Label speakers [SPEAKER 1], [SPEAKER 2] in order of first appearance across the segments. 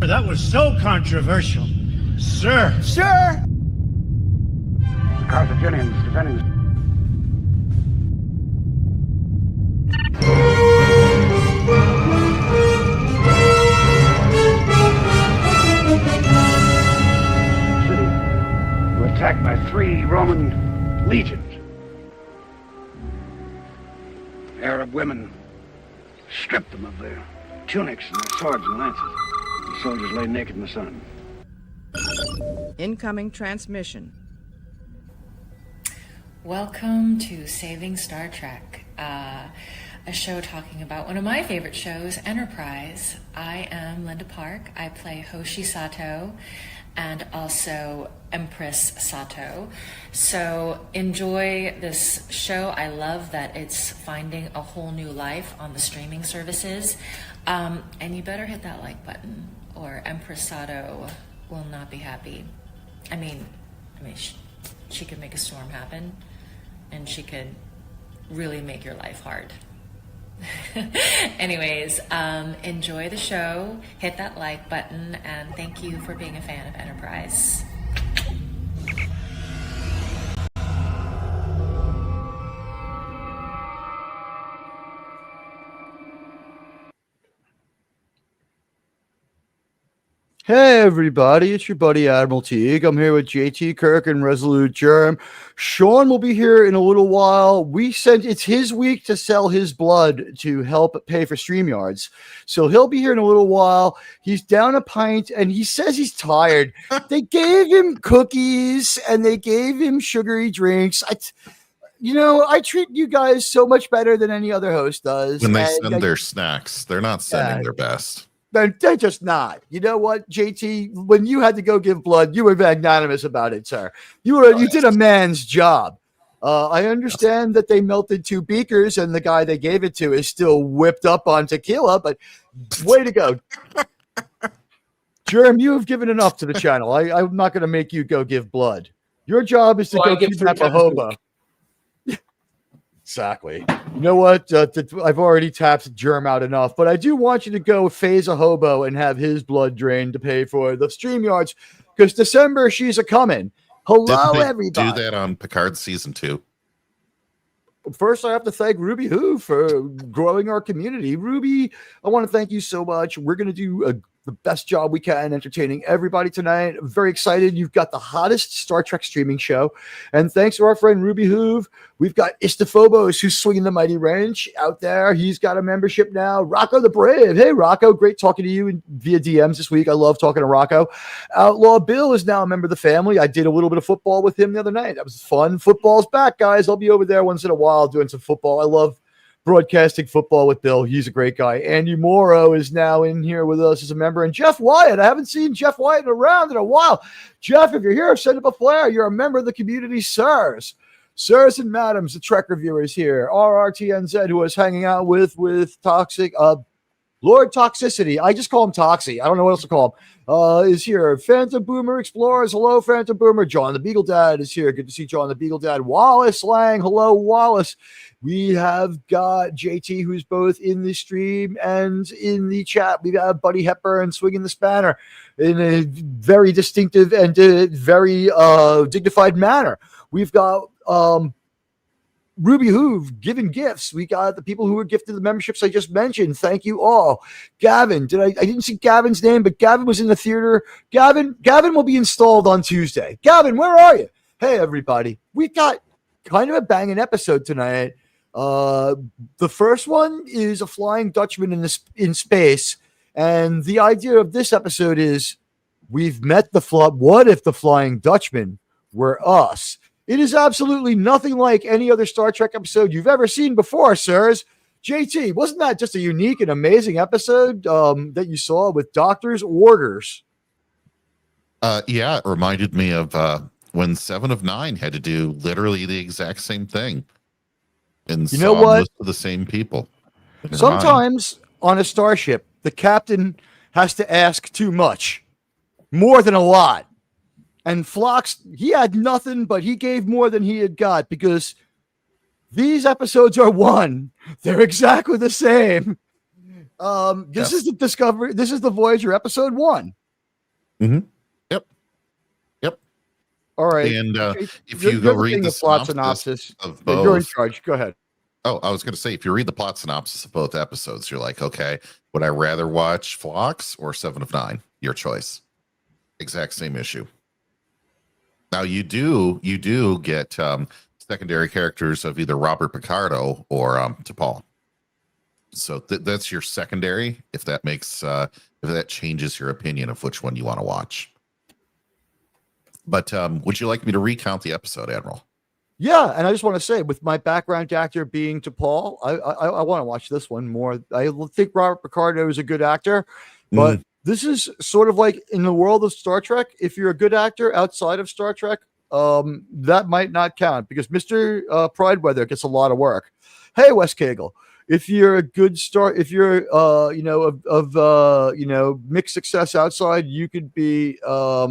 [SPEAKER 1] that was so controversial. Sir.
[SPEAKER 2] Sir!
[SPEAKER 3] The Carthaginians defending. City were attacked by 3 Roman legions. Arab women stripped them of their tunics and their swords and lances. The soldiers lay naked in the sun.
[SPEAKER 4] Incoming transmission.
[SPEAKER 5] Welcome to Saving Star Trek, a show talking about one of my favorite shows, Enterprise. I am Linda Park. I play Hoshi Sato and also Empress Sato. So enjoy this show. I love that it's finding a whole new life on the streaming services. And you better hit that like button or Empress Sato will not be happy. I mean, she could make a storm happen and she could really make your life hard. Anyways, enjoy the show, hit that like button, and thank you for being a fan of Enterprise.
[SPEAKER 2] Hey everybody, it's your buddy Admiral Teague. I'm here with JT Kirk and Resolute Germ. Sean will be here in a little while. It's his week to sell his blood to help pay for StreamYards. So he'll be here in a little while. He's down a pint and he says he's tired. They gave him cookies and they gave him sugary drinks. I treat you guys so much better than any other host does.
[SPEAKER 6] When they send their snacks, they're not sending their best.
[SPEAKER 2] They're just not. You know what, JT? When you had to go give blood, you were magnanimous about it, sir. You did a man's job. I understand that they melted 2 beakers and the guy they gave it to is still whipped up on tequila, but way to go. Germ, you have given enough to the channel. I'm not going to make you go give blood. Your job is to go kidnap a hobo. Exactly. You know what? I've already tapped Germ out enough, but I do want you to go phase a hobo and have his blood drained to pay for the StreamYards because December, she's a coming. Hello, everybody.
[SPEAKER 6] Do that on Picard season 2.
[SPEAKER 2] First, I have to thank Ruby Who for growing our community. Ruby, I want to thank you so much. We're going to do the best job we can entertaining everybody tonight. I'm very excited. You've got the hottest Star Trek streaming show. And thanks to our friend Ruby Hoove, we've got Istaphobos who's swinging the mighty wrench out there. He's got a membership now. Rocco the Brave. Hey, Rocco, great talking to you via DMs this week. I love talking to Rocco. Outlaw Bill is now a member of the family. I did a little bit of football with him the other night. That was fun. Football's back, guys. I'll be over there once in a while doing some football. I love broadcasting football with Bill. He's a great guy. Andy Morrow is now in here with us as a member. And Jeff Wyatt. I haven't seen Jeff Wyatt around in a while. Jeff, if you're here, send up a flare. You're a member of the community, sirs. Sirs and madams, the Trek reviewers here. RRTNZ, who was hanging out with Toxic, Lord Toxicity. I just call him Toxie. I don't know what else to call him. Is here. Phantom Boomer Explorers. Hello, Phantom Boomer. John the Beagle Dad is here. Good to see John the Beagle Dad. Wallace Lang. Hello, Wallace. We have got JT, who's both in the stream and in the chat. We've got Buddy Hepburn swinging the spanner in a very distinctive and very dignified manner. We've got Ruby Hoove giving gifts. We got the people who were gifted the memberships I just mentioned. Thank you all. Gavin, I didn't see Gavin's name, but Gavin was in the theater. Gavin will be installed on Tuesday. Gavin, where are you? Hey, everybody. We've got kind of a banging episode tonight. The first one is a Flying Dutchman in space, and the idea of this episode is we've met what if the Flying Dutchman were us? It is absolutely nothing like any other Star Trek episode you've ever seen before, sirs. JT, wasn't that just a unique and amazing episode that you saw with Doctor's Orders?
[SPEAKER 6] Yeah, it reminded me of when 7 of 9 had to do literally the exact same thing. And
[SPEAKER 2] you know what?
[SPEAKER 6] Most of the same people.
[SPEAKER 2] Sometimes on a starship, the captain has to ask too much, more than a lot. And Phlox, he had nothing, but he gave more than he had got because these episodes are one. They're exactly the same. This is the Voyager episode 1.
[SPEAKER 6] Mm-hmm. Yep. Yep.
[SPEAKER 2] All right.
[SPEAKER 6] And if
[SPEAKER 2] You're
[SPEAKER 6] you go
[SPEAKER 2] the
[SPEAKER 6] read
[SPEAKER 2] king
[SPEAKER 6] the
[SPEAKER 2] of plot
[SPEAKER 6] synopsis of
[SPEAKER 2] Yeah, you're in
[SPEAKER 6] both,
[SPEAKER 2] charge. Go ahead.
[SPEAKER 6] oh, I was going to say, if you read the plot synopsis of both episodes, you're like, okay, would I rather watch Phlox or 7 of 9? Your choice. Exact same issue. Now you do get secondary characters of either Robert Picardo or T'Pol. So that's your secondary. If that makes if that changes your opinion of which one you want to watch. But would you like me to recount the episode, Admiral?
[SPEAKER 2] Yeah, and I just want to say, with my background actor being T'Pol, I want to watch this one more. I think Robert Picardo is a good actor, but this is sort of like in the world of Star Trek. If you're a good actor outside of Star Trek, that might not count because Mr. Prideweather gets a lot of work. Hey, Wes Cagle, if you're a good star, if you're mixed success outside, you could be what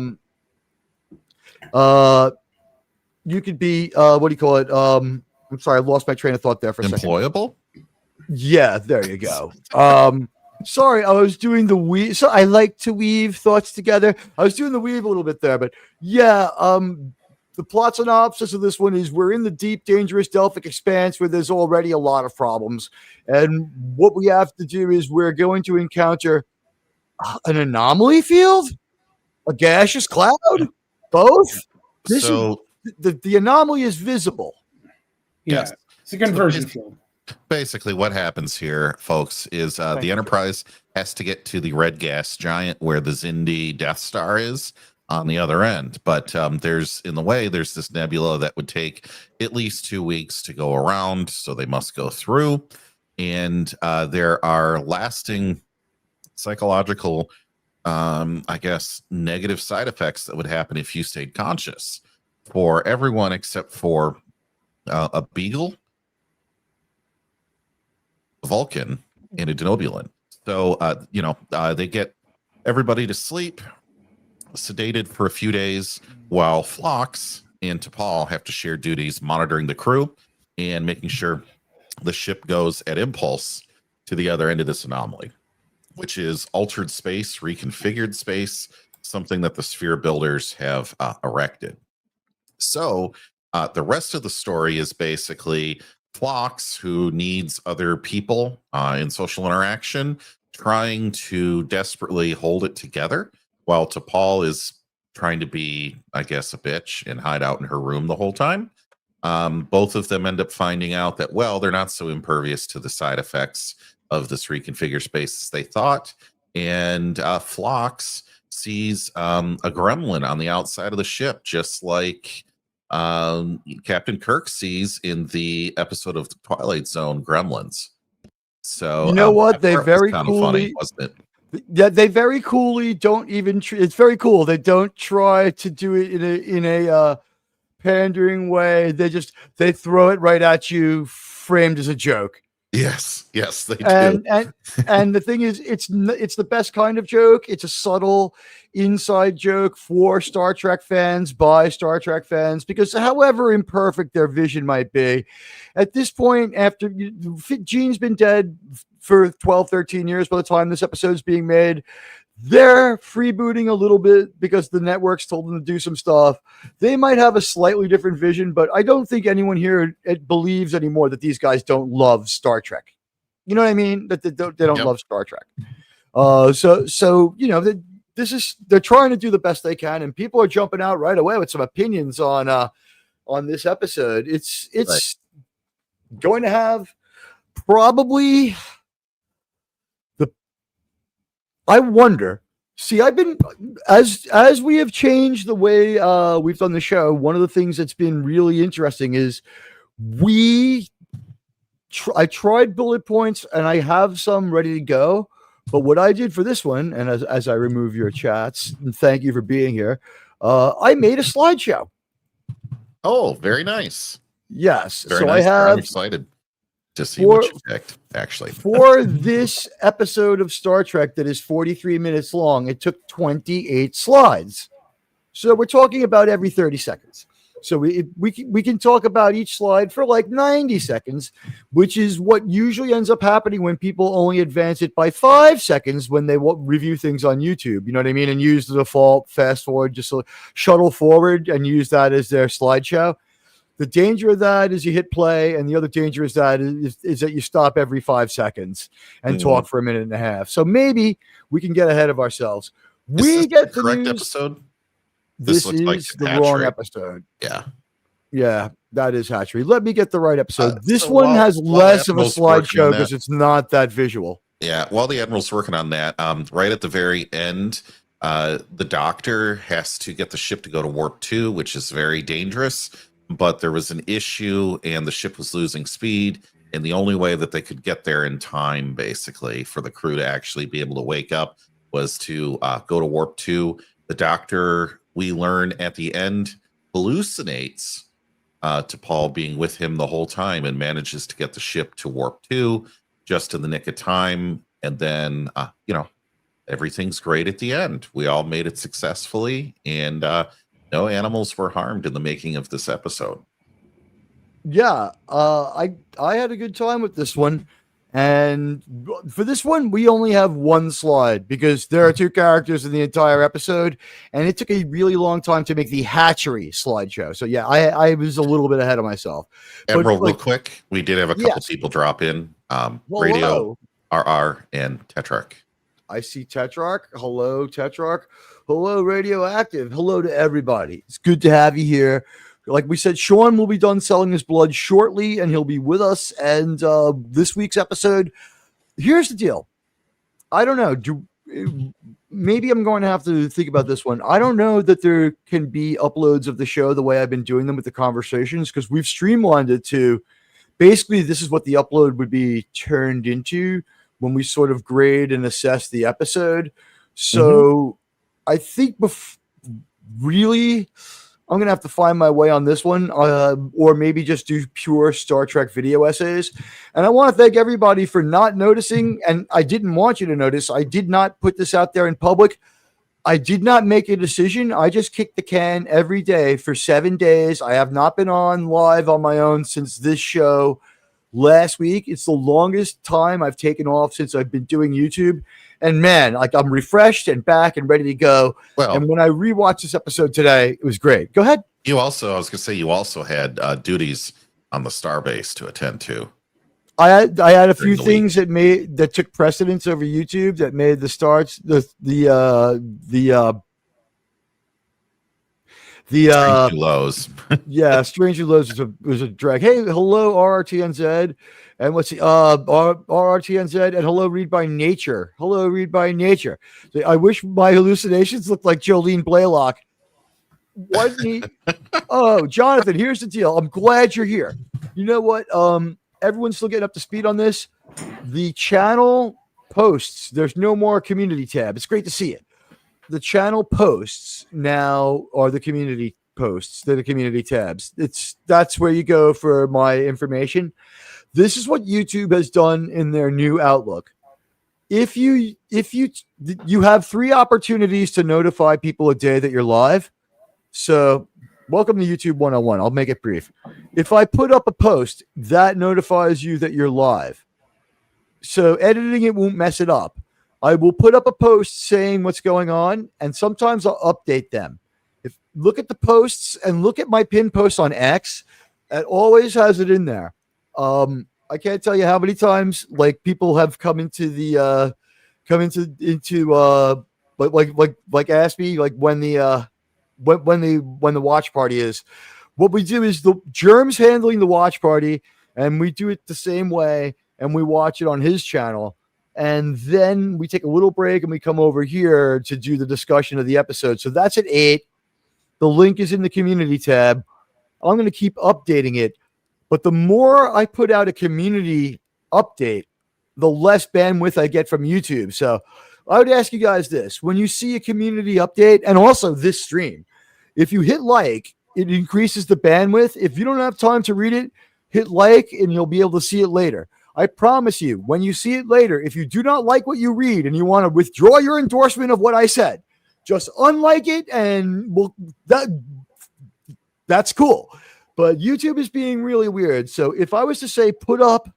[SPEAKER 2] do you call it? I'm sorry, I lost my train of thought there for a second.
[SPEAKER 6] Employable?
[SPEAKER 2] Yeah, there you go. Sorry, I was doing the weave. So I like to weave thoughts together. I was doing the weave a little bit there, but yeah, the plot synopsis of this one is we're in the deep, dangerous Delphic Expanse where there's already a lot of problems. And what we have to do is we're going to encounter an anomaly field, a gaseous cloud, both. The anomaly is visible.
[SPEAKER 4] Yeah,
[SPEAKER 6] Yes.
[SPEAKER 4] it's a conversion field.
[SPEAKER 6] Basically, what happens here, folks, is the Enterprise has to get to the red gas giant where the Xindi Death Star is on the other end. But there's this nebula that would take at least 2 weeks to go around, so they must go through. And there are lasting psychological, negative side effects that would happen if you stayed conscious for everyone except for a Beagle, a Vulcan, and a Denobulan. So, they get everybody to sleep, sedated for a few days, while Phlox and T'Pol have to share duties monitoring the crew and making sure the ship goes at impulse to the other end of this anomaly, which is altered space, reconfigured space, something that the sphere builders have erected. So the rest of the story is basically Phlox, who needs other people in social interaction, trying to desperately hold it together, while T'Pol is trying to be, a bitch and hide out in her room the whole time. Both of them end up finding out that, well, they're not so impervious to the side effects of this reconfigured space as they thought. And Phlox sees a gremlin on the outside of the ship, just like Captain Kirk sees in the episode of the Twilight Zone, Gremlins. So
[SPEAKER 2] you know what? They very
[SPEAKER 6] coolly, funny, wasn't it?
[SPEAKER 2] Yeah, they very coolly don't even. It's very cool. They don't try to do it in a pandering way. They throw it right at you, framed as a joke.
[SPEAKER 6] Yes, they do.
[SPEAKER 2] And the thing is, it's the best kind of joke. It's a subtle inside joke for Star Trek fans by Star Trek fans, because however imperfect their vision might be, at this point, after Gene's been dead for 12, 13 years by the time this episode is being made, they're freebooting a little bit because the networks told them to do some stuff. They might have a slightly different vision, but I don't think anyone here believes anymore that these guys don't love Star Trek. You know what I mean? That they don't love Star Trek. They're trying to do the best they can, and people are jumping out right away with some opinions on this episode. It's going to have probably I wonder. See, I've been as we have changed the way we've done the show. One of the things that's been really interesting is I tried bullet points and I have some ready to go. But what I did for this one, and as I remove your chats, and thank you for being here, I made a slideshow.
[SPEAKER 6] Oh, very nice.
[SPEAKER 2] Yes,
[SPEAKER 6] very
[SPEAKER 2] so
[SPEAKER 6] nice. I'm excited to see what you picked, actually.
[SPEAKER 2] For this episode of Star Trek that is 43 minutes long, it took 28 slides. So we're talking about every 30 seconds. So we can talk about each slide for like 90 seconds, which is what usually ends up happening when people only advance it by 5 seconds when they review things on YouTube. You know what I mean? And use the default fast forward, just shuttle forward and use that as their slideshow. The danger of that is you hit play, and the other danger is that you stop every 5 seconds and talk for a minute and a half. So maybe we can get ahead of ourselves. We get the
[SPEAKER 6] correct
[SPEAKER 2] news.
[SPEAKER 6] Episode.
[SPEAKER 2] This
[SPEAKER 6] looks
[SPEAKER 2] is
[SPEAKER 6] like
[SPEAKER 2] the
[SPEAKER 6] Hatchery.
[SPEAKER 2] wrong episode.
[SPEAKER 6] Yeah.
[SPEAKER 2] That is Hatchery. Let me get the right episode. This
[SPEAKER 6] so
[SPEAKER 2] one
[SPEAKER 6] while-
[SPEAKER 2] has
[SPEAKER 6] while
[SPEAKER 2] less of a
[SPEAKER 6] Admiral's working
[SPEAKER 2] slideshow
[SPEAKER 6] on
[SPEAKER 2] because
[SPEAKER 6] that-
[SPEAKER 2] it's not that visual.
[SPEAKER 6] Yeah, while the Admiral's working on that, right at the very end, the Doctor has to get the ship to go to Warp 2, which is very dangerous, but there was an issue and the ship was losing speed, and the only way that they could get there in time, basically, for the crew to actually be able to wake up was to go to Warp 2. The Doctor, we learn at the end, hallucinates T'Pol being with him the whole time and manages to get the ship to Warp 2 just in the nick of time. And then, everything's great at the end. We all made it successfully, and no animals were harmed in the making of this episode.
[SPEAKER 2] Yeah, I had a good time with this one. And for this one, we only have one slide because there are 2 characters in the entire episode, and it took a really long time to make the Hatchery slideshow. So yeah, I was a little bit ahead of myself.
[SPEAKER 6] Emerald, real quick, we did have a couple people drop in. Radio, RR, and Tetrarch.
[SPEAKER 2] I see Tetrarch. Hello, Tetrarch. Hello, Radioactive. Hello to everybody. It's good to have you here. Like we said, Sean will be done selling his blood shortly, and he'll be with us. And this week's episode, here's the deal. I don't know. Maybe I'm going to have to think about this one. I don't know that there can be uploads of the show the way I've been doing them with the conversations, because we've streamlined it to basically this is what the upload would be turned into when we sort of grade and assess the episode. So I think really, I'm going to have to find my way on this one, or maybe just do pure Star Trek video essays. And I want to thank everybody for not noticing. And I didn't want you to notice. I did not put this out there in public. I did not make a decision. I just kicked the can every day for 7 days. I have not been on live on my own since this show last week. It's the longest time I've taken off since I've been doing YouTube. And man, like I'm refreshed and back and ready to go.
[SPEAKER 6] Well,
[SPEAKER 2] and when I rewatched this episode today, it was great. Go ahead.
[SPEAKER 6] I was going to say, you also had duties on the Starbase to attend to.
[SPEAKER 2] I had a few things that took precedence over YouTube that made the starts
[SPEAKER 6] Strangely Lows.
[SPEAKER 2] Yeah, Strangely Lows was a drag. Hey, hello RRTNZ, and what's the RRTNZ, and hello Read by Nature. Hello Read by Nature. I wish my hallucinations looked like Jolene Blaylock. Oh, Jonathan, here's the deal. I'm glad you're here. You know what? Everyone's still getting up to speed on this. The channel posts. There's no more community tab. It's great to see it. The channel posts now are the community posts. They're the community tabs. That's where you go for my information. This is what YouTube has done in their new Outlook. If you have 3 opportunities to notify people a day that you're live. So welcome to YouTube 101. I'll make it brief. If I put up a post, that notifies you that you're live. So editing it won't mess it up. I will put up a post saying what's going on, and sometimes I'll update them. Look at the posts and look at my pinned posts on X. It always has it in there. I can't tell you how many times like people have come into the like ask me like when the watch party is. What we do is the Germ's handling the watch party, and we do it the same way, and we watch it on his channel. And then we take a little break and we come over here to do the discussion of the episode. So that's at 8. The link is in the community tab. I'm going to keep updating it. But the more I put out a community update, the less bandwidth I get from YouTube. So I would ask you guys this. When you see a community update, and also this stream, if you hit like, it increases the bandwidth. If you don't have time to read it, hit like and you'll be able to see it later. I promise you, when you see it later, if you do not like what you read and you want to withdraw your endorsement of what I said, just unlike it and That's cool. But YouTube is being really weird. So if I was to say put up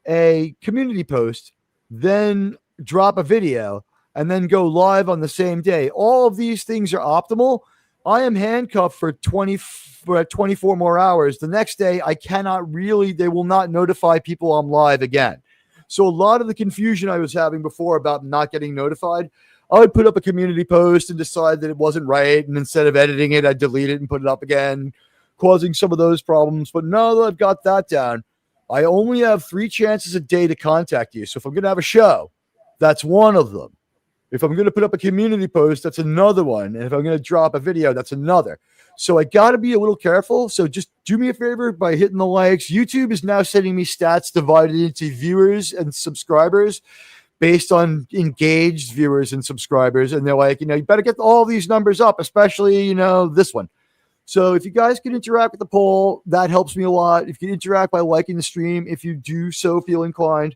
[SPEAKER 2] a community post, then drop a video, and then go live on the same day, all of these things are optimal. I am handcuffed for 24 more hours. The next day, I cannot really, they will not notify people I'm live again. So a lot of the confusion I was having before about not getting notified, I would put up a community post and decide that it wasn't right. And instead of editing it, I'd delete it and put it up again, causing some of those problems. But now that I've got that down, I only have 3 chances a day to contact you. So if I'm going to have a show, that's one of them. If I'm going to put up a community post, that's another one. And if I'm going to drop a video, that's another. So I got to be a little careful. So just do me a favor by hitting the likes. YouTube is now sending me stats divided into viewers and subscribers based on engaged viewers and subscribers. And they're like, you better get all these numbers up, especially, this one. So if you guys can interact with the poll, that helps me a lot. If you can interact by liking the stream, if you do so feel inclined,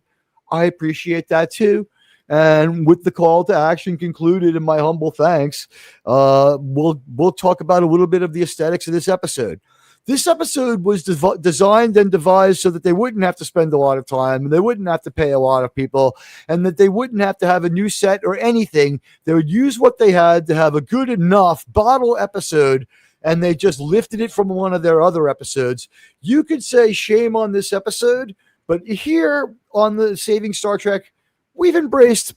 [SPEAKER 2] I appreciate that too. And with the call to action concluded and my humble thanks, we'll talk about a little bit of the aesthetics of this episode. This episode was designed and devised so that they wouldn't have to spend a lot of time, and they wouldn't have to pay a lot of people, and that they wouldn't have to have a new set or anything. They would use what they had to have a good enough bottle episode, and they just lifted it from one of their other episodes. You could say shame on this episode, but here on the Saving Star Trek, we've embraced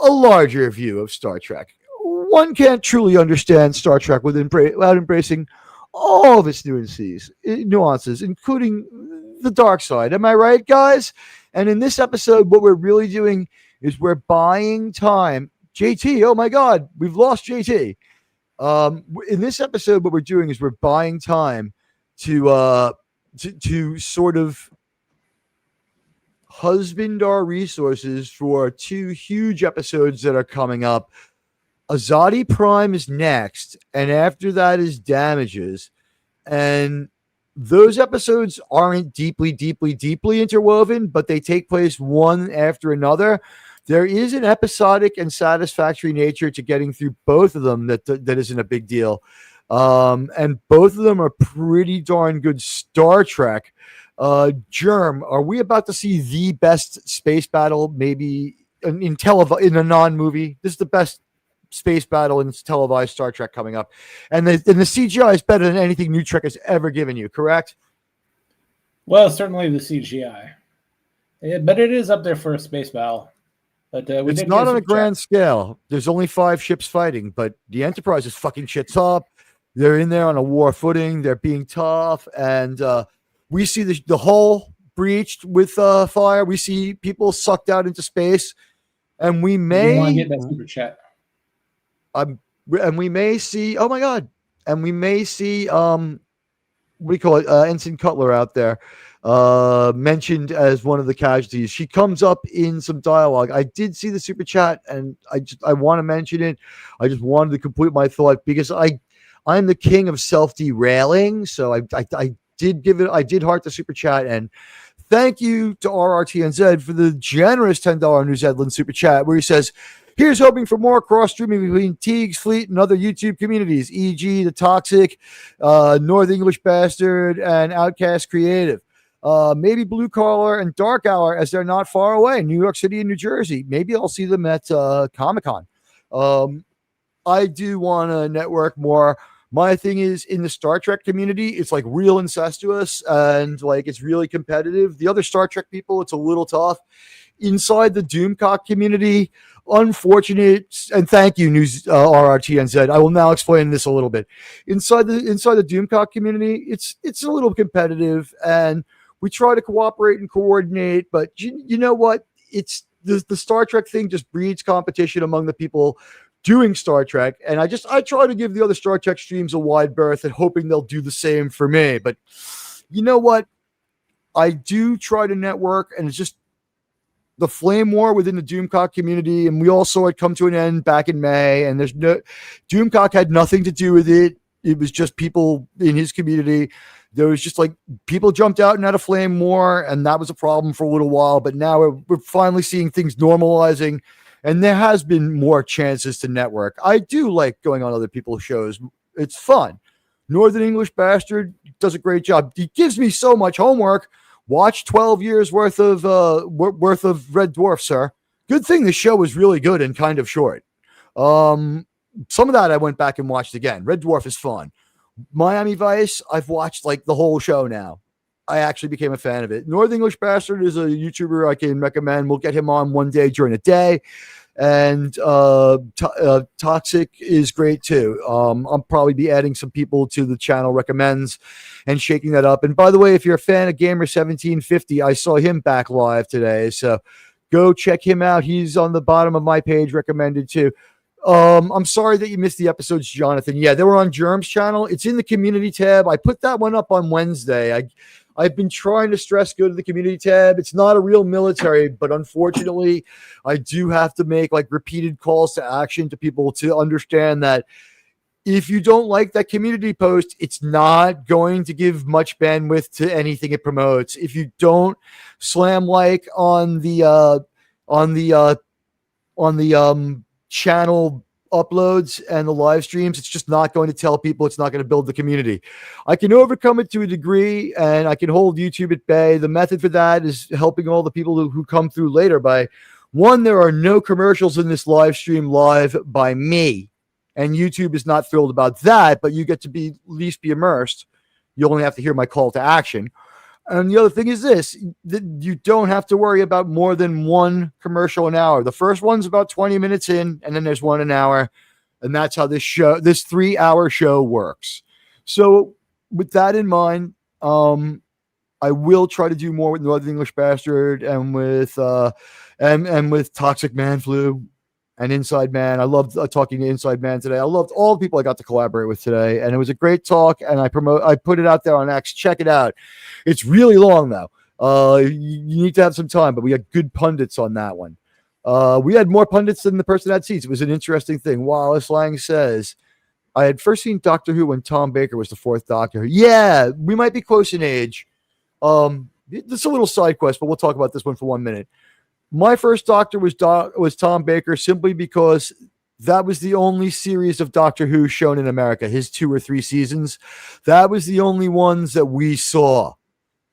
[SPEAKER 2] a larger view of Star Trek. One can't truly understand Star Trek without embracing all of its nuances, including the dark side. Am I right, guys? And in this episode, what we're really doing is we're buying time. JT, oh my God, we've lost JT. In this episode, what we're doing is we're buying time to sort of husband our resources for 2 huge episodes that are coming up. Azati Prime is next, and after that is Damages. And those episodes aren't deeply interwoven, but they take place one after another. There is an episodic and satisfactory nature to getting through both of them that isn't a big deal. And both of them are pretty darn good Star Trek. Germ, are we about to see the best space battle maybe in a non-movie? This is the best space battle in televised Star Trek coming up. And the CGI is better than anything New Trek has ever given you, correct?
[SPEAKER 4] Well, certainly the CGI. But it is up there for a space battle. But
[SPEAKER 2] it's not on a grand scale. There's only 5 ships fighting, but the Enterprise is fucking shits up. They're in there on a war footing. They're being tough. And we see the hull breached with fire. We see people sucked out into space. And we may
[SPEAKER 4] want to get that super chat.
[SPEAKER 2] And we may see, oh my God. And we may see we call it Ensign Cutler out there, mentioned as one of the casualties. She comes up in some dialogue. I did see the super chat, and I want to mention it. I just wanted to complete my thought because I'm the king of self-derailing. So I did heart the super chat, and thank you to RRTNZ for the generous $10 New Zealand super chat, where he says, here's hoping for more cross-streaming between Teague's Fleet and other YouTube communities, e.g. The Toxic, North English Bastard, and Outcast Creative. Maybe Blue Collar and Dark Hour, as they're not far away, New York City and New Jersey. Maybe I'll see them at Comic-Con. I do want to network more. My thing is, in the Star Trek community, it's like real incestuous and like it's really competitive. The other Star Trek people, it's a little tough. Inside the Doomcock community, unfortunate, and thank you, News RRTNZ. I will now explain this a little bit. Inside the Doomcock community, it's a little competitive, and we try to cooperate and coordinate. But you know what? It's the Star Trek thing just breeds competition among the people doing Star Trek, and I try to give the other Star Trek streams a wide berth and hoping they'll do the same for me. But you know what? I do try to network, and it's just the flame war within the Doomcock community, and we all saw it come to an end back in May, and Doomcock had nothing to do with it. It was just people in his community. There was just like people jumped out and had a flame war, and that was a problem for a little while, but now we're finally seeing things normalizing, and there has been more chances to network. I do like going on other people's shows. It's fun. Northern English Bastard does a great job. He gives me so much homework. Watch 12 years worth of Red Dwarf, sir. Good thing the show was really good and kind of short. Some of that I went back and watched again. Red Dwarf is fun. Miami Vice, I've watched like the whole show now. I actually became a fan of it. Northern English Bastard is a YouTuber I can recommend. We'll get him on one day during the day. And Toxic is great too. I'll probably be adding some people to the channel recommends and shaking that up. And by the way, if you're a fan of Gamer 1750, I saw him back live today. So go check him out. He's on the bottom of my page, recommended too. I'm sorry that you missed the episodes, Jonathan. Yeah, they were on Germ's channel. It's in the community tab. I put that one up on Wednesday. I've been trying to stress go to the community tab. It's not a real military, but unfortunately, I do have to make like repeated calls to action to people to understand that if you don't like that community post, it's not going to give much bandwidth to anything it promotes. If you don't slam like on the channel uploads and the live streams, it's just not going to tell people. It's not going to build the community. I can overcome it to a degree, and I can hold YouTube at bay. The method for that is helping all the people who come through later by, one, there are no commercials in this live stream live by me, and YouTube is not thrilled about that, but you get to be at least be immersed. You only have to hear my call to action. And the other thing is this, that you don't have to worry about more than one commercial an hour. The first one's about 20 minutes in, and then there's one an hour. And that's how this 3-hour show works. So with that in mind, I will try to do more with Northern English Bastard and with and with Toxic Man Flu and Inside Man. I loved talking to Inside Man today. I loved all the people I got to collaborate with today, and it was a great talk. And I put it out there on X. Check it out. It's really long though. You need to have some time, but we had good pundits on that one. We had more pundits than the person had seats. It was an interesting thing. Wallace Lang says, I had first seen Doctor Who when Tom Baker was the 4th Doctor. Yeah, we might be close in age. It's a little side quest, but we'll talk about this one for 1 minute. My first Doctor was Tom Baker simply because that was the only series of Doctor Who shown in America, his 2 or 3 seasons. That was the only ones that we saw.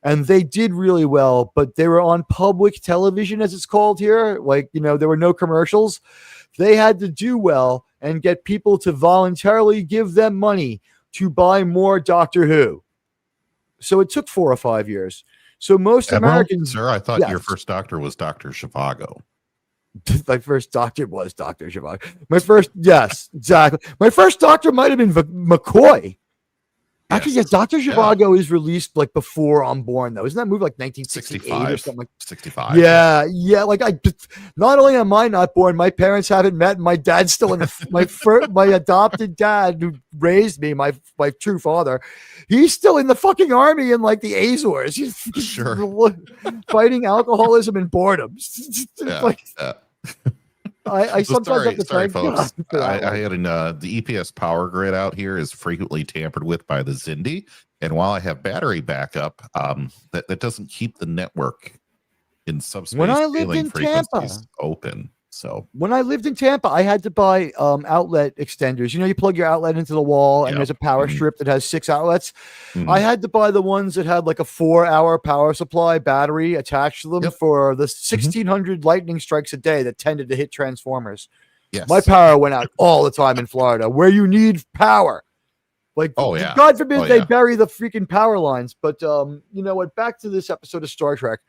[SPEAKER 2] And they did really well, but they were on public television, as it's called here. Like, there were no commercials. They had to do well and get people to voluntarily give them money to buy more Doctor Who. So it took 4 or 5 years. So most Americans...
[SPEAKER 6] Sir, I thought your first Doctor was Dr. Zhivago.
[SPEAKER 2] My first Doctor was Dr. Zhivago. Yes, exactly. My first Doctor might have been McCoy. Actually, yes, Dr. Zhivago is released like before I'm born, though. Isn't that movie like 1968 or something?
[SPEAKER 6] 65.
[SPEAKER 2] Yeah. Like not only am I not born, my parents haven't met. My dad's still in my adopted dad who raised me, my true father. He's still in the fucking army in like the Azores. He's fighting alcoholism and boredom. I sometimes have to thank
[SPEAKER 6] folks. I had the EPS power grid out here is frequently tampered with by the Zindi, and while I have battery backup, that doesn't keep the network in subspace.
[SPEAKER 2] When I lived in Tampa,
[SPEAKER 6] open. So
[SPEAKER 2] when I lived in Tampa, I had to buy outlet extenders. You plug your outlet into the wall, and there's a power strip that has 6 outlets. I had to buy the ones that had like a 4-hour power supply battery attached to them for the 1,600 lightning strikes a day that tended to hit transformers. Yes. My power went out all the time in Florida, where you need power. Like, God forbid they bury the freaking power lines. But you know what? Back to this episode of Star Trek.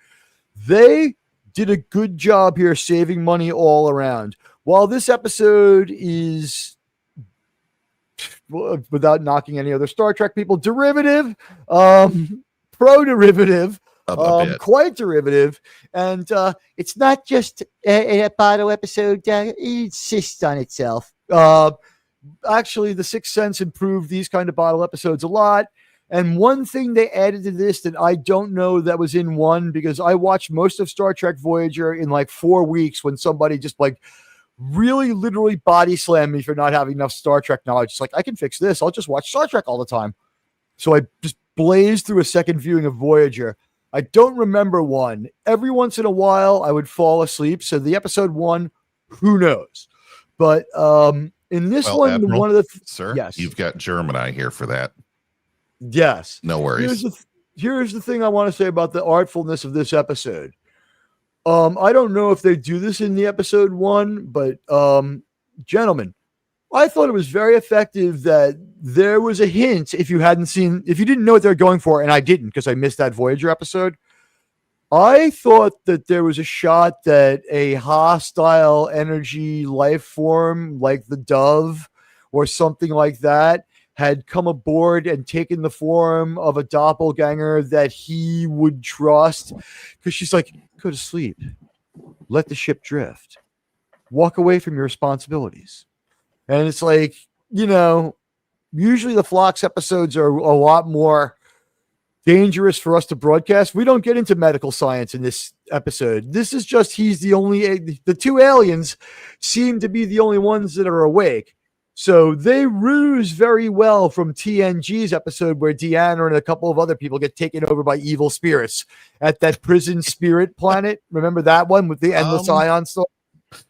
[SPEAKER 2] They did a good job here saving money all around. While this episode is, without knocking any other Star Trek people, derivative, pro-derivative, quite derivative, and it's not just a bottle episode. It insists on itself. Actually, the Sixth Sense improved these kind of bottle episodes a lot. And one thing they added to this that I don't know that was in one, because I watched most of Star Trek Voyager in like 4 weeks when somebody just like really literally body slammed me for not having enough Star Trek knowledge. It's like, I can fix this. I'll just watch Star Trek all the time. So I just blazed through a second viewing of Voyager. I don't remember one. Every once in a while, I would fall asleep. So the episode 1, who knows? But in this one,
[SPEAKER 6] Admiral,
[SPEAKER 2] one of the...
[SPEAKER 6] Sir,
[SPEAKER 2] yes.
[SPEAKER 6] You've got Gemini here for that.
[SPEAKER 2] Yes.
[SPEAKER 6] No worries.
[SPEAKER 2] Here's the thing I want to say about the artfulness of this episode. I don't know if they do this in the episode 1, but gentlemen, I thought it was very effective that there was a hint if you didn't know what they're going for, and I didn't because I missed that Voyager episode. I thought that there was a shot that a hostile energy life form like the dove or something like that had come aboard and taken the form of a doppelganger that he would trust. Because she's like, go to sleep. Let the ship drift. Walk away from your responsibilities. And it's like, usually the Phlox episodes are a lot more dangerous for us to broadcast. We don't get into medical science in this episode. This is just the two aliens seem to be the only ones that are awake. So they ruse very well from TNG's episode where Deanna and a couple of other people get taken over by evil spirits at that prison spirit planet. Remember that one with the endless ion storm?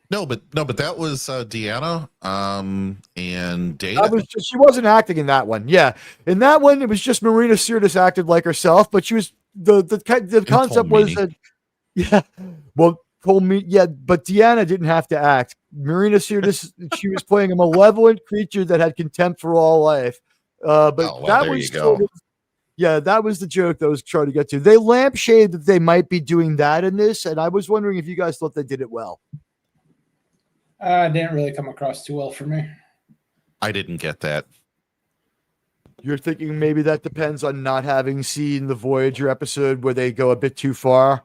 [SPEAKER 6] No, but that was Deanna and Data.
[SPEAKER 2] She wasn't acting in that one. Yeah, in that one it was just Marina Sirtis acted like herself, but she was the concept was that but Deanna didn't have to act. Marina Sirtis, she was playing a malevolent creature that had contempt for all life. That was that was the joke that I was trying to get to. They lampshade that they might be doing that in this, and I was wondering if you guys thought they did it well.
[SPEAKER 4] It didn't really come across too well for me.
[SPEAKER 6] I didn't get that.
[SPEAKER 2] You're thinking maybe that depends on not having seen the Voyager episode where they go a bit too far?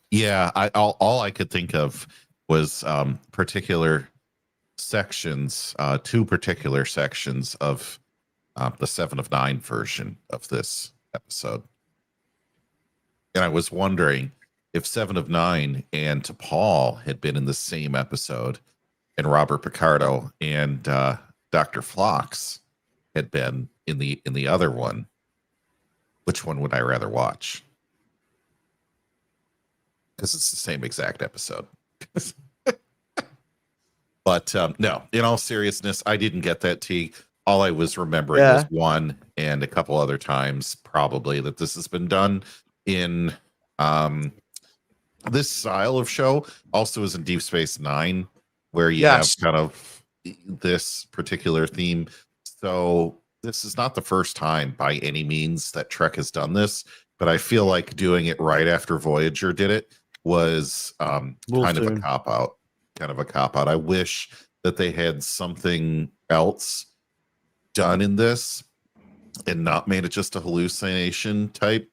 [SPEAKER 6] Yeah, all I could think of was particular sections, two particular sections of the 7 of 9 version of this episode. And I was wondering if 7 of 9 and T'Pol had been in the same episode, and Robert Picardo and Dr. Phlox had been in the other one, which one would I rather watch? Because it's the same exact episode. But no, in all seriousness, I didn't get that, T. All I was remembering was one and a couple other times probably that this has been done in this style of show. Also is in Deep Space Nine, where you have kind of this particular theme. So this is not the first time by any means that Trek has done this, but I feel like doing it right after Voyager did it was kind of a cop out. I wish that they had something else done in this and not made it just a hallucination type.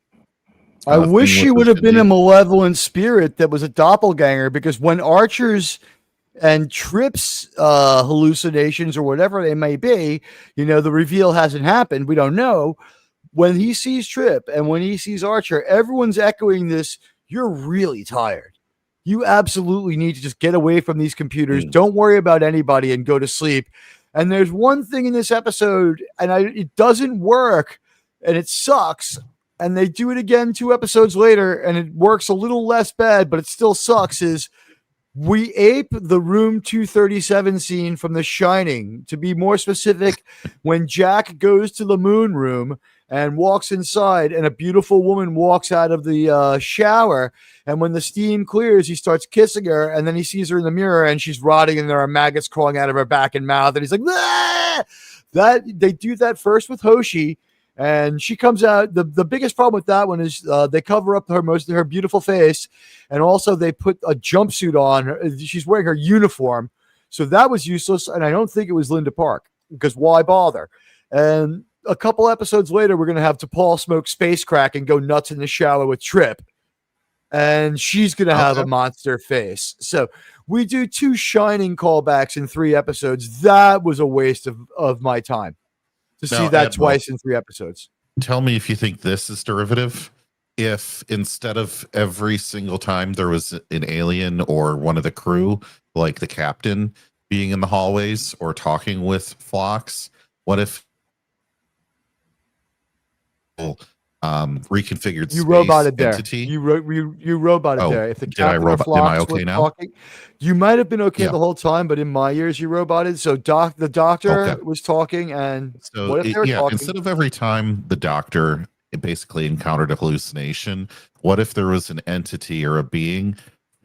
[SPEAKER 2] I wish she would have been a malevolent spirit that was a doppelganger, because when Archer's and Trip's hallucinations or whatever they may be, the reveal hasn't happened. We don't know. When he sees Trip and when he sees Archer, everyone's echoing this. You're really tired. You absolutely need to just get away from these computers. Don't worry about anybody and go to sleep. And there's one thing in this episode, and it doesn't work, and it sucks. And they do it again 2 episodes later, and it works a little less bad, but it still sucks, is we ape the room 237 scene from The Shining. To be more specific, when Jack goes to the moon room and walks inside, and a beautiful woman walks out of the shower. And when the steam clears, he starts kissing her, and then he sees her in the mirror, and she's rotting, and there are maggots crawling out of her back and mouth. And he's like, ah! That they do that first with Hoshi, and she comes out. The biggest problem with that one is they cover up most of her beautiful face, and also they put a jumpsuit on her. She's wearing her uniform, so that was useless. And I don't think it was Linda Park, because why bother? And a couple episodes later, we're going to have T'Pol smoke space crack and go nuts in the shower with Trip. And she's going to have a monster face. So we do 2 Shining callbacks in 3 episodes. That was a waste of my time to see that twice in 3 episodes.
[SPEAKER 6] Tell me if you think this is derivative. If instead of every single time there was an alien or one of the crew, like the captain, being in the hallways or talking with Phlox, what if reconfigured
[SPEAKER 2] You
[SPEAKER 6] space
[SPEAKER 2] roboted there.
[SPEAKER 6] entity.
[SPEAKER 2] You roboted there. If the
[SPEAKER 6] did I
[SPEAKER 2] captain or
[SPEAKER 6] robot? Am I
[SPEAKER 2] Phlox
[SPEAKER 6] okay
[SPEAKER 2] was
[SPEAKER 6] now?
[SPEAKER 2] talking, you might have been okay
[SPEAKER 6] Yeah.
[SPEAKER 2] the whole time, but in my ears, you roboted. So the doctor
[SPEAKER 6] Okay.
[SPEAKER 2] was talking, and
[SPEAKER 6] So
[SPEAKER 2] what if they were talking?
[SPEAKER 6] instead of every time the doctor basically encountered a hallucination, what if there was an entity or a being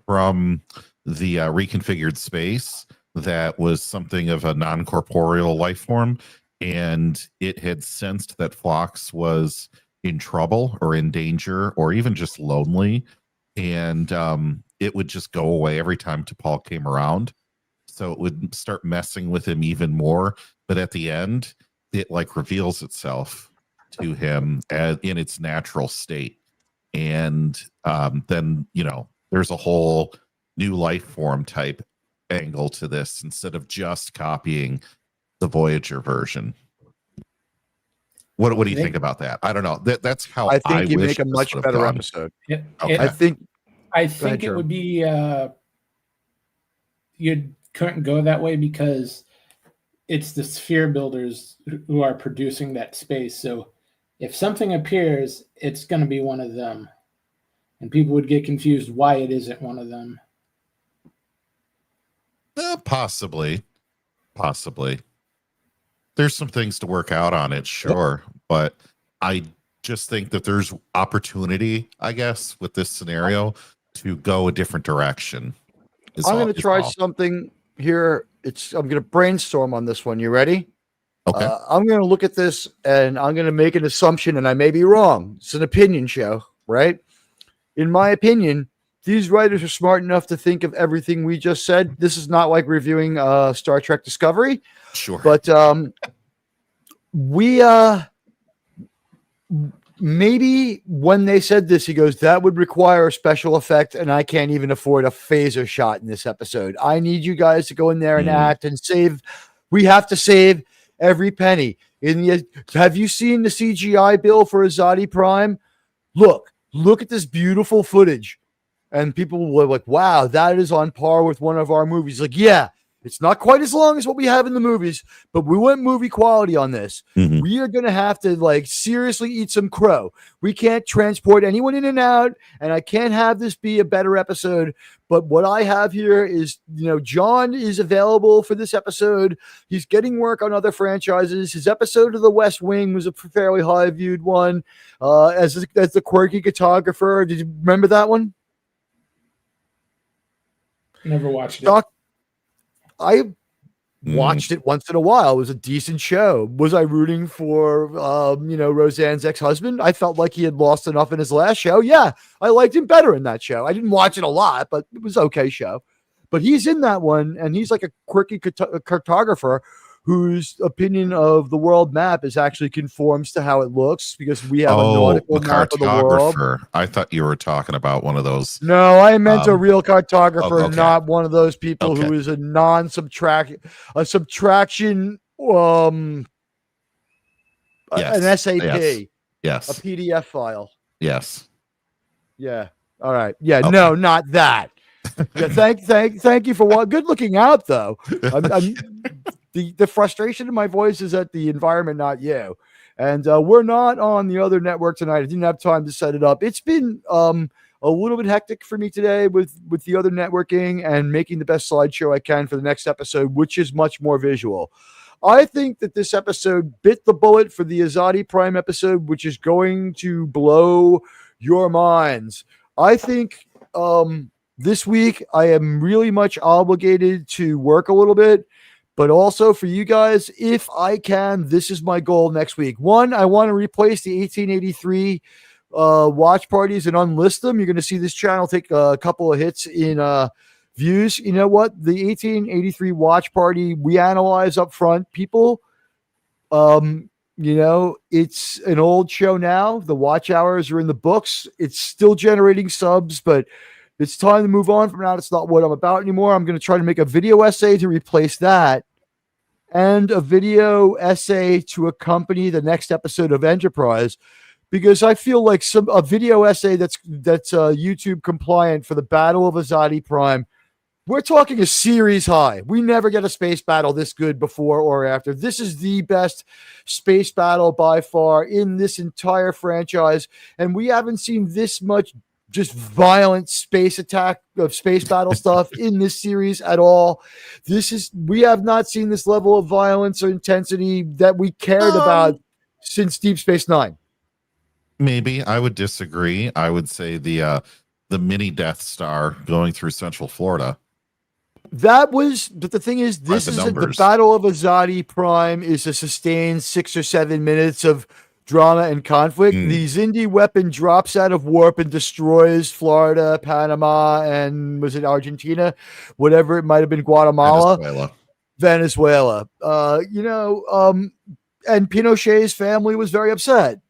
[SPEAKER 6] from the reconfigured space that was something of a non-corporeal life form, and it had sensed that Phlox was in trouble or in danger or even just lonely, and it would just go away every time T'Pol came around. So it would start messing with him even more. But at the end, it like reveals itself to him in its natural state. And then, there's a whole new life form type angle to this instead of just copying the Voyager version. What do you think about that? I don't know. That's how
[SPEAKER 2] I think you
[SPEAKER 6] wish
[SPEAKER 2] make a
[SPEAKER 6] this
[SPEAKER 2] much
[SPEAKER 6] would have
[SPEAKER 2] better
[SPEAKER 6] gone.
[SPEAKER 2] episode.
[SPEAKER 6] Okay.
[SPEAKER 2] I think
[SPEAKER 4] it
[SPEAKER 2] Jeremy.
[SPEAKER 4] would be you couldn't go that way because it's the sphere builders who are producing that space. So if something appears, it's going to be one of them. And people would get confused why it isn't one of them.
[SPEAKER 6] Possibly. There's some things to work out on it, sure. But I just think that there's opportunity, I guess, with this scenario to go a different direction.
[SPEAKER 2] I'm going to try something here. I'm going to brainstorm on this one. You ready?
[SPEAKER 6] Okay.
[SPEAKER 2] I'm going to look at this and I'm going to make an assumption, and I may be wrong. It's an opinion show, right? In my opinion, these writers are smart enough to think of everything we just said. This is not like reviewing Star Trek Discovery.
[SPEAKER 6] Sure.
[SPEAKER 2] But we maybe when they said this, he goes, that would require a special effect, and I can't even afford a phaser shot in this episode. I need you guys to go in there and act and save. We have to save every penny. Have you seen the CGI bill for Azati Prime? Look at this beautiful footage. And people were like, wow, that is on par with one of our movies. Like, yeah, it's not quite as long as what we have in the movies, but we went movie quality on this.
[SPEAKER 6] Mm-hmm.
[SPEAKER 2] We are going to have to seriously eat some crow. We can't transport anyone in and out, and I can't have this be a better episode. But what I have here is, John is available for this episode. He's getting work on other franchises. His episode of The West Wing was a fairly high viewed one as the quirky cartographer. Did you remember that one?
[SPEAKER 4] Never watched it.
[SPEAKER 2] I watched it once in a while. It was a decent show. Was I rooting for, Roseanne's ex-husband? I felt like he had lost enough in his last show. Yeah, I liked him better in that show. I didn't watch it a lot, but it was an okay show. But he's in that one, and he's like a quirky cartographer whose opinion of the world map is actually conforms to how it looks because we have a nautical map of the world.
[SPEAKER 6] I thought you were talking about one of those.
[SPEAKER 2] No, I meant a real cartographer,
[SPEAKER 6] okay.
[SPEAKER 2] not one of those people who is a subtraction, an SAP,
[SPEAKER 6] yes,
[SPEAKER 2] a PDF file.
[SPEAKER 6] Yes.
[SPEAKER 2] Yeah. All right. Yeah. Okay. No, not that. Yeah. Thank you for what. Good looking out though. The frustration in my voice is at the environment, not you. And we're not on the other network tonight. I didn't have time to set it up. It's been a little bit hectic for me today with the other networking and making the best slideshow I can for the next episode, which is much more visual. I think that this episode bit the bullet for the Azati Prime episode, which is going to blow your minds. I think this week I am really much obligated to work a little bit. But also for you guys, if I can, this is my goal next week. One, I want to replace the 1883 watch parties and unlist them. You're going to see this channel take a couple of hits in views. You know what? The 1883 watch party, we analyze up front. People, it's an old show now. The watch hours are in the books. It's still generating subs, but it's time to move on from that. It's not what I'm about anymore. I'm going to try to make a video essay to replace that and a video essay to accompany the next episode of Enterprise, because I feel like a video essay that's YouTube compliant for the Battle of Azati Prime We're talking a series high. We never get a space battle this good before or after. This is the best space battle by far in this entire franchise. And we haven't seen this much just violent space attack of space battle stuff in this series at all. We have not seen this level of violence or intensity that we cared about since Deep Space Nine.
[SPEAKER 6] Maybe I would disagree. I would say the mini Death Star going through Central Florida.
[SPEAKER 2] But the thing is, the Battle of Azati Prime is a sustained 6 or 7 minutes of drama and conflict. The Xindi weapon drops out of warp and destroys Florida, Panama, and was it Argentina? Whatever it might have been, Guatemala. Venezuela. And Pinochet's family was very upset.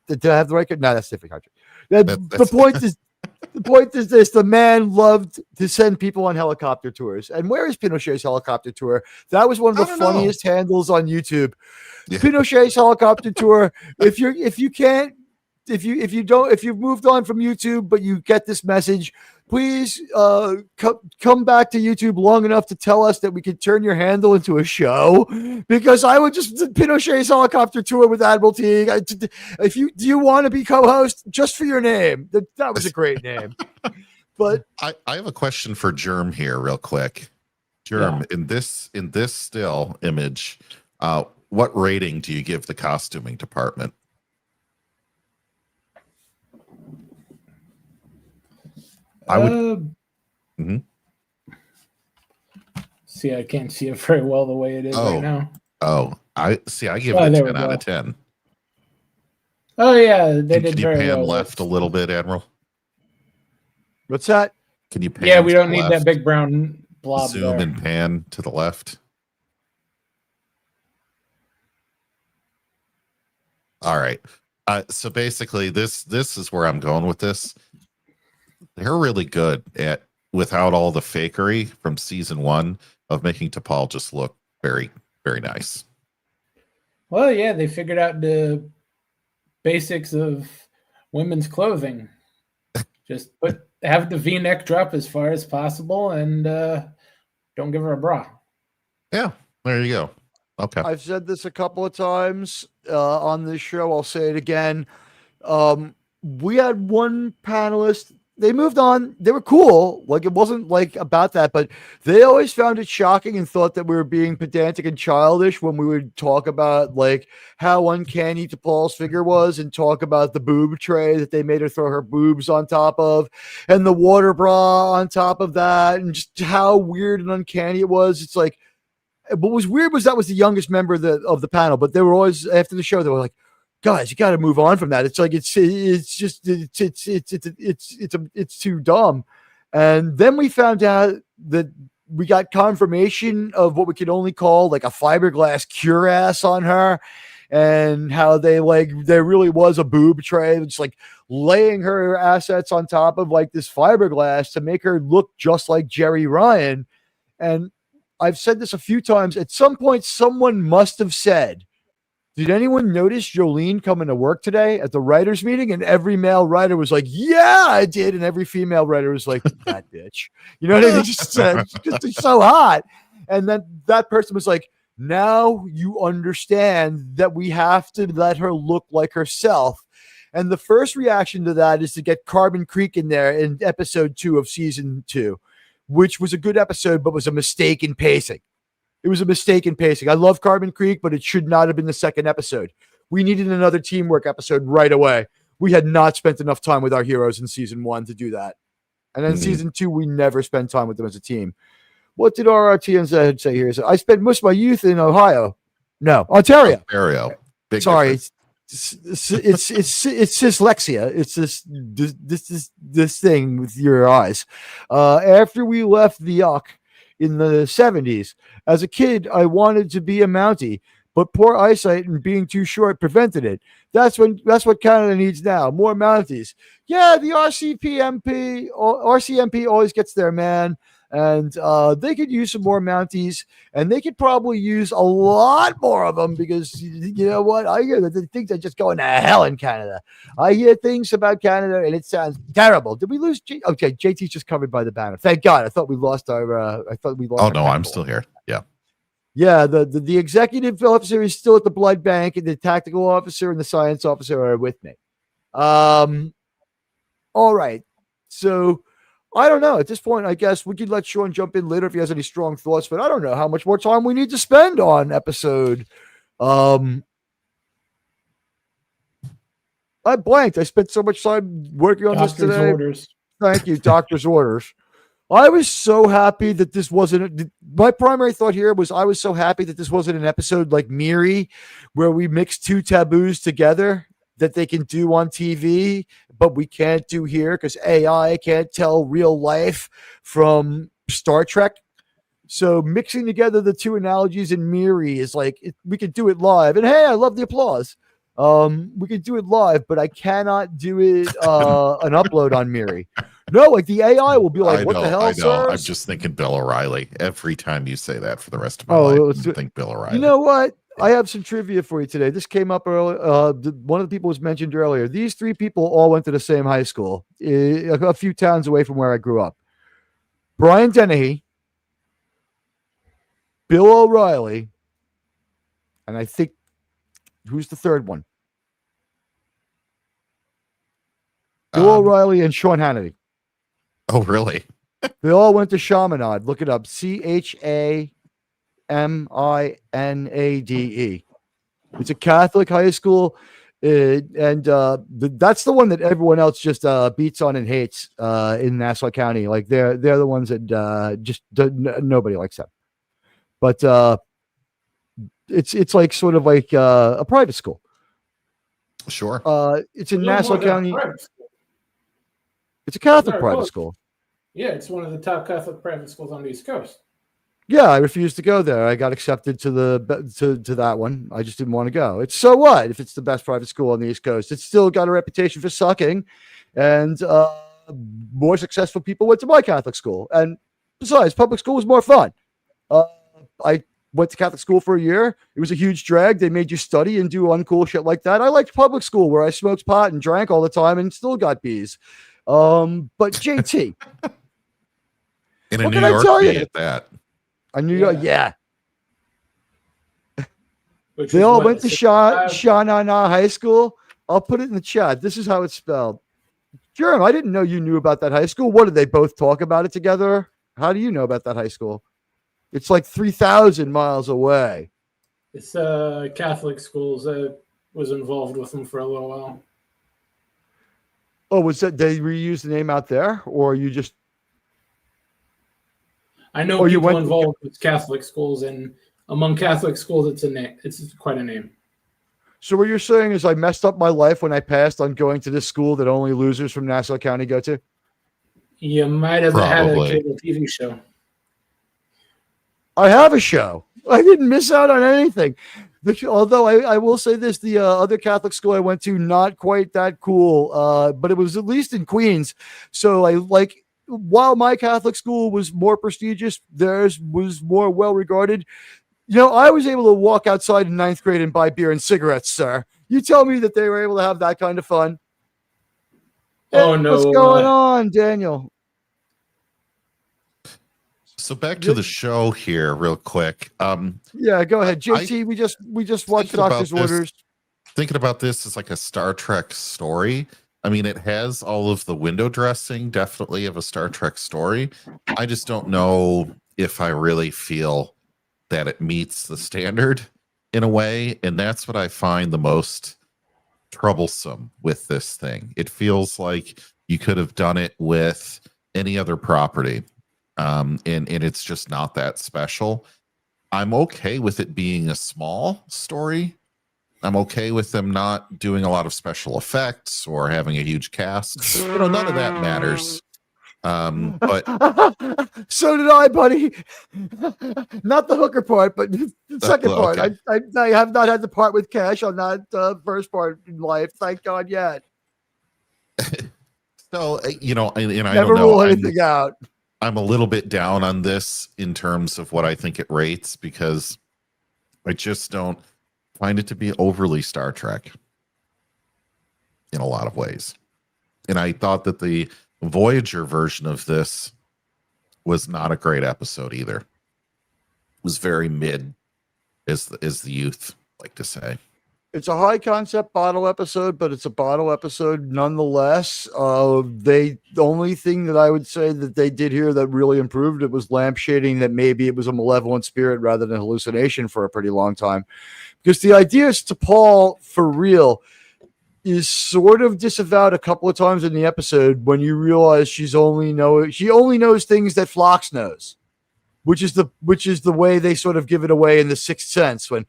[SPEAKER 2] Did I have the right? No, that's different country. The point is. The point is this: the man loved to send people on helicopter tours. And where is Pinochet's helicopter tour? That was one of the funniest handles on YouTube. Yeah. Pinochet's helicopter tour. If you've moved on from YouTube, but you get this message, please come back to YouTube long enough to tell us that we can turn your handle into a show, because I would just Pinochet's helicopter tour with Admiral Teague. Do you want to be co-host just for your name? That was a great name. But
[SPEAKER 6] I have a question for Germ here real quick. Germ, in this still image, what rating do you give the costuming department? I would.
[SPEAKER 4] See, I can't see it very well the way it is right now.
[SPEAKER 6] Oh, I give it a 10 out of 10.
[SPEAKER 4] Oh yeah, they did
[SPEAKER 6] very well. Can you pan left a little bit, Admiral?
[SPEAKER 2] What's that?
[SPEAKER 6] Can you pan?
[SPEAKER 4] Yeah, we don't need that big brown blob.
[SPEAKER 6] Zoom there. And pan to the left. All right. So basically, this is where I'm going with this. They're really good at, without all the fakery from season 1, of making T'Pol just look very, very nice.
[SPEAKER 4] Well, yeah, they figured out the basics of women's clothing. Just have the V-neck drop as far as possible, and don't give her a bra.
[SPEAKER 6] Yeah, there you go. Okay.
[SPEAKER 2] I've said this a couple of times on this show. I'll say it again. We had one panelist. They moved on. They were cool. Like, it wasn't like about that, but they always found it shocking and thought that we were being pedantic and childish when we would talk about like how uncanny T'Pol's figure was, and talk about the boob tray that they made her throw her boobs on top of, and the water bra on top of that, and just how weird and uncanny it was. It's like, what was weird was that was the youngest member of the panel, but they were always, after the show, they were like, guys, you got to move on from that. It's like, it's too dumb. And then we found out that we got confirmation of what we could only call like a fiberglass cuirass on her, and how there really was a boob tray, just like laying her assets on top of like this fiberglass to make her look just like Jerry Ryan. And I've said this a few times. At some point, someone must have said, did anyone notice Jolene coming to work today at the writers' meeting? And every male writer was like, yeah, I did. And every female writer was like, that bitch. You know what I mean? Just so hot. And then that person was like, now you understand that we have to let her look like herself. And the first reaction to that is to get Carbon Creek in there in episode 2 of season 2, which was a good episode, but was a mistake in pacing. It was a mistake in pacing. I love Carbon Creek, but it should not have been the second episode. We needed another teamwork episode right away. We had not spent enough time with our heroes in season 1 to do that. And then season 2, we never spent time with them as a team. What did our TNZ say here? So I spent most of my youth in Ohio. No, Ontario.
[SPEAKER 6] Big
[SPEAKER 2] Sorry. It's dyslexia. It's this thing with your eyes. After we left the Yuck in the 70s, as a kid, I wanted to be a Mountie, but poor eyesight and being too short prevented it. That's what Canada needs now. More Mounties. Yeah, the RCMP always gets their man. And they could use some more Mounties, and they could probably use a lot more of them because you know what? I hear that the things are just going to hell in Canada. I hear things about Canada, and it sounds terrible. Did we lose? Okay, JT's just covered by the banner. Thank God. I thought we lost our.
[SPEAKER 6] Oh no, I'm still here. Yeah.
[SPEAKER 2] Yeah, the executive officer is still at the blood bank, and the tactical officer and the science officer are with me. All right, so. I don't know. At this point, I guess we could let Sean jump in later if he has any strong thoughts, but I don't know how much more time we need to spend on episode. I blanked. I spent so much time working on this today.
[SPEAKER 4] Orders.
[SPEAKER 2] Thank you, doctor's orders. I was so happy that this wasn't. My primary thought here was I was so happy that this wasn't an episode like Miri, where we mix two taboos together that they can do on TV, but we can't do here because AI can't tell real life from Star Trek. So mixing together the two analogies in Miri is like, we could do it live. And hey, I love the applause. We could do it live, but I cannot do it an upload on Miri. No, like the AI will be like, what the hell, sir?
[SPEAKER 6] I'm just thinking Bill O'Reilly. Every time you say that for the rest of my life, I think Bill O'Reilly.
[SPEAKER 2] You know what? I have some trivia for you today. This came up earlier. One of the people was mentioned earlier. These three people all went to the same high school, a few towns away from where I grew up. Brian Dennehy, Bill O'Reilly, and I think, who's the third one? Bill O'Reilly and Sean Hannity.
[SPEAKER 6] Oh, really?
[SPEAKER 2] They all went to Chaminade. Look it up. CHAMINADE. It's a Catholic high school, and that's the one that everyone else just beats on and hates in Nassau County. Like they're the ones that nobody likes them. But it's like sort of like a private school.
[SPEAKER 6] Sure.
[SPEAKER 2] It's in Nassau County. It's a Catholic private school.
[SPEAKER 4] Yeah, it's one of the top Catholic private schools on the East Coast.
[SPEAKER 2] Yeah, I refused to go there. I got accepted to that one. I just didn't want to go. It's so what if it's the best private school on the East Coast? It's still got a reputation for sucking, and more successful people went to my Catholic school. And besides, public school was more fun. I went to Catholic school for a year. It was a huge drag. They made you study and do uncool shit like that. I liked public school where I smoked pot and drank all the time and still got B's. But JT,
[SPEAKER 6] in a New York B at that.
[SPEAKER 2] A New York, yeah. They all went to Shanana High School. I'll put it in the chat. This is how it's spelled. Jerem, I didn't know you knew about that high school. What did they both talk about it together? How do you know about that high school? It's like 3,000 miles away.
[SPEAKER 4] It's Catholic schools. I was involved with them for a little while.
[SPEAKER 2] Oh, was that they reused the name out there, or you just?
[SPEAKER 4] I know people involved with Catholic schools, and among Catholic schools, it's a name. It's quite a name.
[SPEAKER 2] So what you're saying is I messed up my life when I passed on going to this school that only losers from Nassau County go to?
[SPEAKER 4] You might have had a cable TV show.
[SPEAKER 2] I have a show. I didn't miss out on anything. Although I will say this, the other Catholic school I went to, not quite that cool, but it was at least in Queens. So while my Catholic school was more prestigious, theirs was more well-regarded. You know, I was able to walk outside in 9th grade and buy beer and cigarettes, sir. You tell me that they were able to have that kind of fun.
[SPEAKER 4] Oh, no.
[SPEAKER 2] What's going on, Daniel?
[SPEAKER 6] So back to the show here real quick.
[SPEAKER 2] Yeah, go ahead. JT, we just watched Doctor's Orders.
[SPEAKER 6] Thinking about this as like a Star Trek story. I mean, it has all of the window dressing, definitely, of a Star Trek story. I just don't know if I really feel that it meets the standard in a way. And that's what I find the most troublesome with this thing. It feels like you could have done it with any other property. And it's just not that special. I'm okay with it being a small story. I'm okay with them not doing a lot of special effects or having a huge cast. You know, none of that matters. But
[SPEAKER 2] so did I, buddy. Not the hooker part, but the second part.
[SPEAKER 6] Okay.
[SPEAKER 2] I have not had to part with cash on that first part in life. Thank God yet.
[SPEAKER 6] So, and I
[SPEAKER 2] Never
[SPEAKER 6] don't know.
[SPEAKER 2] rule anything out.
[SPEAKER 6] I'm a little bit down on this in terms of what I think it rates because I just don't find it to be overly Star Trek in a lot of ways. And I thought that the Voyager version of this was not a great episode either. It was very mid, as the youth like to say.
[SPEAKER 2] It's a high concept bottle episode, but it's a bottle episode nonetheless. The only thing that I would say that they did here that really improved it was lampshading that maybe it was a malevolent spirit rather than hallucination for a pretty long time. Because the idea is T'Pol for real is sort of disavowed a couple of times in the episode when you realize she only knows things that Phlox knows, which is the way they sort of give it away in the Sixth Sense when.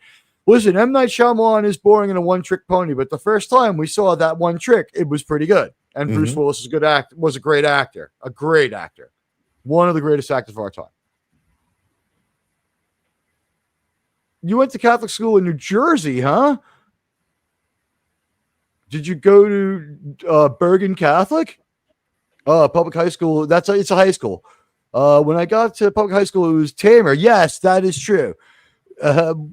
[SPEAKER 2] Listen, M. Night Shyamalan is boring and a one-trick pony, but the first time we saw that one trick, it was pretty good. And Bruce Willis was a great actor, one of the greatest actors of our time. You went to Catholic school in New Jersey, huh? Did you go to Bergen Catholic? Public high school. It's a high school. When I got to public high school, it was Tamer. Yes, that is true.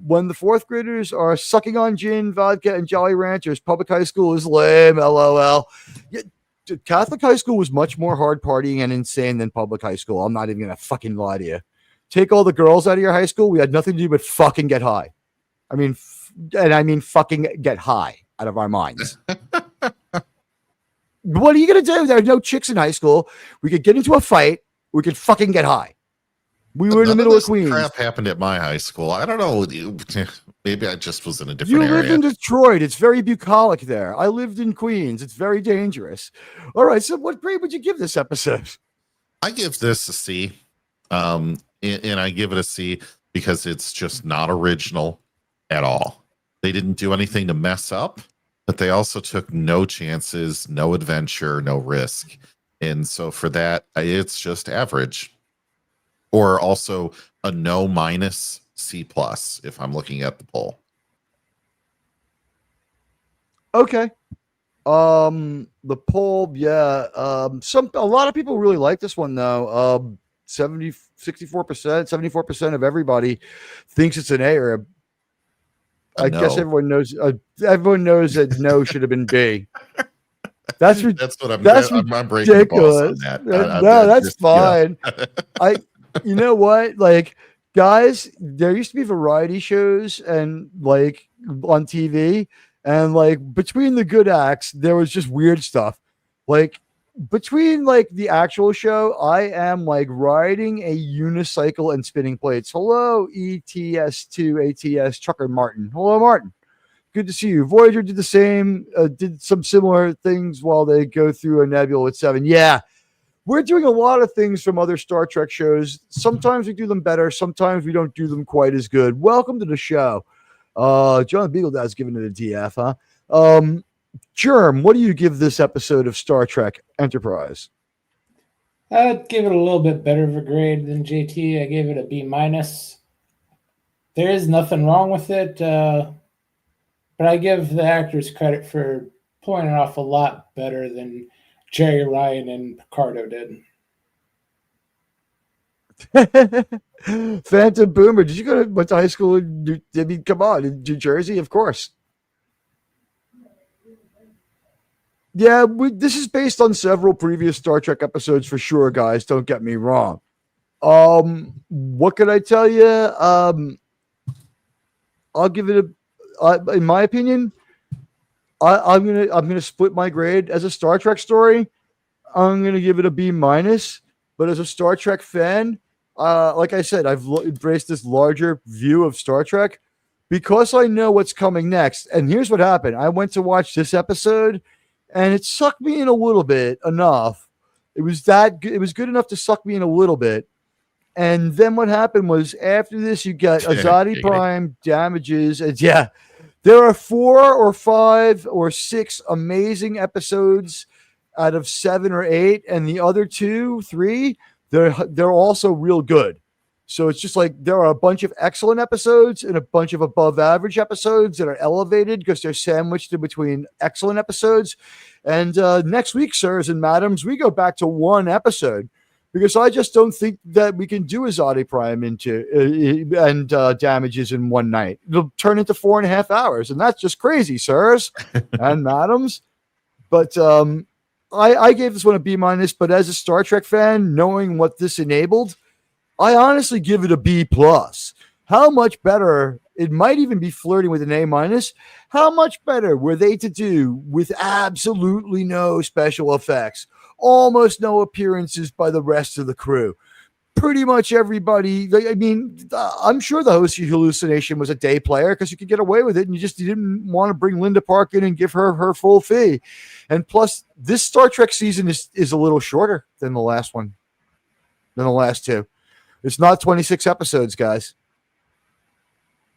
[SPEAKER 2] When the fourth graders are sucking on gin, vodka, and Jolly Ranchers, public high school is lame. LOL. Yeah, Catholic high school was much more hard partying and insane than public high school. I'm not even gonna fucking lie to you. Take all the girls out of your high school. We had nothing to do but fucking get high. I mean fucking get high out of our minds. What are you gonna do? There are no chicks in high school. We could get into a fight. We could fucking get high. We were in the middle of Queens.
[SPEAKER 6] Crap happened at my high school. I don't know. Maybe I just was in a different area.
[SPEAKER 2] You live in Detroit. It's very bucolic there. I lived in Queens. It's very dangerous. All right. So what grade would you give this episode?
[SPEAKER 6] I give this a C. And I give it a C because it's just not original at all. They didn't do anything to mess up, but they also took no chances, no adventure, no risk. And so for that, it's just average. Or also a no minus C plus if I'm looking at the poll.
[SPEAKER 2] Okay. The poll, yeah. A lot of people really like this one though. 64%, 74% of everybody thinks it's an A or I guess everyone knows that no should have been B. That's what I'm breaking ridiculous. The balls on that. No, that's fine. Yeah. You know what? Like, guys, there used to be variety shows and like on TV, and like between the good acts, there was just weird stuff. Like between like the actual show, I am like riding a unicycle and spinning plates. Hello, ETS2 ATS Chucker Martin. Hello, Martin. Good to see you. Voyager did the same, did some similar things while they go through a nebula at 7. Yeah. We're doing a lot of things from other Star Trek shows. Sometimes we do them better. Sometimes we don't do them quite as good. Welcome to the show. John Beagledad's giving it a DF, huh? Germ, what do you give this episode of Star Trek Enterprise?
[SPEAKER 4] I'd give it a little bit better of a grade than JT. I gave it a B minus. There is nothing wrong with it, but I give the actors credit for pulling it off a lot better than Jerry Ryan and Picardo did.
[SPEAKER 2] Phantom Boomer, did you go to high school? Come on, in New Jersey, of course. Yeah, this is based on several previous Star Trek episodes for sure, guys. Don't get me wrong. What can I tell you? I'll give it in my opinion. I'm gonna split my grade as a Star Trek story. I'm gonna give it a B minus, but as a Star Trek fan, like I said, I've embraced this larger view of Star Trek because I know what's coming next. And here's what happened: I went to watch this episode, and it sucked me in a little bit enough. It was good enough to suck me in a little bit. And then what happened was after this, you got Azati Prime damages, and yeah. There are 4 or 5 or 6 amazing episodes out of 7 or 8, and the other 2, 3, they're also real good. So it's just like there are a bunch of excellent episodes and a bunch of above average episodes that are elevated because they're sandwiched in between excellent episodes. And next week, sirs and madams, we go back to 1 episode because I just don't think that we can do Azati Prime and damages in one night. It'll turn into 4.5 hours, and that's just crazy, sirs and madams. But I gave this one a B-, but as a Star Trek fan, knowing what this enabled, I honestly give it a B+. How much better, it might even be flirting with an A-. How much better were they to do with absolutely no special effects, almost no appearances by the rest of the crew? Pretty much everybody, I mean, I'm sure the host hallucination was a day player because you could get away with it and you didn't want to bring Linda Park in and give her full fee. And plus, this Star Trek season is a little shorter than the last one, than the last 2. It's not 26 episodes, guys.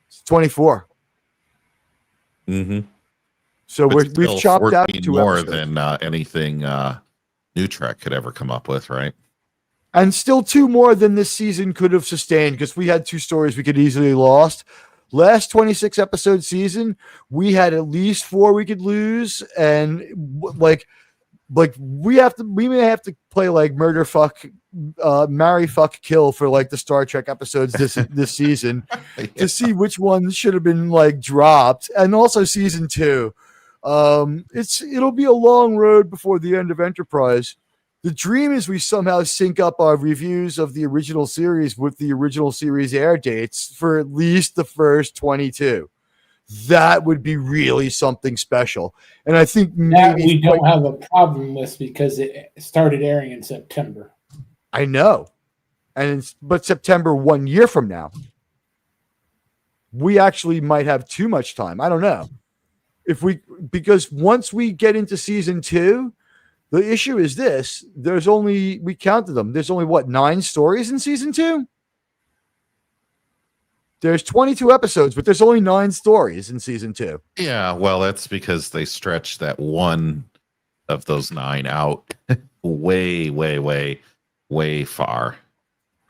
[SPEAKER 2] It's 24.
[SPEAKER 6] Mm-hmm.
[SPEAKER 2] So we've chopped out 2
[SPEAKER 6] more
[SPEAKER 2] episodes.
[SPEAKER 6] than anything New Trek could ever come up with, right?
[SPEAKER 2] And still 2 more than this season could have sustained because we had 2 stories we could easily lost. Last 26 episode season, we had at least 4 we could lose, and like we may have to play like murder fuck marry fuck kill for like the Star Trek episodes this season to see which ones should have been like dropped. And also season 2, it'll be a long road before the end of Enterprise. The dream is we somehow sync up our reviews of the original series with the original series air dates for at least the first 22. That would be really something special. And I think maybe
[SPEAKER 4] we don't have a problem with because it started airing in September.
[SPEAKER 2] I know. But September 1 year from now, we actually might have too much time. I don't know. Because once we get into season 2, the issue is this. We counted them. There's only 9 stories in season 2? There's 22 episodes, but there's only 9 stories in season 2.
[SPEAKER 6] Yeah, well, that's because they stretched that one of those 9 out way, way, way, way far.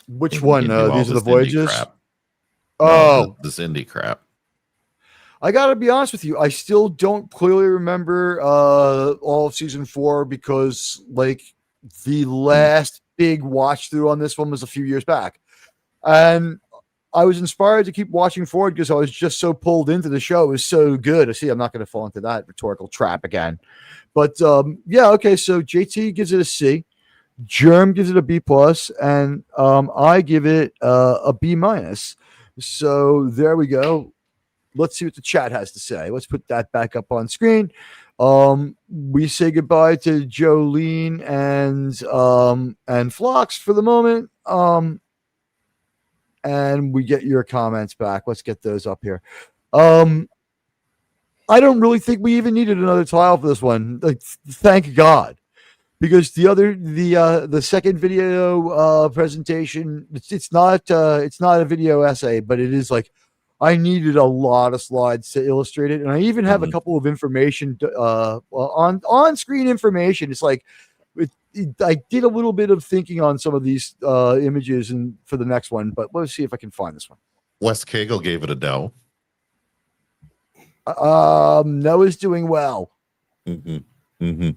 [SPEAKER 2] Which one? These are the Voyages?
[SPEAKER 6] Crap.
[SPEAKER 2] Oh.
[SPEAKER 6] No, the Zindi crap.
[SPEAKER 2] I got to be honest with you. I still don't clearly remember all of season 4 because like the last big watch through on this one was a few years back. And I was inspired to keep watching forward because I was just so pulled into the show. It was so good. See, I'm not going to fall into that rhetorical trap again. But yeah, okay. So JT gives it a C. Germ gives it a B+, and I give it a B-. So there we go. Let's see what the chat has to say. Let's put that back up on screen. We say goodbye to Jolene and Phlox for the moment. And we get your comments back. Let's get those up here. I don't really think we even needed another tile for this one. Like, thank God, because the second video presentation, it's not a video essay, but it is like I needed a lot of slides to illustrate it, and I even have a couple of information on screen information. It's like I did a little bit of thinking on some of these images and for the next one, but let's see if I can find this one.
[SPEAKER 6] Wes Cagle gave it a no.
[SPEAKER 2] Noah's doing well.
[SPEAKER 6] Mm-hmm. Mm-hmm.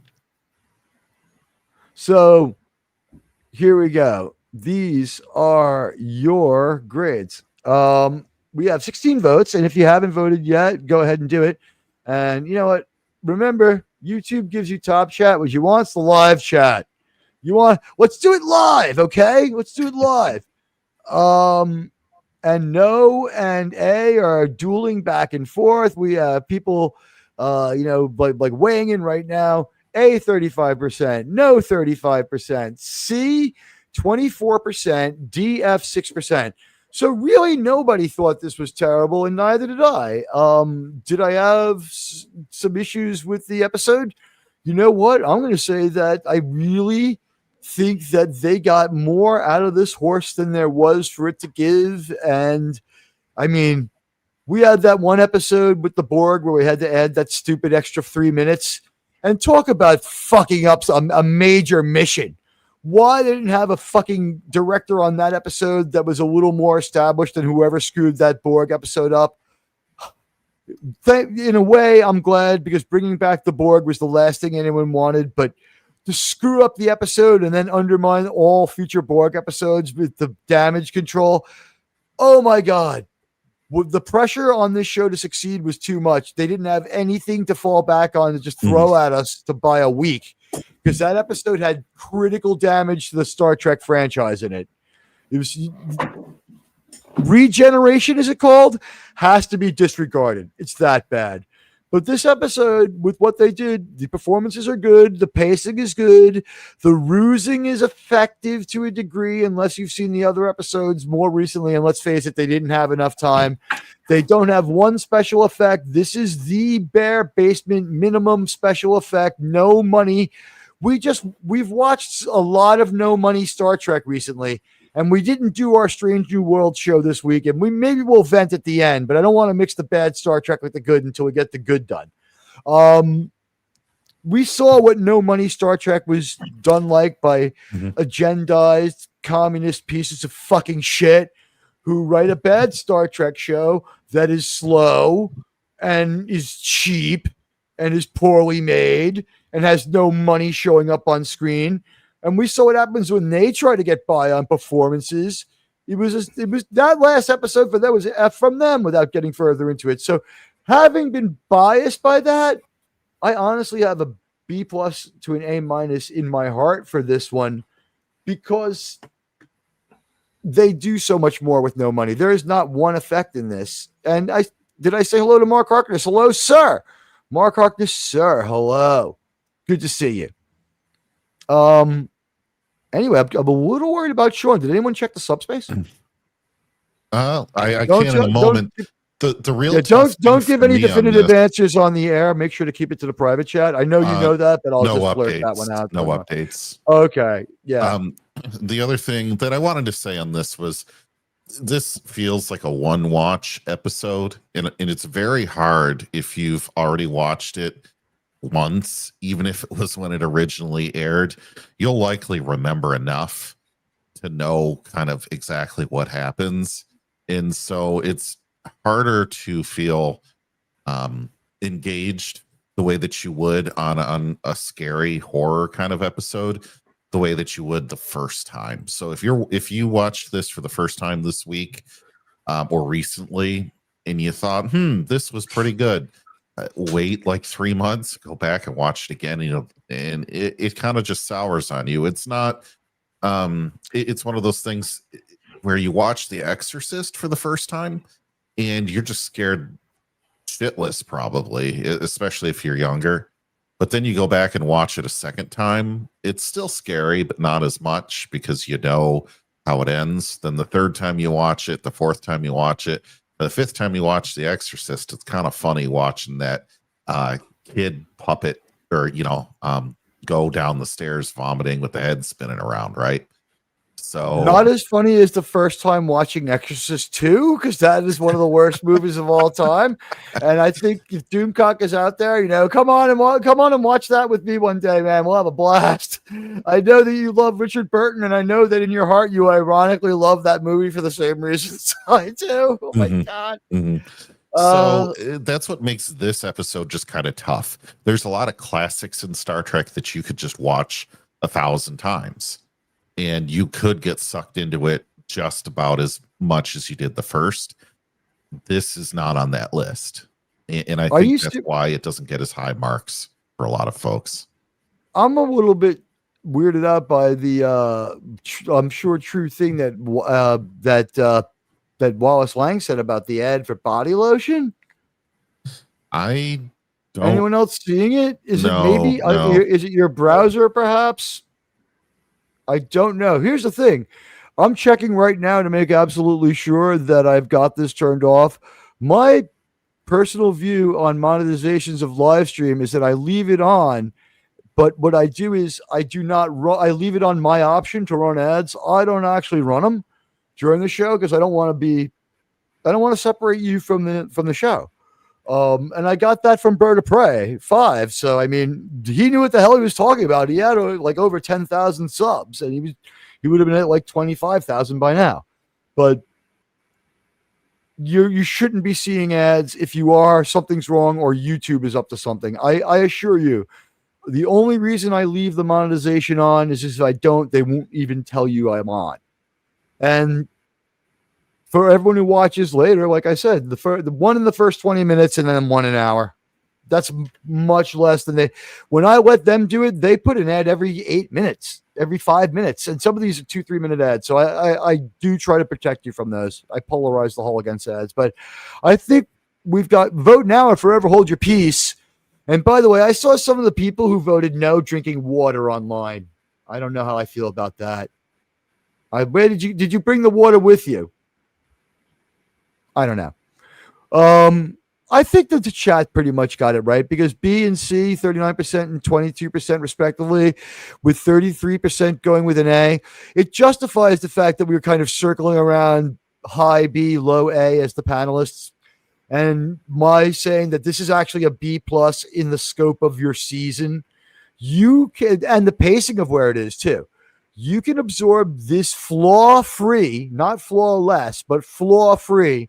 [SPEAKER 2] So here we go. These are your grades. We have 16 votes, and if you haven't voted yet, go ahead and do it. And you know what? Remember, YouTube gives you top chat. What you want is the live chat. Let's do it live, okay? Let's do it live. And no and A are dueling back and forth. We have people, like weighing in right now. A 35%, no 35%, C 24%, D F 6%. So really, nobody thought this was terrible, and neither did I. Did I have some issues with the episode? You know what? I'm going to say that I really think that they got more out of this horse than there was for it to give. And I mean, we had that one episode with the Borg where we had to add that stupid extra 3 minutes. And talk about fucking up a major mission. Why they didn't have a fucking director on that episode that was a little more established than whoever screwed that Borg episode up. In a way, I'm glad, because bringing back the Borg was the last thing anyone wanted, but to screw up the episode and then undermine all future Borg episodes with the damage control. Oh my God. The pressure on this show to succeed was too much. They didn't have anything to fall back on to just throw at us to buy a week, because that episode had critical damage to the Star Trek franchise in it. It was regeneration, is it called? Has to be disregarded. It's that bad. But this episode, with what they did, the performances are good. The pacing is good. The rusing is effective to a degree, unless you've seen the other episodes more recently. And let's face it, they didn't have enough time. They don't have one special effect. This is the bare basement minimum special effect. No money. We've watched a lot of no money Star Trek recently. And we didn't do our Strange New World show this week, and maybe we'll vent at the end, but I don't want to mix the bad Star Trek with the good until we get the good done. We saw what no money Star Trek was done like by agendized communist pieces of fucking shit who write a bad Star Trek show that is slow and is cheap and is poorly made and has no money showing up on screen. And we saw what happens when they try to get by on performances. It was that last episode, but that was F from them without getting further into it. So having been biased by that, I honestly have a B+ to an A- in my heart for this one, because they do so much more with no money. There is not one effect in this. And did I say hello to Mark Harkness? Hello, sir. Mark Harkness, sir. Hello. Good to see you. Anyway, I'm a little worried about Sean. Did anyone check the subspace?
[SPEAKER 6] I can in a moment. The real
[SPEAKER 2] don't give any definitive answers on the air. Make sure to keep it to the private chat. I know you know that, but I'll just blurt that one out.
[SPEAKER 6] No updates.
[SPEAKER 2] Okay. Yeah.
[SPEAKER 6] The other thing that I wanted to say on this was, this feels like a one watch episode, and it's very hard if you've already watched it once, even if it was when it originally aired. You'll likely remember enough to know kind of exactly what happens, and so it's harder to feel engaged the way that you would on a scary horror kind of episode, the way that you would the first time. So if you watched this for the first time this week or recently and you thought, this was pretty good, wait like 3 months, go back and watch it again, and it kind of just sours on you. It's not it's one of those things where you watch The Exorcist for the first time and you're just scared shitless, probably, especially if you're younger. But then you go back and watch it a second time, it's still scary, but not as much, because you know how it ends. Then the third time you watch it, the fourth time you watch it, the fifth time you watch The Exorcist, it's kind of funny watching that kid puppet, or go down the stairs vomiting with the head spinning around, right? So
[SPEAKER 2] not as funny as the first time watching Exorcist 2, because that is one of the worst movies of all time. And I think if Doomcock is out there, come on and watch that with me one day, man. We'll have a blast. I know that you love Richard Burton, and I know that in your heart you ironically love that movie for the same reasons I do. Oh my God.
[SPEAKER 6] So that's what makes this episode just kind of tough. There's a lot of classics in Star Trek that you could just watch 1,000 times, and you could get sucked into it just about as much as you did the first. This is not on that list, and I think that's why it doesn't get as high marks for a lot of folks. I'm
[SPEAKER 2] a little bit weirded out by the I'm sure true thing that that Wallace Lang said about the ad for body lotion.
[SPEAKER 6] I don't.
[SPEAKER 2] Anyone else seeing it? Is
[SPEAKER 6] no,
[SPEAKER 2] it maybe?
[SPEAKER 6] No.
[SPEAKER 2] Is it your browser, perhaps? I don't know. Here's the thing. I'm checking right now to make absolutely sure that I've got this turned off. My personal view on monetizations of live stream is that I leave it on, but what I do is I do not run. I leave it on my option to run ads. I don't actually run them during the show because I don't want to separate you from the show. And I got that from Bird of Prey 5. So I mean, he knew what the hell he was talking about. He had like over 10,000 subs, and he would have been at like 25,000 by now. But you shouldn't be seeing ads. If you are, something's wrong, or YouTube is up to something. I assure you, the only reason I leave the monetization on is if I don't, they won't even tell you I'm on. And for everyone who watches later, like I said, the one in the first 20 minutes and then one an hour. That's much less than when I let them do it, they put an ad every 8 minutes, every 5 minutes. And some of these are 2-3 minute ads. So I do try to protect you from those. I polarize the whole against ads, but I think we've got vote now or forever hold your peace. And by the way, I saw some of the people who voted no drinking water online. I don't know how I feel about that. Where did you bring the water with you? I don't know. I think that the chat pretty much got it right, because B and C, 39% and 22% respectively, with 33% going with an A. It justifies the fact that we were kind of circling around high B, low A as the panelists. And my saying that this is actually a B plus in the scope of your season. You can, and the pacing of where it is too. You can absorb this flaw-free, not flawless, but flaw-free.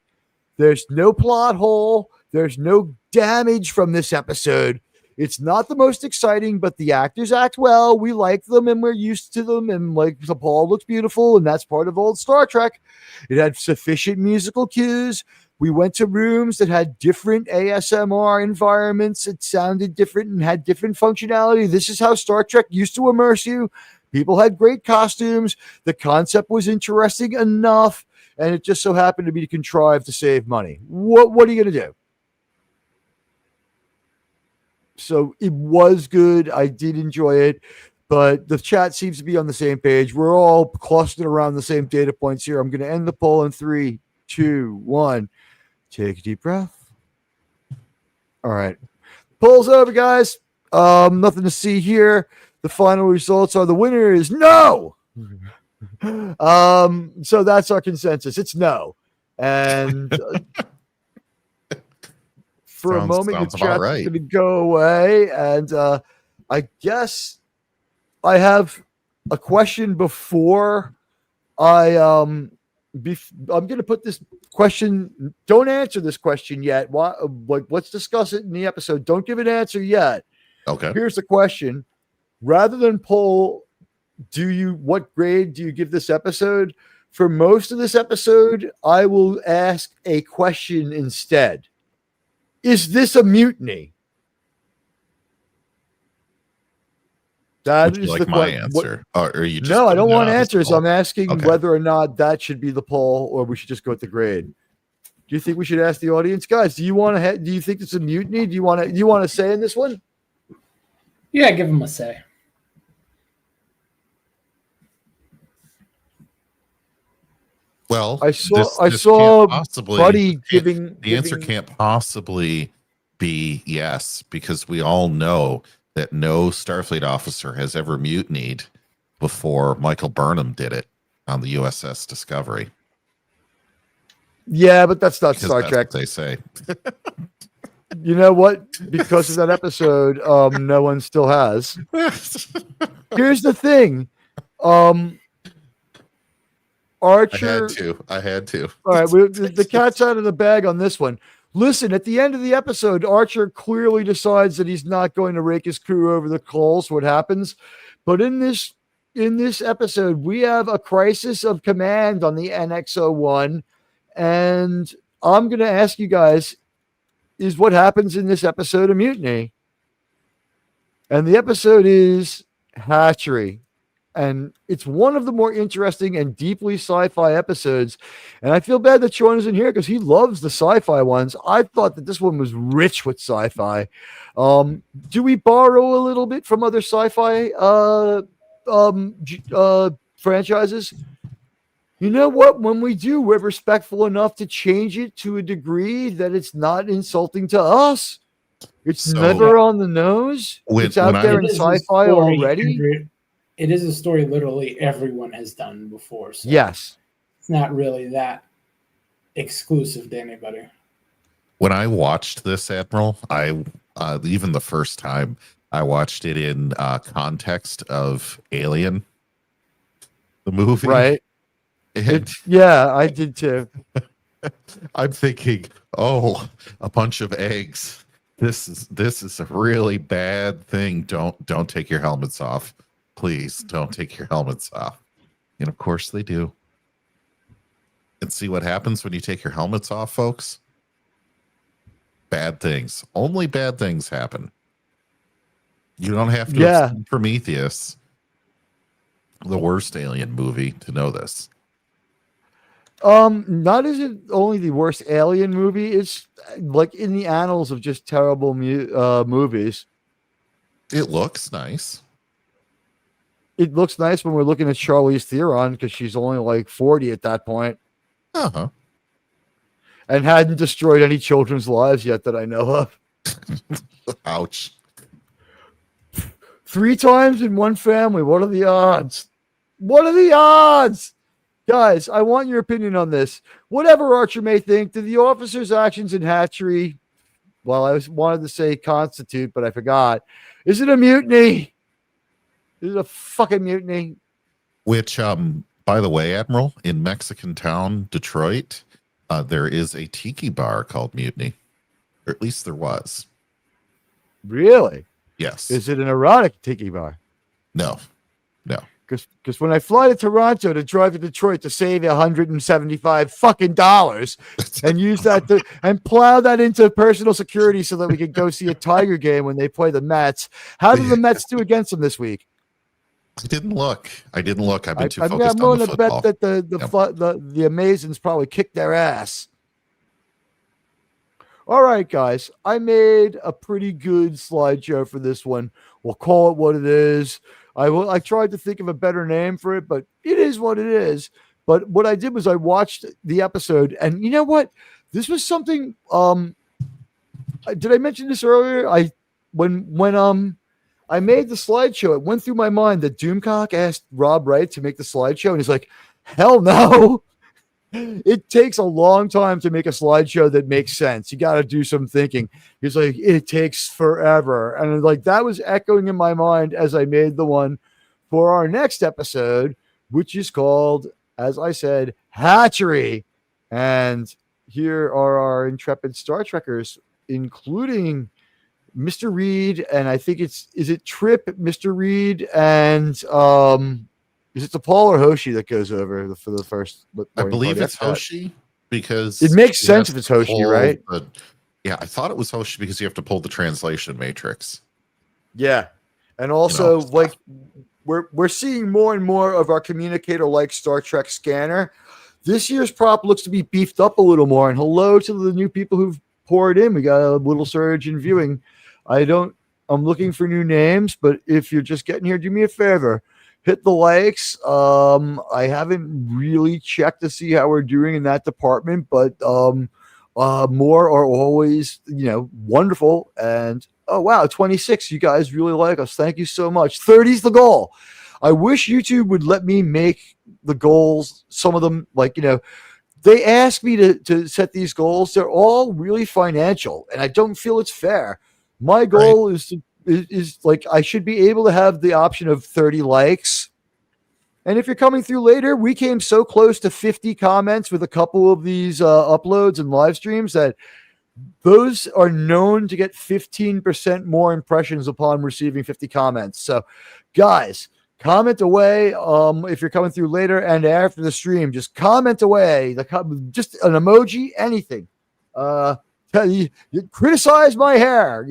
[SPEAKER 2] There's no plot hole. There's no damage from this episode. It's not the most exciting, but the actors act well. We like them and we're used to them. And like T'Pol looks beautiful, and that's part of old Star Trek. It had sufficient musical cues. We went to rooms that had different ASMR environments. It sounded different and had different functionality. This is how Star Trek used to immerse you. People had great costumes. The concept was interesting enough, and it just so happened to be contrived to save money. What are you going to do? So it was good. I did enjoy it, but the chat seems to be on the same page. We're all clustered around the same data points here. I'm going to end the poll in 3, 2, 1. Take a deep breath. All right. Poll's over, guys. Nothing to see here. The final results are the winner is no. So that's our consensus. It's no. And for a moment, the chat's going to go away. And I guess I have a question before I'm going to put this question. Don't answer this question yet. Let's discuss it in the episode. Don't give an answer yet.
[SPEAKER 6] Okay.
[SPEAKER 2] Here's the question. Rather than poll, what grade do you give this episode? For most of this episode, I will ask a question instead. Is this a mutiny? That
[SPEAKER 6] Would you
[SPEAKER 2] is
[SPEAKER 6] like
[SPEAKER 2] the
[SPEAKER 6] my answer. Or you just
[SPEAKER 2] no, I don't want answers. I'm asking
[SPEAKER 6] okay.
[SPEAKER 2] whether or not that should be the poll, or we should just go with the grade. Do you think we should ask the audience, guys? Do you think it's a mutiny? Do you want to say in this one?
[SPEAKER 4] Yeah, give them a say.
[SPEAKER 6] Well,
[SPEAKER 2] I saw Buddy giving
[SPEAKER 6] the answer can't possibly be yes, because we all know that no Starfleet officer has ever mutinied before Michael Burnham did it on the USS Discovery.
[SPEAKER 2] Yeah, but that's not
[SPEAKER 6] Because
[SPEAKER 2] Star
[SPEAKER 6] that's
[SPEAKER 2] Trek.
[SPEAKER 6] what they say.
[SPEAKER 2] You know what? Because of that episode, no one still has. Here's the thing. Archer.
[SPEAKER 6] I had to.
[SPEAKER 2] All right, the cat's out of the bag on this one. Listen, at the end of the episode, Archer clearly decides that he's not going to rake his crew over the coals. What happens? But in this episode, we have a crisis of command on the NX-01, and I'm going to ask you guys: is what happens in this episode a mutiny? And the episode is Hatchery. And it's one of the more interesting and deeply sci-fi episodes. And I feel bad that Sean isn't here because he loves the sci-fi ones. I thought that this one was rich with sci-fi. Do we borrow a little bit from other sci-fi franchises? You know what? When we do, we're respectful enough to change it to a degree that it's not insulting to us. It's never on the nose. It's out there in sci-fi already.
[SPEAKER 4] It is a story literally everyone has done before. So
[SPEAKER 2] yes.
[SPEAKER 4] It's not really that exclusive to anybody.
[SPEAKER 6] When I watched this, Admiral, I even the first time I watched it in context of Alien, the movie.
[SPEAKER 2] Right.
[SPEAKER 6] And
[SPEAKER 2] Yeah, I did too.
[SPEAKER 6] I'm thinking, oh, a bunch of eggs. This is a really bad thing. Don't take your helmets off. Please don't take your helmets off. And of course they do. And see what happens when you take your helmets off, folks? Bad things. Only bad things happen. You don't have to have seen Prometheus, the worst alien movie, to know this.
[SPEAKER 2] Not is it only the worst alien movie, it's like in the annals of just terrible movies.
[SPEAKER 6] It looks nice.
[SPEAKER 2] It looks nice when we're looking at Charlize Theron because she's only like 40 at that point.
[SPEAKER 6] Uh-huh.
[SPEAKER 2] And hadn't destroyed any children's lives yet that I know of.
[SPEAKER 6] Ouch.
[SPEAKER 2] 3 times in one family. What are the odds? What are the odds? Guys, I want your opinion on this. Whatever Archer may think, do the officer's actions in Hatchery, well, I wanted to say constitute, but I forgot. Is it a mutiny? Is it a fucking mutiny?
[SPEAKER 6] Which, by the way, Admiral, in Mexican town, Detroit, there is a tiki bar called Mutiny. Or at least there was.
[SPEAKER 2] Really?
[SPEAKER 6] Yes.
[SPEAKER 2] Is it an erotic tiki bar?
[SPEAKER 6] No.
[SPEAKER 2] Because when I fly to Toronto to drive to Detroit to save $175 fucking dollars and use that and plow that into personal security so that we can go see a Tiger game when they play the Mets. How did the Mets do against them this week?
[SPEAKER 6] I didn't look. I've been too
[SPEAKER 2] I'm
[SPEAKER 6] focused on
[SPEAKER 2] willing
[SPEAKER 6] the
[SPEAKER 2] to
[SPEAKER 6] football.
[SPEAKER 2] bet that the Amazons probably kicked their ass. All right, guys. I made a pretty good slideshow for this one. We'll call it what it is. I tried to think of a better name for it, but it is what it is. But what I did was I watched the episode, and you know what? This was something. Did I mention this earlier? When I made the slideshow, it went through my mind that Doomcock asked Rob Wright to make the slideshow, and he's like, "Hell no." It takes a long time to make a slideshow that makes sense. You got to do some thinking. He's like, it takes forever. And like that was echoing in my mind as I made the one for our next episode, which is called, as I said, Hatchery. And here are our intrepid Star Trekkers, including Mr. Reed. And I think is it Trip, Mr. Reed, and is it T'Pol or Hoshi that goes over for the first?
[SPEAKER 6] I believe it's Hoshi because
[SPEAKER 2] it makes sense if it's Hoshi, right?
[SPEAKER 6] Yeah, I thought it was Hoshi because you have to pull the translation matrix.
[SPEAKER 2] Yeah, and also like we're seeing more and more of our communicator like Star Trek scanner. This year's prop looks to be beefed up a little more. And hello to the new people who've poured in. We got a little surge in viewing. I'm looking for new names, but if you're just getting here, do me a favor. Hit the likes. I haven't really checked to see how we're doing in that department, but more are always, wonderful. And oh wow, 26. You guys really like us. Thank you so much. 30's the goal. I wish YouTube would let me make the goals. Some of them, they ask me to set these goals. They're all really financial, and I don't feel it's fair. My goal is like I should be able to have the option of 30 likes. And if you're coming through later, we came so close to 50 comments with a couple of these uploads and live streams that those are known to get 15% more impressions upon receiving 50 comments. So guys, comment away. If you're coming through later and after the stream, just comment away. Just an emoji, anything. You criticize my hair,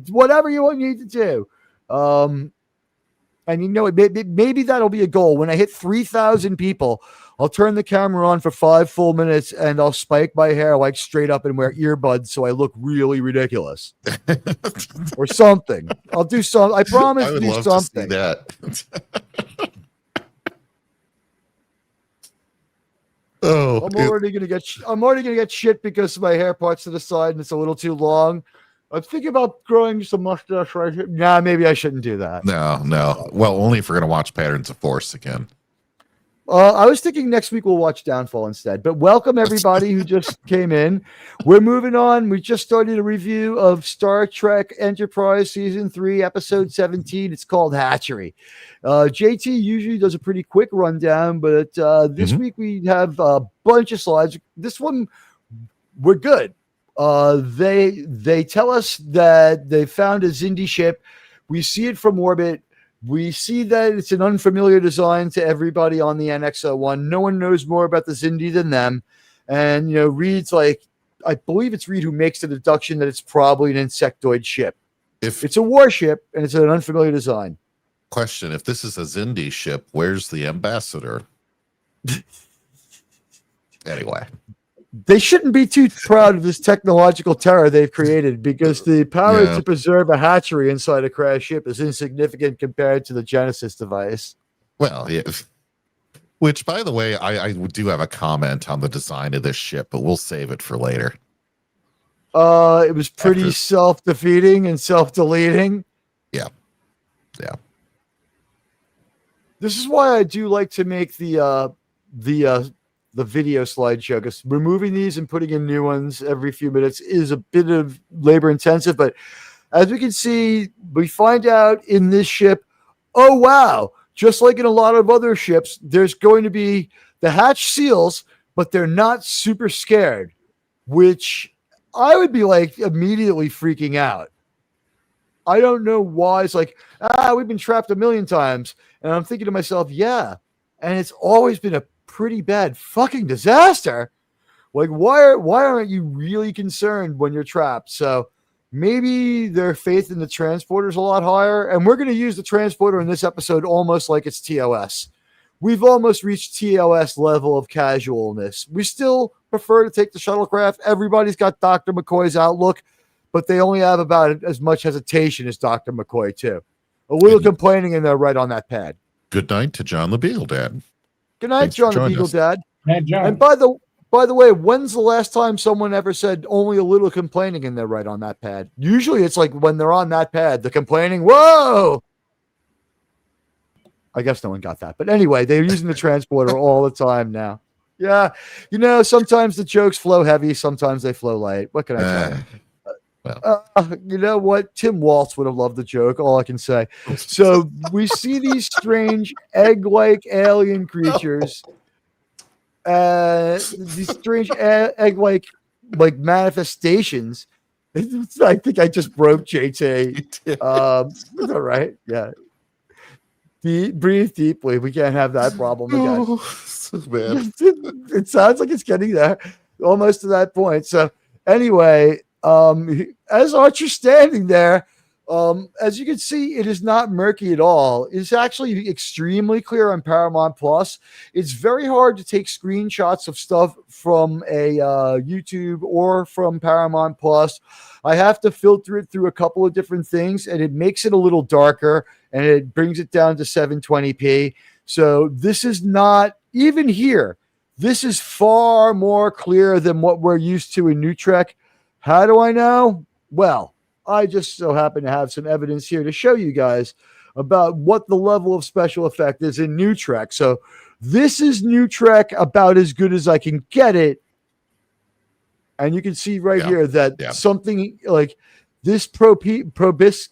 [SPEAKER 2] whatever you need to do. And maybe that'll be a goal. When I hit 3,000 people, I'll turn the camera on for 5 full minutes and I'll spike my hair like straight up and wear earbuds so I look really ridiculous or something. I'll do something. I promise to do something.
[SPEAKER 6] To see that. Oh,
[SPEAKER 2] I'm already gonna get shit because my hair parts to the side and it's a little too long. I'm thinking about growing some mustache right here. Nah, maybe I shouldn't do that.
[SPEAKER 6] No. Well, only if we're gonna watch Patterns of Force again.
[SPEAKER 2] I was thinking next week we'll watch Downfall instead, but welcome everybody who just came in. We're moving on. We just started a review of Star Trek Enterprise Season 3, Episode 17. It's called Hatchery. JT usually does a pretty quick rundown, but this week we have a bunch of slides. This one, we're good. They tell us that they found a Xindi ship. We see it from orbit. We see that it's an unfamiliar design to everybody on the NX-01. No one knows more about the Xindi than them. And, Reed's like, I believe it's Reed who makes the deduction that it's probably an insectoid ship. If it's a warship and it's an unfamiliar design.
[SPEAKER 6] Question, if this is a Xindi ship, where's the ambassador? Anyway.
[SPEAKER 2] They shouldn't be too proud of this technological terror they've created because the power to preserve a hatchery inside a crashed ship is insignificant compared to the Genesis device.
[SPEAKER 6] Well, yeah. Which, by the way, I do have a comment on the design of this ship, but we'll save it for later.
[SPEAKER 2] It was pretty self-defeating and self-deleting.
[SPEAKER 6] Yeah.
[SPEAKER 2] This is why I do like to make the video slideshow, because removing these and putting in new ones every few minutes is a bit of labor intensive. But as we can see, we find out in this ship, oh, wow, just like in a lot of other ships, there's going to be the hatch seals, but they're not super scared, which I would be like immediately freaking out. I don't know why. It's like, we've been trapped a million times. And I'm thinking to myself, yeah. And it's always been a pretty bad fucking disaster. Like, why aren't you really concerned when you're trapped? So maybe their faith in the transporter is a lot higher. And we're going to use the transporter in this episode almost like it's TOS. We've almost reached TOS level of casualness. We still prefer to take the shuttlecraft. Everybody's got Dr. McCoy's outlook, but they only have about as much hesitation as Dr. McCoy, too. A little complaining, and they're right on that pad.
[SPEAKER 6] Good night to John the Beagle Dad.
[SPEAKER 2] Good night, John the Beagle Dad.
[SPEAKER 4] Hey, John.
[SPEAKER 2] And by the way, when's the last time someone ever said only a little complaining and they're right on that pad? Usually it's like when they're on that pad, the complaining, whoa! I guess no one got that. But anyway, they're using the transporter all the time now. Yeah. Sometimes the jokes flow heavy, sometimes they flow light. What can I tell you? You know what? Tim Waltz would have loved the joke. All I can say. So we see these strange egg-like alien creatures, these strange egg-like manifestations. I think I just broke JT. All right, yeah. Breathe deeply. We can't have that problem again.
[SPEAKER 6] So bad.
[SPEAKER 2] It sounds like it's getting there, almost to that point. So anyway. As Archer's standing there, as you can see, it is not murky at all. It's actually extremely clear on Paramount Plus. It's very hard to take screenshots of stuff from a YouTube or from Paramount Plus. I have to filter it through a couple of different things, and it makes it a little darker, and it brings it down to 720p. So this is not, even here, this is far more clear than what we're used to in New Trek. How do I know? Well, I just so happen to have some evidence here to show you guys about what the level of special effect is in New Trek. So this is New Trek about as good as I can get it. And you can see here that something like this penabiscus.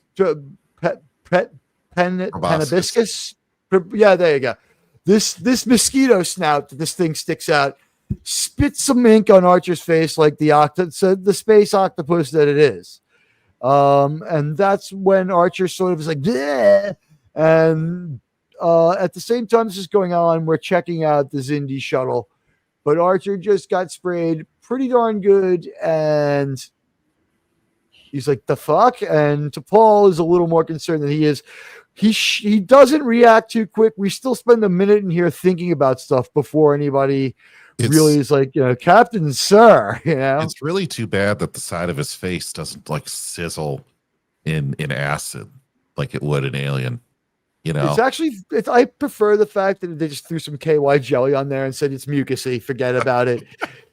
[SPEAKER 2] Yeah, there you go. This mosquito snout that this thing sticks out spits some ink on Archer's face like the space octopus that it is. And that's when Archer sort of is like, bleh! And at the same time this is going on, we're checking out the Xindi shuttle. But Archer just got sprayed pretty darn good, and he's like, the fuck? And T'Pol is a little more concerned than he is. He doesn't react too quick. We still spend a minute in here thinking about stuff before anybody really is like, Captain Sir, It's
[SPEAKER 6] really too bad that the side of his face doesn't like sizzle in acid like it would in Alien.
[SPEAKER 2] It's actually, I prefer the fact that they just threw some KY jelly on there and said it's mucusy. Forget about it.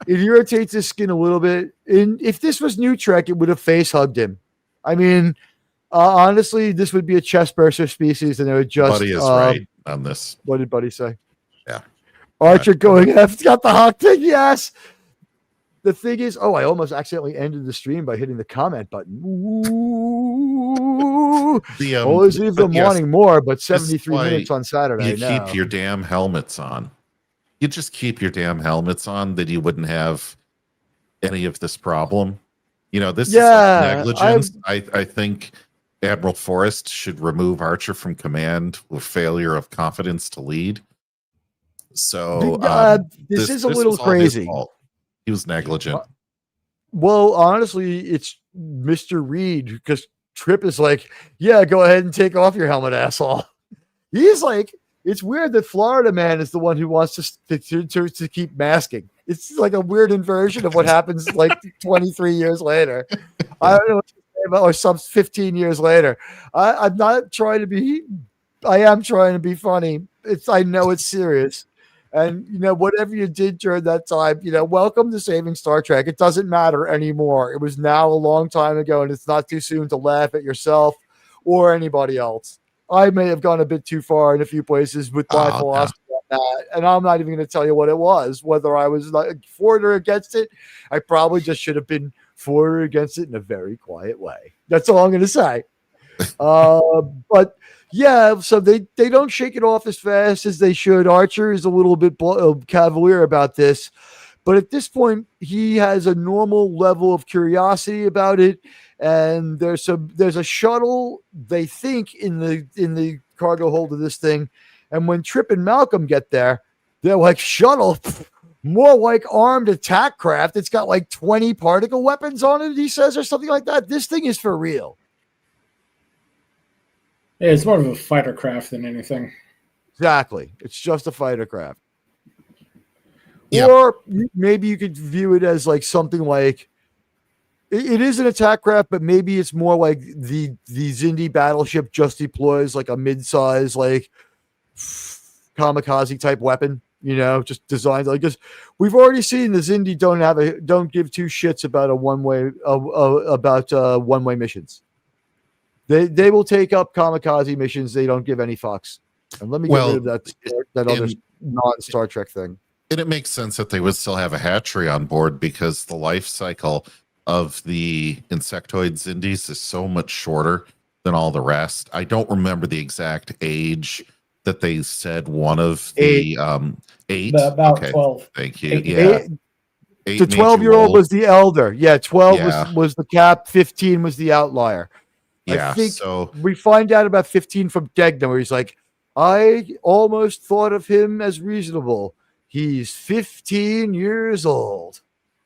[SPEAKER 2] It irritates his skin a little bit. And if this was New Trek, it would have face hugged him. I mean, honestly, this would be a chest burster species, and it would just.
[SPEAKER 6] Buddy is right on this.
[SPEAKER 2] What did Buddy say?
[SPEAKER 6] Yeah.
[SPEAKER 2] Archer going, I've got the hawk thing, yes. The thing is, I almost accidentally ended the stream by hitting the comment button. Ooh. Always leave them wanting more, but 73 minutes on Saturday.
[SPEAKER 6] You keep your damn helmets on. You just keep your damn helmets on, then you wouldn't have any of this problem. This is like negligence. I think Admiral Forrest should remove Archer from command with failure of confidence to lead. So
[SPEAKER 2] this is a little crazy.
[SPEAKER 6] He was negligent.
[SPEAKER 2] Well, honestly, it's Mr. Reed, because Trip is like, yeah, go ahead and take off your helmet, asshole. He's like, it's weird that Florida Man is the one who wants to keep masking. It's like a weird inversion of what happens like 23 years later. I don't know what to say about, or some 15 years later. I'm not trying to be, I am trying to be funny. I know it's serious. And, whatever you did during that time, welcome to Saving Star Trek. It doesn't matter anymore. It was now a long time ago, and it's not too soon to laugh at yourself or anybody else. I may have gone a bit too far in a few places with my philosophy on that, and I'm not even going to tell you what it was, whether I was like for it or against it. I probably just should have been for or against it in a very quiet way. That's all I'm going to say. But yeah, so they don't shake it off as fast as they should. Archer is a little bit cavalier about this, but at this point, he has a normal level of curiosity about it. And there's a shuttle, they think, in the cargo hold of this thing. And when Trip and Malcolm get there, they're like, shuttle, more like armed attack craft. It's got like 20 particle weapons on it, he says, or something like that. This thing is for real.
[SPEAKER 4] Yeah, it's more of a fighter craft than anything.
[SPEAKER 2] Exactly. It's just a fighter craft.
[SPEAKER 6] Yep.
[SPEAKER 2] Or maybe you could view it as like something like, it is an attack craft, but maybe it's more like the Xindi battleship just deploys like a mid-size, like kamikaze type weapon, just designed like, because we've already seen the Xindi don't give two shits about one-way missions. They will take up kamikaze missions. They don't give any fucks. And let me get rid of that other non-Star Trek thing.
[SPEAKER 6] And it makes sense that they would still have a hatchery on board, because the life cycle of the insectoid Xindis is so much shorter than all the rest. I don't remember the exact age that they said one of the 8.
[SPEAKER 4] About 12.
[SPEAKER 6] Thank you. Yeah.
[SPEAKER 2] 8 the 12-year-old was the elder. Yeah, 12 was the cap, 15 was the outlier.
[SPEAKER 6] Yeah,
[SPEAKER 2] I think
[SPEAKER 6] so
[SPEAKER 2] we find out about 15 from Degnan, where he's like, I almost thought of him as reasonable. He's 15 years old.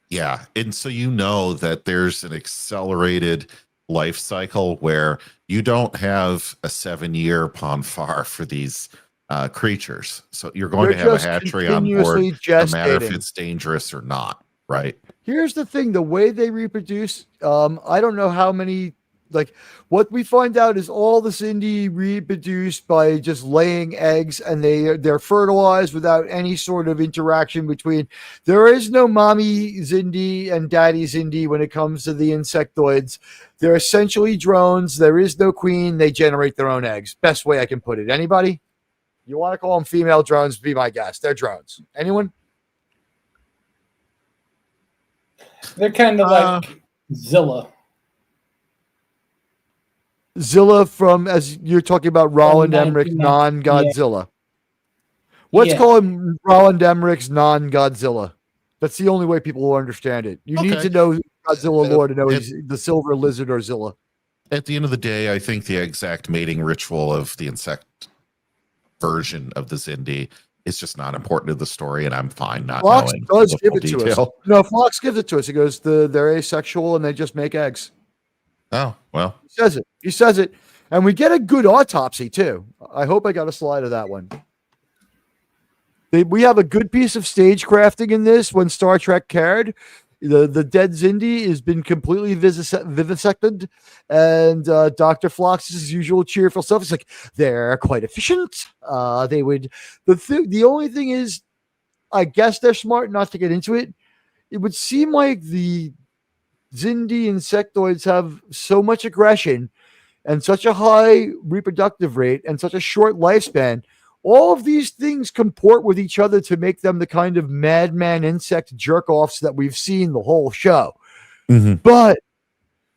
[SPEAKER 6] Yeah, and so that there's an accelerated life cycle where you don't have a 7-year Ponfar for these creatures. So you're going to have a hatchery on board, no matter if it's dangerous or not, right?
[SPEAKER 2] Here's the thing. The way they reproduce, I don't know how many, like what we find out is all the Xindi reproduce by just laying eggs, and they're fertilized without any sort of interaction between. There is no mommy Xindi and daddy Xindi when it comes to the insectoids. They're essentially drones. There is no queen. They generate their own eggs. Best way I can put it. Anybody? You want to call them female drones? Be my guest. They're drones. Anyone?
[SPEAKER 4] They're kind of like Zilla.
[SPEAKER 2] Zilla from, as you're talking about, Roland Emmerich's non-Godzilla. Yeah. Let's call him Roland Emmerich's non-Godzilla. That's the only way people will understand it. You need to know Godzilla lore to know he's the silver lizard or Zilla.
[SPEAKER 6] At the end of the day, I think the exact mating ritual of the insect version of the Xindi is just not important to the story, and I'm fine not
[SPEAKER 2] Phlox
[SPEAKER 6] knowing.
[SPEAKER 2] Does give it to us. No, Phlox gives it to us. He goes, they're asexual and they just make eggs.
[SPEAKER 6] Oh, well.
[SPEAKER 2] He says it. And we get a good autopsy, too. I hope I got a slide of that one. We have a good piece of stage crafting in this when Star Trek cared. The dead Xindi has been completely vivisected. And Dr. Phlox's usual cheerful self is like, they're quite efficient. They would. The only thing is, I guess they're smart not to get into it. It would seem like the Xindi insectoids have so much aggression and such a high reproductive rate and such a short lifespan. all of these things comport with each other to make them the kind of madman insect jerk-offs that we've seen the whole show. But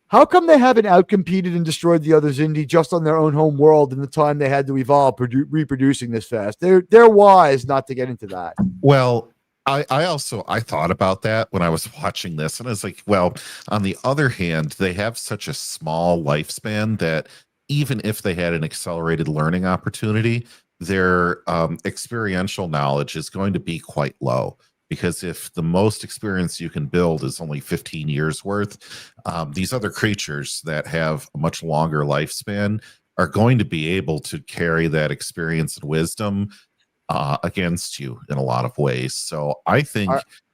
[SPEAKER 2] how come they haven't outcompeted and destroyed the other Xindi just on their own home world in the time they had to evolve, reproducing this fast? They're wise not to get into that.
[SPEAKER 6] Well, I thought about that when I was watching this, and I was like, well, on the other hand, they have such a small lifespan that even if they had an accelerated learning opportunity, their experiential knowledge is going to be quite low. Because if the most experience you can build is only 15 years worth, these other creatures that have a much longer lifespan are going to be able to carry that experience and wisdom against you in a lot of ways. So I think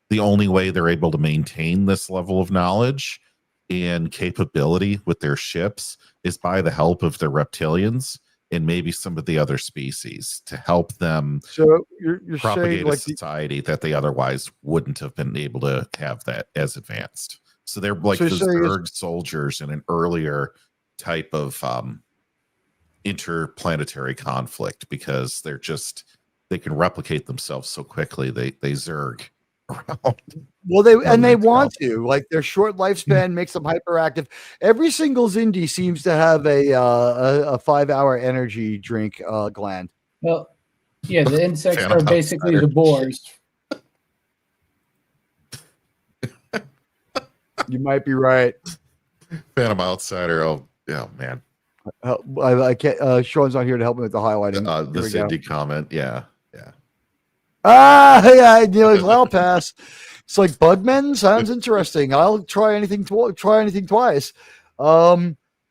[SPEAKER 6] the only way they're able to maintain this level of knowledge and capability with their ships is by the help of their reptilians and maybe some of the other species to help them
[SPEAKER 2] you're
[SPEAKER 6] propagate
[SPEAKER 2] saying
[SPEAKER 6] a
[SPEAKER 2] like
[SPEAKER 6] society that they otherwise wouldn't have been able to have that as advanced. So they're like the Zerg soldiers in an earlier type of interplanetary conflict because they can replicate themselves so quickly. They Zerg around.
[SPEAKER 2] Well, they want to, like, their short lifespan makes them hyperactive. Every single Xindi seems to have a 5-hour energy drink gland.
[SPEAKER 4] Well, yeah, the insects are basically the boars.
[SPEAKER 2] You might be right.
[SPEAKER 6] Phantom Outsider. Oh, yeah, man.
[SPEAKER 2] I can't. Sean's not here to help me with the highlighting.
[SPEAKER 6] The Xindi comment. Yeah.
[SPEAKER 2] Yeah, I'll pass. It's like Bugmen sounds interesting. I'll try anything twice.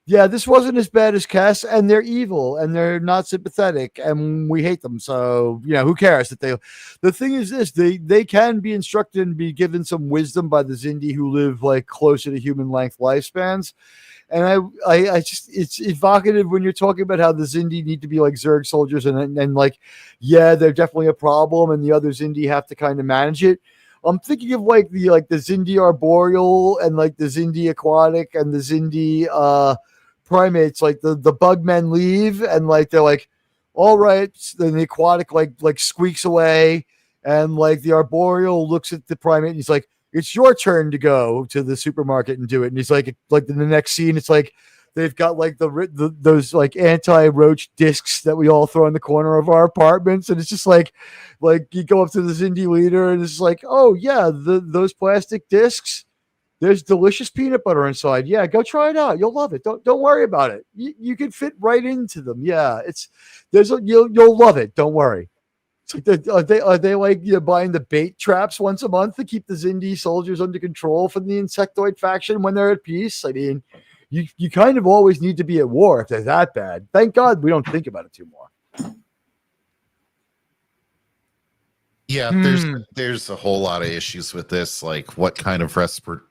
[SPEAKER 2] Yeah, this wasn't as bad as Kess, and they're evil and they're not sympathetic, and we hate them. So who cares that they? The thing is this: they can be instructed and be given some wisdom by the Xindi who live like closer to human length lifespans. And I just, it's evocative when you're talking about how the Xindi need to be like Zerg soldiers and like, yeah, they're definitely a problem, and the other Xindi have to kind of manage it. I'm thinking of like the Xindi arboreal and like the Xindi aquatic and the Xindi primates. Like the bugmen leave and like they're like, all right. Then the aquatic like squeaks away, and like the arboreal looks at the primate and he's like, it's your turn to go to the supermarket and do it. And he's like in the next scene, it's like they've got like those like anti-roach discs that we all throw in the corner of our apartments. And it's just like you go up to the Xindi leader and it's like, oh yeah, those plastic discs, there's delicious peanut butter inside. Yeah, go try it out. You'll love it. Don't worry about it. You can fit right into them. Yeah, you'll love it. Don't worry. Are they like buying the bait traps once a month to keep the Xindi soldiers under control from the insectoid faction when they're at peace? I mean, you kind of always need to be at war if they're that bad. Thank God we don't think about it too more.
[SPEAKER 6] Yeah, there's a whole lot of issues with this. Like, what kind of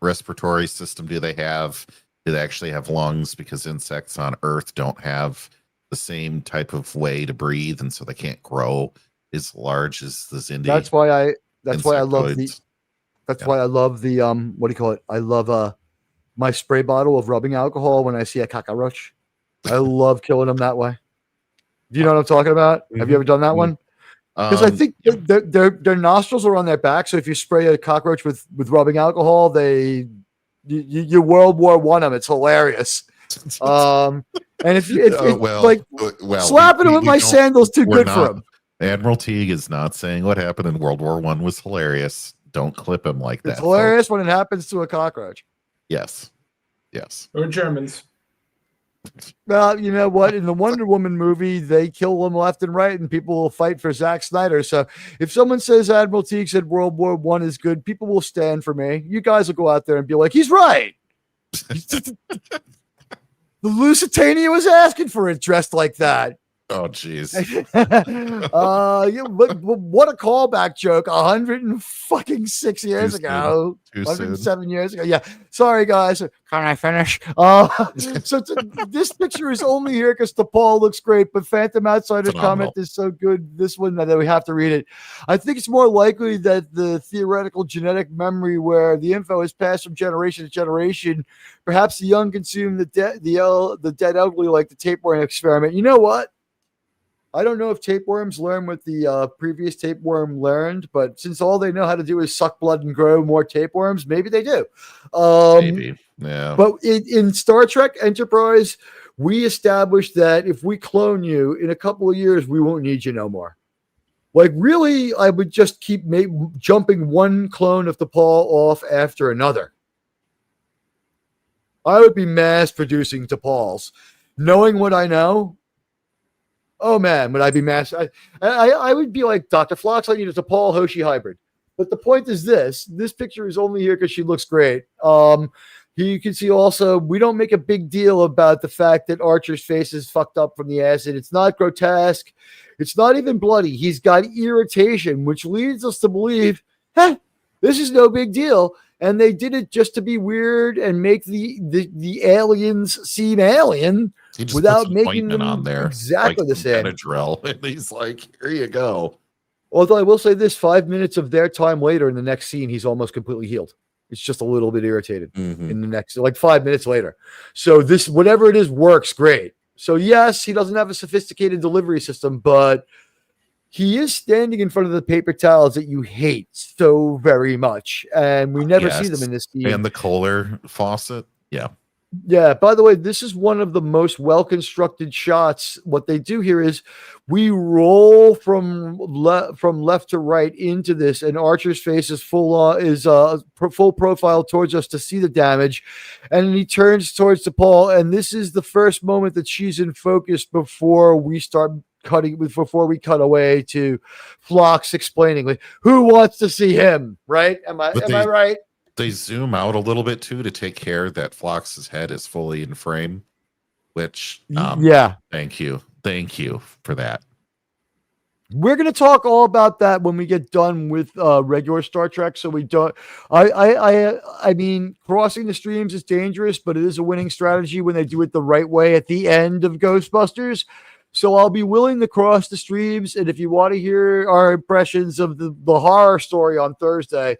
[SPEAKER 6] respiratory system do they have? Do they actually have lungs? Because insects on Earth don't have the same type of way to breathe, and so they can't grow as large as the Xindi.
[SPEAKER 2] That's why I love the what do you call it? I love my spray bottle of rubbing alcohol when I see a cockroach. I love killing them that way. Do you know what I'm talking about? Have you ever done that one? Because I think their nostrils are on their back. So if you spray a cockroach with rubbing alcohol, you World War I them. It's hilarious. And if slapping them with my sandals too good for him.
[SPEAKER 6] Admiral Teague is not saying what happened in World War I was hilarious. Don't clip him like that.
[SPEAKER 2] It's hilarious folks. When it happens to a cockroach.
[SPEAKER 6] Yes.
[SPEAKER 4] Or Germans.
[SPEAKER 2] Well, you know what? In the Wonder Woman movie, they kill them left and right, and people will fight for Zack Snyder. So if someone says Admiral Teague said World War I is good, people will stand for me. You guys will go out there and be like, he's right. The Lusitania was asking for it dressed like that.
[SPEAKER 6] Oh, jeez.
[SPEAKER 2] What a callback joke. 106 years ago. 107 years ago. Yeah. Sorry, guys. Can I finish? This picture is only here because T'Pol looks great, but Phantom Outsider's comment is so good, this one, that we have to read it. I think it's more likely that the theoretical genetic memory where the info is passed from generation to generation, perhaps the young consume the dead elderly like the tapeworm experiment. You know what? I don't know if tapeworms learn what the previous tapeworm learned, but since all they know how to do is suck blood and grow more tapeworms, maybe they do.
[SPEAKER 6] Maybe. Yeah.
[SPEAKER 2] But in Star Trek Enterprise, we established that if we clone you in a couple of years, we won't need you no more. Like, really, I would just keep jumping one clone of T'Pol off after another. I would be mass producing T'Pols. Knowing what I know, oh man, would I be mass? I would be like, Dr. Phlox, I need a T'Pol Hoshi hybrid. But the point is this picture is only here because she looks great. You can see also, we don't make a big deal about the fact that Archer's face is fucked up from the acid. It's not grotesque. It's not even bloody. He's got irritation, which leads us to believe, this is no big deal. And they did it just to be weird and make the aliens seem alien without making them
[SPEAKER 6] on there
[SPEAKER 2] exactly
[SPEAKER 6] like
[SPEAKER 2] the same.
[SPEAKER 6] Benadryl. And he's like, here you go.
[SPEAKER 2] Although I will say this, 5 minutes of their time later in the next scene, he's almost completely healed. It's just a little bit irritated in the next, like 5 minutes later. So this, whatever it is, works great. So yes, he doesn't have a sophisticated delivery system, but he is standing in front of the paper towels that you hate so very much. And we never see them in this scene.
[SPEAKER 6] And the Kohler faucet. Yeah.
[SPEAKER 2] Yeah. By the way, this is one of the most well-constructed shots. What they do here is we roll from left to right into this, and Archer's face is full profile towards us to see the damage, and he turns towards T'Pol, and this is the first moment that she's in focus before we cut away to Phlox explaining, like, who wants to see him, right? Am I right?
[SPEAKER 6] They zoom out a little bit too to take care that Phlox's head is fully in frame, which thank you for that.
[SPEAKER 2] We're going to talk all about that when we get done with regular Star Trek. So we don't. I mean, crossing the streams is dangerous, but it is a winning strategy when they do it the right way at the end of Ghostbusters. So I'll be willing to cross the streams, and if you want to hear our impressions of the horror story on Thursday,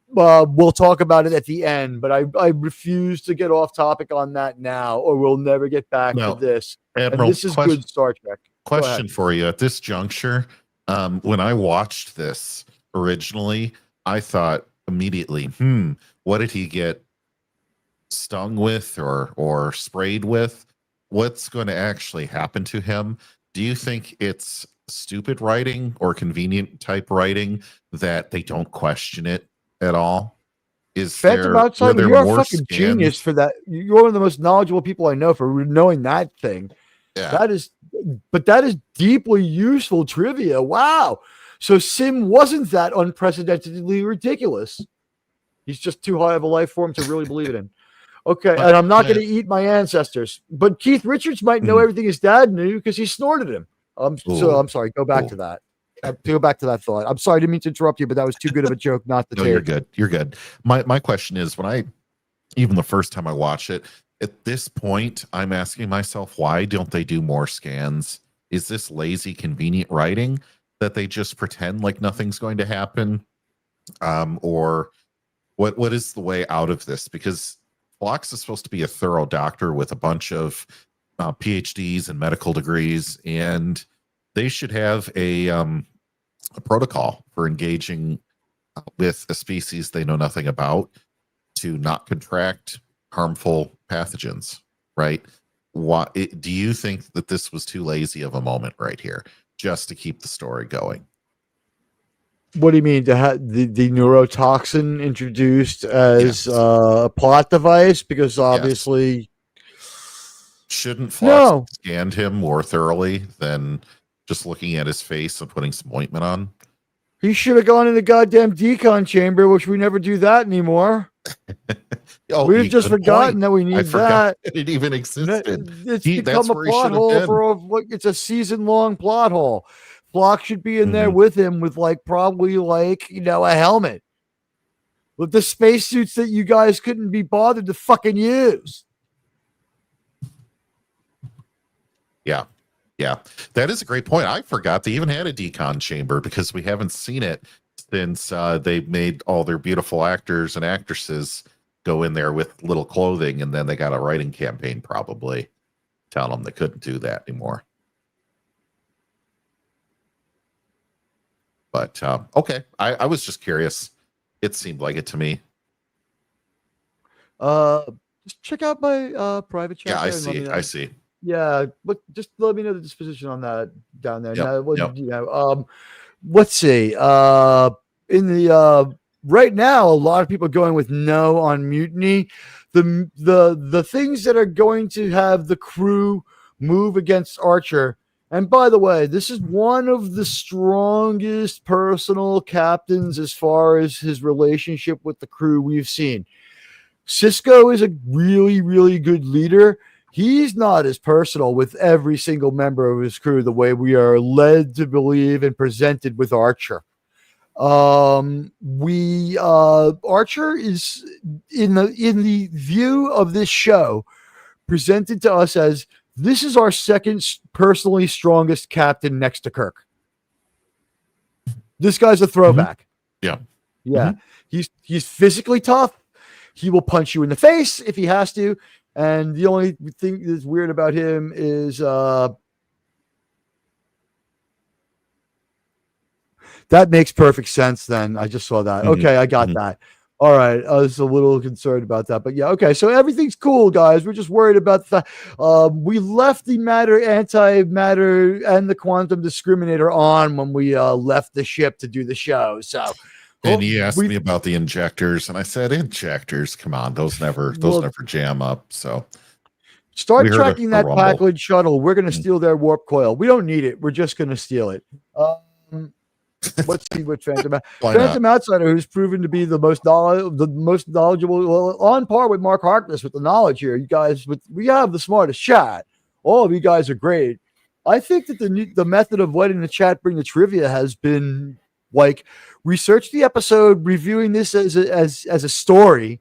[SPEAKER 2] we'll talk about it at the end. But I refuse to get off topic on that now, or we'll never get back to this.
[SPEAKER 6] Admiral,
[SPEAKER 2] and this is good Star Trek.
[SPEAKER 6] Question for you at this juncture. When I watched this originally, I thought immediately, what did he get stung with or sprayed with? What's going to actually happen to him? Do you think it's stupid writing or convenient type writing that they don't question it at all? Is
[SPEAKER 2] Phantom Outsider, you're a fucking genius for that. You're one of the most knowledgeable people I know for knowing that thing.
[SPEAKER 6] Yeah.
[SPEAKER 2] That is deeply useful trivia. Wow. So Sim wasn't that unprecedentedly ridiculous. He's just too high of a life form to really believe it in. Okay, and I'm not going to eat my ancestors. But Keith Richards might know everything his dad knew because he snorted him. So I'm sorry. Go back to that. Go back to that thought. I'm sorry, I didn't mean to interrupt you, but that was too good of a joke not to take.
[SPEAKER 6] You're good. You're good. My question is, even the first time I watched it, at this point, I'm asking myself, why don't they do more scans? Is this lazy, convenient writing that they just pretend like nothing's going to happen? Or what is the way out of this? Because Phlox is supposed to be a thorough doctor with a bunch of PhDs and medical degrees, and they should have a protocol for engaging with a species they know nothing about to not contract harmful pathogens, right? Do you think that this was too lazy of a moment right here just to keep the story going?
[SPEAKER 2] What do you mean to have the neurotoxin introduced as a plot device? Because obviously,
[SPEAKER 6] shouldn't Phlox scanned him more thoroughly than just looking at his face and putting some ointment on?
[SPEAKER 2] He should have gone in the goddamn decon chamber, which we never do that anymore. We've just forgotten that we need that.
[SPEAKER 6] It even existed.
[SPEAKER 2] It's become a plot hole it's a season-long plot hole. Phlox should be in there with him with probably a helmet. With the spacesuits that you guys couldn't be bothered to fucking use.
[SPEAKER 6] Yeah. Yeah. That is a great point. I forgot they even had a decon chamber because we haven't seen it since they made all their beautiful actors and actresses go in there with little clothing, and then they got a writing campaign probably telling them they couldn't do that anymore. But okay, I was just curious. It seemed like it to me.
[SPEAKER 2] Just check out my private chat.
[SPEAKER 6] Yeah, I
[SPEAKER 2] there and let me
[SPEAKER 6] see.
[SPEAKER 2] know.
[SPEAKER 6] I see.
[SPEAKER 2] Yeah, but just let me know the disposition on that down there.
[SPEAKER 6] Yep,
[SPEAKER 2] Now,
[SPEAKER 6] yep.
[SPEAKER 2] you know, let's see. In the right now, a lot of people are going with no on Mutiny. The things that are going to have the crew move against Archer. And by the way, this is one of the strongest personal captains as far as his relationship with the crew we've seen. Cisco is a really, really good leader. He's not as personal with every single member of his crew the way we are led to believe and presented with Archer. Archer is in the view of this show presented to us as this is our second personally strongest captain next to Kirk. This guy's a throwback.
[SPEAKER 6] Yeah.
[SPEAKER 2] Yeah. He's physically tough. He will punch you in the face if he has to. And the only thing that's weird about him is that makes perfect sense then. I just saw that. Okay, I got that. All right. I was a little concerned about that. But yeah, okay. So everything's cool, guys. We're just worried about the we left the matter, antimatter, and the quantum discriminator on when we left the ship to do the show. So
[SPEAKER 6] and he asked me about the injectors, and I said, "Injectors, come on, those never jam up." So
[SPEAKER 2] start tracking that Packard shuttle. We're going to steal their warp coil. We don't need it. We're just going to steal it. Let's see what Phantom Outsider, who's proven to be the most knowledgeable, well, on par with Mark Harkness with the knowledge here. You guys, we have the smartest chat. All of you guys are great. I think that the method of letting the chat bring the trivia has been like research the episode, reviewing this as a story,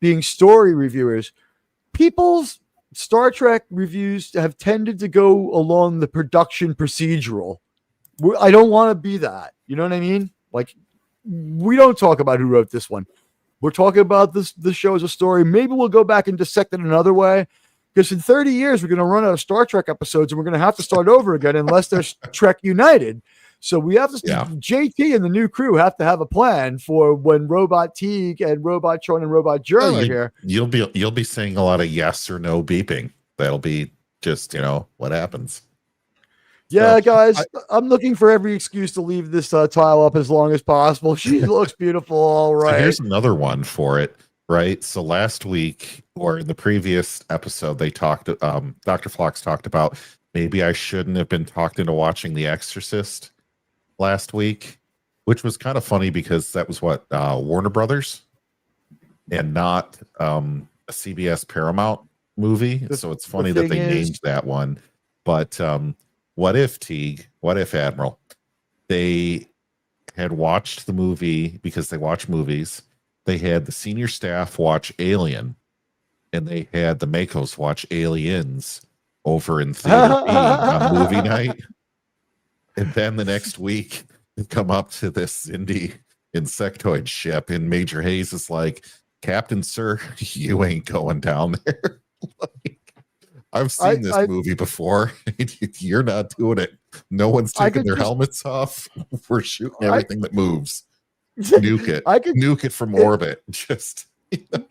[SPEAKER 2] being story reviewers. People's Star Trek reviews have tended to go along the production procedural. I don't want to be that. You know what I mean? Like, we don't talk about who wrote this one. We're talking about the show as a story. Maybe we'll go back and dissect it another way. Because in 30 years, we're going to run out of Star Trek episodes and we're going to have to start over again unless there's Trek United. So we have to, JT and the new crew have to have a plan for when Robot Teague and Robot Tron and Robot Journal are here.
[SPEAKER 6] You'll be seeing a lot of yes or no beeping. That'll be just, what happens.
[SPEAKER 2] Yeah, so, guys, I'm looking for every excuse to leave this tile up as long as possible. She looks beautiful. All right.
[SPEAKER 6] So here's another one for it, right? So last week or in the previous episode, they talked, Dr. Phlox talked about maybe I shouldn't have been talked into watching The Exorcist last week, which was kind of funny because that was what Warner Brothers and not a CBS Paramount movie. So it's funny that they named that one. But what if Teague? What if Admiral? They had watched the movie because they watch movies. They had the senior staff watch Alien, and they had the Makos watch Aliens over in Theater B on movie night. And then the next week, they come up to this Indie insectoid ship, and Major Hayes is like, "Captain, sir, you ain't going down there." Like, I've seen this movie before. You're not doing it. No one's taking their helmets off. We're shooting everything that moves. Nuke it. Nuke it from orbit. Just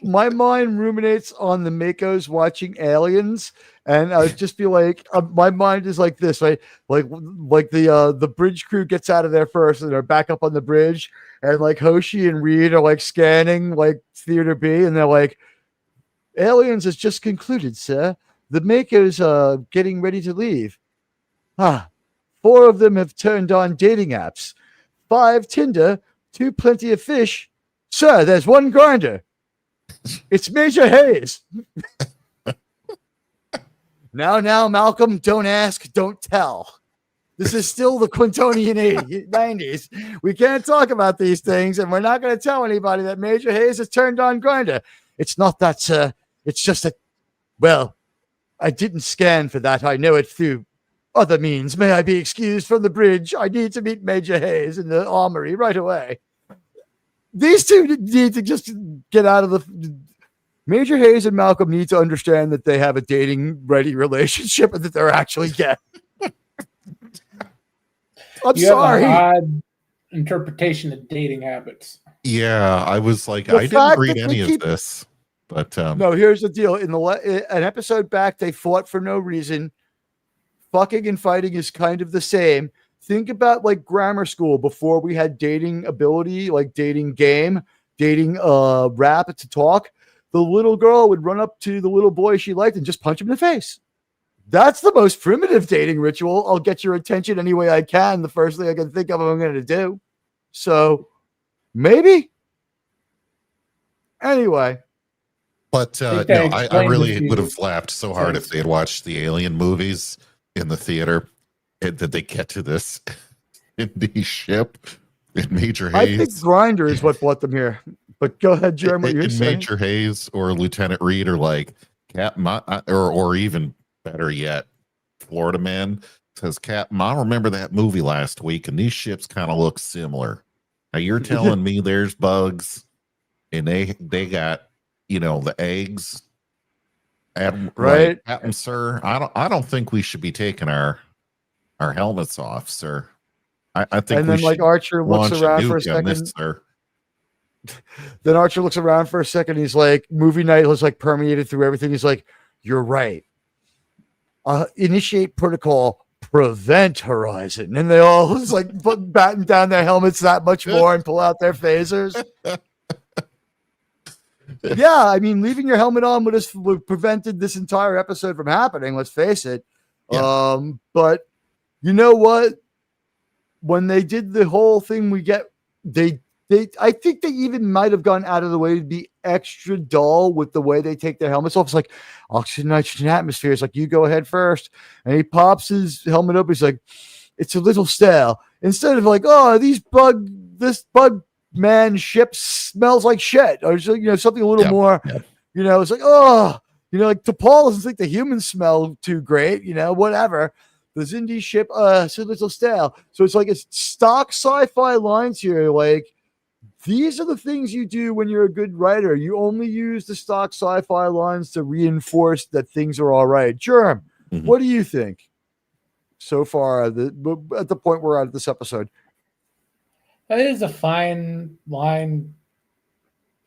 [SPEAKER 2] my mind ruminates on the Makos watching Aliens, and I would just be like, my mind is like this, right? Like the bridge crew gets out of there first, and they're back up on the bridge, and like Hoshi and Reed are like scanning like Theater B, and they're like, "Aliens has just concluded, sir. The Makos are getting ready to leave. 4 of them have turned on dating apps. 5 Tinder, 2 Plenty of Fish. Sir, there's 1 Grindr. It's Major Hayes." Now, Malcolm, don't ask, don't tell. This is still the Quintonian 90s. We can't talk about these things, and we're not going to tell anybody that Major Hayes has turned on Grindr. It's not that, sir. It's just that, well, I didn't scan for that. I know it through other means. May I be excused from the bridge? I need to meet Major Hayes in the armory right away. These two need to just get out of the... Major Hayes and Malcolm need to understand that they have a dating-ready relationship and that they're actually gay. I'm sorry.
[SPEAKER 4] interpretation of dating habits.
[SPEAKER 6] Yeah, I was like,
[SPEAKER 2] The
[SPEAKER 6] I didn't
[SPEAKER 2] fact
[SPEAKER 6] read
[SPEAKER 2] that
[SPEAKER 6] any
[SPEAKER 2] they
[SPEAKER 6] of
[SPEAKER 2] keep-
[SPEAKER 6] this, but
[SPEAKER 2] No, here's the deal. In an episode back, they fought for no reason. Fucking and fighting is kind of the same. Think about like grammar school before we had dating ability, like dating game, dating rap to talk. The little girl would run up to the little boy she liked and just punch him in the face. That's the most primitive dating ritual. I'll get your attention any way I can. The first thing I can think of I'm going to do. So maybe. Anyway.
[SPEAKER 6] But
[SPEAKER 4] think
[SPEAKER 6] no,
[SPEAKER 4] that
[SPEAKER 6] I
[SPEAKER 4] explains
[SPEAKER 6] really
[SPEAKER 4] a few
[SPEAKER 6] would have laughed so hard if
[SPEAKER 4] things.
[SPEAKER 6] they had watched the Alien movies in the theater and that they get to this indie ship in Major
[SPEAKER 2] I think
[SPEAKER 6] Hayes.
[SPEAKER 2] Grinder is what brought them here. But go ahead, Jeremy. What you're
[SPEAKER 6] In
[SPEAKER 2] saying?
[SPEAKER 6] Major Hayes or Lieutenant Reed or like or even better yet, Florida Man says, Captain, I remember that movie last week and these ships kind of look similar. Now you're telling me there's bugs and they got, you know, the eggs.
[SPEAKER 2] Right.
[SPEAKER 6] Like, Captain, sir, I don't think we should be taking our helmets off, sir. I think
[SPEAKER 2] And
[SPEAKER 6] we
[SPEAKER 2] then like
[SPEAKER 6] should
[SPEAKER 2] Archer looks
[SPEAKER 6] launch
[SPEAKER 2] around for a
[SPEAKER 6] nuke on
[SPEAKER 2] second.
[SPEAKER 6] this, sir.
[SPEAKER 2] Then Archer looks around for a second. He's like, movie night was like permeated through everything. He's like, you're right. Initiate protocol, prevent horizon. And they all was like batten down their helmets that much more and pull out their phasers. Yeah, I mean, leaving your helmet on would have prevented this entire episode from happening. Let's face it.
[SPEAKER 6] Yeah.
[SPEAKER 2] But you know what? When they did the whole thing, I think they even might have gone out of the way to be extra dull with the way they take their helmets off. It's like oxygen, nitrogen atmosphere. It's like, you go ahead first. And he pops his helmet up. He's like, it's a little stale. Instead of like, oh, this bug man ship smells like shit. Or something a little more, it's like, oh, like T'Pol doesn't think the humans smell too great, whatever. The Zindi ship, it's a little stale. So it's like it's stock sci-fi lines here. Like, these are the things you do when you're a good writer. You only use the stock sci-fi lines to reinforce that things are all right. Germ, What do you think so far at the point we're at this episode?
[SPEAKER 4] That is a fine line.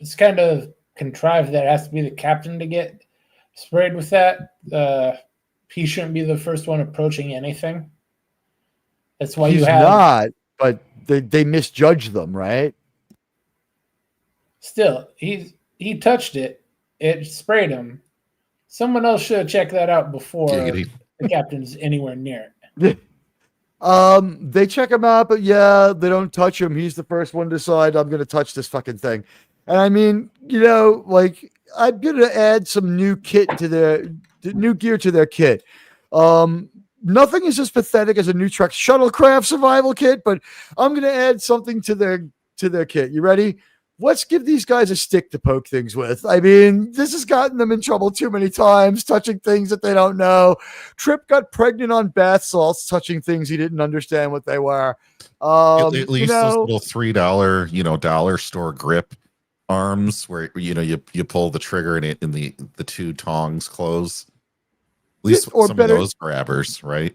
[SPEAKER 4] It's kind of contrived that it has to be the captain to get sprayed with that. He shouldn't be the first one approaching anything. That's why
[SPEAKER 2] He's not, but they misjudge them, right?
[SPEAKER 4] Still, he touched it. It sprayed him. Someone else should have checked that out before the captain's anywhere near it.
[SPEAKER 2] They check him out, but yeah, they don't touch him. He's the first one to decide, I'm going to touch this fucking thing. And I mean, like, I'm going to add some new gear to their kit. Nothing is as pathetic as a new Trek shuttlecraft survival kit, but I'm going to add something to their kit. You ready? Let's give these guys a stick to poke things with. I mean, this has gotten them in trouble too many times, touching things that they don't know. Trip got pregnant on bath salts, touching things he didn't understand what they were.
[SPEAKER 6] At least those little $3, dollar store grip arms where you pull the trigger and the two tongs close. At least some of those grabbers, right?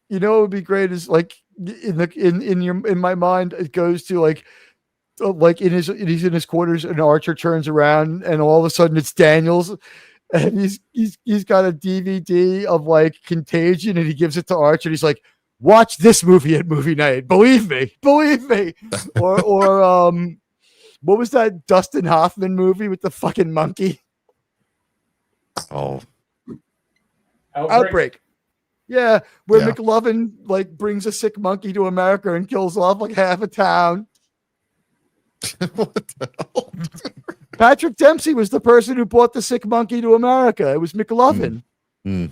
[SPEAKER 2] What would be great is like in my mind, it goes to like he's in his quarters and Archer turns around and all of a sudden it's Daniels and he's got a DVD of like Contagion and he gives it to Archer and he's like, watch this movie at movie night. Believe me. or what was that Dustin Hoffman movie with the fucking monkey?
[SPEAKER 6] Oh,
[SPEAKER 2] Outbreak. Yeah, where McLovin like brings a sick monkey to America and kills off like half a town.
[SPEAKER 6] What the hell?
[SPEAKER 2] Patrick Dempsey was the person who brought the sick monkey to America. It was McLovin. And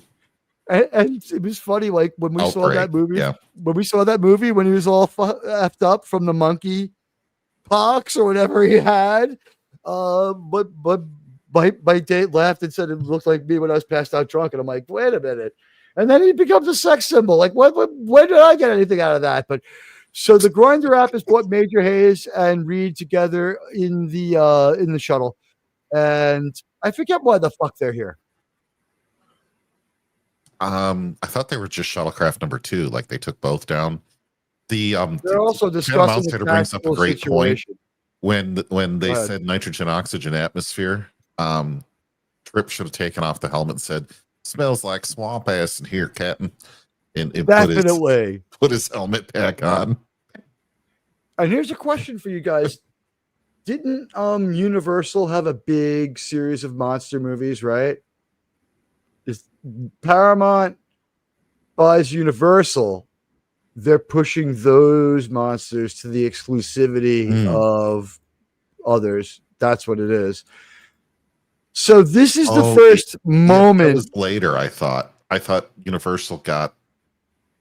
[SPEAKER 2] it was funny, like when we saw that movie.
[SPEAKER 6] Yeah.
[SPEAKER 2] When we saw that movie, when he was all effed up from the monkey pox or whatever he had. But my date laughed and said it looked like me when I was passed out drunk, and I'm like, wait a minute. And then he becomes a sex symbol. Like, when did I get anything out of that? But so the Grinder app has brought Major Hayes and Reed together in the shuttle, and I forget why the fuck they're here.
[SPEAKER 6] I thought they were just shuttlecraft number 2, like they took both down.
[SPEAKER 2] They're also
[SPEAKER 6] Ken
[SPEAKER 2] discussing the
[SPEAKER 6] Mountaineer brings up a
[SPEAKER 2] tactical
[SPEAKER 6] great point
[SPEAKER 2] situation.
[SPEAKER 6] when they
[SPEAKER 2] Go ahead.
[SPEAKER 6] said nitrogen oxygen atmosphere. Trip should have taken off the helmet and said, "Smells like swamp ass in here, Captain," and
[SPEAKER 2] Definitely.
[SPEAKER 6] put his helmet back on.
[SPEAKER 2] And here's a question for you guys. Didn't Universal have a big series of monster movies, right? Is Paramount buys Universal, they're pushing those monsters to the exclusivity of others. That's what it is. So this is the first moment.
[SPEAKER 6] That was later, I thought. I thought Universal got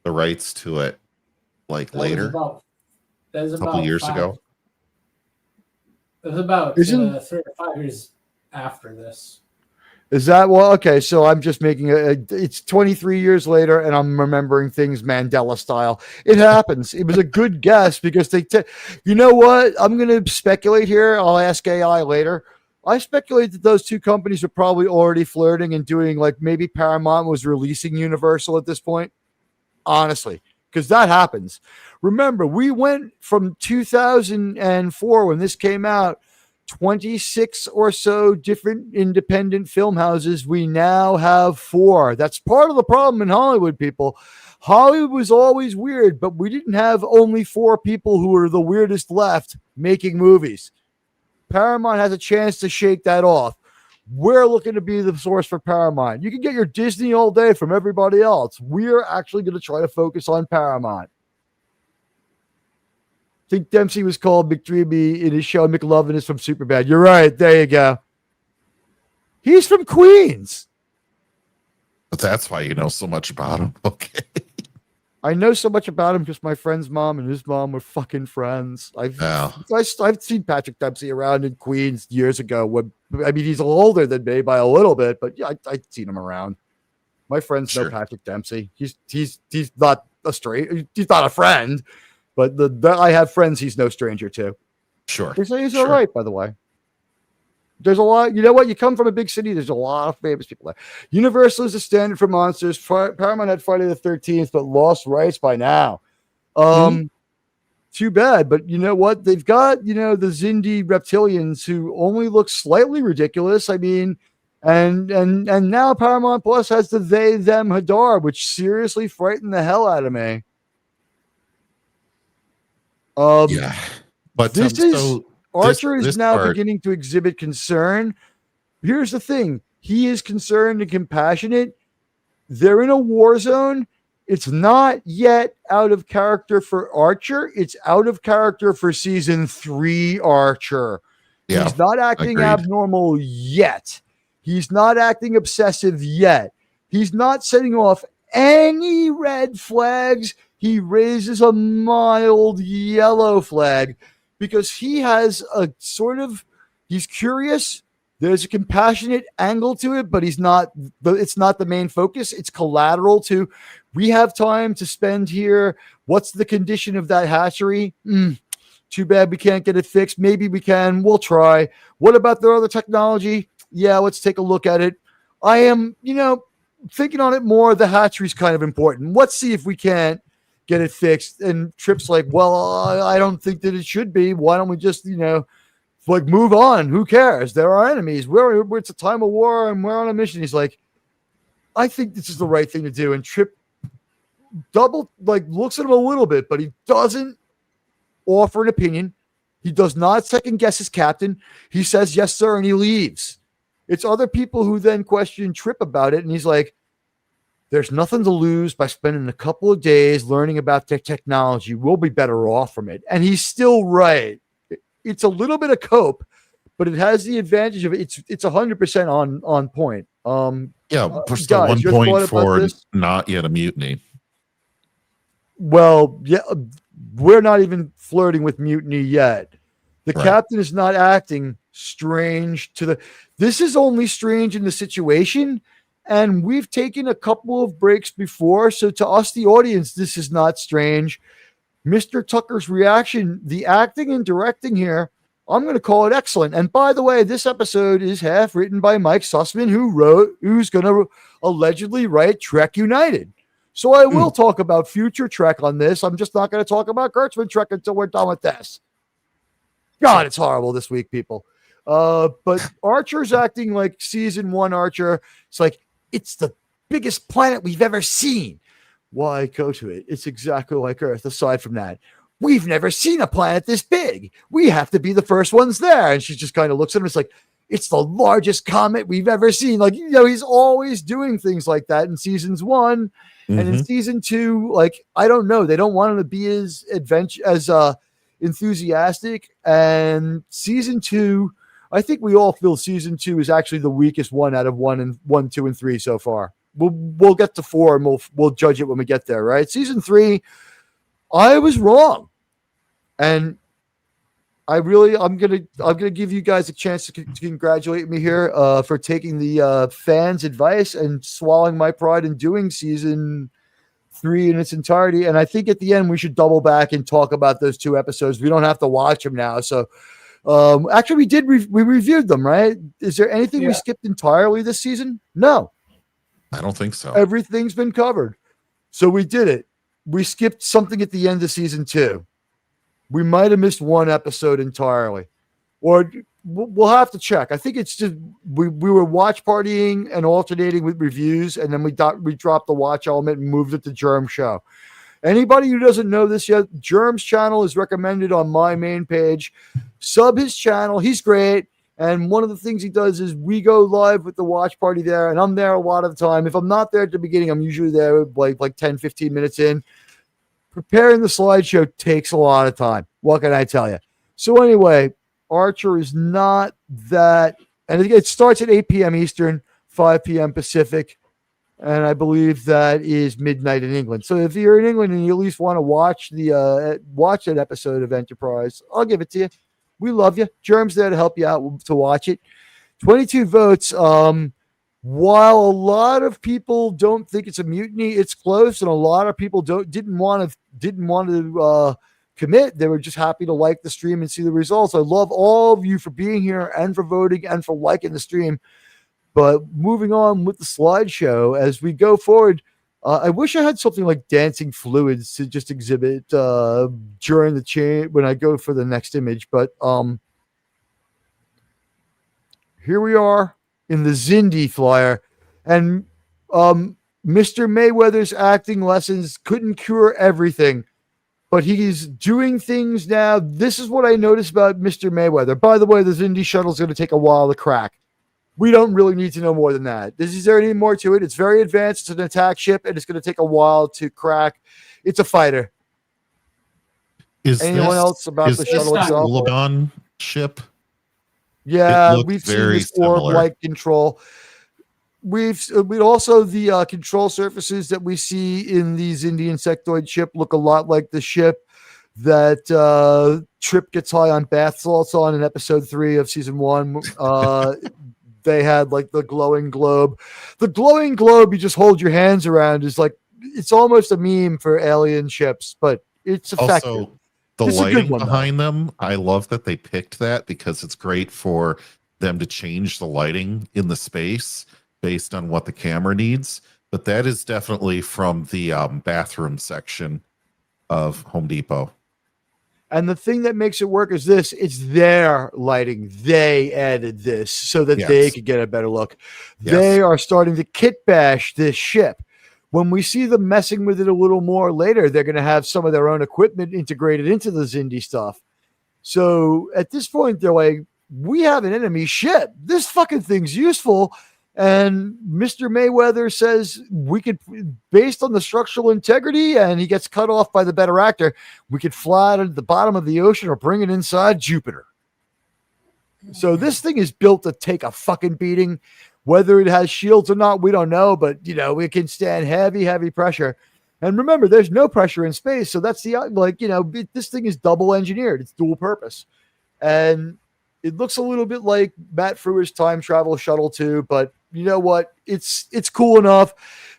[SPEAKER 6] the rights to it later.
[SPEAKER 4] That was
[SPEAKER 6] a couple years ago.
[SPEAKER 4] It was about 3 or 5 years after this.
[SPEAKER 2] Is that okay? So I'm just making it's 23 years later, and I'm remembering things Mandela style. It happens. It was a good guess because you know what? I'm going to speculate here. I'll ask AI later. I speculate that those two companies are probably already flirting and doing maybe Paramount was releasing Universal at this point. Honestly, because that happens. Remember, we went from 2004 when this came out, 26 or so different independent film houses. We now have 4. That's part of the problem in Hollywood, people. Hollywood was always weird, but we didn't have only 4 people who were the weirdest left making movies. Paramount has a chance to shake that off. We're looking to be the source for Paramount. You can get your Disney all day from everybody else. We're actually going to try to focus on Paramount. I think Dempsey was called McDreamy in his show. McLovin is from Superbad. You're right. There you go. He's from Queens.
[SPEAKER 6] But that's why you know so much about him. Okay.
[SPEAKER 2] I know so much about him because my friend's mom and his mom were fucking friends. I've seen Patrick Dempsey around in Queens years ago. He's a little older than me by a little bit, but yeah, I've seen him around. My friends know Patrick Dempsey. He's not a he's not a friend, but I have friends he's no stranger to.
[SPEAKER 6] Sure.
[SPEAKER 2] They say he's all right, by the way. There's a lot. You know what? You come from a big city. There's a lot of famous people there. Universal is the standard for monsters. Paramount had Friday the 13th, but lost rights by now. Too bad. But you know what? They've got, the Zindi reptilians who only look slightly ridiculous. I mean, and now Paramount Plus has the they, them, Hadar, which seriously frightened the hell out of me.
[SPEAKER 6] But
[SPEAKER 2] this is... Archer is now beginning to exhibit concern. Here's the thing. He is concerned and compassionate. They're in a war zone. It's not yet out of character for Archer. It's out of character for season 3 Archer. Yeah, he's not acting abnormal yet. He's not acting obsessive yet. He's not setting off any red flags. He raises a mild yellow flag. Because he has he's curious. There's a compassionate angle to it, but it's not the main focus. It's collateral to, we have time to spend here. What's the condition of that hatchery? Too bad we can't get it fixed. Maybe we can. We'll try. What about their other technology? Yeah, let's take a look at it. I am, thinking on it more. The hatchery's kind of important. Let's see if we can't get it fixed. And Trip's like, well, I don't think that it should be. Why don't we just, move on? Who cares? They're our enemies. It's a time of war and we're on a mission. He's like, I think this is the right thing to do. And Trip looks at him a little bit, but he doesn't offer an opinion. He does not second guess his captain. He says, yes, sir. And he leaves. It's other people who then question Trip about it. And he's like, there's nothing to lose by spending a couple of days learning about their technology. We'll be better off from it. And he's still right. It's a little bit of cope, but it has the advantage of it's 100% on point.
[SPEAKER 6] Push the 1 point for not yet a mutiny.
[SPEAKER 2] Well, yeah, we're not even flirting with mutiny yet. The captain is not acting strange this is only strange in the situation. And we've taken a couple of breaks before. So to us, the audience, this is not strange. Mr. Tucker's reaction, the acting and directing here, I'm going to call it excellent. And by the way, this episode is half written by Mike Sussman, who's going to allegedly write Trek United. So I will talk about future Trek on this. I'm just not going to talk about Kurtzman Trek until we're done with this. God, it's horrible this week, people. But Archer's acting like season 1 Archer. It's like, it's the biggest planet we've ever seen. Why go to it? It's exactly like Earth. Aside from that, we've never seen a planet this big. We have to be the first ones there. And she just kind of looks at him. It's like, it's the largest comet we've ever seen. Like, he's always doing things like that in seasons 1. And in season 2, like, I don't know. They don't want him to be as enthusiastic. And season 2, I think we all feel season 2 is actually the weakest one out of 1, 2, and 3 so far. We'll get to 4 and we'll judge it when we get there, right? Season 3, I was wrong, and I'm gonna give you guys a chance to congratulate me here for taking the fans' advice and swallowing my pride in doing season 3 in its entirety. And I think at the end we should double back and talk about those 2 episodes. We don't have to watch them now, so. Actually, we reviewed them, right? Is there anything we skipped entirely this season? No.
[SPEAKER 6] I don't think so.
[SPEAKER 2] Everything's been covered. So we did it. We skipped something at the end of season 2. We might have missed 1 episode entirely. Or we'll have to check. I think it's just we were watch partying and alternating with reviews, and then we dropped the watch element and moved it to Germ Show. Anybody who doesn't know this yet, Germ's channel is recommended on my main page. Sub his channel. He's great. And one of the things he does is we go live with the watch party there, and I'm there a lot of the time. If I'm not there at the beginning, I'm usually there like 10, 15 minutes in. Preparing the slideshow takes a lot of time. What can I tell you? So anyway, Archer is not that, and it starts at 8 p.m. Eastern, 5 p.m. Pacific, and I believe that is midnight in England. So if you're in England and you at least want to watch that episode of Enterprise, I'll give it to you. We love you. Germ's there to help you out to watch it. 22 votes. While a lot of people don't think it's a mutiny, it's close, and a lot of people didn't want to commit. They were just happy to like the stream and see the results. I love all of you for being here and for voting and for liking the stream. But moving on with the slideshow as we go forward, I wish I had something like dancing fluids to just exhibit during the chain when I go for the next image. But here we are in the Xindi flyer, and Mr. Mayweather's acting lessons couldn't cure everything, but he's doing things now. This is what I noticed about Mr. Mayweather. By the way, the Xindi shuttle is going to take a while to crack. We don't really need to know more than that. Is there any more to it? It's very advanced. It's an attack ship, and it's going to take a while to crack. It's a fighter.
[SPEAKER 6] Is
[SPEAKER 2] anyone else about the shuttle itself?
[SPEAKER 6] Ulabon ship?
[SPEAKER 2] Yeah, we've seen this orb-like control. We also the control surfaces that we see in these Xindi insectoid ship look a lot like the ship that Trip gets high on bath salts on in episode 3 of season 1. They had like the glowing globe. The glowing globe you just hold your hands around is like, it's almost a meme for alien ships, but it's effective.
[SPEAKER 6] Also, the lighting behind them, I love that they picked that because it's great for them to change the lighting in the space based on what the camera needs. But that is definitely from the bathroom section of Home Depot.
[SPEAKER 2] And the thing that makes it work is this: it's their lighting. They added this so that they could get a better look. Yes. They are starting to kit bash this ship. When we see them messing with it a little more later, they're going to have some of their own equipment integrated into the Xindi stuff. So at this point, they're like, we have an enemy ship. This fucking thing's useful. And Mr. Mayweather says we could, based on the structural integrity, and he gets cut off by the better actor, we could fly it at the bottom of the ocean or bring it inside Jupiter. So this thing is built to take a fucking beating. Whether it has shields or not, we don't know, but it can stand heavy, heavy pressure. And remember, there's no pressure in space. So that's this thing is double engineered. It's dual purpose. And it looks a little bit like Matt Frewer's time travel shuttle too, but you know what? It's cool enough.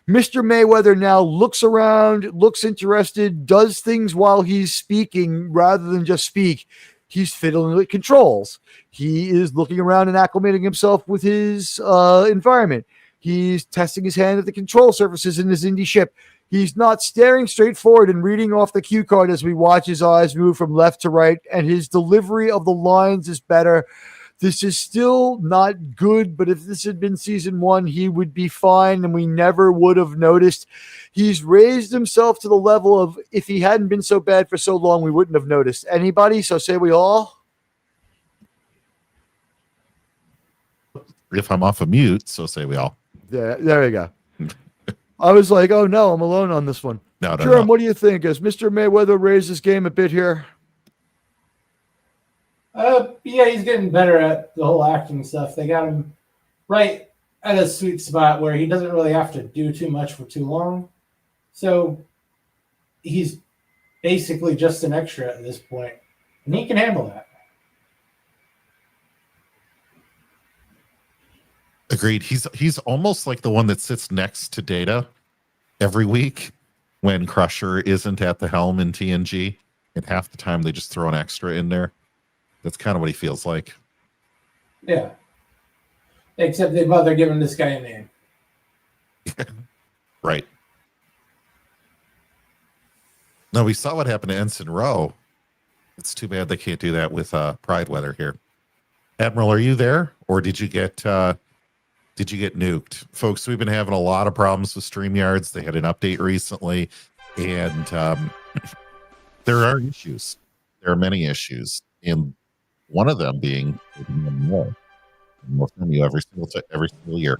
[SPEAKER 2] Mr. Mayweather now looks around, looks interested, does things while he's speaking rather than just speak. He's fiddling with controls. He is looking around and acclimating himself with his environment. He's testing his hand at the control surfaces in his Xindi ship. He's not staring straight forward and reading off the cue card as we watch his eyes move from left to right, and his delivery of the lines is better. This is still not good, but if this had been season 1, he would be fine, and we never would have noticed. He's raised himself to the level of, if he hadn't been so bad for so long, we wouldn't have noticed. Anybody? So say we all?
[SPEAKER 6] If I'm off of mute, so say we all.
[SPEAKER 2] Yeah, there you go. I was like, oh no, I'm alone on this one.
[SPEAKER 6] No.
[SPEAKER 2] Jerome, what do you think? Has Mr. Mayweather raised his game a bit here?
[SPEAKER 4] Yeah, he's getting better at the whole acting stuff. They got him right at a sweet spot where he doesn't really have to do too much for too long. So he's basically just an extra at this point, and he can handle that.
[SPEAKER 6] Agreed. He's almost like the one that sits next to Data every week when Crusher isn't at the helm in TNG, and half the time they just throw an extra in there. That's kind of what he feels like.
[SPEAKER 4] Yeah. Except they bother giving this guy a name.
[SPEAKER 6] Right. No, we saw what happened to Ensign Rowe. It's too bad they can't do that with Pride Weather here. Admiral, are you there, or did you get nuked? Folks, we've been having a lot of problems with StreamYards. They had an update recently, and there are issues. There are many issues, and one of them being more from you every single year.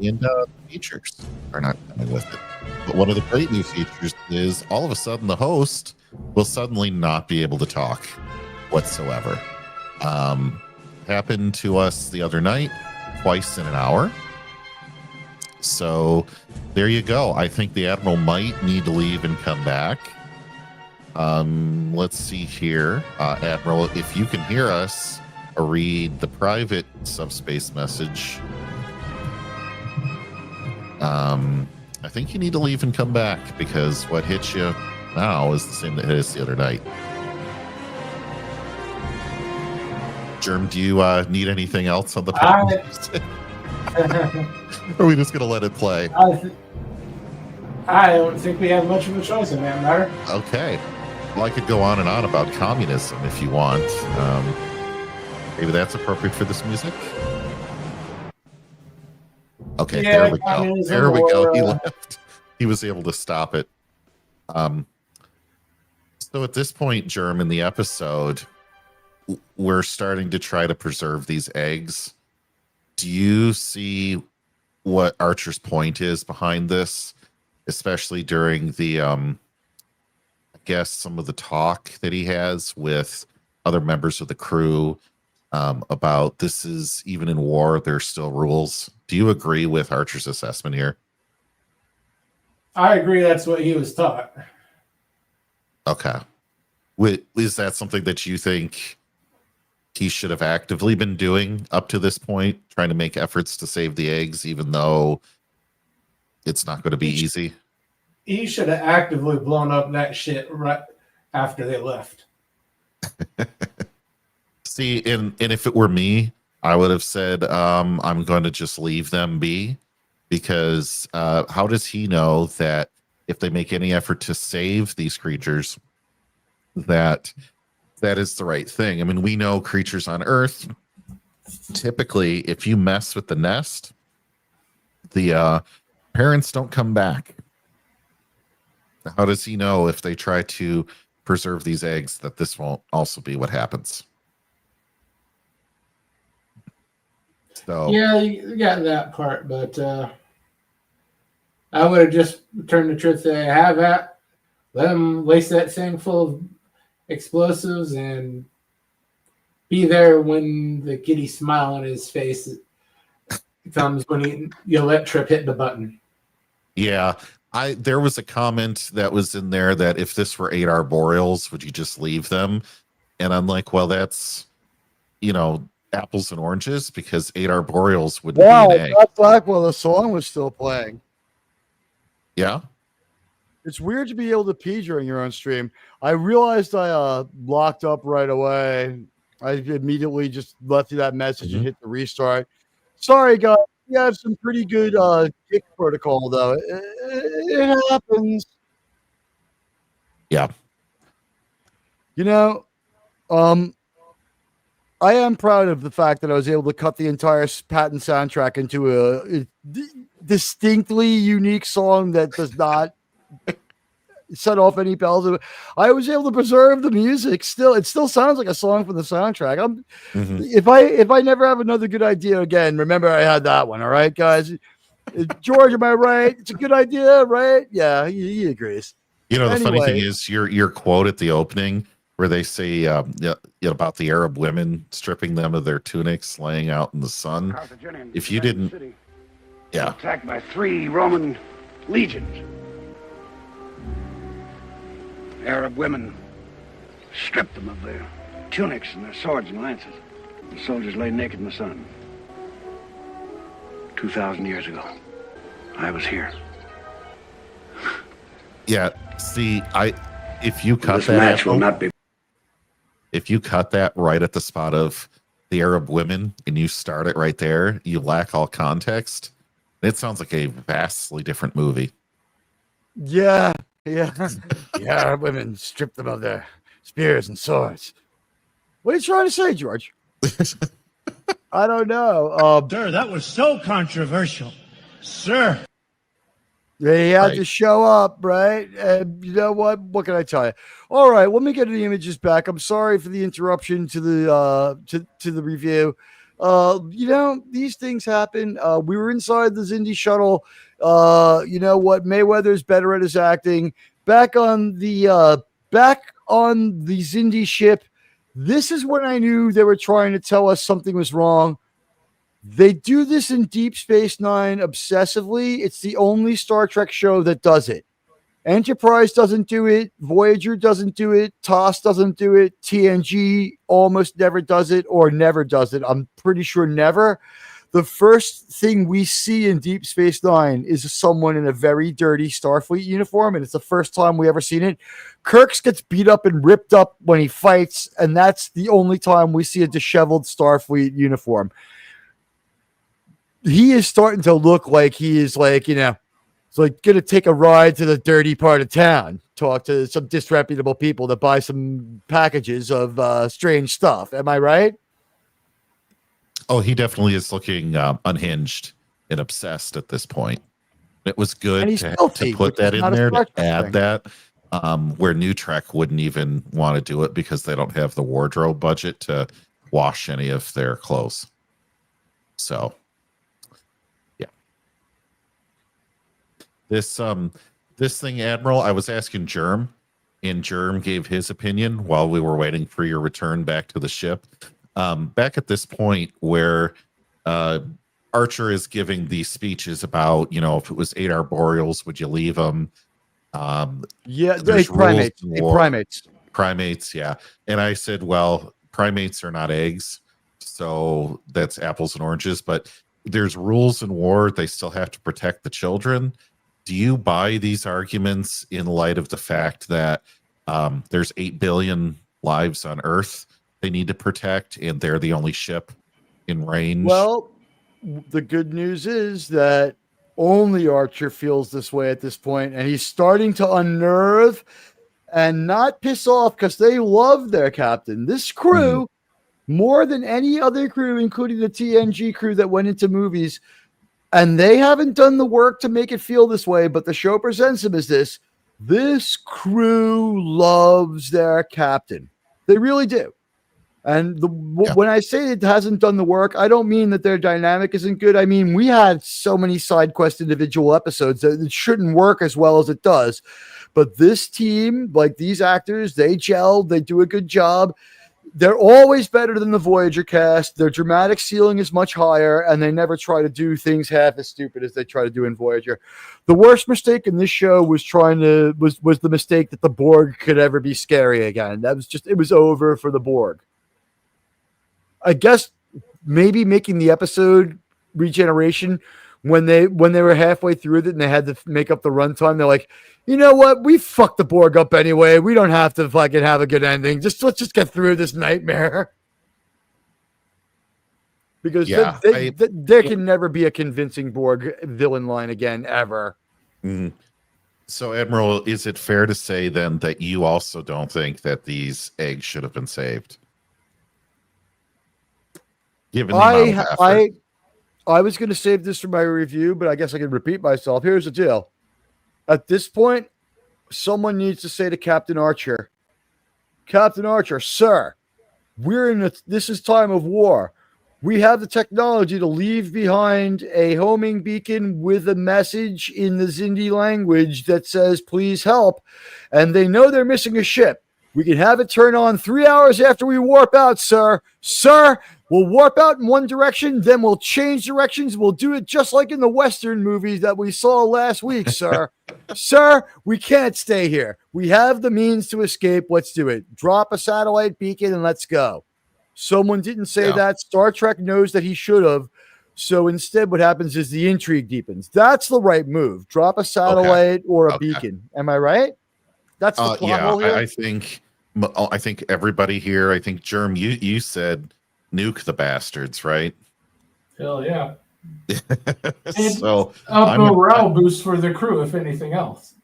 [SPEAKER 6] And features are not coming with it. But one of the great new features is all of a sudden the host will suddenly not be able to talk whatsoever. Happened to us the other night, twice in an hour. So there you go. I think the Admiral might need to leave and come back. Let's see here. Admiral, if you can hear us, read the private subspace message. I think you need to leave and come back, because what hits you now is the same that hit us the other night. Germ, do you need anything else on the podcast? Or are we just going to let it play?
[SPEAKER 4] I don't think we have much of a choice in that matter.
[SPEAKER 6] Okay. Well, I could go on and on about communism if you want. Maybe that's appropriate for this music. Okay,
[SPEAKER 4] yeah,
[SPEAKER 6] there we go. There we go. He left. He was able to stop it. So at this point, Germ, in the episode, we're starting to try to preserve these eggs. Do you see what Archer's point is behind this, especially during the, I guess, some of the talk that he has with other members of the crew about this is, even in war, there's still rules? Do you agree with Archer's assessment here?
[SPEAKER 4] I agree. That's what he was taught.
[SPEAKER 6] Okay. Is that something that you think he should have actively been doing up to this point, trying to make efforts to save the eggs, even though it's not going to be easy?
[SPEAKER 4] He should have actively blown up that shit right after they left.
[SPEAKER 6] See, and if it were me, I would have said, I'm going to just leave them be, because how does he know that if they make any effort to save these creatures, that is the right thing? I mean, we know creatures on Earth, typically, if you mess with the nest, the parents don't come back. How does he know if they try to preserve these eggs that this won't also be what happens? So
[SPEAKER 4] yeah, you got that part, but I would have just turned the truth they have at, let them waste that thing full of explosives and be there when the giddy smile on his face comes when you let Trip hit the button.
[SPEAKER 6] Yeah, there was a comment that was in there that if this were 8 arboreals, would you just leave them? And I'm like, well, that's, apples and oranges, because 8 arboreals wouldn't be an egg.
[SPEAKER 2] That's like while the song was still playing.
[SPEAKER 6] Yeah.
[SPEAKER 2] It's weird to be able to pee during your own stream. I realized I locked up right away. I immediately just left you that message and hit the restart. Sorry, guys. you have some pretty good kick protocol, though. It happens.
[SPEAKER 6] Yeah.
[SPEAKER 2] You know, I am proud of the fact that I was able to cut the entire Patton soundtrack into a distinctly unique song that does not set off any bells. I was able to preserve the music. Still, it still sounds like a song from the soundtrack. If I never have another good idea again, remember I had that one. All right, guys. George, am I right? It's a good idea, right? Yeah, he agrees.
[SPEAKER 6] You know, the funny thing is your quote at the opening where they say about the Arab women stripping them of their tunics, laying out in the sun. If you didn't,
[SPEAKER 3] attacked by 3 Roman legions. Arab women stripped them of their tunics and their swords and lances. The soldiers lay naked in the sun. 2,000 years ago, I was here.
[SPEAKER 6] Yeah, see, if you cut
[SPEAKER 3] This
[SPEAKER 6] that,
[SPEAKER 3] match will not be.
[SPEAKER 6] If you cut that right at the spot of the Arab women and you start it right there, you lack all context. It sounds like a vastly different movie.
[SPEAKER 2] Yeah. The Arab women stripped them of their spears and swords. What are you trying to say, George? I don't know.
[SPEAKER 1] Sir, that was so controversial. Sir.
[SPEAKER 2] They had to show up, right? And you know what? What can I tell you? All right, let me get the images back. I'm sorry for the interruption to the to the review. You know, these things happen. We were inside the Xindi shuttle. You know what? Mayweather's better at his acting. Back on the Xindi ship. This is when I knew they were trying to tell us something was wrong. They do this in Deep Space Nine obsessively. It's the only Star Trek show that does it. Enterprise doesn't do it. Voyager doesn't do it. TOS doesn't do it. TNG almost never does it or never does it. I'm pretty sure never. The first thing we see in Deep Space Nine is someone in a very dirty Starfleet uniform, and it's the first time we ever seen it. Kirk gets beat up and ripped up when he fights, and that's the only time we see a disheveled Starfleet uniform. He is starting to look like he is like, you know, it's like going to take a ride to the dirty part of town, talk to some disreputable people to buy some packages of strange stuff. Am I right?
[SPEAKER 6] Oh, he definitely is looking unhinged and obsessed at this point. It was good to put that in there, to add that, where New Trek wouldn't even want to do it because they don't have the wardrobe budget to wash any of their clothes. So, yeah. This thing, Admiral, I was asking Germ, and Germ gave his opinion while we were waiting for your return back to the ship. Back at this point where Archer is giving these speeches about, you know, if it was 8 arboreals, would you leave them? Primates, yeah. And I said, well, primates are not eggs, so that's apples and oranges, but there's rules in war. They still have to protect the children. Do you buy these arguments in light of the fact that there's 8 billion lives on Earth they need to protect, and they're the only ship in range?
[SPEAKER 2] Well, the good news is that only Archer feels this way at this point, and he's starting to unnerve and not piss off because they love their captain. This crew, more than any other crew, including the TNG crew that went into movies, and they haven't done the work to make it feel this way, but the show presents them as this. This crew loves their captain. They really do. And when I say it hasn't done the work, I don't mean that their dynamic isn't good. I mean, we had so many side quest individual episodes that it shouldn't work as well as it does. But this team, like these actors, they gel, they do a good job. They're always better than the Voyager cast. Their dramatic ceiling is much higher, and they never try to do things half as stupid as they try to do in Voyager. The worst mistake in this show was was the mistake that the Borg could ever be scary again. That was just, it was over for the Borg. I guess maybe making the episode Regeneration when they were halfway through it and they had to make up the runtime, they're like, you know what? We fucked the Borg up anyway. We don't have to fucking have a good ending. Let's just get through this nightmare. because
[SPEAKER 6] Yeah,
[SPEAKER 2] there can never be a convincing Borg villain line again, ever.
[SPEAKER 6] Mhm. So, Admiral, is it fair to say then that you also don't think that these eggs should have been saved? Given the amount of effort.
[SPEAKER 2] I was going to save this for my review, but I guess I can repeat myself. Here's the deal. At this point, someone needs to say to Captain Archer, sir, this is time of war. We have the technology to leave behind a homing beacon with a message in the Zindi language that says, please help. And they know they're missing a ship. We can have it turn on 3 hours after we warp out, sir. Sir, we'll warp out in one direction, then we'll change directions. We'll do it just like in the Western movies that we saw last week, sir. Sir, we can't stay here. We have the means to escape. Let's do it. Drop a satellite beacon and let's go. Someone didn't say that. Star Trek knows that he should have. So instead, what happens is the intrigue deepens. That's the right move. Drop a satellite or a beacon. Am I right? That's the plot hole here?
[SPEAKER 6] I think everybody here, I think, Germ, you said nuke the bastards, right?
[SPEAKER 7] Hell yeah.
[SPEAKER 6] So
[SPEAKER 7] a morale boost for the crew, if anything else.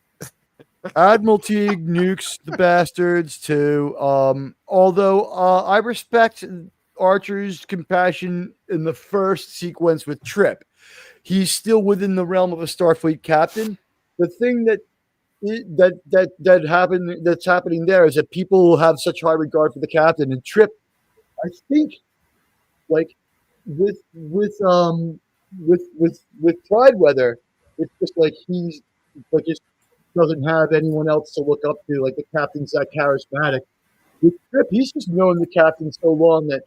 [SPEAKER 2] Admiral Teague nukes the bastards too. Although I respect Archer's compassion in the first sequence with Trip. He's still within the realm of a Starfleet captain. The thing that's happening there is that people have such high regard for the captain, and Trip, I think, like with Tideweather, it's just like he's like just doesn't have anyone else to look up to. Like the captain's that charismatic. With Trip, he's just known the captain so long that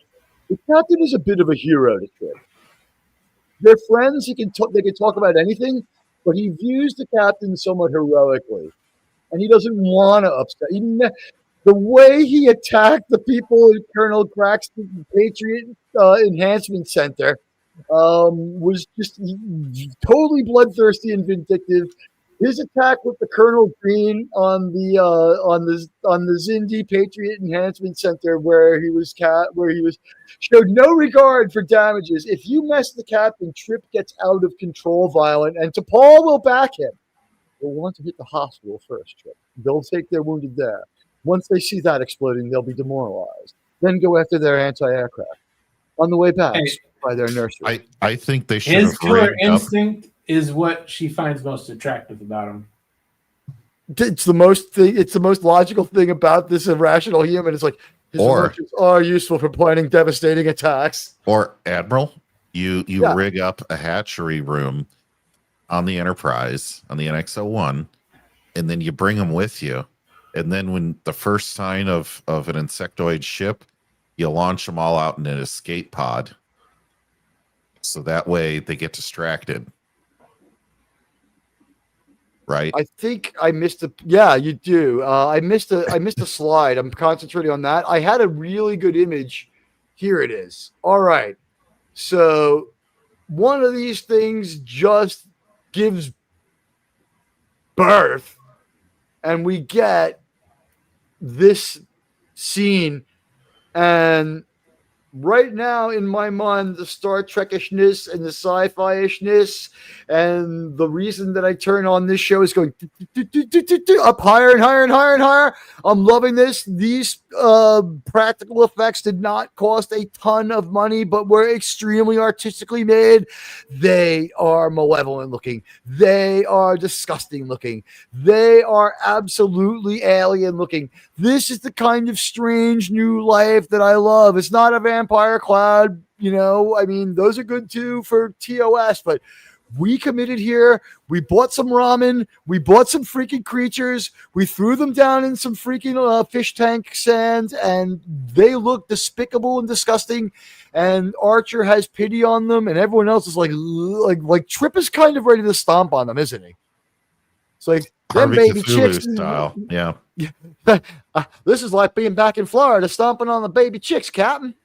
[SPEAKER 2] the captain is a bit of a hero to Trip. They're friends. They can talk about anything, but he views the captain somewhat heroically, and he doesn't want to upset. The way he attacked the people in Colonel Craxton's Patriot Enhancement Center was just totally bloodthirsty and vindictive. His attack with the Colonel Green on the Zindi Patriot Enhancement Center, where he showed no regard for damages. If you mess the captain, Trip gets out of control, violent, and T'Pol will back him. They'll want to hit the hospital first, Trip. They'll take their wounded there. Once they see that exploding, they'll be demoralized. Then go after their anti-aircraft. On the way back, by their nursery.
[SPEAKER 6] I think they should.
[SPEAKER 7] His killer instinct is what she finds most attractive about him.
[SPEAKER 2] It's the most logical thing about this irrational human. It's like his emotions are useful for planning devastating attacks.
[SPEAKER 6] Or Admiral, you rig up a hatchery room on the Enterprise, on the NX-01, and then you bring them with you. And then when the first sign of an insectoid ship, you launch them all out in an escape pod. So that way they get distracted. Right.
[SPEAKER 2] I think I missed you do. I missed a slide. I'm concentrating on that. I had a really good image. Here it is. All right. So one of these things just gives birth, and we get this scene. And right now, in my mind, the Star Trek-ishness and the sci-fi-ishness, and the reason that I turn on this show is going up higher and higher and higher and higher. I'm loving this. These practical effects did not cost a ton of money, but were extremely artistically made. They are malevolent looking. They are disgusting looking. They are absolutely alien looking. This is the kind of strange new life that I love. It's not a vampire cloud, I mean, those are good too for TOS, but we committed here. We bought some ramen. We bought some freaking creatures. We threw them down in some freaking fish tank sand, and they look despicable and disgusting. And Archer has pity on them, and everyone else is like Trip is kind of ready to stomp on them, isn't he? It's like them baby chicks
[SPEAKER 6] style. Yeah.
[SPEAKER 2] This is like being back in Florida, stomping on the baby chicks, Captain.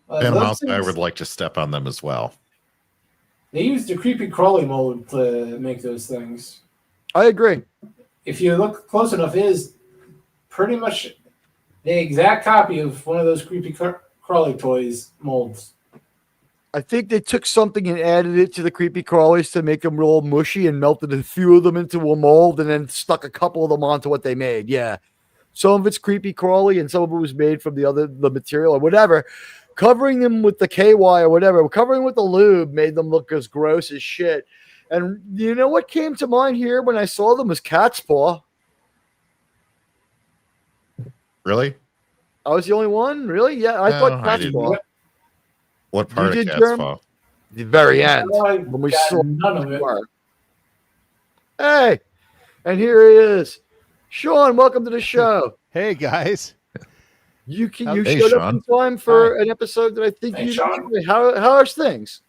[SPEAKER 6] And I would like to step on them as well.
[SPEAKER 7] They used the creepy crawly mold to make those things.
[SPEAKER 2] I agree.
[SPEAKER 7] If you look close enough, it is pretty much The exact copy of one of those creepy crawly toys molds.
[SPEAKER 2] I think they took something and added it to the creepy crawlies to make them real mushy and melted a few of them into a mold and then stuck a couple of them onto what they made. Yeah. Some of it's creepy crawly and some of it was made from the material or whatever. Covering them with the KY or whatever, covering with the lube made them look as gross as shit. And you know what came to mind here when I saw them was cat's paw.
[SPEAKER 6] Really?
[SPEAKER 2] I was the only one? Really? Yeah, I thought
[SPEAKER 6] I
[SPEAKER 2] cat's
[SPEAKER 6] didn't.
[SPEAKER 2] paw.
[SPEAKER 6] What part
[SPEAKER 2] You
[SPEAKER 6] of
[SPEAKER 2] did,
[SPEAKER 6] cat's
[SPEAKER 2] Germ?
[SPEAKER 6] paw?
[SPEAKER 2] The very end.
[SPEAKER 7] I
[SPEAKER 2] When we
[SPEAKER 7] got
[SPEAKER 2] saw
[SPEAKER 7] none of it.
[SPEAKER 2] Hey, and here he is. Sean, welcome to the show.
[SPEAKER 8] Hey guys.
[SPEAKER 2] You
[SPEAKER 6] Hey,
[SPEAKER 2] showed up
[SPEAKER 6] Sean.
[SPEAKER 2] in time for an episode that I think
[SPEAKER 7] Hey,
[SPEAKER 2] you
[SPEAKER 7] Sean.
[SPEAKER 2] enjoyed. How are things?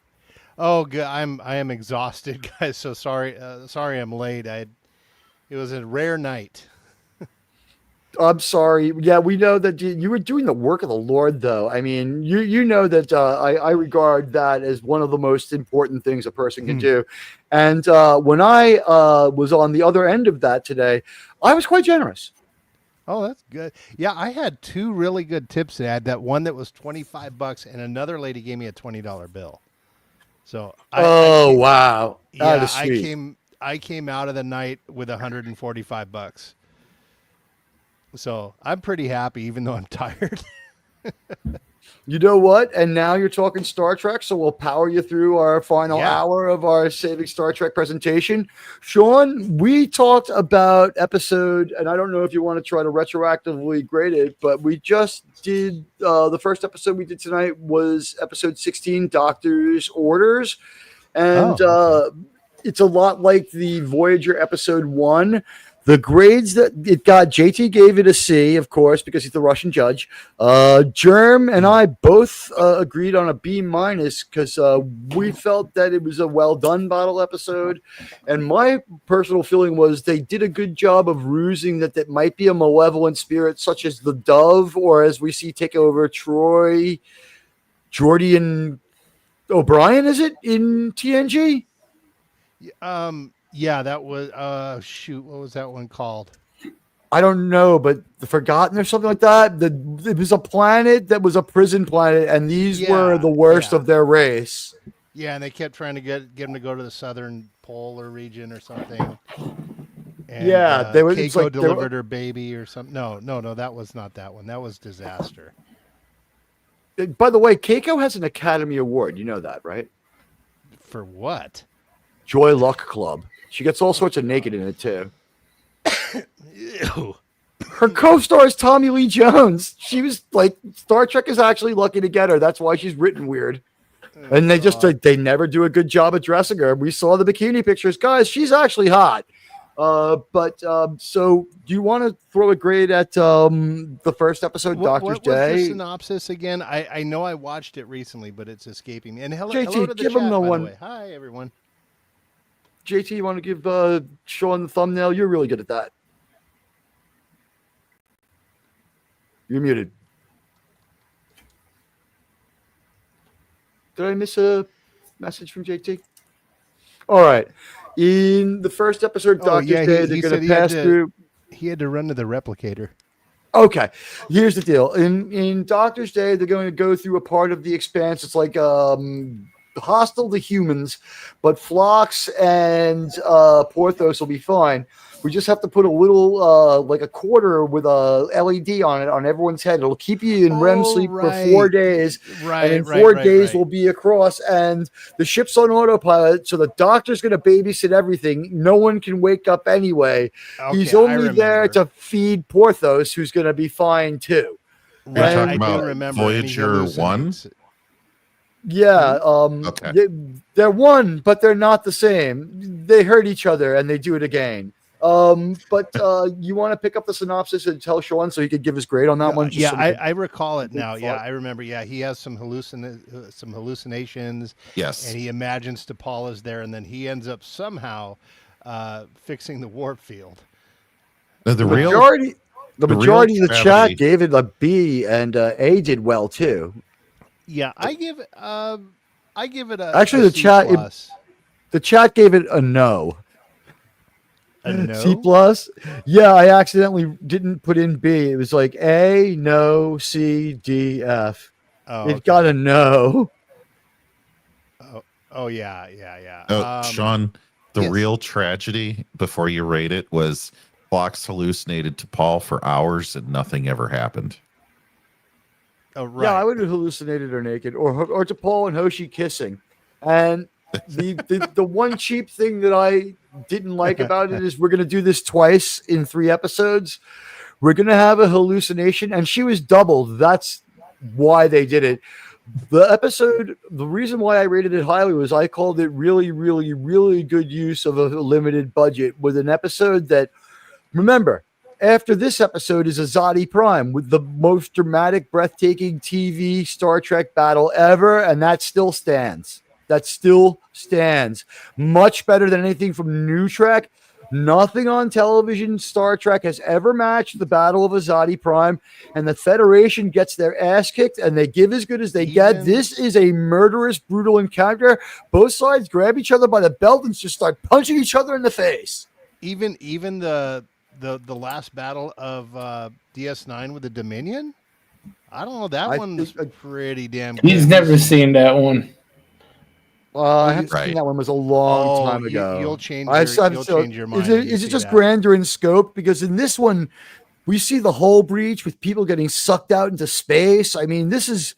[SPEAKER 8] Oh, good. I am exhausted, guys. So sorry. Sorry, I'm late. It was a rare night.
[SPEAKER 2] I'm sorry. Yeah, we know that you were doing the work of the Lord, though. I mean, you know that I regard that as one of the most important things a person can do. And when I was on the other end of that today, I was quite generous.
[SPEAKER 8] Oh, that's good. Yeah, I had two really good tips to add. That one that was $25, and another lady gave me a $20 bill. So
[SPEAKER 2] Wow, that
[SPEAKER 8] yeah,
[SPEAKER 2] is sweet.
[SPEAKER 8] I came out of the night with $145. So I'm pretty happy, even though I'm tired.
[SPEAKER 2] You know what? And now you're talking Star Trek, so we'll power you through our final hour of our Saving Star Trek presentation. Sean, we talked about episode, and I don't know if you want to try to retroactively grade it, but we just did the first episode we did tonight was episode 16, Doctor's Orders. And it's a lot like the Voyager episode 1. The grades that it got, JT gave it a C, of course, because he's the Russian judge. Germ and I both agreed on a B- because we felt that it was a well done bottle episode. And my personal feeling was they did a good job of rusing that might be a malevolent spirit, such as the Dove, or as we see take over Troy, Geordi, and O'Brien, is it, in TNG?
[SPEAKER 8] Yeah, that was shoot, what was that one called?
[SPEAKER 2] I don't know, but the Forgotten or something like that. It was a planet that was a prison planet, and these were the worst of their race.
[SPEAKER 8] Yeah, and they kept trying to get them to go to the southern polar region or something. And,
[SPEAKER 2] they were.
[SPEAKER 8] Keiko delivered her baby or something. No, that was not that one. That was Disaster.
[SPEAKER 2] By the way, Keiko has an Academy Award. You know that, right?
[SPEAKER 8] For what?
[SPEAKER 2] Joy Luck Club. She gets all sorts of naked in it too.
[SPEAKER 8] Ew.
[SPEAKER 2] Her co-star is Tommy Lee Jones. She was like, Star Trek is actually lucky to get her. That's why she's written weird. And they never do a good job at dressing her. We saw the bikini pictures, guys. She's actually hot. So do you want to throw a grade at the first episode, Doctor's Day?
[SPEAKER 8] What's the synopsis again? I know I watched it recently, but it's escaping me. And hello
[SPEAKER 2] JT,
[SPEAKER 8] to the
[SPEAKER 2] give
[SPEAKER 8] chat,
[SPEAKER 2] him the
[SPEAKER 8] by
[SPEAKER 2] one.
[SPEAKER 8] the way. Hi, everyone.
[SPEAKER 2] JT, you want to give Sean the thumbnail? You're really good at that. You're muted. Did I miss a message from JT? All right. In the first episode, Doctor's Day, they're going to pass through.
[SPEAKER 8] He had to run to the replicator.
[SPEAKER 2] Okay, here's the deal. In Doctor's Day, they're going to go through a part of the Expanse. It's like hostile to humans, but Phlox and Porthos will be fine. We just have to put a little, like a quarter with a LED on it on everyone's head. It'll keep you in REM sleep for 4 days.
[SPEAKER 8] Right,
[SPEAKER 2] and in 4 days we'll be across, and the ship's on autopilot, so the doctor's going to babysit everything. No one can wake up anyway.
[SPEAKER 8] Okay,
[SPEAKER 2] He's only there to feed Porthos, who's going to be fine too.
[SPEAKER 6] We're
[SPEAKER 8] Right,
[SPEAKER 6] talking
[SPEAKER 8] I do
[SPEAKER 6] about
[SPEAKER 8] remember
[SPEAKER 6] Voyager 1?
[SPEAKER 2] Yeah,
[SPEAKER 6] Okay.
[SPEAKER 2] they're one, but they're not the same. They hurt each other, and they do it again. But you want to pick up the synopsis and tell Sean so he could give his grade on that one?
[SPEAKER 8] Yeah, I recall it now. Yeah, I remember. Yeah, he has some hallucinations.
[SPEAKER 6] Yes.
[SPEAKER 8] And he imagines T'Pol is there, and then he ends up somehow fixing the warp field.
[SPEAKER 2] The majority of the chat gave it a B, and A did well too.
[SPEAKER 8] Yeah, I give it a
[SPEAKER 2] actually
[SPEAKER 8] a
[SPEAKER 2] the chat
[SPEAKER 8] C+.
[SPEAKER 2] the chat gave it a no.
[SPEAKER 8] A no?
[SPEAKER 2] C plus. Yeah, I accidentally didn't put in B. It was like A, no, C, D, F.
[SPEAKER 8] Oh,
[SPEAKER 2] It
[SPEAKER 8] okay.
[SPEAKER 2] got a no.
[SPEAKER 8] Oh yeah, yeah, yeah.
[SPEAKER 6] Oh, Sean, the
[SPEAKER 8] yes.
[SPEAKER 6] real tragedy before you rate it was Phlox hallucinated T'Pol for hours and nothing ever happened.
[SPEAKER 8] Oh, right.
[SPEAKER 2] Yeah, I would have hallucinated her naked, or T'Pol and Hoshi kissing. And the one cheap thing that I didn't like about it is we're going to do this twice in 3 episodes. We're going to have a hallucination, and she was doubled. That's why they did it. The reason why I rated it highly was I called it really, really, really good use of a limited budget with an episode that, remember, after this episode is Azati Prime with the most dramatic, breathtaking TV Star Trek battle ever, and that still stands. That still stands. Much better than anything from New Trek. Nothing on television Star Trek has ever matched the Battle of Azati Prime, and the Federation gets their ass kicked, and they give as good as they get. This is a murderous, brutal encounter. Both sides grab each other by the belt and just start punching each other in the face.
[SPEAKER 8] Even the last battle of DS9 with the Dominion. I don't know. That one's pretty damn good.
[SPEAKER 4] He's never seen that one.
[SPEAKER 2] I haven't seen that one. Was a long time ago.
[SPEAKER 8] You'll change your mind.
[SPEAKER 2] Is it just grander in scope? Because in this one, we see the whole breach with people getting sucked out into space. I mean, this is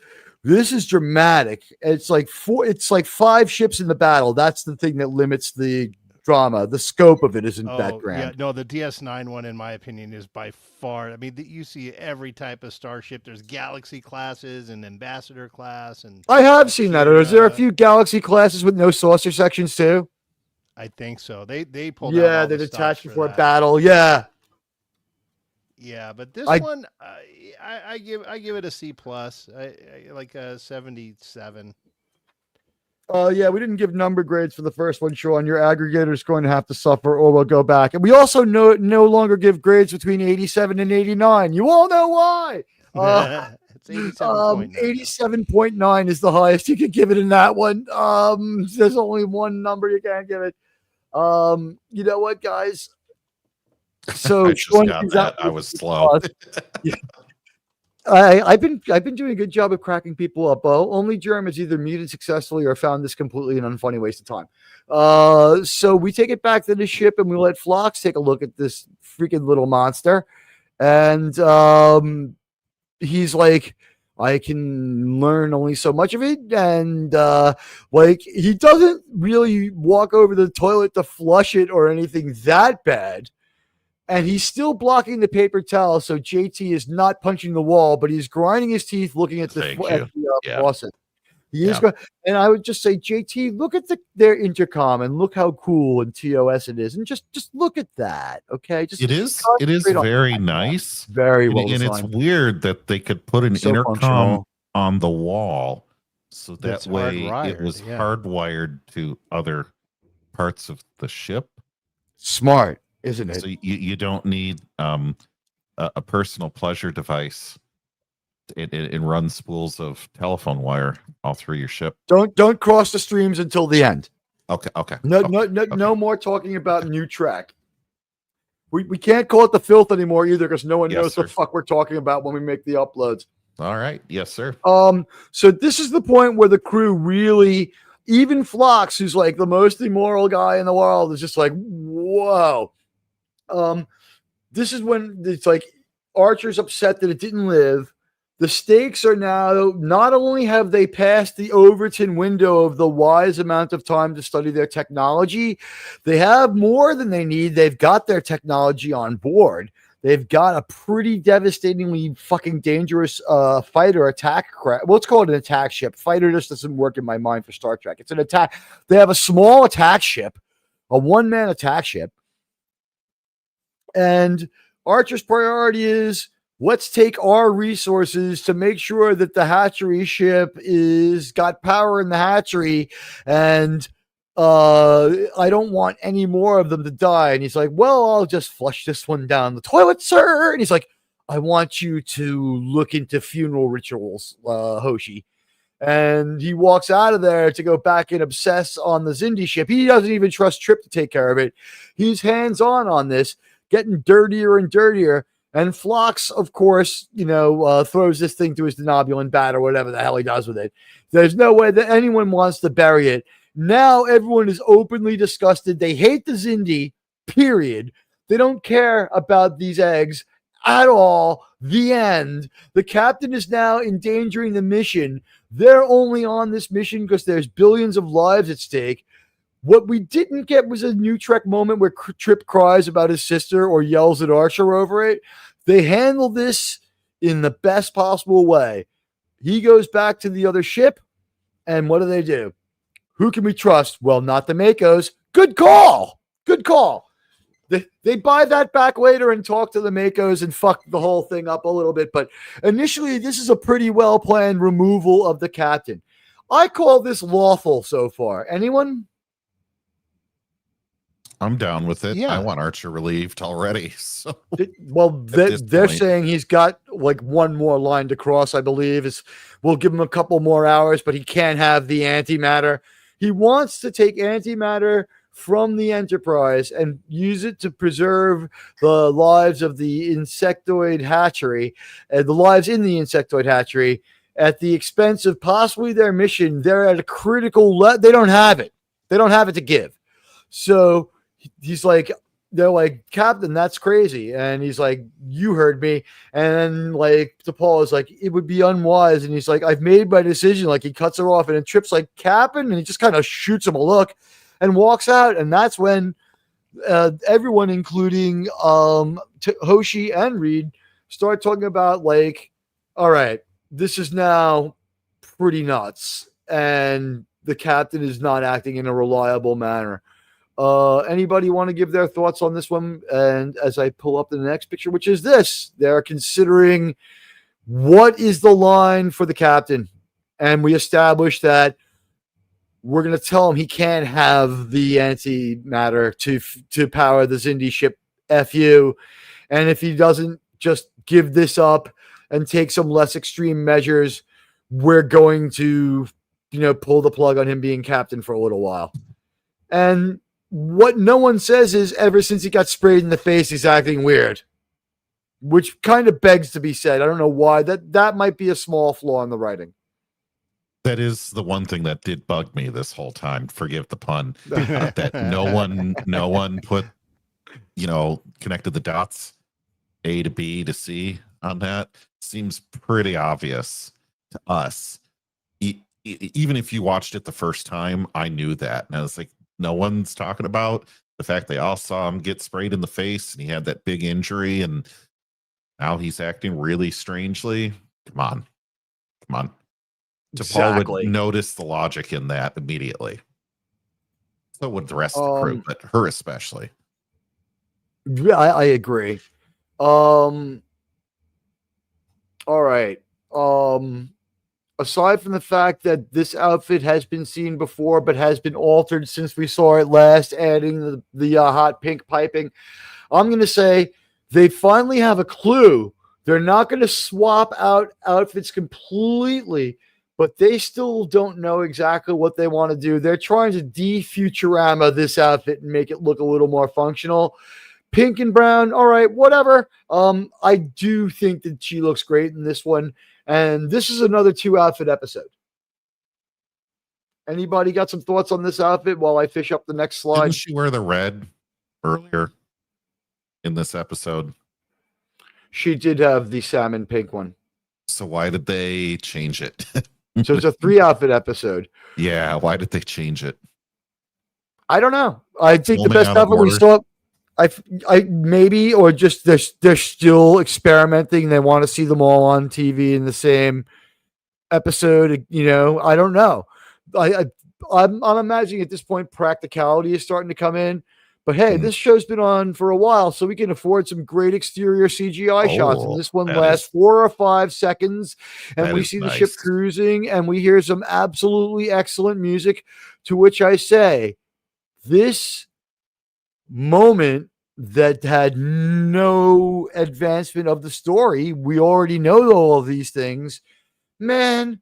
[SPEAKER 2] dramatic. It's like 5 ships in the battle. That's the thing that limits the drama. The scope of it isn't that grand.
[SPEAKER 8] Yeah, no, the DS9 one, in my opinion, is by far. I mean, you see every type of starship. There's Galaxy classes and Ambassador class, and
[SPEAKER 2] I have seen that. Or is there a few Galaxy classes with no saucer sections too?
[SPEAKER 8] I think so. They pulled.
[SPEAKER 2] Yeah,
[SPEAKER 8] out
[SPEAKER 2] they're
[SPEAKER 8] the
[SPEAKER 2] attached
[SPEAKER 8] stops
[SPEAKER 2] before
[SPEAKER 8] for that.
[SPEAKER 2] battle. Yeah.
[SPEAKER 8] Yeah, but this one, I give it a C plus. I like a 77.
[SPEAKER 2] Yeah, we didn't give number grades for the first one, Sean. Your aggregator is going to have to suffer, or we'll go back. And we also no longer give grades between 87 and 89. You all know why.
[SPEAKER 8] It's 87.9.
[SPEAKER 2] 87.9 is the highest you could give it in that one. There's only one number you can't give it. You know what, guys? So
[SPEAKER 6] I just got that. I was slow.
[SPEAKER 2] I've been doing a good job of cracking people up. Only Jerem has either muted successfully or found this completely an unfunny waste of time. So we take it back to the ship and we let Phlox take a look at this freaking little monster. And he's like, I can learn only so much of it. And he doesn't really walk over the toilet to flush it or anything that bad. And he's still blocking the paper towel, so JT is not punching the wall, but he's grinding his teeth looking at the faucet. He is, and I would just say, JT, look at their intercom and look how cool and TOS it is, and just look at that, okay? It is
[SPEAKER 6] very nice,
[SPEAKER 2] very well
[SPEAKER 6] and
[SPEAKER 2] designed.
[SPEAKER 6] it's weird that they could put an intercom on the wall, so that way it was hardwired to other parts of the ship.
[SPEAKER 2] Smart. Isn't it?
[SPEAKER 6] So you don't need a personal pleasure device and run spools of telephone wire all through your ship.
[SPEAKER 2] Don't cross the streams until the end.
[SPEAKER 6] Okay.
[SPEAKER 2] No more talking about New Trek. We can't call it the filth anymore either because no one knows the fuck we're talking about when we make the uploads.
[SPEAKER 6] All right. Yes, sir.
[SPEAKER 2] So this is the point where the crew really, even Phlox, who's like the most immoral guy in the world, is just like, whoa. This is when it's like Archer's upset that it didn't live. The stakes are now, not only have they passed the Overton window of the wise amount of time to study their technology, they have more than they need. They've got their technology on board. They've got a pretty devastatingly fucking dangerous fighter attack craft. Well, let's call it an attack ship. Fighter just doesn't work in my mind for Star Trek. It's an attack. They have a small attack ship, a one-man attack ship. And Archer's priority is, let's take our resources to make sure that the hatchery ship is got power in the hatchery. And I don't want any more of them to die. And he's like, well, I'll just flush this one down the toilet, sir. And he's like, I want you to look into funeral rituals, Hoshi. And he walks out of there to go back and obsess on the Xindi ship. He doesn't even trust Trip to take care of it. He's hands-on on this, getting dirtier and dirtier. And Phlox, of course, throws this thing to his denobulin bat or whatever the hell he does with it. There's no way that anyone wants to bury it. Now everyone is openly disgusted. They hate the Xindi, period. They don't care about these eggs at all. The end. The captain is now endangering the mission. They're only on this mission because there's billions of lives at stake. What we didn't get was a new Trek moment where Trip cries about his sister or yells at Archer over it. They handle this in the best possible way. He goes back to the other ship, and what do? Who can we trust? Well, not the Makos. Good call. Good call. They buy that back later and talk to the Makos and fuck the whole thing up a little bit. But initially, this is a pretty well-planned removal of the captain. I call this lawful so far. Anyone?
[SPEAKER 6] I'm down with it.
[SPEAKER 8] Yeah.
[SPEAKER 6] I want Archer relieved already. So
[SPEAKER 2] They're saying he's got like one more line to cross, I believe. We'll give him a couple more hours, but he can't have the antimatter. He wants to take antimatter from the Enterprise and use it to preserve the lives of the insectoid hatchery, the lives in the insectoid hatchery, at the expense of possibly their mission. They're at a critical they don't have it. They don't have it to give. So they're like, Captain, that's crazy. And he's like, you heard me. And then like T'Pol is like, it would be unwise. And he's like, I've made my decision. Like he cuts her off, and then Trip's like, Captain, and he just kind of shoots him a look and walks out. And that's when everyone, including Hoshi and Reed, start talking about like, all right, this is now pretty nuts. And the captain is not acting in a reliable manner. Anybody want to give their thoughts on this one? And as I pull up the next picture, which is this, they're considering what is the line for the captain. And we established that we're going to tell him he can't have the antimatter to power the Xindi ship FU. And if he doesn't just give this up and take some less extreme measures, we're going to, pull the plug on him being captain for a little while. And what no one says is ever since he got sprayed in the face, he's acting weird, which kind of begs to be said. I don't know why. That might be a small flaw in the writing.
[SPEAKER 6] That is the one thing that did bug me this whole time. Forgive the pun. That no one put, connected the dots A to B to C on that. Seems pretty obvious to us. Even if you watched it the first time, I knew that. And I was like, no one's talking about the fact they all saw him get sprayed in the face and he had that big injury and now he's acting really strangely. Come on. T'Pol would notice the logic in that immediately. So would the rest of the crew, but her especially.
[SPEAKER 2] Yeah, I agree. All right. Aside from the fact that this outfit has been seen before, but has been altered since we saw it last, adding the hot pink piping, I'm going to say they finally have a clue. They're not going to swap out outfits completely, but they still don't know exactly what they want to do. They're trying to de-Futurama this outfit and make it look a little more functional. Pink and brown, all right, whatever. I do think that she looks great in this one. And this is another 2-outfit episode. Anybody got some thoughts on this outfit while I fish up the next slide?
[SPEAKER 6] Didn't she wear the red earlier in this episode?
[SPEAKER 2] She did have the salmon pink one.
[SPEAKER 6] So why did they change it?
[SPEAKER 2] So it's a 3-outfit episode.
[SPEAKER 6] Yeah, why did they change it?
[SPEAKER 2] I don't know. I think the best outfit we
[SPEAKER 6] order.
[SPEAKER 2] saw, I maybe, or just they're still experimenting. They want to see them all on TV in the same episode. I don't know. I'm imagining at this point practicality is starting to come in. But hey, this show's been on for a while, so we can afford some great exterior CGI shots. And this one lasts 4 or 5 seconds, and we see the ship cruising, and we hear some absolutely excellent music. To which I say, this moment that had no advancement of the story, we already know all of these things. Man,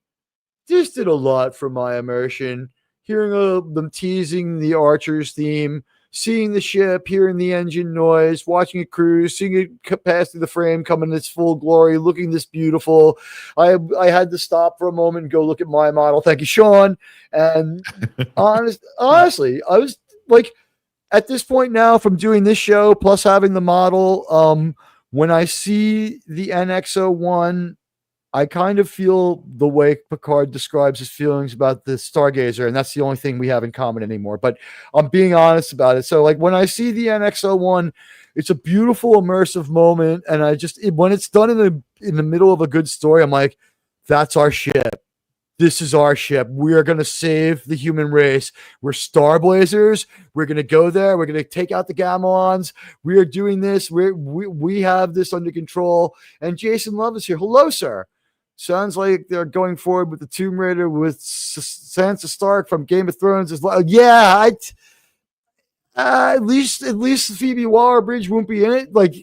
[SPEAKER 2] this did a lot for my immersion. Hearing them teasing the Archer's theme, seeing the ship, hearing the engine noise, watching it cruise, seeing it pass through the frame, come in its full glory, looking this beautiful. I had to stop for a moment and go look at my model. Thank you, Sean. And honestly, I was like, at this point now, from doing this show plus having the model, when I see the NX-01, I kind of feel the way Picard describes his feelings about the Stargazer, and that's the only thing we have in common anymore. But I'm being honest about it. So, like, when I see the NX-01, it's a beautiful, immersive moment, and when it's done in the middle of a good story, I'm like, that's our ship. This is our ship. We are going to save the human race. We're Starblazers. We're going to go there. We're going to take out the Gamelons. We are doing this. We have this under control. And Jason Love is here. Hello, sir. Sounds like they're going forward with the Tomb Raider with Sansa Stark from Game of Thrones. Yeah, at least Phoebe Waller-Bridge won't be in it. Like,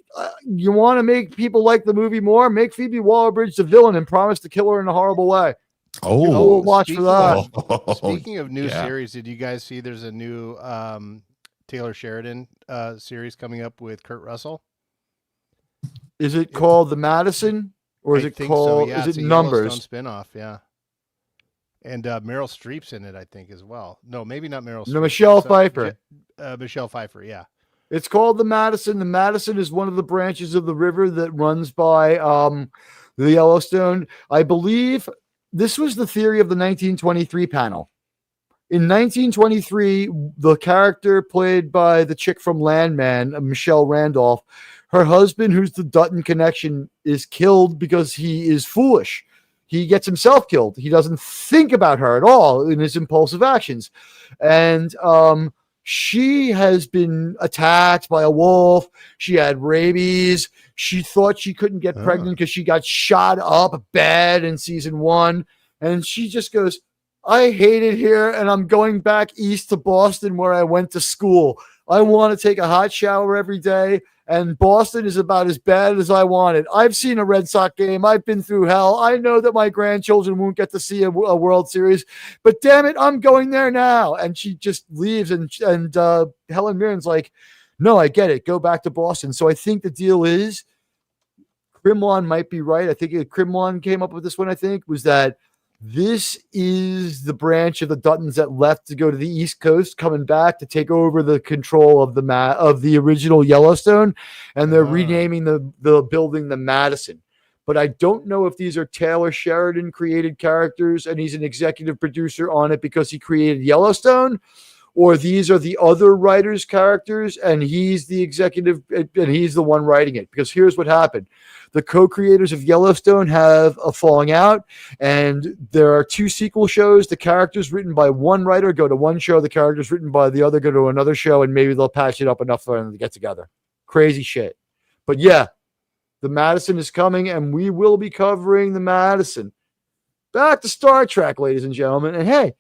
[SPEAKER 2] you want to make people like the movie more? Make Phoebe Waller-Bridge the villain and promise to kill her in a horrible way. We'll watch for that.
[SPEAKER 8] Speaking of new series, did you guys see there's a new Taylor Sheridan series coming up with Kurt Russell?
[SPEAKER 2] Is it called The Madison? Or is it called?
[SPEAKER 8] So, yeah,
[SPEAKER 2] is it Numbers?
[SPEAKER 8] Spinoff, yeah. And Meryl Streep's in it, I think, as well. No, maybe not Meryl Streep.
[SPEAKER 2] No, Michelle Pfeiffer.
[SPEAKER 8] Michelle Pfeiffer, yeah.
[SPEAKER 2] It's called the Madison. The Madison is one of the branches of the river that runs by the Yellowstone. I believe this was the theory of the 1923 panel. In 1923, the character played by the chick from Landman, Michelle Randolph, her husband, who's the Dutton connection, is killed because he is foolish. He gets himself killed. He doesn't think about her at all in his impulsive actions. And she has been attacked by a wolf. She had rabies. She thought she couldn't get pregnant because she got shot up bad in season 1. And she just goes, I hate it here, and I'm going back east to Boston where I went to school. I want to take a hot shower every day, and Boston is about as bad as I want it. I've seen a Red Sox game. I've been through hell. I know that my grandchildren won't get to see a World Series, but damn it, I'm going there now. And she just leaves, and Helen Mirren's like, no, I get it. Go back to Boston. So I think the deal is Krimlon might be right. I think Krimlon came up with this one, I think, was that this is the branch of the Duttons that left to go to the East Coast, coming back to take over the control of the original Yellowstone, and they're renaming the building the Madison. But I don't know if these are Taylor Sheridan created characters and he's an executive producer on it because he created Yellowstone, or these are the other writers' characters and he's the executive and he's the one writing it. Because here's what happened. The co-creators of Yellowstone have a falling out, and there are 2 sequel shows. The characters written by one writer go to one show. The characters written by the other go to another show, and maybe they'll patch it up enough for them to get together. Crazy shit. But yeah, the Madison is coming, and we will be covering the Madison. Back to Star Trek, ladies and gentlemen. And hey,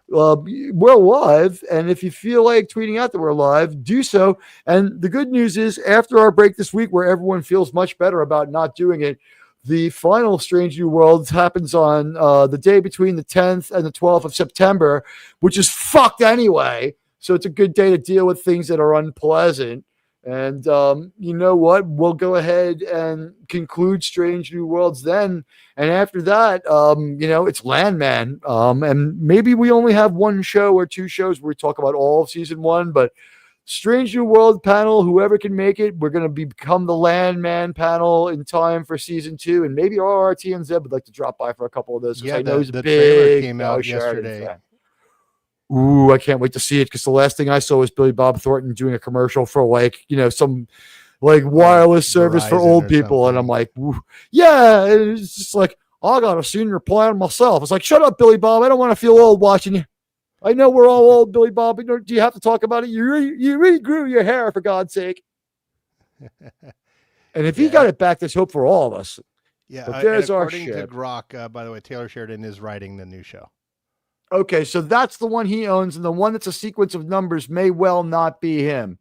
[SPEAKER 2] we're live. And if you feel like tweeting out that we're live, do so. And the good news is, after our break this week, where everyone feels much better about not doing it, the final Strange New Worlds happens on the day between the 10th and the 12th of September, which is fucked anyway. So it's a good day to deal with things that are unpleasant. And you know what? We'll go ahead and conclude Strange New Worlds then. And after that, it's Landman. And maybe we only have 1 show or 2 shows where we talk about all of season 1. But Strange New World panel, whoever can make it, we're going to become the Landman panel in time for season 2. And maybe RRT and Zeb would like to drop by for a couple of those.
[SPEAKER 8] Yeah,
[SPEAKER 2] I know he's
[SPEAKER 8] the
[SPEAKER 2] big
[SPEAKER 8] trailer came out yesterday.
[SPEAKER 2] Fan. Ooh, I can't wait to see it, because the last thing I saw was Billy Bob Thornton doing a commercial for some wireless service
[SPEAKER 8] Verizon
[SPEAKER 2] for old
[SPEAKER 8] or
[SPEAKER 2] people.
[SPEAKER 8] something.
[SPEAKER 2] And I'm like, ooh. Yeah, it's just like, I got a senior plan myself. It's like, shut up, Billy Bob. I don't want to feel old watching you. I know we're all old, Billy Bob, but do you have to talk about it? You regrew your hair, for God's sake. And if he got it back, there's hope for all of us.
[SPEAKER 8] Yeah,
[SPEAKER 2] but there's our
[SPEAKER 8] according
[SPEAKER 2] shit.
[SPEAKER 8] to Grok, by the way, Taylor Sheridan is writing the new show.
[SPEAKER 2] Okay, so that's the one he owns, and the one that's a sequence of numbers may well not be him.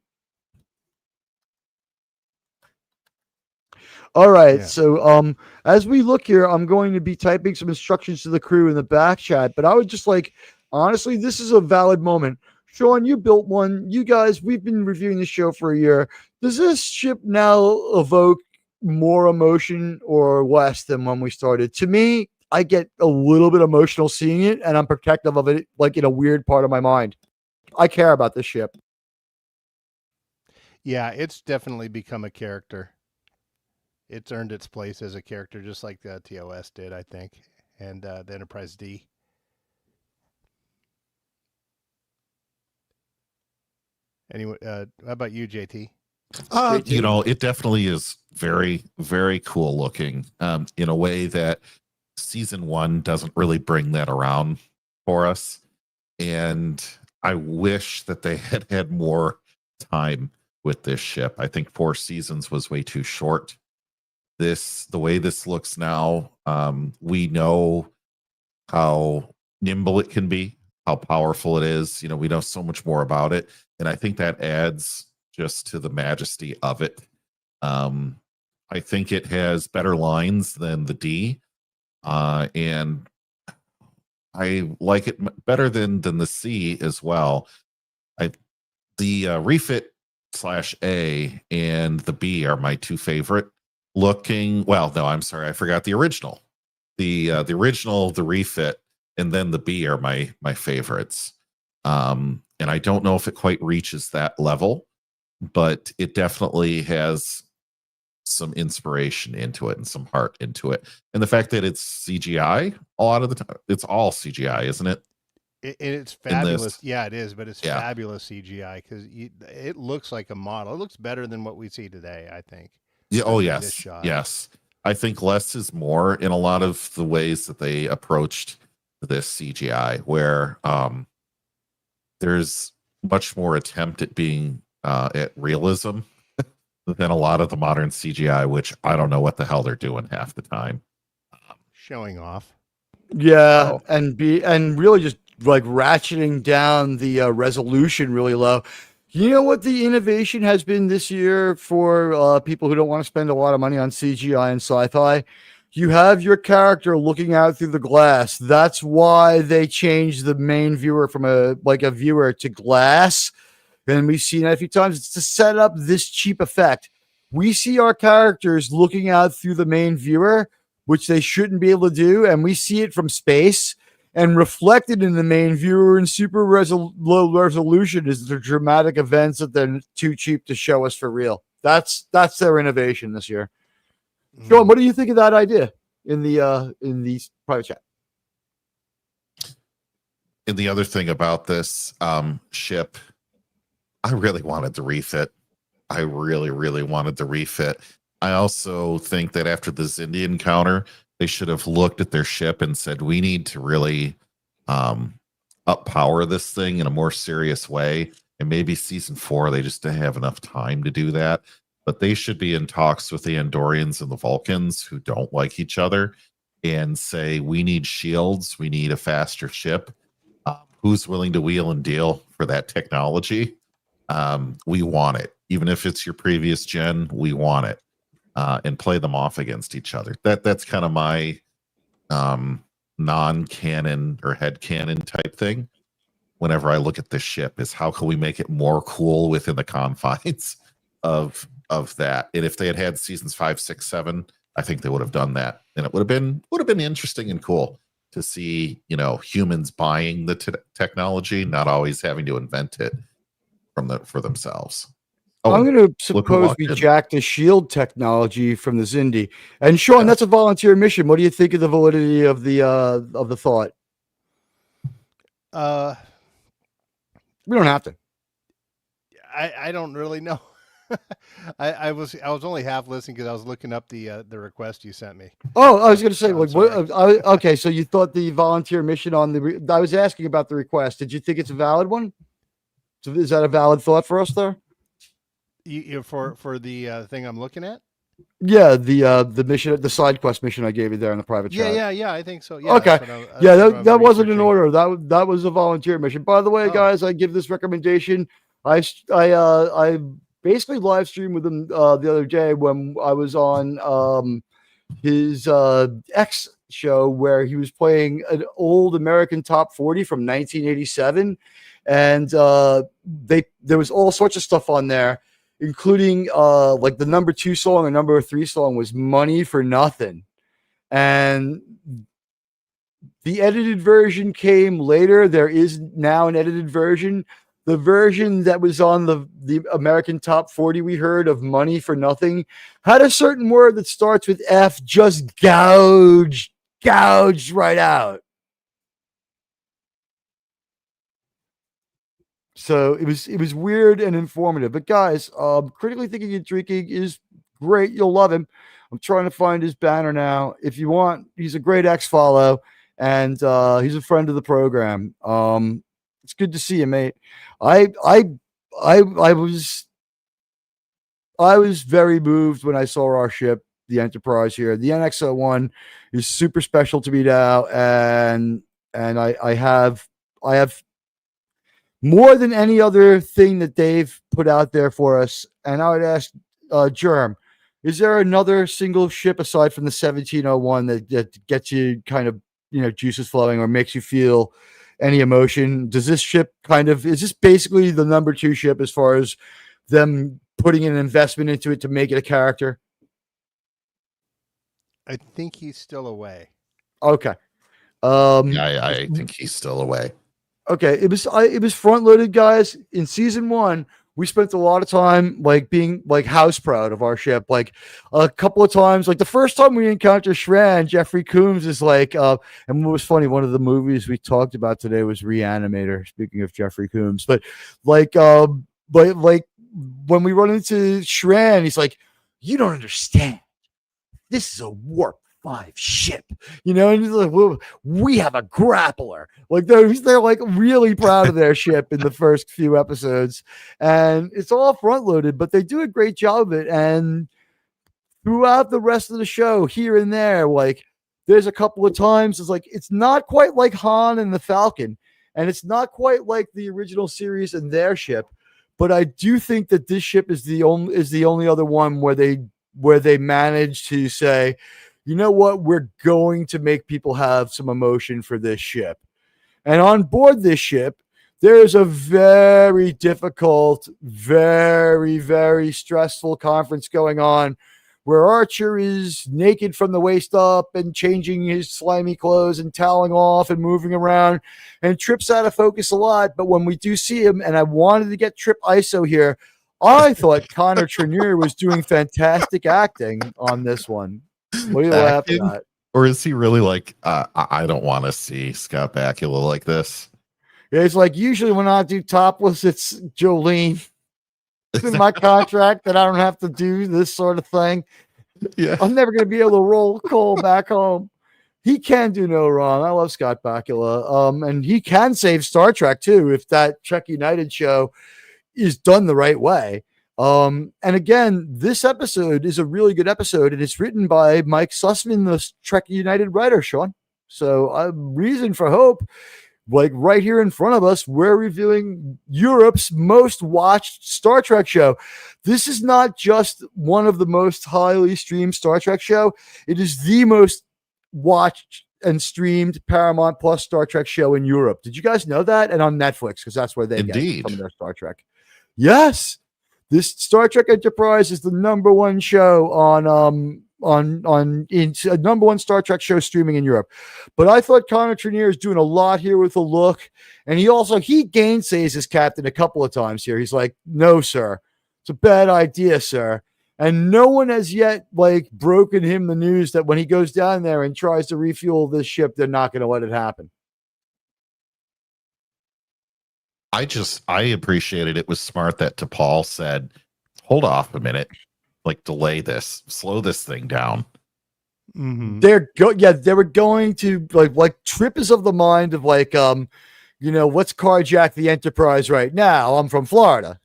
[SPEAKER 2] All right.
[SPEAKER 8] Yeah.
[SPEAKER 2] So as we look here, I'm going to be typing some instructions to the crew in the back chat, but I would just like, honestly, this is a valid moment. Sean, you built one. You guys, we've been reviewing the show for a year. Does this ship now evoke more emotion or less than when we started? To me, I get a little bit emotional seeing it, and I'm protective of it, like in a weird part of my mind. I care about this ship.
[SPEAKER 8] Yeah, it's definitely become a character. It's earned its place as a character, just like the TOS did, I think, and the Enterprise D. Anyway, how about you, JT?
[SPEAKER 6] You know, it definitely is very, very cool looking in a way that season 1 doesn't really bring that around for us. And I wish that they had had more time with this ship. I think 4 seasons was way too short. The way this looks now, we know how nimble it can be, how powerful it is. You know, we know so much more about it. And I think that adds just to the majesty of it. I think it has better lines than the D. And I like it better than the C as well. The refit /A and the B are my 2 favorite looking. Well, no, I'm sorry, I forgot the original. The original, the refit, and then the B are my favorites. And I don't know if it quite reaches that level, but it definitely has some inspiration into it and some heart into it. And the fact that it's CGI a lot of the time, it's all CGI, isn't it?
[SPEAKER 8] It's fabulous. Yeah, it is, but it's fabulous CGI because it looks like a model. It looks better than what we see today, I think.
[SPEAKER 6] Yeah. Oh, yes. Yes. I think less is more in a lot of the ways that they approached this CGI, where there's much more attempt at being at realism than a lot of the modern CGI, which I don't know what the hell they're doing half the time.
[SPEAKER 8] Showing off.
[SPEAKER 2] Yeah, and really just like ratcheting down the resolution really low. You know what the innovation has been this year for people who don't want to spend a lot of money on CGI and sci-fi? You have your character looking out through the glass. That's why they changed the main viewer from a viewer to glass. And we've seen that a few times. It's to set up this cheap effect. We see our characters looking out through the main viewer, which they shouldn't be able to do, and we see it from space. And reflected in the main viewer in super low resolution is the dramatic events that they're too cheap to show us for real. That's their innovation this year. Sean, what do you think of that idea in the private chat?
[SPEAKER 6] And the other thing about this ship, I really wanted the refit. I really, really wanted the refit. I also think that after the Zindi encounter, they should have looked at their ship and said, we need to really up power this thing in a more serious way. And maybe season 4, they just didn't have enough time to do that. But they should be in talks with the Andorians and the Vulcans who don't like each other and say, we need shields. We need a faster ship. Who's willing to wheel and deal for that technology? We want it. Even if it's your previous gen, we want it. And play them off against each other. That's kind of my non-canon or headcanon type thing. Whenever I look at this ship, is how can we make it more cool within the confines of that? And if they had seasons 5, 6, 7, I think they would have done that, and it would have been interesting and cool to see, humans buying the technology, not always having to invent it for themselves.
[SPEAKER 2] I'm going to suppose we jacked the shield technology from the Zindi. And Sean, that's a volunteer mission. What do you think of the validity of the thought? We don't have to.
[SPEAKER 8] I don't really know. I was only half listening because I was looking up the request you sent me.
[SPEAKER 2] Oh, I was going to say, okay, so you thought the volunteer mission on I was asking about the request. Did you think it's a valid one? So is that a valid thought for us there?
[SPEAKER 8] You for the thing I'm looking at?
[SPEAKER 2] Yeah, the mission, the side quest mission I gave you there in the private chat.
[SPEAKER 8] Yeah, I think so. Yeah.
[SPEAKER 2] Okay. That wasn't an order. That was a volunteer mission. By the way, guys, I give this recommendation. I basically live streamed with him the other day when I was on his X show where he was playing an old American Top 40 from 1987, and there was all sorts of stuff on there, including like the number 2 song and number 3 song was Money for Nothing, and the edited version came later. There is now an edited version. The version that was on the American Top 40 we heard of Money for Nothing had a certain word that starts with F, just gouged right out. So it was weird and informative. But guys, Critically Thinking and Drinking is great. You'll love him. I'm trying to find his banner now. If you want, he's a great X follow, and he's a friend of the program. It's good to see you, mate. I was very moved when I saw our ship, the Enterprise here. The NX-01 is super special to me now, and I have more than any other thing that they've put out there for us. And I would ask Germ, is there another single ship aside from the 1701 that gets you kind of, juices flowing or makes you feel any emotion? Does this ship is this basically the number 2 ship as far as them putting an investment into it to make it a character?
[SPEAKER 8] I think he's still away.
[SPEAKER 2] Okay.
[SPEAKER 6] I think he's still away.
[SPEAKER 2] Okay. It was front loaded, guys. In season 1, we spent a lot of time being house proud of our ship. Like a couple of times, like the first time we encountered Shran, Jeffrey Coombs is and what was funny, one of the movies we talked about today was Reanimator, speaking of Jeffrey Coombs. But when we run into Shran, he's like, you don't understand. This is a warp 5 ship, and he's like, well, we have a grappler. They're like really proud of their ship in the first few episodes, and it's all front loaded, but they do a great job of it. And throughout the rest of the show, here and there, there's a couple of times it's not quite like Han and the Falcon, and it's not quite like the original series and their ship, but I do think that this ship is the only other one where they manage to say, you know what, we're going to make people have some emotion for this ship. And on board this ship, there's a very difficult, very, very stressful conference going on where Archer is naked from the waist up and changing his slimy clothes and toweling off and moving around, and Trip's out of focus a lot. But when we do see him, and I wanted to get Trip ISO here, I thought Connor Trenier was doing fantastic acting on this one. What are you laughing at?
[SPEAKER 6] Or is he really I don't want to see Scott Bakula like this?
[SPEAKER 2] Yeah, it's usually when I do topless, it's Jolene. It's in my contract that I don't have to do this sort of thing.
[SPEAKER 6] Yeah,
[SPEAKER 2] I'm never going to be able to roll Cole back home. He can do no wrong. I love Scott Bakula. And he can save Star Trek too if that Trek United show is done the right way. And again, this episode is a really good episode, and it's written by Mike Sussman, the Trek United writer, Sean. So reason for hope, right here in front of us, we're reviewing Europe's most watched Star Trek show. This is not just one of the most highly streamed Star Trek show. It is the most watched and streamed Paramount Plus Star Trek show in Europe. Did you guys know that? And on Netflix, because that's where they get some of their Star Trek. Yes. This Star Trek Enterprise is the number 1 show on number 1 Star Trek show streaming in Europe. But I thought Connor Trenier is doing a lot here with a look, and he gainsays his captain a couple of times here. He's like, "No, sir, it's a bad idea, sir." And no one has yet broken him the news that when he goes down there and tries to refuel this ship, they're not going to let it happen.
[SPEAKER 6] I appreciated it was smart that T'Pol said, hold off a minute, delay this, slow this thing down.
[SPEAKER 8] Mm-hmm.
[SPEAKER 2] They were going to Trip is of the mind of let's carjack the Enterprise right now. I'm from Florida.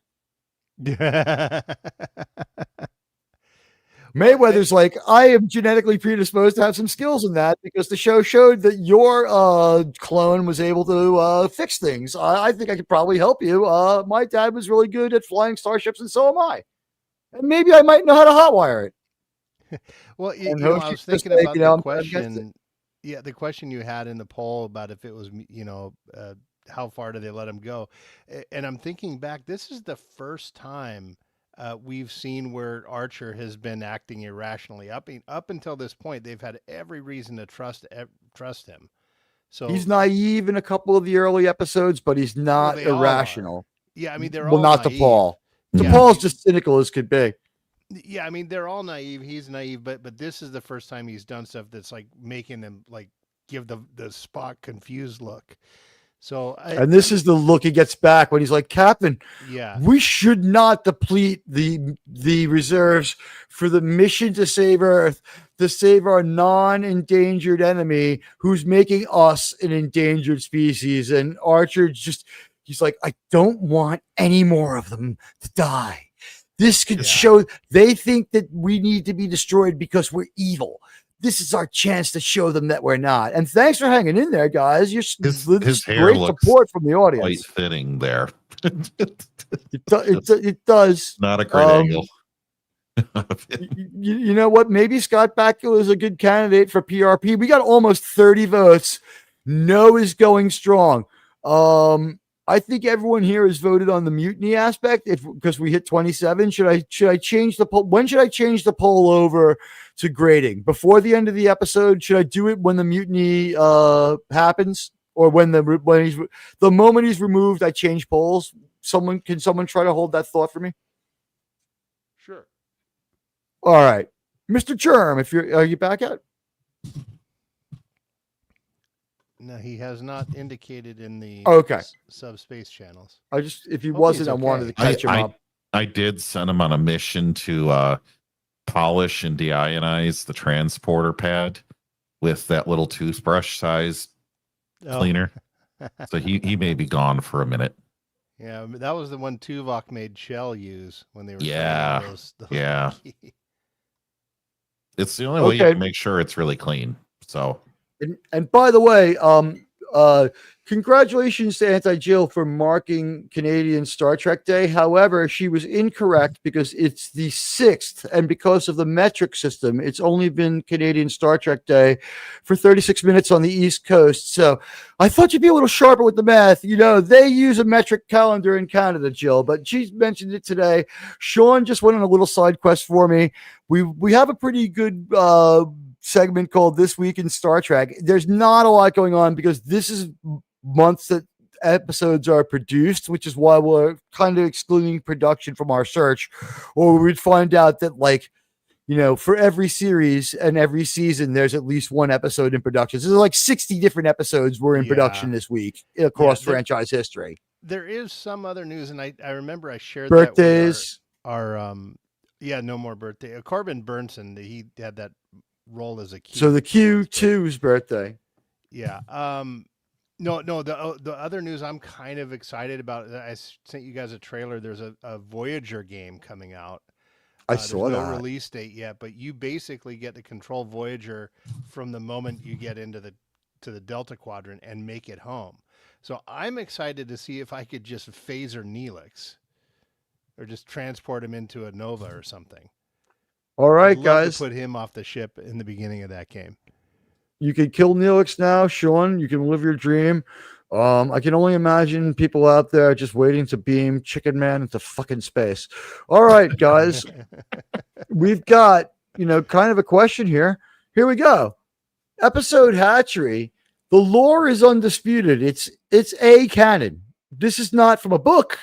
[SPEAKER 2] Mayweather's like, I am genetically predisposed to have some skills in that because the show showed that your clone was able to fix things. I think I could probably help you. My dad was really good at flying starships, and so am I. And maybe I might know how to hotwire it.
[SPEAKER 8] Well, I
[SPEAKER 2] Hoshi's
[SPEAKER 8] was thinking
[SPEAKER 2] like,
[SPEAKER 8] about
[SPEAKER 2] you know,
[SPEAKER 8] the question. Yeah, the question you had in the poll about if it was, how far do they let him go? And I'm thinking back, this is the first time we've seen where Archer has been acting irrationally. Up until this point, they've had every reason to trust him. So
[SPEAKER 2] he's naive in a couple of the early episodes, but he's not irrational.
[SPEAKER 8] Yeah, I mean, they're all
[SPEAKER 2] not
[SPEAKER 8] naive.
[SPEAKER 2] T'Pol.
[SPEAKER 6] Yeah.
[SPEAKER 2] T'Pol's just cynical as could be.
[SPEAKER 8] Yeah, I mean, they're all naive. He's naive, but this is the first time he's done stuff that's like making them like give the Spock confused look. So,
[SPEAKER 2] and this is the look he gets back when he's like, Captain,
[SPEAKER 8] yeah,
[SPEAKER 2] we should not deplete the reserves for the mission to save Earth, to save our non-endangered enemy who's making us an endangered species. And Archer he's like, I don't want any more of them to die. This could show they think that we need to be destroyed because we're evil. This is our chance to show them that we're not. And thanks for hanging in there, guys. His
[SPEAKER 6] hair
[SPEAKER 2] great
[SPEAKER 6] looks
[SPEAKER 2] support from the audience.
[SPEAKER 6] Quite fitting there.
[SPEAKER 2] It does.
[SPEAKER 6] Not a great angle.
[SPEAKER 2] You know what? Maybe Scott Bakula is a good candidate for PRP. We got almost 30 votes. No is going strong. I think everyone here has voted on the mutiny aspect because we hit 27. Should I change the poll? When should I change the poll over to grading? Before the end of the episode? Should I do it when the mutiny happens, or when the moment he's removed? I change polls. Can someone try to hold that thought for me?
[SPEAKER 8] Sure.
[SPEAKER 2] All right, Mr. Germ, are you back out?
[SPEAKER 8] No, he has not indicated in the subspace channels.
[SPEAKER 2] If he wasn't, I wanted to catch him up.
[SPEAKER 6] I did send him on a mission to polish and deionize the transporter pad with that little toothbrush size cleaner. So he may be gone for a minute.
[SPEAKER 8] Yeah, that was the one Tuvok made Shell use when they were those
[SPEAKER 6] yeah. It's the only way you can make sure it's really clean. So.
[SPEAKER 2] And by the way, congratulations to Anti-Jill for marking Canadian Star Trek Day. However, she was incorrect because it's the 6th, and because of the metric system, it's only been Canadian Star Trek Day for 36 minutes on the East Coast. So I thought you'd be a little sharper with the math. You know, they use a metric calendar in Canada, Jill, but she mentioned it today. Sean just went on a little side quest for me. We have a pretty good segment called This Week in Star Trek. There's not a lot going on because this is months that episodes are produced, which is why we're kind of excluding production from our search, or we'd find out that, like, you know, for every series and every season, there's at least one episode in production. So there's like 60 different episodes were in production this week across franchise history.
[SPEAKER 8] There is some other news, and I remember I shared
[SPEAKER 2] birthdays.
[SPEAKER 8] Our no more birthday. Corbin Burnson, he had that role as a Q.
[SPEAKER 2] So the Q2's birthday.
[SPEAKER 8] Yeah. No. The other news I'm kind of excited about. I sent you guys a trailer. There's a Voyager game coming out.
[SPEAKER 2] I saw that.
[SPEAKER 8] There's no release date yet, but you basically get to control Voyager from the moment you get into the Delta Quadrant and make it home. So I'm excited to see if I could just phaser Neelix, or just transport him into a Nova or something.
[SPEAKER 2] All right,
[SPEAKER 8] I'd love
[SPEAKER 2] guys.
[SPEAKER 8] to put him off the ship in the beginning of that game.
[SPEAKER 2] You can kill Neelix now, Sean. You can live your dream. I can only imagine people out there just waiting to beam Chicken Man into fucking space. All right, guys. We've got, kind of a question here. Here we go. Episode Hatchery. The lore is undisputed. It's a canon. This is not from a book.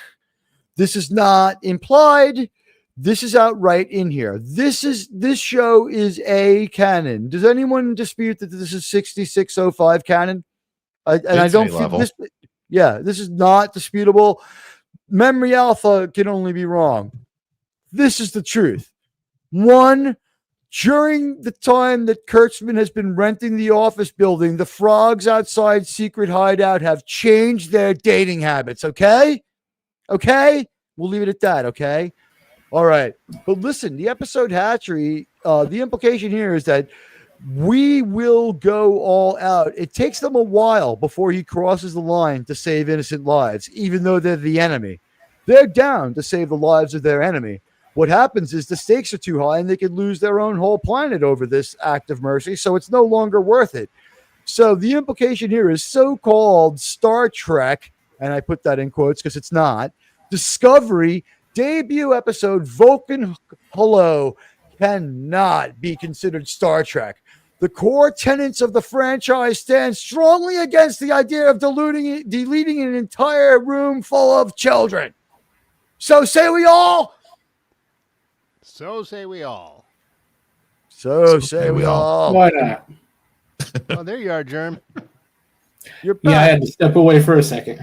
[SPEAKER 2] This is not implied. This is outright in here. This show is a canon. Does anyone dispute that this is 6605 canon? I don't feel this. Yeah, this is not disputable. Memory Alpha can only be wrong. This is the truth. One, during the time that Kurtzman has been renting the office building, the frogs outside Secret Hideout have changed their dating habits. Okay? We'll leave it at that. Okay. All right. But listen, the episode Hatchery the implication here is that we will go all out. It takes them a while before he crosses the line to save innocent lives, even though they're the enemy. They're down to save the lives of their enemy. What happens is the stakes are too high and they could lose their own whole planet over this act of mercy, so it's no longer worth it. So the implication here is so-called Star Trek, and I put that in quotes because it's not, Discovery debut episode Vulcan Hello cannot be considered Star Trek. The core tenets of the franchise stand strongly against the idea of deleting an entire room full of children. So say we all.
[SPEAKER 8] So say we all.
[SPEAKER 2] So say we all.
[SPEAKER 4] Why not?
[SPEAKER 8] Oh, there you are, Germ.
[SPEAKER 2] You're
[SPEAKER 4] Yeah, I
[SPEAKER 2] back.
[SPEAKER 4] had to step away for a second.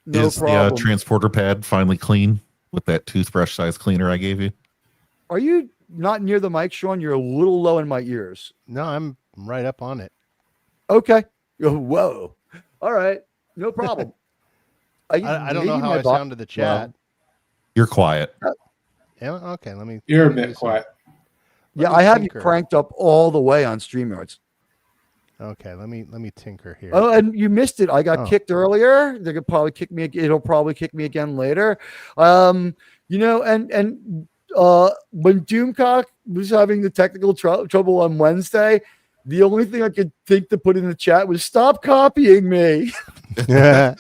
[SPEAKER 2] No
[SPEAKER 6] Is
[SPEAKER 2] problem.
[SPEAKER 6] the transporter pad finally clean with that toothbrush size cleaner I gave you?
[SPEAKER 2] Are you not near the mic, Sean? You're a little low in my ears.
[SPEAKER 8] No, I'm right up on it.
[SPEAKER 2] Okay. Whoa. All right. No problem.
[SPEAKER 8] I don't know
[SPEAKER 2] maybe
[SPEAKER 8] how
[SPEAKER 2] my
[SPEAKER 8] I
[SPEAKER 2] bo-
[SPEAKER 8] sound to the chat.
[SPEAKER 6] You're quiet.
[SPEAKER 8] Yeah, okay, let me.
[SPEAKER 4] You're a
[SPEAKER 8] let me
[SPEAKER 4] bit quiet.
[SPEAKER 2] Yeah,
[SPEAKER 8] me
[SPEAKER 2] I have you
[SPEAKER 8] tinker.
[SPEAKER 2] cranked up all the way on StreamYards.
[SPEAKER 8] Okay, let me tinker here.
[SPEAKER 2] Oh, and you missed it. I got
[SPEAKER 8] Oh.
[SPEAKER 2] kicked earlier. They could probably kick me. It'll probably kick me again later. You know, and when Doomcock was having the technical trouble on Wednesday, the only thing I could think to put in the chat was stop copying me.
[SPEAKER 8] Am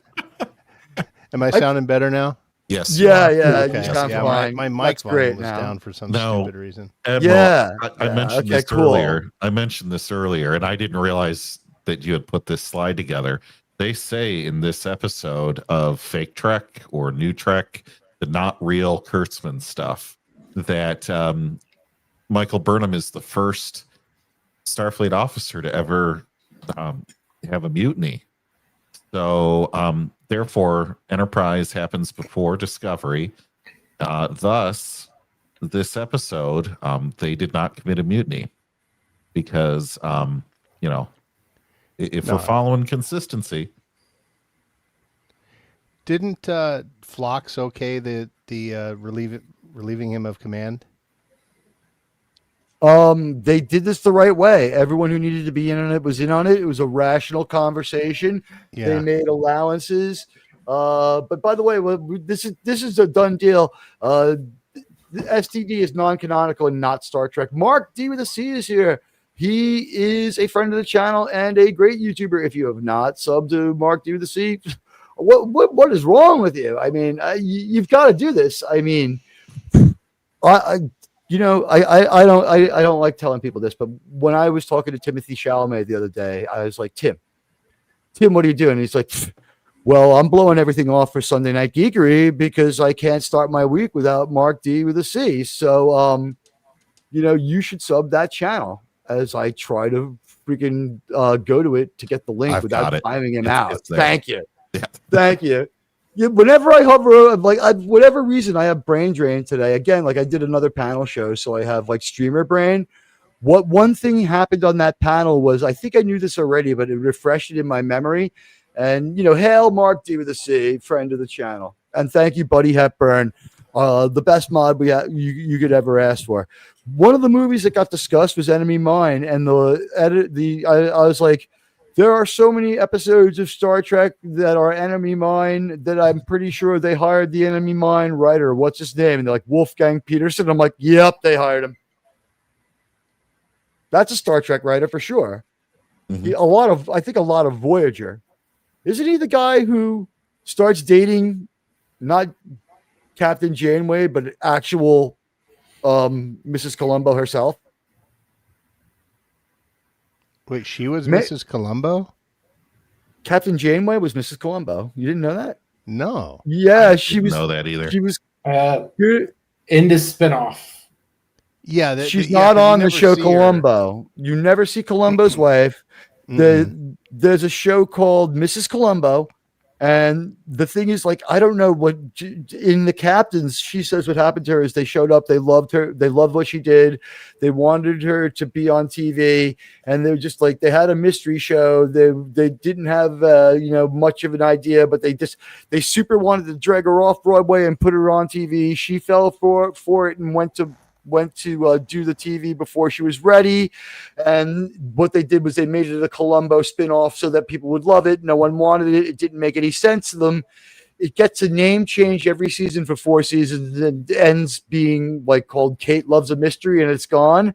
[SPEAKER 8] I sounding better now?
[SPEAKER 6] Yes.
[SPEAKER 2] Yeah,
[SPEAKER 6] you are.
[SPEAKER 2] yeah,
[SPEAKER 8] Okay.
[SPEAKER 2] you sound
[SPEAKER 8] Yeah,
[SPEAKER 2] fine.
[SPEAKER 8] my mic
[SPEAKER 2] That's
[SPEAKER 8] volume
[SPEAKER 2] great
[SPEAKER 8] was
[SPEAKER 2] now.
[SPEAKER 8] down for some
[SPEAKER 6] No.
[SPEAKER 8] stupid reason.
[SPEAKER 6] Admiral,
[SPEAKER 2] Yeah.
[SPEAKER 6] I mentioned
[SPEAKER 2] okay,
[SPEAKER 6] this
[SPEAKER 2] cool.
[SPEAKER 6] earlier. I mentioned this earlier, and I didn't realize that you had put this slide together. They say in this episode of Fake Trek or New Trek, the not real Kurtzman stuff, that Michael Burnham is the first Starfleet officer to ever have a mutiny. So, therefore, Enterprise happens before Discovery. Thus, this episode, they did not commit a mutiny because, you know, if
[SPEAKER 8] No.
[SPEAKER 6] we're following consistency,
[SPEAKER 8] Didn't Phlox okay the relieving him of command?
[SPEAKER 2] They did this the right way. Everyone who needed to be in on it was in on it. It was a rational conversation.
[SPEAKER 8] Yeah.
[SPEAKER 2] They made allowances. But by the way, this is a done deal. The STD is non-canonical and not Star Trek. Mark D with a C is here. He is a friend of the channel and a great YouTuber. If you have not subbed to Mark D with a C, what is wrong with you? I mean, you've got to do this. I mean, I don't like telling people this, but when I was talking to Timothy Chalamet the other day, I was like, Tim, what are you doing? And he's like, well, I'm blowing everything off for Sunday Night Geekery because I can't start my week without Mark D with a C. So, you should sub that channel as I try to freaking go to it to get the link
[SPEAKER 6] I've
[SPEAKER 2] without
[SPEAKER 6] got it.
[SPEAKER 2] timing him
[SPEAKER 6] It's-
[SPEAKER 2] out.
[SPEAKER 6] it's there.
[SPEAKER 2] Thank you.
[SPEAKER 6] Yeah.
[SPEAKER 2] Thank you. Yeah, whenever I hover, whatever reason I have brain drain today. Again, like I did another panel show, so I have like streamer brain. What one thing happened on that panel was, I think I knew this already, but it refreshed it in my memory. And hail Mark D with a C, friend of the channel, and thank you, Buddy Hepburn, the best mod you could ever ask for. One of the movies that got discussed was Enemy Mine, and I was like, there are so many episodes of Star Trek that are Enemy Mine that I'm pretty sure they hired the Enemy Mine writer. What's his name? And they're like, Wolfgang Peterson. I'm like, yep, they hired him. That's a Star Trek writer for sure.
[SPEAKER 6] Mhm.
[SPEAKER 2] I think a lot of Voyager. Isn't he the guy who starts dating not Captain Janeway, but actual Mrs. Columbo herself?
[SPEAKER 8] Wait, she was
[SPEAKER 2] Ma-
[SPEAKER 8] Mrs. Columbo?
[SPEAKER 2] Captain Janeway was Mrs. Columbo. You didn't know that?
[SPEAKER 8] No.
[SPEAKER 2] Yeah, she
[SPEAKER 6] Didn't
[SPEAKER 2] was.
[SPEAKER 6] know that either.
[SPEAKER 2] She was.
[SPEAKER 4] In this spinoff.
[SPEAKER 8] Yeah,
[SPEAKER 2] She's
[SPEAKER 8] yeah,
[SPEAKER 2] not
[SPEAKER 8] 'cause you
[SPEAKER 2] on the
[SPEAKER 8] never
[SPEAKER 2] show
[SPEAKER 8] see her.
[SPEAKER 2] Columbo. You never see Columbo's wife. There's a show called Mrs. Columbo, and the thing is, like, I don't know what in the Captains. She says what happened to her is they showed up, they loved her, they loved what she did, they wanted her to be on TV, and they're just like they had a mystery show. They didn't have much of an idea, but they super wanted to drag her off Broadway and put her on TV. She fell for it and went to went to do the TV before she was ready. And what they did was they made it a Columbo spinoff so that people would love it. No one wanted it. It didn't make any sense to them. It gets a name change every season for 4 seasons and ends being like called Kate Loves a Mystery, and it's gone.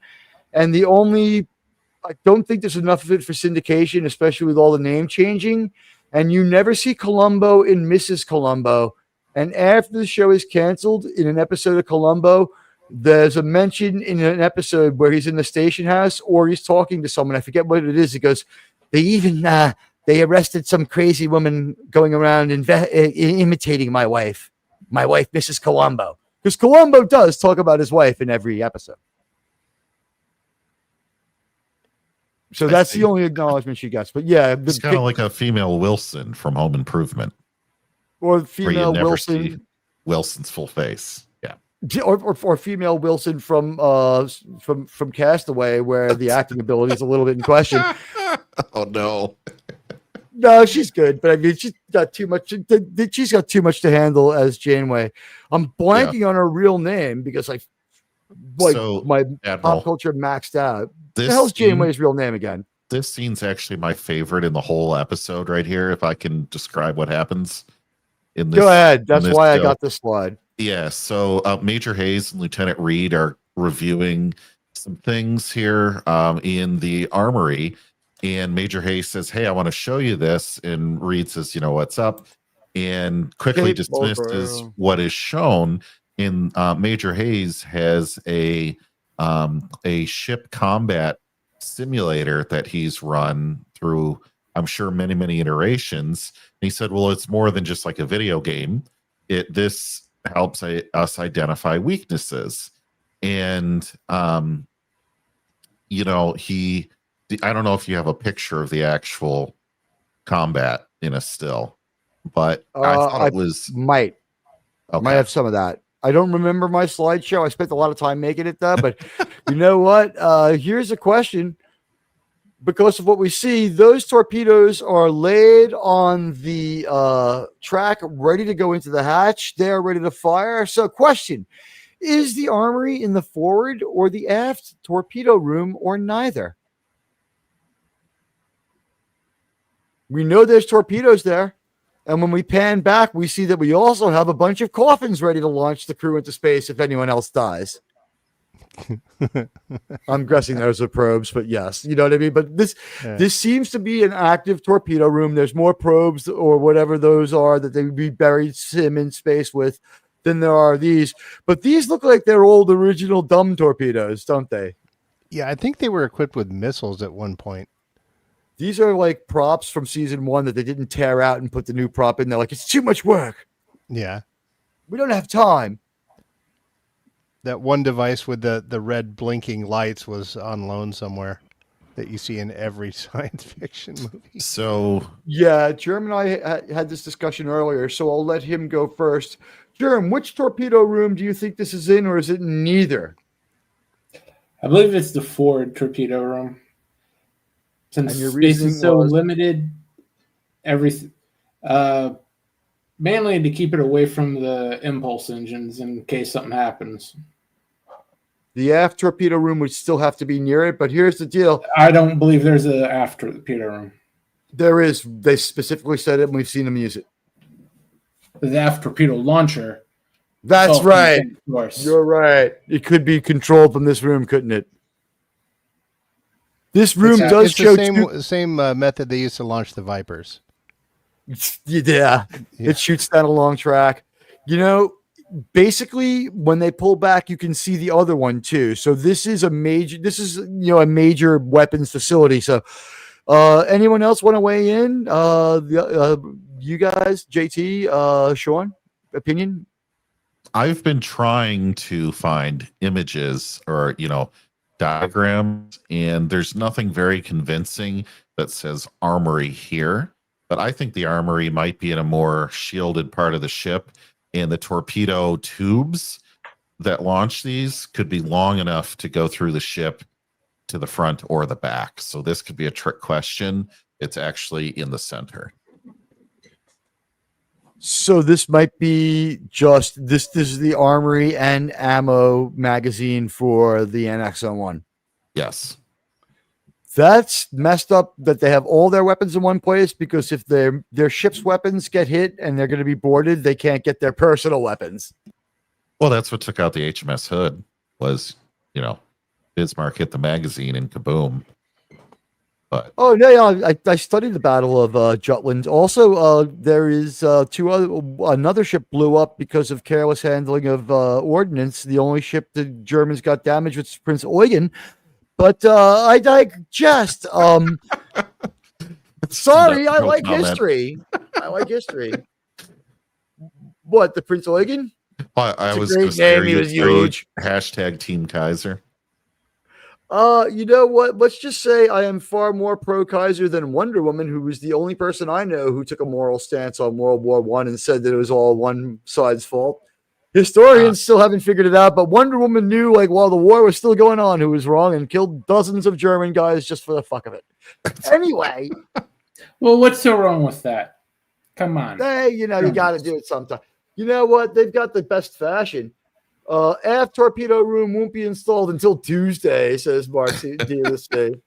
[SPEAKER 2] And I don't think there's enough of it for syndication, especially with all the name changing. And you never see Columbo in Mrs. Columbo. And after the show is canceled, in an episode of Columbo, there's a mention in an episode where he's in the station house or he's talking to someone. I forget what it is. He goes, they arrested some crazy woman going around imitating my wife, Mrs. Columbo. Because Columbo does talk about his wife in every episode. So that's the only acknowledgement she gets. But yeah,
[SPEAKER 6] it's kind of like a female Wilson from Home Improvement.
[SPEAKER 2] Or female Wilson.
[SPEAKER 6] Wilson's full face. Yeah.
[SPEAKER 2] Or female Wilson from Castaway, where the acting ability is a little bit in question.
[SPEAKER 6] Oh no.
[SPEAKER 2] No, she's good, but I mean, she's got too much. She's got too much to handle as Janeway. I'm blanking on her real name because my pop culture maxed out. The hell's Janeway's real name again?
[SPEAKER 6] This scene's actually my favorite in the whole episode right here. If I can describe what happens in this.
[SPEAKER 2] Go ahead. That's why I got this slide.
[SPEAKER 6] Yeah. So Major Hayes and Lieutenant Reed are reviewing some things here in the armory. And Major Hayes says, "Hey, I want to show you this." And Reed says, "What's up?" And quickly dismisses what is shown. In Major Hayes has a ship combat simulator that he's run through, I'm sure, many, many iterations. And he said, well, it's more than just like a video game. This helps us identify weaknesses. And, I don't know if you have a picture of the actual combat in a still, but I thought it was...
[SPEAKER 2] Might have some of that. I don't remember my slideshow. I spent a lot of time making it though, but you know what? Here's a question. Because of what we see, those torpedoes are laid on the track, ready to go into the hatch. They are ready to fire. So question, is the armory in the forward or the aft torpedo room or neither? We know there's torpedoes there. And when we pan back, we see that we also have a bunch of coffins ready to launch the crew into space if anyone else dies. I'm guessing those are probes, but yes, you know what I mean? But this seems to be an active torpedo room. There's more probes or whatever those are that they would be buried in space with than there are these. But these look like they're old original dumb torpedoes, don't they?
[SPEAKER 8] Yeah, I think they were equipped with missiles at one point.
[SPEAKER 2] These are like props from season 1 that they didn't tear out and put the new prop in there. Like, it's too much work.
[SPEAKER 8] Yeah.
[SPEAKER 2] We don't have time.
[SPEAKER 8] That one device with the red blinking lights was on loan somewhere that you see in every science fiction movie.
[SPEAKER 6] So,
[SPEAKER 2] yeah, Jerm and I had this discussion earlier, so I'll let him go first. Jerm, which torpedo room do you think this is in, or is it neither?
[SPEAKER 4] I believe it's the forward torpedo room. Since space is so limited, everything mainly to keep it away from the impulse engines in case something happens.
[SPEAKER 2] The aft torpedo room would still have to be near it, but here's the deal.
[SPEAKER 4] I don't believe there's an aft torpedo room.
[SPEAKER 2] There is. They specifically said it, and we've seen them use it.
[SPEAKER 4] The aft torpedo launcher.
[SPEAKER 2] That's right. You're right. It could be controlled from this room, couldn't it? This room does show
[SPEAKER 8] the same method they used to launch the Vipers.
[SPEAKER 2] Yeah, it shoots down a long track. Basically, when they pull back, you can see the other one too. So this is a major weapons facility. So, anyone else want to weigh in? You guys, JT, Sean, opinion?
[SPEAKER 6] I've been trying to find images or diagrams, and there's nothing very convincing that says armory here, but I think the armory might be in a more shielded part of the ship, and the torpedo tubes that launch these could be long enough to go through the ship to the front or the back. So this could be a trick question. It's actually in the center.
[SPEAKER 2] So this might be just this. This is the armory and ammo magazine for the NX-01.
[SPEAKER 6] Yes.
[SPEAKER 2] That's messed up that they have all their weapons in one place, because if their ship's weapons get hit and they're going to be boarded, they can't get their personal weapons.
[SPEAKER 6] Well, that's what took out the HMS Hood was, Bismarck hit the magazine and kaboom. But
[SPEAKER 2] Oh no, yeah, I studied the Battle of Jutland. Also, there is another ship blew up because of careless handling of ordnance. The only ship the Germans got damaged was Prince Eugen. But I digest. Sorry, I
[SPEAKER 6] No
[SPEAKER 2] like
[SPEAKER 6] comment.
[SPEAKER 2] history. I like history. What, the Prince Eugen?
[SPEAKER 6] I
[SPEAKER 2] It's a
[SPEAKER 6] was
[SPEAKER 2] great
[SPEAKER 6] going to say,
[SPEAKER 2] name. He was
[SPEAKER 6] are you
[SPEAKER 2] huge.
[SPEAKER 6] hashtag Team Kaiser.
[SPEAKER 2] You know what? Let's just say I am far more pro Kaiser than Wonder Woman, who was the only person I know who took a moral stance on World War I and said that it was all one side's fault. Historians still haven't figured it out, but Wonder Woman knew, like, while the war was still going on, who was wrong and killed dozens of German guys just for the fuck of it. Anyway,
[SPEAKER 4] Well, what's so wrong with that? Come on.
[SPEAKER 2] hey, you got to do it sometime. You know what? They've got the best fashion. Aft torpedo room won't be installed until Tuesday, says Mark DLC.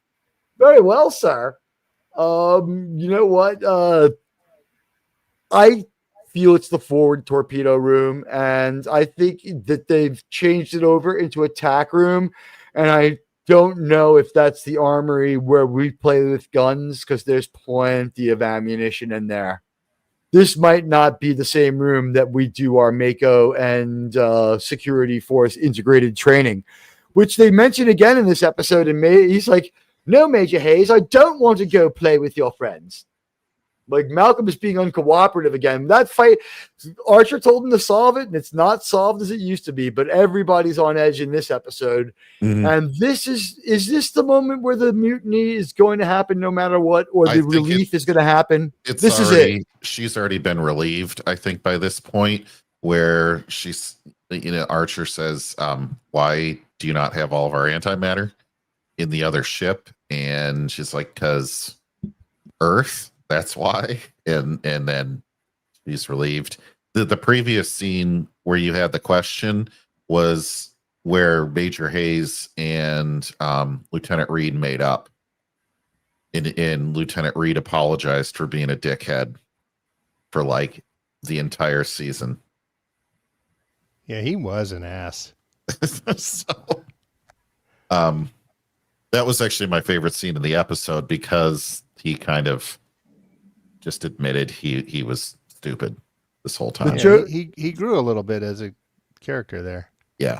[SPEAKER 2] Very well, sir. You know what? I feel it's the forward torpedo room, and I think that they've changed it over into attack room, and I don't know if that's the armory where we play with guns, because there's plenty of ammunition in there. This might not be the same room that we do our Mako and security force integrated training, which they mention again in this episode. And he's like, "No, Major Hayes, I don't want to go play with your friends." Like, Malcolm is being uncooperative again. That fight, Archer told him to solve it, and it's not solved as it used to be, but everybody's on edge in this episode.
[SPEAKER 6] Mhm.
[SPEAKER 2] And this is this the moment where the mutiny is going to happen no matter what, or
[SPEAKER 6] I
[SPEAKER 2] the
[SPEAKER 6] think
[SPEAKER 2] relief is going to happen?
[SPEAKER 6] This
[SPEAKER 2] is
[SPEAKER 6] already,
[SPEAKER 2] it.
[SPEAKER 6] She's already been relieved, I think, by this point, where she's, Archer says, why do you not have all of our antimatter in the other ship? And she's like, because Earth, that's why. And then she's relieved. The previous scene where you had the question was where Major Hayes and Lieutenant Reed made up. And Lieutenant Reed apologized for being a dickhead for like the entire season.
[SPEAKER 8] Yeah, he was an ass.
[SPEAKER 6] So, that was actually my favorite scene in the episode, because he kind of just admitted he was stupid this whole time.
[SPEAKER 8] Yeah, he grew a little bit as a character there.
[SPEAKER 6] Yeah.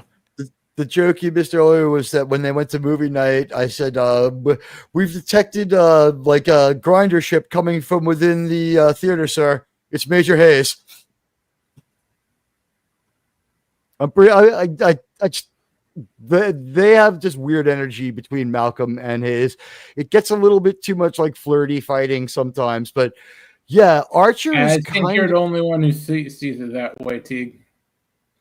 [SPEAKER 2] The joke you missed earlier was that when they went to movie night, I said, we've detected like a grinder ship coming from within the theater, sir. It's Major Hayes. I'm pretty, they have just weird energy between Malcolm and Hayes. It gets a little bit too much like flirty fighting sometimes, but yeah, Archer is
[SPEAKER 4] I think you're the only one who sees it that way, Teague.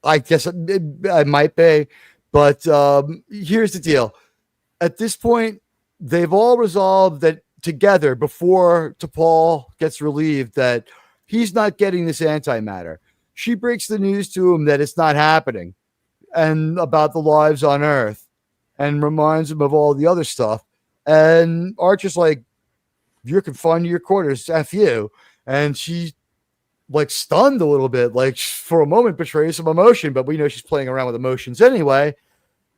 [SPEAKER 2] I guess I might be, but here's the deal. At this point, they've all resolved that together before T'Pol gets relieved that he's not getting this antimatter. She breaks the news to him that it's not happening and about the lives on Earth, and reminds him of all the other stuff. And Archer's like, "You're confined to your quarters, F you." And she, like, stunned a little bit, like, for a moment betrays some emotion, but we know she's playing around with emotions anyway.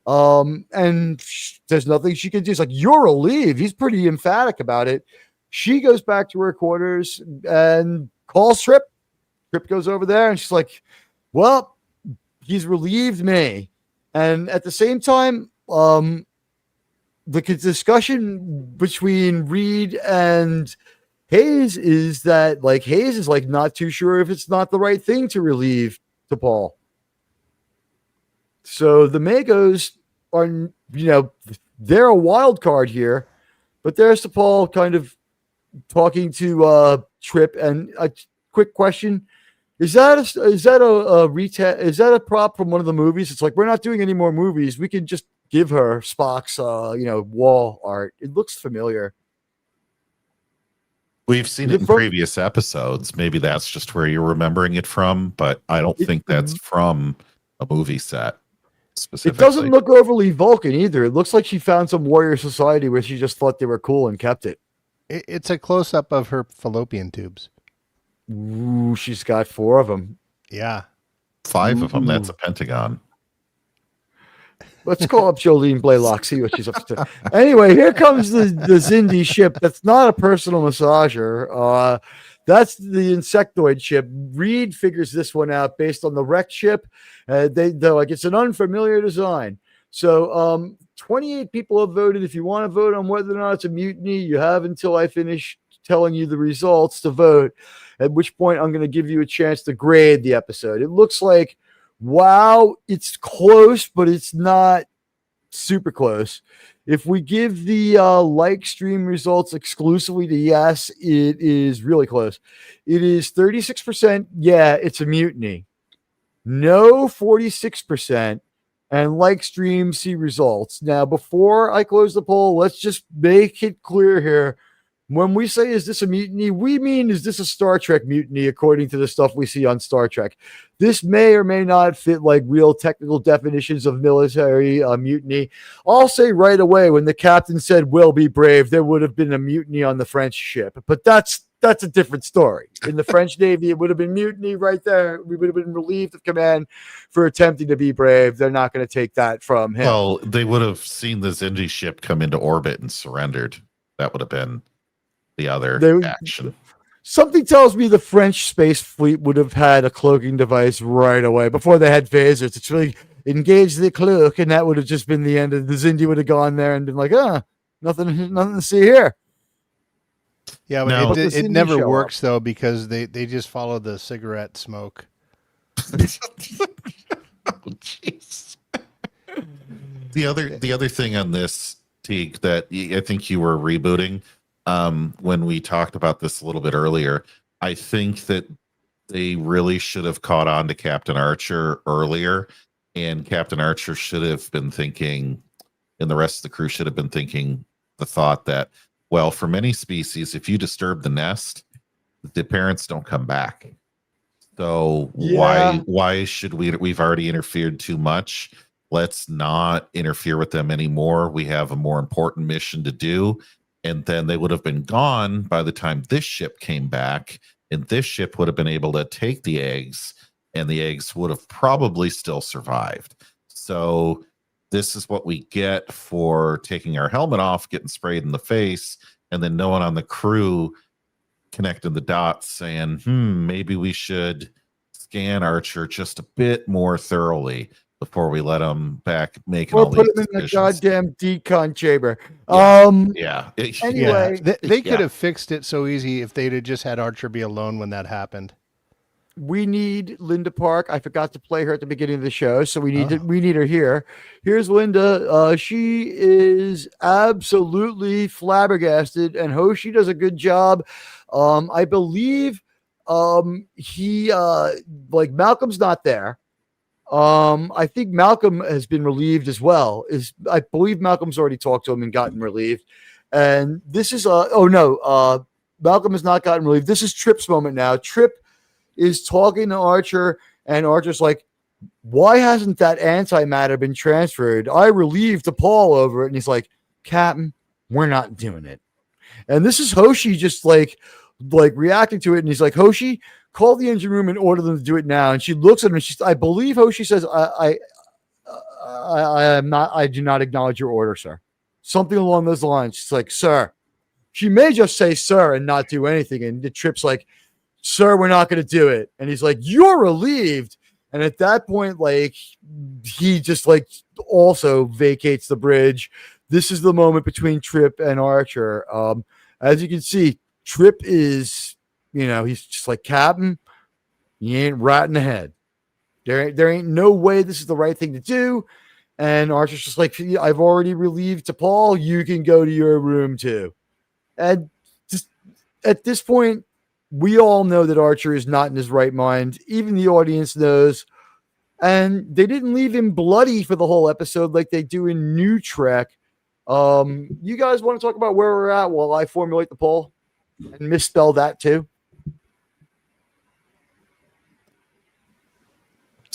[SPEAKER 2] And there's nothing she can do. It's like, "You're relieved." He's pretty emphatic about it. She goes back to her quarters and calls Trip. Trip goes over there, and she's like, "Well, he's relieved me." And at the same time, the discussion between Reed and Hayes is that, like, Hayes is like not too sure if it's not the right thing to relieve T'Pol. So the Magos are, they're a wild card here, but there's T'Pol kind of talking to Trip. And a quick question: Is that a prop from one of the movies? It's like, we're not doing any more movies. We can just give her Spock's, wall art. It looks familiar.
[SPEAKER 6] We've seen
[SPEAKER 2] Is
[SPEAKER 6] it
[SPEAKER 2] it
[SPEAKER 6] in
[SPEAKER 2] from-
[SPEAKER 6] previous episodes. Maybe that's just where you're remembering it from, but I don't think that's from a movie set
[SPEAKER 2] It
[SPEAKER 6] specifically.
[SPEAKER 2] doesn't look overly Vulcan either. It looks like she found some warrior society where she just thought they were cool and kept it.
[SPEAKER 8] It's a close up of her fallopian tubes.
[SPEAKER 2] Ooh, she's got 4 of them.
[SPEAKER 8] Yeah.
[SPEAKER 6] 5 of them. That's a pentagon.
[SPEAKER 2] Let's call up Jolene Blaylock, see what she's up to. Anyway, here comes the Xindi ship. That's not a personal massager. That's the insectoid ship. Reed figures this one out based on the wrecked ship. They're like, it's an unfamiliar design. So 28 people have voted. If you want to vote on whether or not it's a mutiny, you have until I finish telling you the results to vote, at which point I'm going to give you a chance to grade the episode. It looks like, wow, it's close, but it's not super close. If we give the like stream results exclusively to yes, it is really close. It is 36%. Yeah, it's a mutiny. No, 46%. And like stream, see results. Now, before I close the poll, let's just make it clear here. When we say, is this a mutiny, we mean, is this a Star Trek mutiny according to the stuff we see on Star Trek? This may or may not fit like real technical definitions of military mutiny. I'll say right away, when the captain said, "We'll be brave," there would have been a mutiny on the French ship. But that's a different story. In the French Navy, it would have been mutiny right there. We would have been relieved of command for attempting to be brave. They're not going to take that from him.
[SPEAKER 6] Well, they would have seen the Xindi ship come into orbit and surrendered. That would have been the other action.
[SPEAKER 2] Something tells me the French space fleet would have had a cloaking device right away before they had phasers. It's really engage the cloak, and that would have just been the end of the Xindi. Would have gone there and been like, nothing to see here.
[SPEAKER 8] Yeah, but it never works though, because they just follow the cigarette smoke.
[SPEAKER 6] Oh, jeez. The other thing on this, Teague, that I think you were rebooting when we talked about this a little bit earlier. I think that they really should have caught on to Captain Archer earlier, and Captain Archer should have been thinking, and the rest of the crew should have been thinking the thought that, well, for many species, if you disturb the nest, the parents don't come back. So why should we've already interfered too much? Let's not interfere with them anymore. We have a more important mission to do. And then they would have been gone by the time this ship came back, and this ship would have been able to take the eggs, and the eggs would have probably still survived. So this is what we get for taking our helmet off, getting sprayed in the face, and then no one on the crew connecting the dots saying, maybe we should scan Archer just a bit more thoroughly before we let him back making all
[SPEAKER 2] put
[SPEAKER 6] these
[SPEAKER 2] him in the
[SPEAKER 6] decisions.
[SPEAKER 2] goddamn decon chamber.
[SPEAKER 8] Anyway, they could have fixed it so easy if they'd have just had Archer be alone when that happened.
[SPEAKER 2] We need Linda Park. I forgot to play her at the beginning of the show, so we need her here. Here's Linda. She is absolutely flabbergasted, and Hoshi does a good job. I believe Malcolm's not there. I think Malcolm has been relieved as well. I believe Malcolm's already talked to him and gotten relieved. And this is Malcolm has not gotten relieved. This is Trip's moment now. Trip is talking to Archer, and Archer's like, why hasn't that antimatter been transferred? I relieved T'Pol over it. And he's like, Captain, we're not doing it. And this is Hoshi just like reacting to it. And he's like, Hoshi, call the engine room and order them to do it now. And she looks at him, and I believe Hoshi says, I do not acknowledge your order, sir. Something along those lines. She's like, sir. She may just say sir and not do anything. And the Trip's like, sir, we're not going to do it. And he's like, you're relieved. And at that point, he just also vacates the bridge. This is the moment between Trip and Archer. As you can see, Trip is, he's just like, Captain, you ain't right in the head. There ain't no way this is the right thing to do. And Archer's just like, I've already relieved T'Pol. You can go to your room too. And just at this point, we all know that Archer is not in his right mind. Even the audience knows. And they didn't leave him bloody for the whole episode like they do in New Trek. You guys want to talk about where we're at while I formulate the poll? and misspell that too?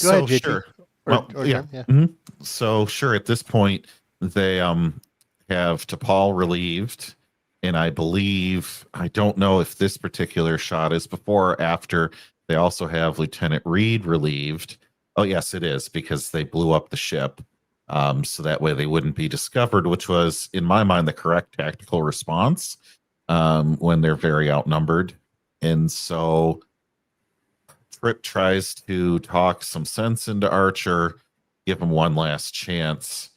[SPEAKER 8] Go ahead, JT.
[SPEAKER 6] Sure.
[SPEAKER 8] Or
[SPEAKER 6] yeah.
[SPEAKER 8] Jim, yeah.
[SPEAKER 6] Mhm. So sure, at this point, they have T'Pol relieved, and I believe, I don't know if this particular shot is before or after, they also have Lieutenant Reed relieved. Oh yes, it is, because they blew up the ship. So that way they wouldn't be discovered, which was, in my mind, the correct tactical response when they're very outnumbered. And so Trip tries to talk some sense into Archer, give him one last chance,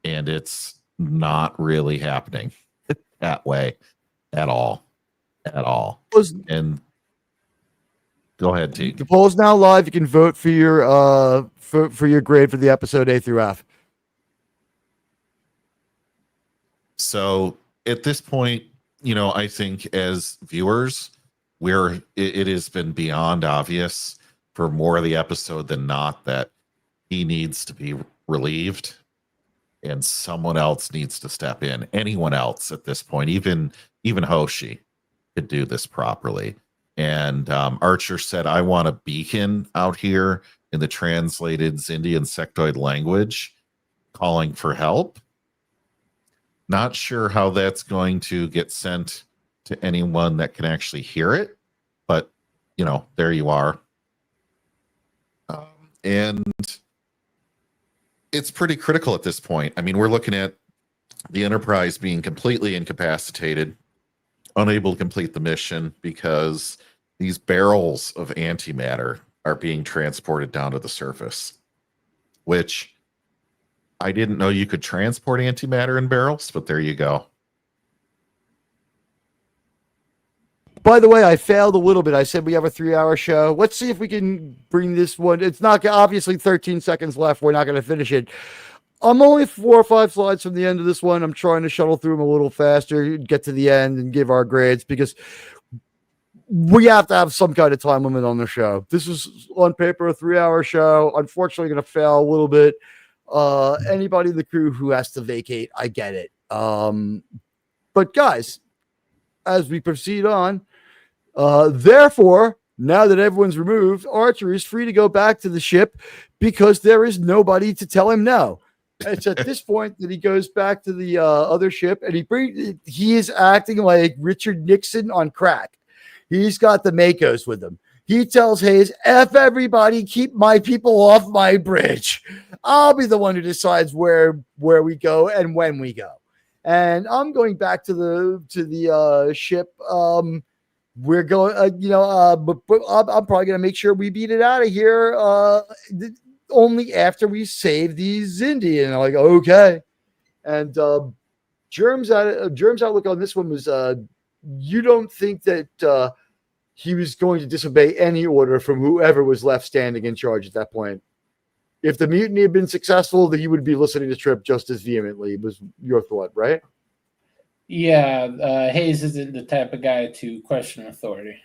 [SPEAKER 6] and it's not really happening that way at all. And go ahead, T.
[SPEAKER 2] The poll's now live. You can vote for your grade for the episode A through F.
[SPEAKER 6] So at this point, I think as viewers, it has been beyond obvious for more of the episode than not that he needs to be relieved and someone else needs to step in. Anyone else at this point, even Hoshi could do this properly. And Archer said, I want a beacon out here in the translated Zindian sectoid language calling for help. Not sure how that's going to get sent to anyone that can actually hear it, but there you are. And it's pretty critical at this point. I mean, we're looking at the Enterprise being completely incapacitated, unable to complete the mission because these barrels of antimatter are being transported down to the surface, which I didn't know you could transport antimatter in barrels, but there you go.
[SPEAKER 2] By the way, I failed a little bit. I said we have a 3-hour show. Let's see if we can bring this one. It's not obviously 13 seconds left. We're not going to finish it. I'm only 4 or 5 slides from the end of this one. I'm trying to shuttle through them a little faster, get to the end and give our grades because we have to have some kind of time limit on the show. This is on paper a 3-hour show. Unfortunately, going to fail a little bit. Anybody in the crew who has to vacate, I get it. But guys, as we proceed on, therefore, now that everyone's removed, Archer is free to go back to the ship because there is nobody to tell him no. It's at this point that he goes back to the other ship and he is acting like Richard Nixon on crack. He's got the Makos with him. He tells Hayes, F everybody, keep my people off my bridge. I'll be the one who decides where we go and when we go. And I'm going back to the ship. We're going, but I'm probably going to make sure we beat it out of here only after we save these Indian. I'm like, okay. And Germ's outlook on this one was, you don't think that he was going to disobey any order from whoever was left standing in charge at that point. If the mutiny had been successful, that he would be listening to Trip just as vehemently, was your thought, right?
[SPEAKER 4] Yeah, Hayes isn't the type of guy to question authority.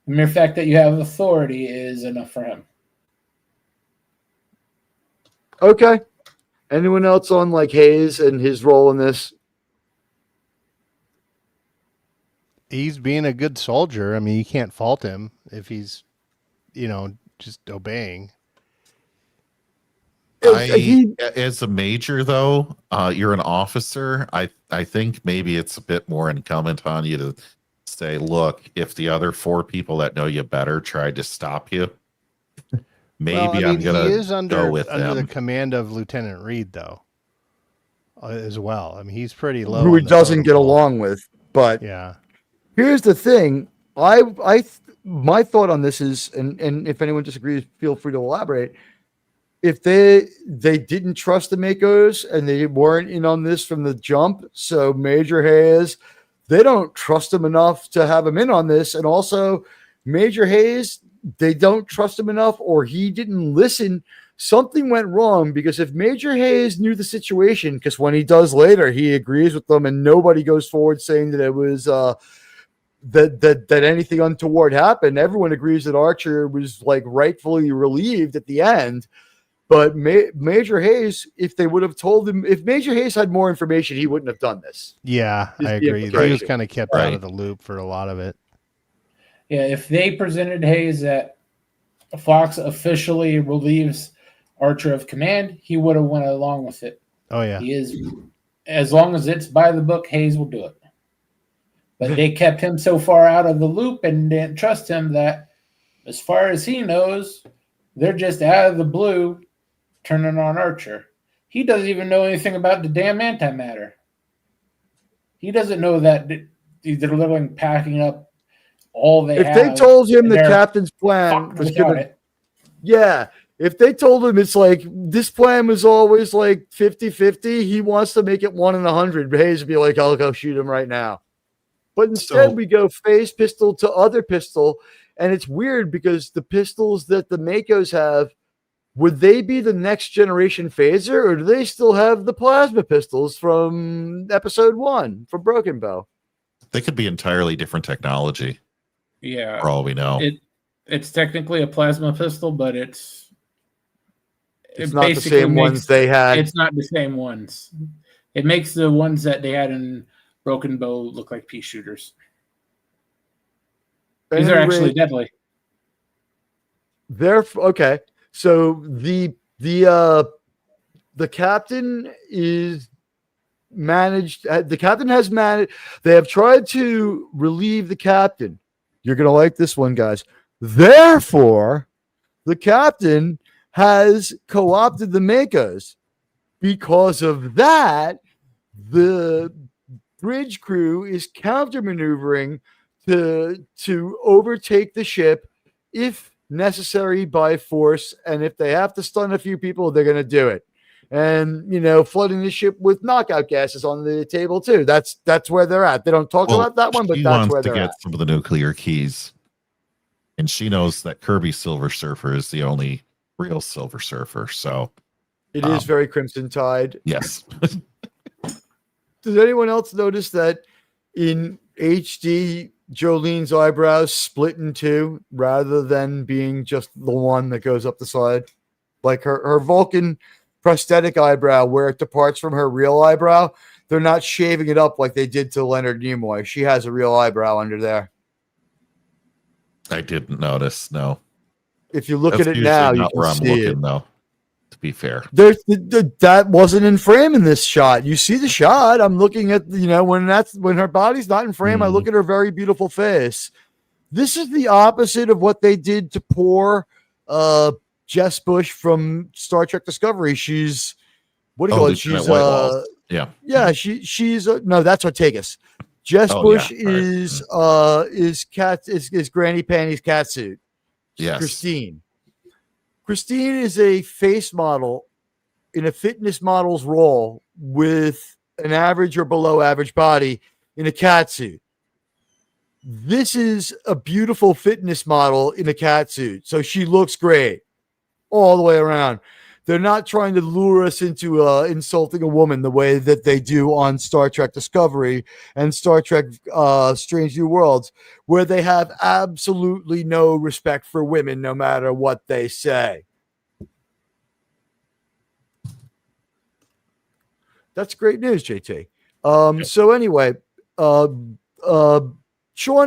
[SPEAKER 4] The mere fact that you have authority is enough for him.
[SPEAKER 2] Okay. Anyone else on like Hayes and his role in this?
[SPEAKER 8] He's being a good soldier. I mean, you can't fault him if he's, just obeying.
[SPEAKER 6] As a major, though, you're an officer. I think maybe it's a bit more incumbent on you to say, look, if the other 4 people that know you better tried to stop you, maybe I'm going to go with them.
[SPEAKER 8] He is under the command of Lieutenant Reed, though, as well. I mean, he's pretty low.
[SPEAKER 2] Who he doesn't get along with. But
[SPEAKER 8] yeah,
[SPEAKER 2] here's the thing. My thought on this is, and if anyone disagrees, feel free to elaborate. If they didn't trust the Makos and they weren't in on this from the jump, so Major Hayes, they don't trust him enough to have him in on this. And also Major Hayes, they don't trust him enough, or he didn't listen. Something went wrong, because if Major Hayes knew the situation, because when he does later, he agrees with them and nobody goes forward saying that it was that anything untoward happened. Everyone agrees that Archer was like rightfully relieved at the end. But Major Hayes, if they would have told him, if Major Hayes had more information, he wouldn't have done this.
[SPEAKER 8] Yeah,
[SPEAKER 2] Is
[SPEAKER 8] I
[SPEAKER 2] the
[SPEAKER 8] agree. He was
[SPEAKER 2] implication.
[SPEAKER 8] kind of kept out of the loop for a lot of it.
[SPEAKER 4] Yeah, if they presented Hayes that Phlox officially relieves Archer of command, he would have went along with it.
[SPEAKER 8] Oh yeah.
[SPEAKER 4] He is, as long as it's by the book, Hayes will do it. But they kept him so far out of the loop and didn't trust him that, as far as he knows, they're just out of the blue turning on Archer. He doesn't even know anything about the damn antimatter. He doesn't know that they're literally packing up all they have.
[SPEAKER 2] If they told him the captain's plan was going to... Yeah. If they told him it's like, this plan was always like 50-50, he wants to make it 1 in 100, but Hayes would be like, I'll go shoot him right now. But instead we go phase pistol to other pistol, and it's weird because the pistols that the Makos have, would they be the next generation phaser, or do they still have the plasma pistols from episode 1 from Broken Bow?
[SPEAKER 6] They could be entirely different technology.
[SPEAKER 4] Yeah.
[SPEAKER 6] For all we know.
[SPEAKER 4] It's technically a plasma pistol, but it's
[SPEAKER 2] not the same ones they had.
[SPEAKER 4] It's not the same ones. It makes the ones that they had in Broken Bow look like pea shooters. These are actually deadly.
[SPEAKER 2] They're okay. So the captain is managed. The captain has managed. They have tried to relieve the captain. You're gonna like this one, guys. Therefore, the captain has co-opted the Makos. Because of that, the bridge crew is counter-maneuvering to overtake the ship if necessary by force, and if they have to stun a few people, they're going to do it. And, flooding the ship with knockout gases on the table too. That's where they're at. They don't talk about that one, but that's where they're at. She wants to get
[SPEAKER 6] some of the nuclear keys. And she knows that Kirby Silver Surfer is the only real Silver Surfer. So
[SPEAKER 2] it is very Crimson Tide.
[SPEAKER 6] Yes.
[SPEAKER 2] Does anyone else notice that in HD, Jolene's eyebrows split in two rather than being just the one that goes up the side? Like her Vulcan prosthetic eyebrow, where it departs from her real eyebrow, they're not shaving it up like they did to Leonard Nimoy. She has a real eyebrow under there.
[SPEAKER 6] I didn't notice, no.
[SPEAKER 2] If you look at it now, you can see it.
[SPEAKER 6] Though, to be fair,
[SPEAKER 2] that wasn't in frame in this shot. You see the shot. I'm looking at when her body's not in frame. I look at her very beautiful face. This is the opposite of what they did to poor Jess Bush from Star Trek Discovery. She's what do you call it? She's yeah. She's no, that's Ortegas. Jess Bush is Granny Panty's catsuit.
[SPEAKER 6] Yes.
[SPEAKER 2] Christine is a face model in a fitness model's role with an average or below average body in a catsuit. This is a beautiful fitness model in a catsuit. So she looks great all the way around. They're not trying to lure us into insulting a woman the way that they do on Star Trek Discovery and Star Trek Strange New Worlds, where they have absolutely no respect for women, no matter what they say. That's great news, JT. So anyway, Sean,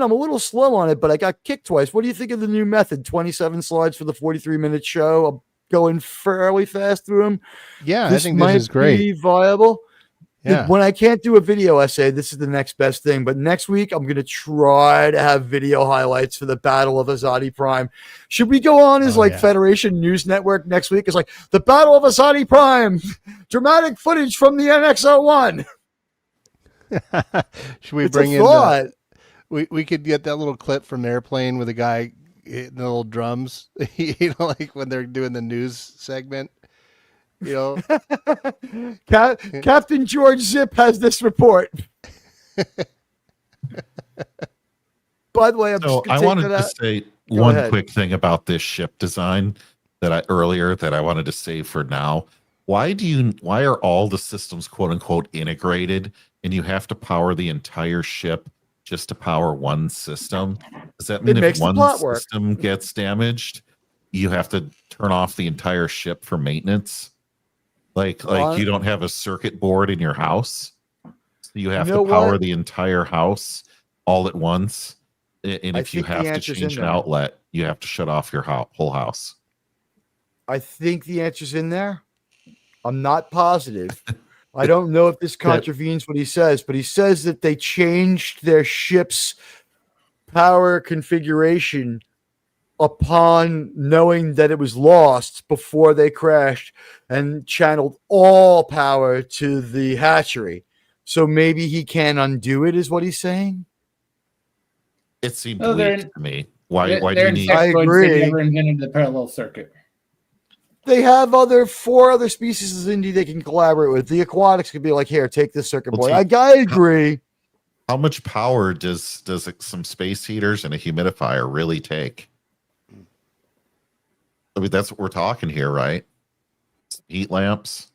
[SPEAKER 2] I'm a little slow on it, but I got kicked twice. What do you think of the new method? 27 slides for the 43-minute show. I'm going fairly fast through them.
[SPEAKER 8] Yeah, I think this is great.
[SPEAKER 2] Be viable.
[SPEAKER 8] Yeah.
[SPEAKER 2] When I can't do a video essay, this is the next best thing. But next week, I'm going to try to have video highlights for the Battle of Azati Prime. Should we go on as Federation News Network next week? It's like the Battle of Azati Prime, dramatic footage from the NX-01.
[SPEAKER 8] Should we bring in? We could get that little clip from Airplane with a guy hitting the little drums, like when they're doing the news segment.
[SPEAKER 2] Captain George Zip has this report. By the way,
[SPEAKER 6] I wanted to say one quick thing about this ship design that I wanted to save for now. Why are all the systems quote unquote integrated and you have to power the entire ship just to power one system? Does that mean if one system gets damaged, you have to turn off the entire ship for maintenance. Like you don't have a circuit board in your house. You have to power the entire house all at once. And if you have to change an outlet, you have to shut off your whole house.
[SPEAKER 2] I think the answer's in there. I'm not positive. I don't know if this contravenes what he says, but he says that they changed their ship's power configuration upon knowing that it was lost before they crashed and channeled all power to the hatchery. So maybe he can undo it, is what he's saying.
[SPEAKER 6] It seemed weak to me. Why do you need?
[SPEAKER 2] I agree.
[SPEAKER 4] They never invented the parallel circuit.
[SPEAKER 2] They have 4 other species of Indie they can collaborate with. The aquatics could be like, here, take this circuit board. I agree.
[SPEAKER 6] How much power does some space heaters and a humidifier really take? I mean, that's what we're talking here, right? Heat lamps.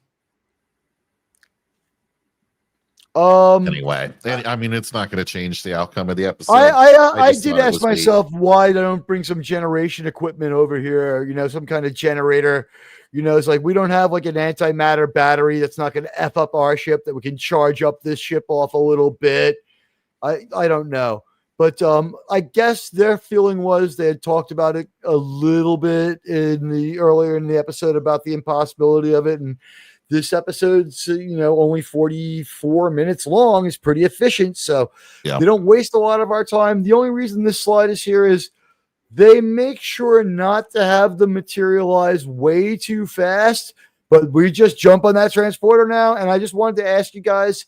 [SPEAKER 6] Anyway, I mean, it's not going to change the outcome of the episode.
[SPEAKER 2] I did ask myself why they don't bring some generation equipment over here, some kind of generator. It's like we don't have like an antimatter battery that's not going to F up our ship that we can charge up this ship off a little bit. I don't know. But I guess their feeling was they had talked about it a little bit earlier in the episode about the impossibility of it. And this episode's, only 44 minutes long. Is pretty efficient. So they don't waste a lot of our time. The only reason this slide is here is they make sure not to have them materialize way too fast. But we just jump on that transporter now. And I just wanted to ask you guys,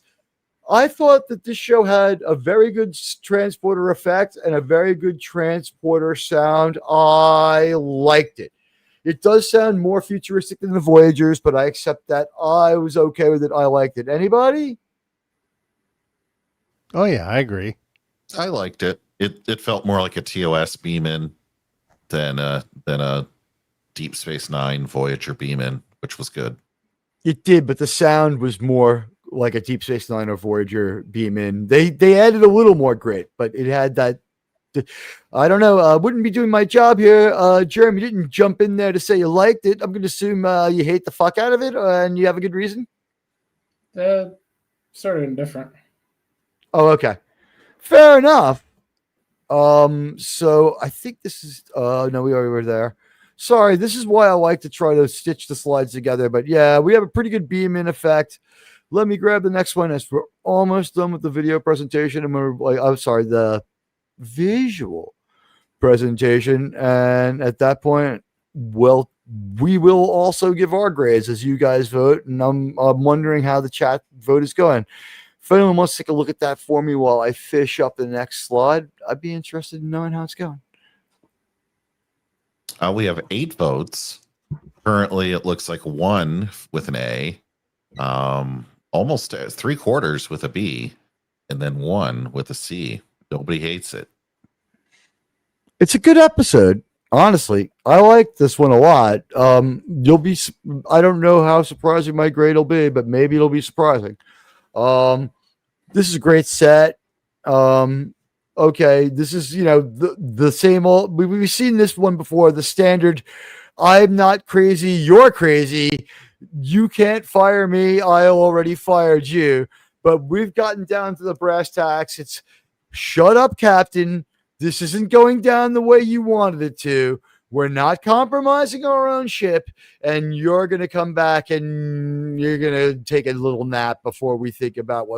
[SPEAKER 2] I thought that this show had a very good transporter effect and a very good transporter sound. I liked it. It does sound more futuristic than the Voyagers, but I accept that. I was okay with it. I liked it. Anybody?
[SPEAKER 8] Oh, yeah, I agree.
[SPEAKER 6] I liked it. It felt more like a TOS beam-in than a Deep Space Nine Voyager beam-in, which was good.
[SPEAKER 2] It did, but the sound was more like a Deep Space Nine or Voyager beam-in. They added a little more grit, but it had that. I don't know. Wouldn't be doing my job here. Jeremy, you didn't jump in there to say you liked it. I'm going to assume you hate the fuck out of it, and you have a good reason.
[SPEAKER 4] Sort of indifferent.
[SPEAKER 2] Oh, okay. Fair enough. So I think this is. No, we already were there. Sorry, this is why I like to try to stitch the slides together. But yeah, we have a pretty good beam-in effect. Let me grab the next one as we're almost done with the video presentation. The visual presentation. And at that point, well, we will also give our grades as you guys vote. And I'm wondering how the chat vote is going. If anyone wants to take a look at that for me while I fish up the next slide, I'd be interested in knowing how it's going.
[SPEAKER 6] We have 8 votes. Currently, it looks like 1 with an A. Almost 3/4 with a B, and then 1 with a C. Nobody hates it.
[SPEAKER 2] It's a good episode, honestly. I like this one a lot. I don't know how surprising my grade will be, but maybe it'll be surprising. This is a great set. Okay, this is the same old. We've seen this one before. The standard. I'm not crazy. You're crazy. You can't fire me. I already fired you. But we've gotten down to the brass tacks. It's shut up, Captain. This isn't going down the way you wanted it to. We're not compromising our own ship. And you're going to come back and you're going to take a little nap before we think about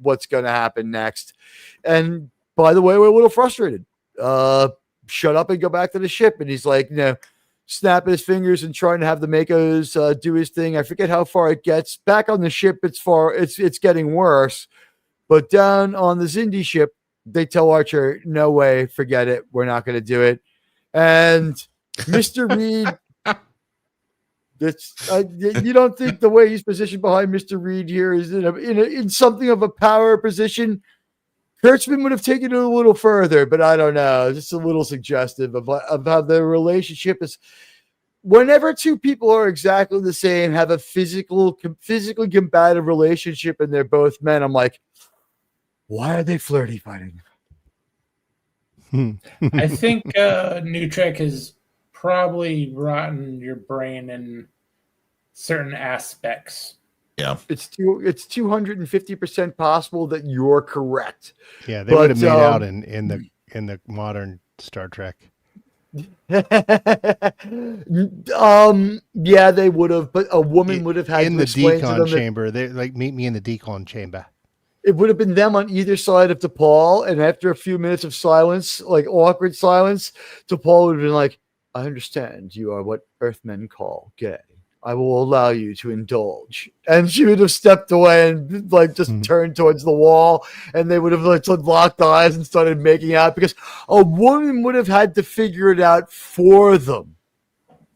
[SPEAKER 2] what's going to happen next. And by the way, we're a little frustrated. Shut up and go back to the ship. And he's like, snapping his fingers and trying to have the Makos do his thing. I forget how far it gets. Back on the ship, it's getting worse. But down on the Xindi ship, they tell Archer, no way, forget it. We're not going to do it. And Mr. Reed, you don't think the way he's positioned behind Mr. Reed here is in something of a power position? Kurtzman would have taken it a little further, but I don't know. Just a little suggestive of how their relationship is. Whenever two people are exactly the same, have a physically combative relationship, and they're both men, I'm like, why are they flirty fighting?
[SPEAKER 4] I think New Trek has probably rotten your brain in certain aspects.
[SPEAKER 6] Yeah.
[SPEAKER 2] It's 250% possible that you're correct.
[SPEAKER 8] Yeah, they would have made out in the modern Star Trek.
[SPEAKER 2] Yeah, they would have, but a woman would have had
[SPEAKER 8] in
[SPEAKER 2] to
[SPEAKER 8] the
[SPEAKER 2] explain to
[SPEAKER 8] decon
[SPEAKER 2] them
[SPEAKER 8] chamber. They like meet me in the decon chamber.
[SPEAKER 2] it would have been them on either side of T'Pol, and after a few minutes of silence, like awkward silence, T'Pol would have been like, "I understand you are what Earthmen call gay. I will allow you to indulge." And she would have stepped away and like just turned towards the wall, and they would have like locked eyes and started making out because a woman would have had to figure it out for them.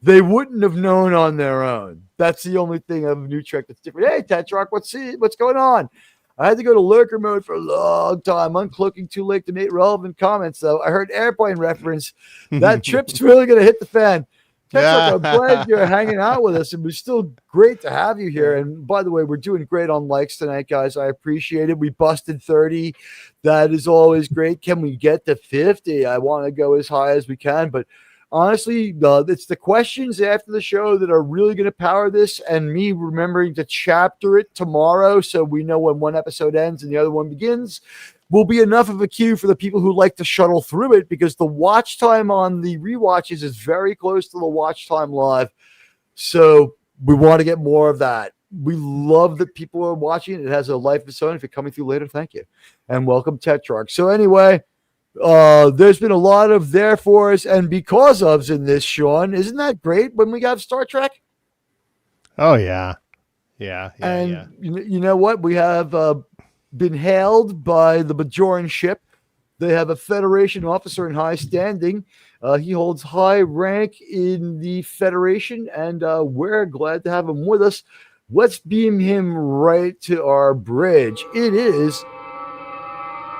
[SPEAKER 2] They wouldn't have known on their own. That's the only thing of New Trek that's different. Hey, Tetrock, what's going on? I had to go to lurker mode for a long time. Uncloaking too late to make relevant comments, though. I heard airplane reference. That trip's really going to hit the fan. Tetrock, I'm glad you're hanging out with us. It was still great to have you here. And by the way, we're doing great on likes tonight, guys. I appreciate it. We busted 30. That is always great. Can we get to 50? I want to go as high as we can, but honestly, it's the questions after the show that are really going to power this, and me remembering to chapter it tomorrow so we know when one episode ends and the other one begins will be enough of a cue for the people who like to shuttle through it, because the watch time on the rewatches is very close to the watch time live. So we want to get more of that. We love that people are watching it. It has a life of its own. If you're coming through later, thank you. And welcome, Tetrarch. So anyway, there's been a lot of therefores and because ofs in this, Sean. Isn't that great when we got Star Trek?
[SPEAKER 8] Oh yeah. Yeah.
[SPEAKER 2] You know what? We have been hailed by the Bajoran ship. They have a Federation officer in high standing. He holds high rank in the Federation, and we're glad to have him with us. Let's beam him right to our bridge. It is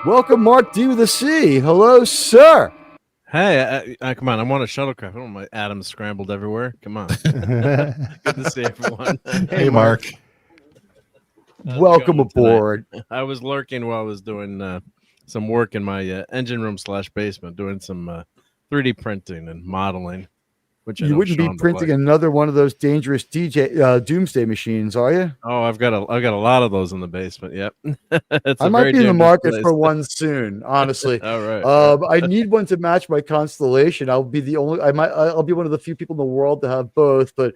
[SPEAKER 2] welcome, Mark D with a C. Hello, sir.
[SPEAKER 9] Hey, come on. I'm on a shuttlecraft. I don't want my atoms scrambled everywhere. Come on. Good to see everyone.
[SPEAKER 6] Hey, Mark.
[SPEAKER 2] Welcome aboard.
[SPEAKER 9] I was lurking while I was doing some work in my engine room / basement, doing some 3D printing and modeling. Which
[SPEAKER 2] you wouldn't be printing another one of those dangerous doomsday machines, are you?
[SPEAKER 9] Oh, I've got a lot of those in the basement. Yep.
[SPEAKER 2] I might be in the market for one soon, honestly.
[SPEAKER 9] All right.
[SPEAKER 2] I need one to match my constellation. I'll be one of the few people in the world to have both, but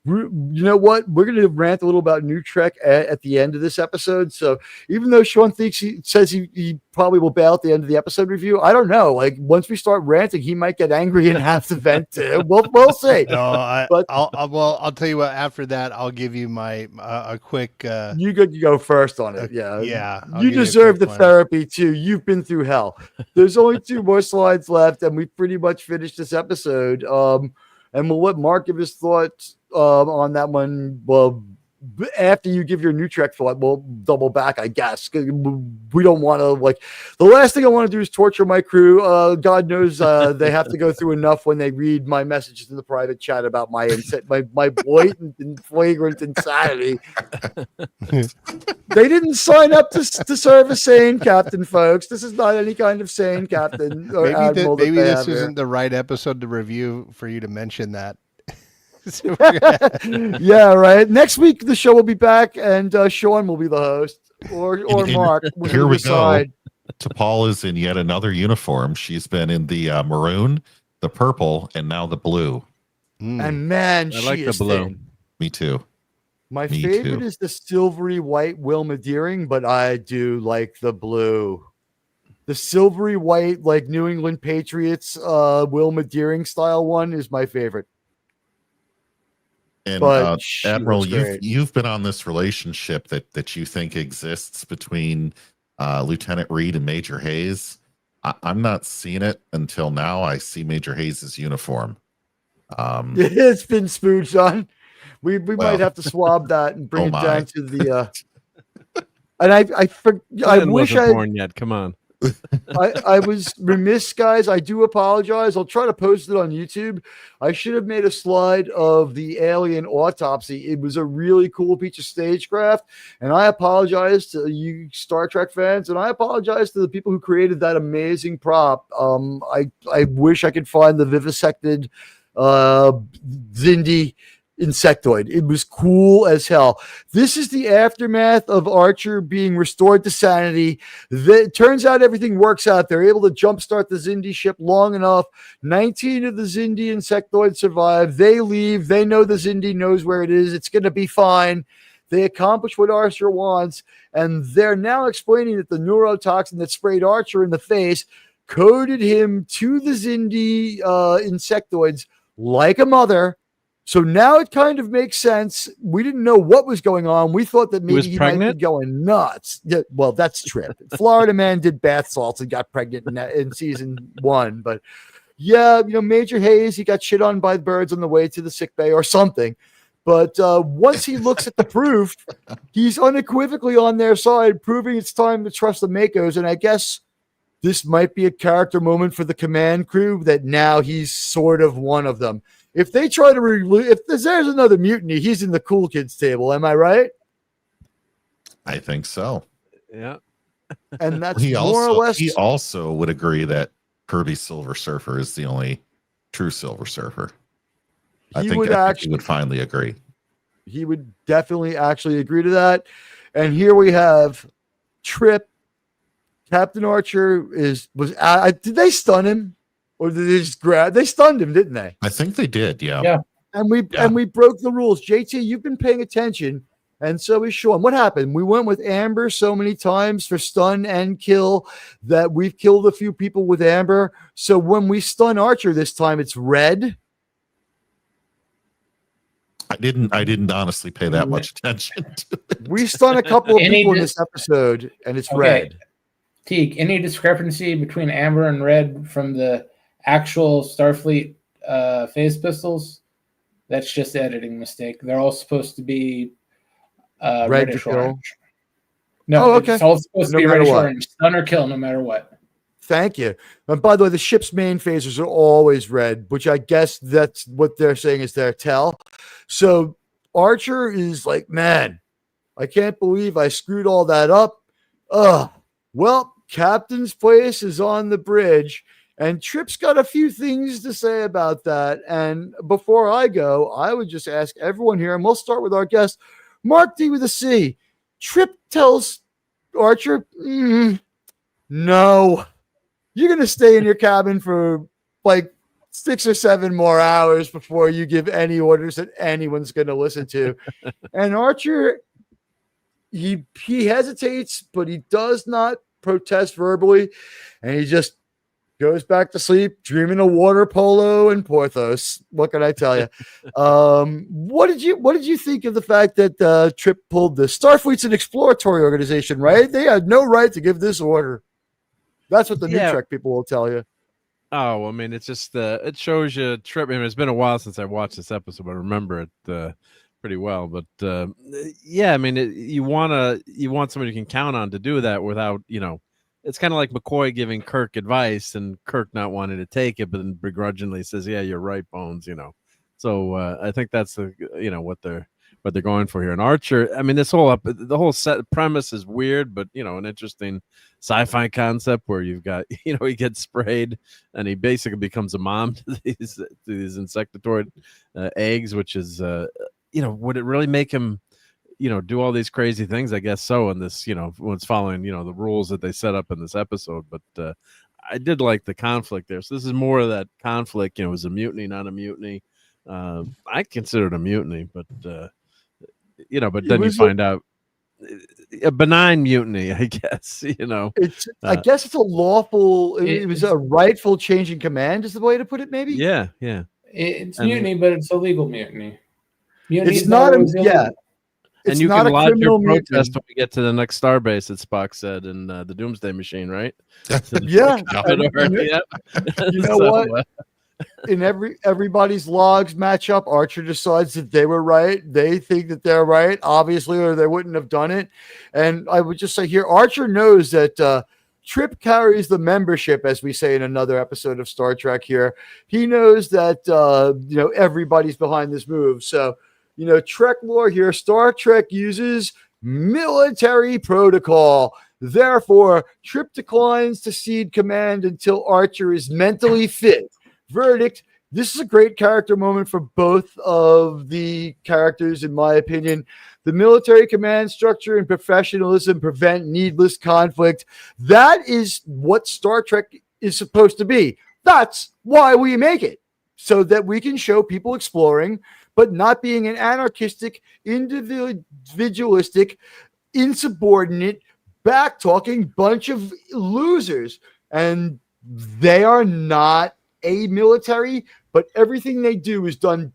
[SPEAKER 2] you know what? We're going to rant a little about New Trek at the end of this episode. So even though Sean thinks he probably will bail at the end of the episode review, I don't know. Like once we start ranting, he might get angry and have to vent too. We'll see.
[SPEAKER 8] No, I'll tell you what. After that, I'll give you my a quick.
[SPEAKER 2] You go first on it. Yeah.
[SPEAKER 8] Yeah.
[SPEAKER 2] You deserve the therapy too. You've been through hell. There's only 2 more slides left, and we pretty much finished this episode. And we'll let Mark give his thoughts on that one. Well, after you give your New Trek thought, we'll double back, I guess. We don't want to the last thing I want to do is torture my crew. God knows they have to go through enough when they read my messages in the private chat about my blatant and flagrant insanity. They didn't sign up to serve a sane captain, folks. This is not any kind of sane captain or admiral.
[SPEAKER 8] Maybe this isn't the right episode to review for you to mention that.
[SPEAKER 2] Yeah, right. Next week the show will be back, and Sean will be the host, or Mark.
[SPEAKER 6] Here we go. T'Pol is in yet another uniform. She's been in the maroon, the purple, and now the blue.
[SPEAKER 2] And man,
[SPEAKER 9] I like the blue.
[SPEAKER 2] Thin.
[SPEAKER 6] Me too.
[SPEAKER 2] My favorite is the silvery white Wilma Deering, but I do like the blue. The silvery white, like New England Patriots, Wilma Deering style one is my favorite.
[SPEAKER 6] And Admiral, you've been on this relationship that you think exists between Lieutenant Reed and Major Hayes. I'm not seeing it until now. I see Major Hayes' uniform.
[SPEAKER 2] It's been spooched on. We might have to swab that and bring it down to the. And I wish I
[SPEAKER 9] born yet. Come on.
[SPEAKER 2] I was remiss, guys. I do apologize. I'll try to post it on YouTube. I should have made a slide of the alien autopsy. It was a really cool piece of stagecraft, and I apologize to you Star Trek fans, and I apologize to the people who created that amazing prop. I wish I could find the vivisected Xindi insectoid. It was cool as hell. This is the aftermath of Archer being restored to sanity. It turns out everything works out. They're able to jumpstart the Xindi ship long enough. 19 of the Xindi insectoids survive. They leave. They know the Xindi knows where it is. It's going to be fine. They accomplish what Archer wants, and they're now explaining that the neurotoxin that sprayed Archer in the face coded him to the Xindi insectoids like a mother. So now it kind of makes sense. We didn't know what was going on. We thought that maybe he might be going nuts. Yeah, well, that's Trip. Florida man did bath salts and got pregnant in season 1. But yeah, Major Hayes, he got shit on by birds on the way to the sick bay or something. But once he looks at the proof, he's unequivocally on their side, proving it's time to trust the Makos. And I guess this might be a character moment for the command crew that now he's sort of one of them. If they try to if there's another mutiny, he's in the cool kids table. Am I right?
[SPEAKER 6] I think so.
[SPEAKER 9] Yeah.
[SPEAKER 2] And that's more or less.
[SPEAKER 6] He also would agree that Kirby Silver Surfer is the only true Silver Surfer. I think he would finally agree.
[SPEAKER 2] He would definitely actually agree to that. And here we have Trip. Captain Archer did they stun him? Or did they just grab? They stunned him, didn't they?
[SPEAKER 6] I think they did. Yeah.
[SPEAKER 4] Yeah.
[SPEAKER 2] And we broke the rules. JT, you've been paying attention, and so is Sean. What happened? We went with Amber so many times for stun and kill that we've killed a few people with Amber. So when we stun Archer this time, it's red.
[SPEAKER 6] I didn't honestly pay that much attention to it.
[SPEAKER 2] We stun a couple of people in this episode, and it's red.
[SPEAKER 4] Teak, any discrepancy between Amber and red from the actual Starfleet phase pistols? That's just editing mistake. They're all supposed to be reddish orange. No, okay. It's all supposed to be reddish orange. Stun or kill, no matter what.
[SPEAKER 2] Thank you. And by the way, the ship's main phasers are always red, which I guess that's what they're saying is their tell. So Archer is like, man, I can't believe I screwed all that up. Well, Captain's place is on the bridge, and Trip's got a few things to say about that. And before I go, I would just ask everyone here, and we'll start with our guest, Mark D with a C. Trip tells Archer, no, you're going to stay in your cabin for like 6 or 7 more hours before you give any orders that anyone's going to listen to. And Archer, he hesitates, but he does not protest verbally, and he just goes back to sleep, dreaming of water polo and Porthos. What can I tell you? What did you think of the fact that Trip pulled this? Starfleet's an exploratory organization, right? They had no right to give this order. That's what the New Trek people will tell you.
[SPEAKER 9] Oh, I mean, it's just it shows you Trip. I mean, it's been a while since I watched this episode, but I remember it pretty well. But yeah, I mean, you want somebody you can count on to do that without, it's kind of like McCoy giving Kirk advice and Kirk not wanting to take it, but then begrudgingly says, "Yeah, you're right, Bones." So I think that's what they're going for here. And Archer, I mean, the whole set premise is weird, but an interesting sci-fi concept where you've got he gets sprayed and he basically becomes a mom to these insectoid eggs, which is would it really make him do all these crazy things? I guess so. In this, when it's following, the rules that they set up in this episode. But I did like the conflict there. So this is more of that conflict. It was a mutiny, not a mutiny. I consider it a mutiny, but but then you find out a benign mutiny, I guess.
[SPEAKER 2] I guess it's a lawful. It was a rightful change in command, is the way to put it. Maybe.
[SPEAKER 9] Yeah.
[SPEAKER 4] It's mutiny, but it's a legal mutiny. Mutiny
[SPEAKER 2] it's not.
[SPEAKER 9] And you can lodge your protest when we get to the next starbase, as Spock said in the Doomsday Machine, right?
[SPEAKER 2] Yeah. You know what? In everybody's logs match up. Archer decides that they were right. They think that they're right, obviously, or they wouldn't have done it. And I would just say here, Archer knows that Trip carries the membership, as we say in another episode of Star Trek here. He knows that everybody's behind this move. So Trek lore here, Star Trek uses military protocol. Therefore, Trip declines to cede command until Archer is mentally fit. Verdict, This is a great character moment for both of the characters, in my opinion. The military command structure and professionalism prevent needless conflict. That is what Star Trek is supposed to be. That's why we make it, so that we can show people exploring, but not being an anarchistic, individualistic, insubordinate, back-talking bunch of losers. And they are not a military, but everything they do is done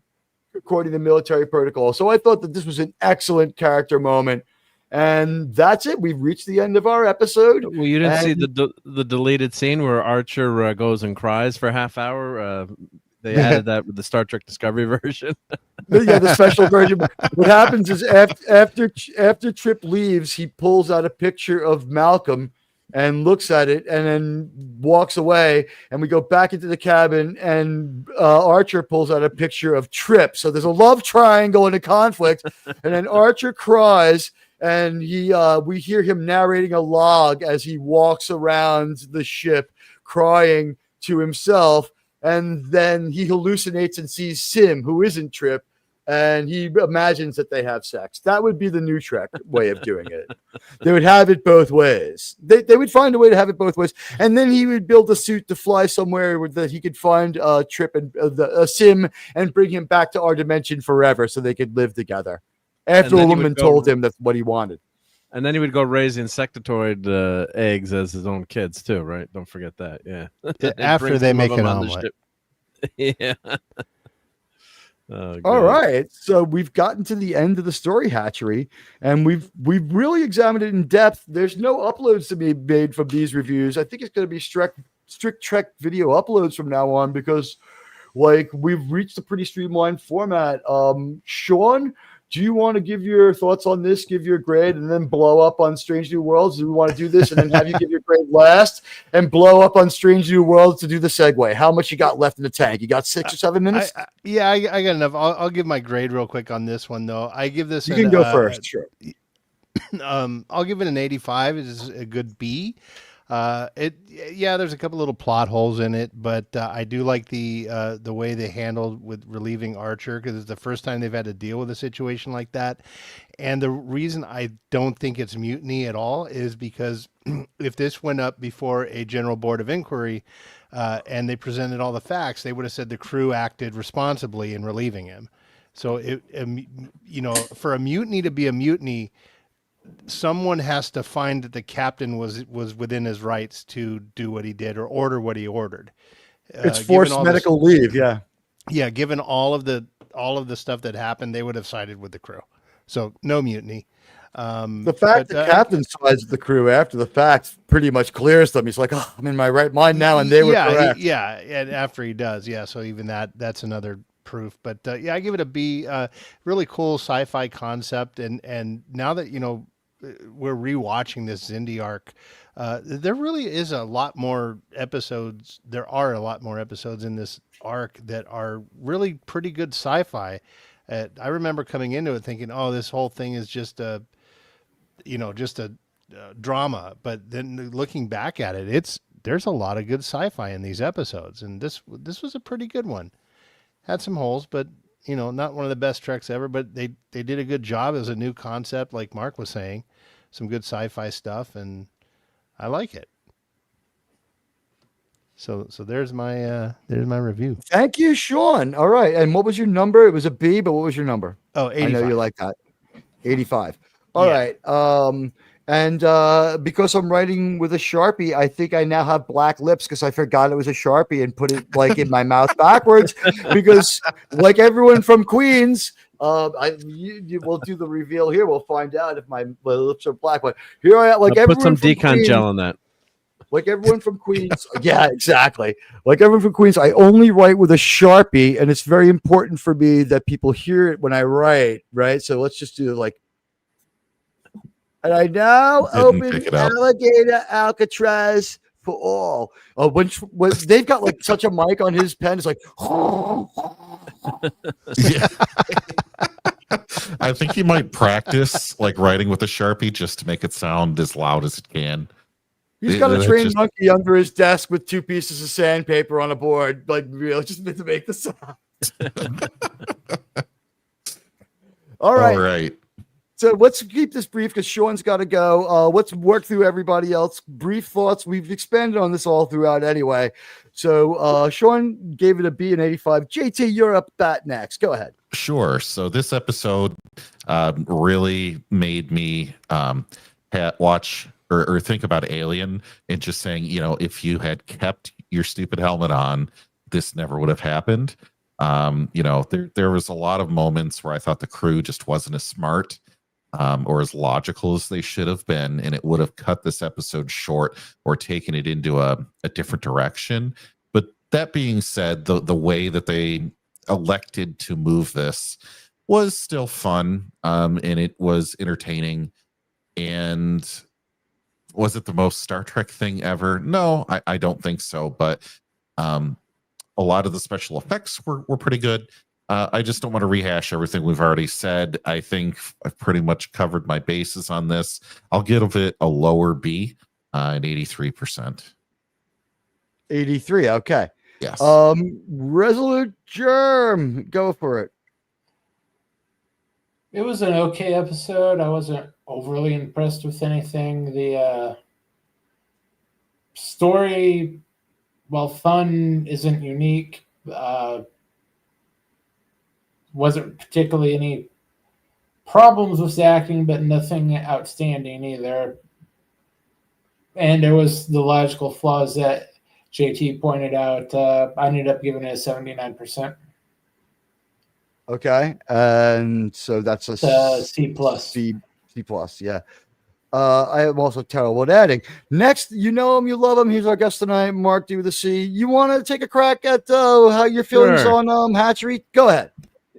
[SPEAKER 2] according to military protocol. So I thought that this was an excellent character moment. And that's it. We've reached the end of our episode.
[SPEAKER 9] Well, you didn't see the deleted scene where Archer goes and cries for a half hour. They added that with the Star Trek Discovery version.
[SPEAKER 2] Yeah, the special version. What happens is after Trip leaves, he pulls out a picture of Malcolm and looks at it and then walks away. And we go back into the cabin, and Archer pulls out a picture of Trip. So there's a love triangle and a conflict. And then Archer cries, and we hear him narrating a log as he walks around the ship, crying to himself. And then he hallucinates and sees Sim, who isn't Trip, and he imagines that they have sex. That would be the new Trek way of doing it. They would have it both ways. They would find a way to have it both ways. And then he would build a suit to fly somewhere where that he could find Trip and Sim and bring him back to our dimension forever so they could live together. After a woman told him that's what he wanted.
[SPEAKER 9] And then he would go raise insectoid eggs as his own kids too, right? Don't forget that. Yeah.
[SPEAKER 8] After they make an omelet.
[SPEAKER 9] Yeah.
[SPEAKER 2] All right, so we've gotten to the end of the story hatchery, and we've really examined it in depth. There's no uploads to be made from these reviews. I think it's going to be strict Trek video uploads from now on, because like we've reached a pretty streamlined format. Sean, do you want to give your thoughts on this, give your grade, and then blow up on Strange New Worlds? Do we want to do this and then have you give your grade last and blow up on Strange New Worlds to do the segue? How much you got left in the tank? You got 6 or 7 minutes?
[SPEAKER 8] I got enough. I'll give my grade real quick on this one, though. I give this.
[SPEAKER 2] You can go first. Sure.
[SPEAKER 8] I'll give it an 85. It's a good B. There's a couple little plot holes in it, but I do like the way they handled with relieving Archer, because it's the first time they've had to deal with a situation like that. And the reason I don't think it's mutiny at all is because if this went up before a general board of inquiry and they presented all the facts, they would have said the crew acted responsibly in relieving him. So for a mutiny to be a mutiny, someone has to find that the captain was within his rights to do what he did or order what he ordered.
[SPEAKER 2] It's forced medical leave. Yeah.
[SPEAKER 8] Yeah. Given all of the stuff that happened, they would have sided with the crew. So no mutiny.
[SPEAKER 2] The fact that Captain sides with the crew after the fact pretty much clears them. He's like, oh, I'm in my right mind now. And they were correct.
[SPEAKER 8] And after he does. Yeah. So even that's another proof, but I give it a B. Really cool sci-fi concept. And now that, we're rewatching this Xindi arc, there really is a lot more episodes. There are a lot more episodes in this arc that are really pretty good sci-fi. I remember coming into it thinking, oh, this whole thing is just a drama. But then looking back at it, there's a lot of good sci-fi in these episodes. And this was a pretty good one. Had some holes, but not one of the best Treks ever, but they did a good job. It was a new concept, like Mark was saying, some good sci-fi stuff, and I like it. So there's my review.
[SPEAKER 2] Thank you, Sean. All right. And what was your number? It was a B, but what was your number?
[SPEAKER 8] Oh, 85.
[SPEAKER 2] I know you like that. 85. All right. And because I'm writing with a Sharpie, I think I now have black lips because I forgot it was a Sharpie and put it like in my mouth backwards, because like everyone from Queens, we'll do the reveal here. We'll find out if my lips are black. But here I am, like everyone
[SPEAKER 9] put some
[SPEAKER 2] from
[SPEAKER 9] decon
[SPEAKER 2] Queens,
[SPEAKER 9] gel on that.
[SPEAKER 2] Like everyone from Queens. Yeah, exactly. Like everyone from Queens, I only write with a Sharpie, and it's very important for me that people hear it when I write, right? So let's just do like, and I now open Alligator Alcatraz for all. When they've got like such a mic on his pen, it's like,
[SPEAKER 6] yeah. I think he might practice like writing with a Sharpie just to make it sound as loud as it can.
[SPEAKER 2] He's got a
[SPEAKER 6] That
[SPEAKER 2] trained
[SPEAKER 6] just-
[SPEAKER 2] monkey under his desk with 2 pieces of sandpaper on a board, like really just meant to make the sound. All right.
[SPEAKER 6] All right.
[SPEAKER 2] So let's keep this brief because Sean's got to go. Let's work through everybody else. Brief thoughts. We've expanded on this all throughout anyway. So Sean gave it a B in 85. JT, you're up bat next. Go ahead.
[SPEAKER 6] Sure. So this episode really made me watch or think about Alien and just saying, if you had kept your stupid helmet on, this never would have happened. There was a lot of moments where I thought the crew just wasn't as smart or as logical as they should have been, and it would have cut this episode short or taken it into a different direction. But that being said, the way that they elected to move this was still fun, and it was entertaining. And was it the most Star Trek thing ever? No, I don't think so. But a lot of the special effects were pretty good. I just don't want to rehash everything we've already said. I think I've pretty much covered my bases on this. I'll give it a lower B, at 83%.
[SPEAKER 2] 83. Okay.
[SPEAKER 6] Yes.
[SPEAKER 2] Resolute Germ, go for it.
[SPEAKER 4] It was an okay episode. I wasn't overly impressed with anything. The story, while fun, isn't unique. Wasn't particularly any problems with the acting, but nothing outstanding either. And there was the logical flaws that JT pointed out. I ended up giving it a 79%.
[SPEAKER 2] Okay. And so that's a
[SPEAKER 4] C plus.
[SPEAKER 2] C plus, yeah. I am also terrible at adding. Next, you know him, you love him. He's our guest tonight, Mark D with a C. You want to take a crack at how your feelings
[SPEAKER 9] Sure.
[SPEAKER 2] on Hatchery? Go ahead.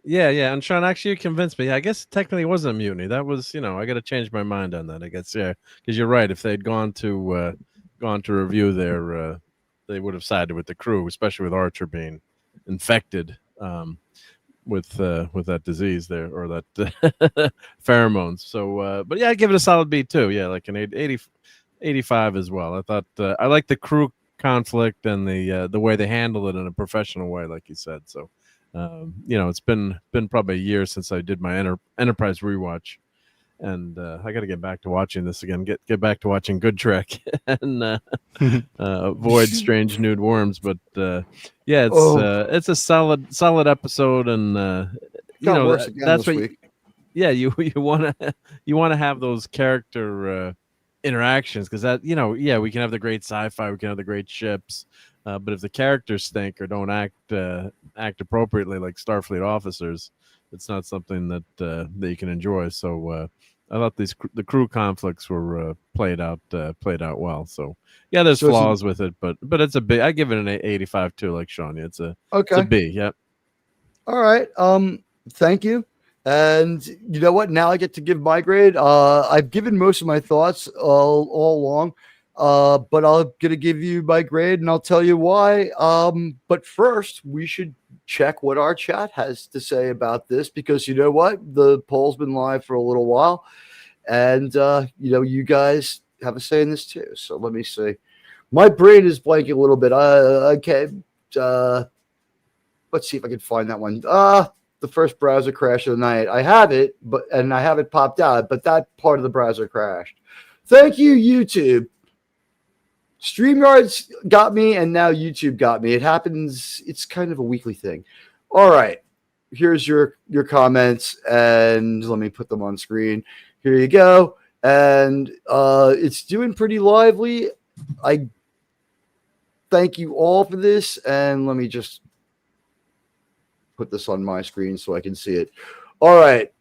[SPEAKER 9] Yeah. And Sean, actually, you convinced me. I guess technically it wasn't a mutiny. That was, I got to change my mind on that. I guess, yeah, because you're right. If they'd gone to review their, they would have sided with the crew, especially with Archer being infected with that disease there, or that pheromones. So, but yeah, I give it a solid B too. Yeah, like an 85 as well. I thought I like the crew conflict and the way they handle it in a professional way, like you said. So. It's been probably a year since I did my Enterprise rewatch, and I got to get back to watching this again. Get back to watching Good Trek and avoid Strange Nude Worms. But yeah, it's a solid episode, and that's what. Yeah, you want to have those character interactions because that we can have the great sci-fi, we can have the great ships. But if the characters stink or don't act appropriately like Starfleet officers, it's not something that you can enjoy. So I thought the crew conflicts were played out well. So yeah, there's flaws with it, but it's a B. I give it an 85 too, like Sean. It's a B. Yep.
[SPEAKER 2] All right. Thank you. And you know what? Now I get to give my grade. I've given most of my thoughts all along. But I'm gonna give you my grade and I'll tell you why. But first we should check what our chat has to say about this, because you know what? The poll's been live for a little while, and you guys have a say in this too. So let me see. My brain is blanking a little bit. Okay. Let's see if I can find that one. The first browser crash of the night. I have it, and I have it popped out, but that part of the browser crashed. Thank you, YouTube. StreamYards got me, and now YouTube got me. It happens. It's kind of a weekly thing. All right. Here's your comments, and let me put them on screen. Here you go. And it's doing pretty lively. I thank you all for this, and let me just put this on my screen so I can see it. All right.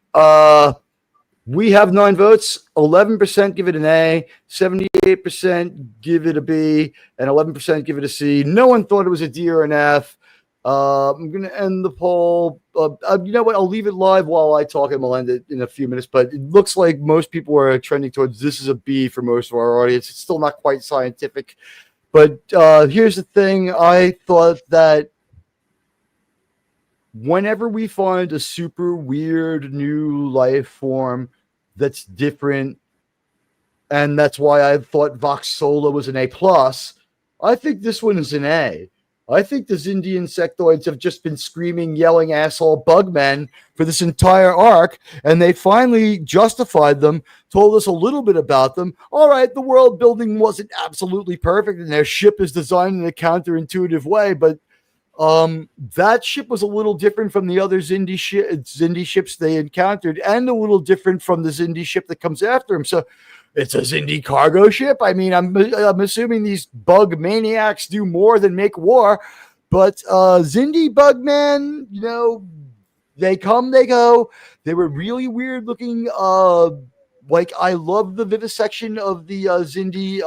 [SPEAKER 2] We have 9 votes. 11% give it an A, 78% give it a B, and 11% give it a C. No one thought it was a D or an F. I'm going to end the poll. You know what? I'll leave it live while I talk, and we'll end it in a few minutes. But it looks like most people are trending towards this is a B for most of our audience. It's still not quite scientific. But here's the thing. I thought that whenever we find a super weird new life form that's different and that's why I thought Vox Sola was an A+. I think this one is an A. I think the Xindi insectoids have just been screaming, yelling asshole bugmen for this entire arc, and they finally justified them, told us a little bit about them. All right, the world building wasn't absolutely perfect, and their ship is designed in a counterintuitive way, but that ship was a little different from the other Xindi ships they encountered, and a little different from the Xindi ship that comes after him. So it's a Xindi cargo ship. I mean, I'm assuming these bug maniacs do more than make war, but Xindi bugmen, you know, they come, they go. They were really weird looking. Like, I love the vivisection of the Xindi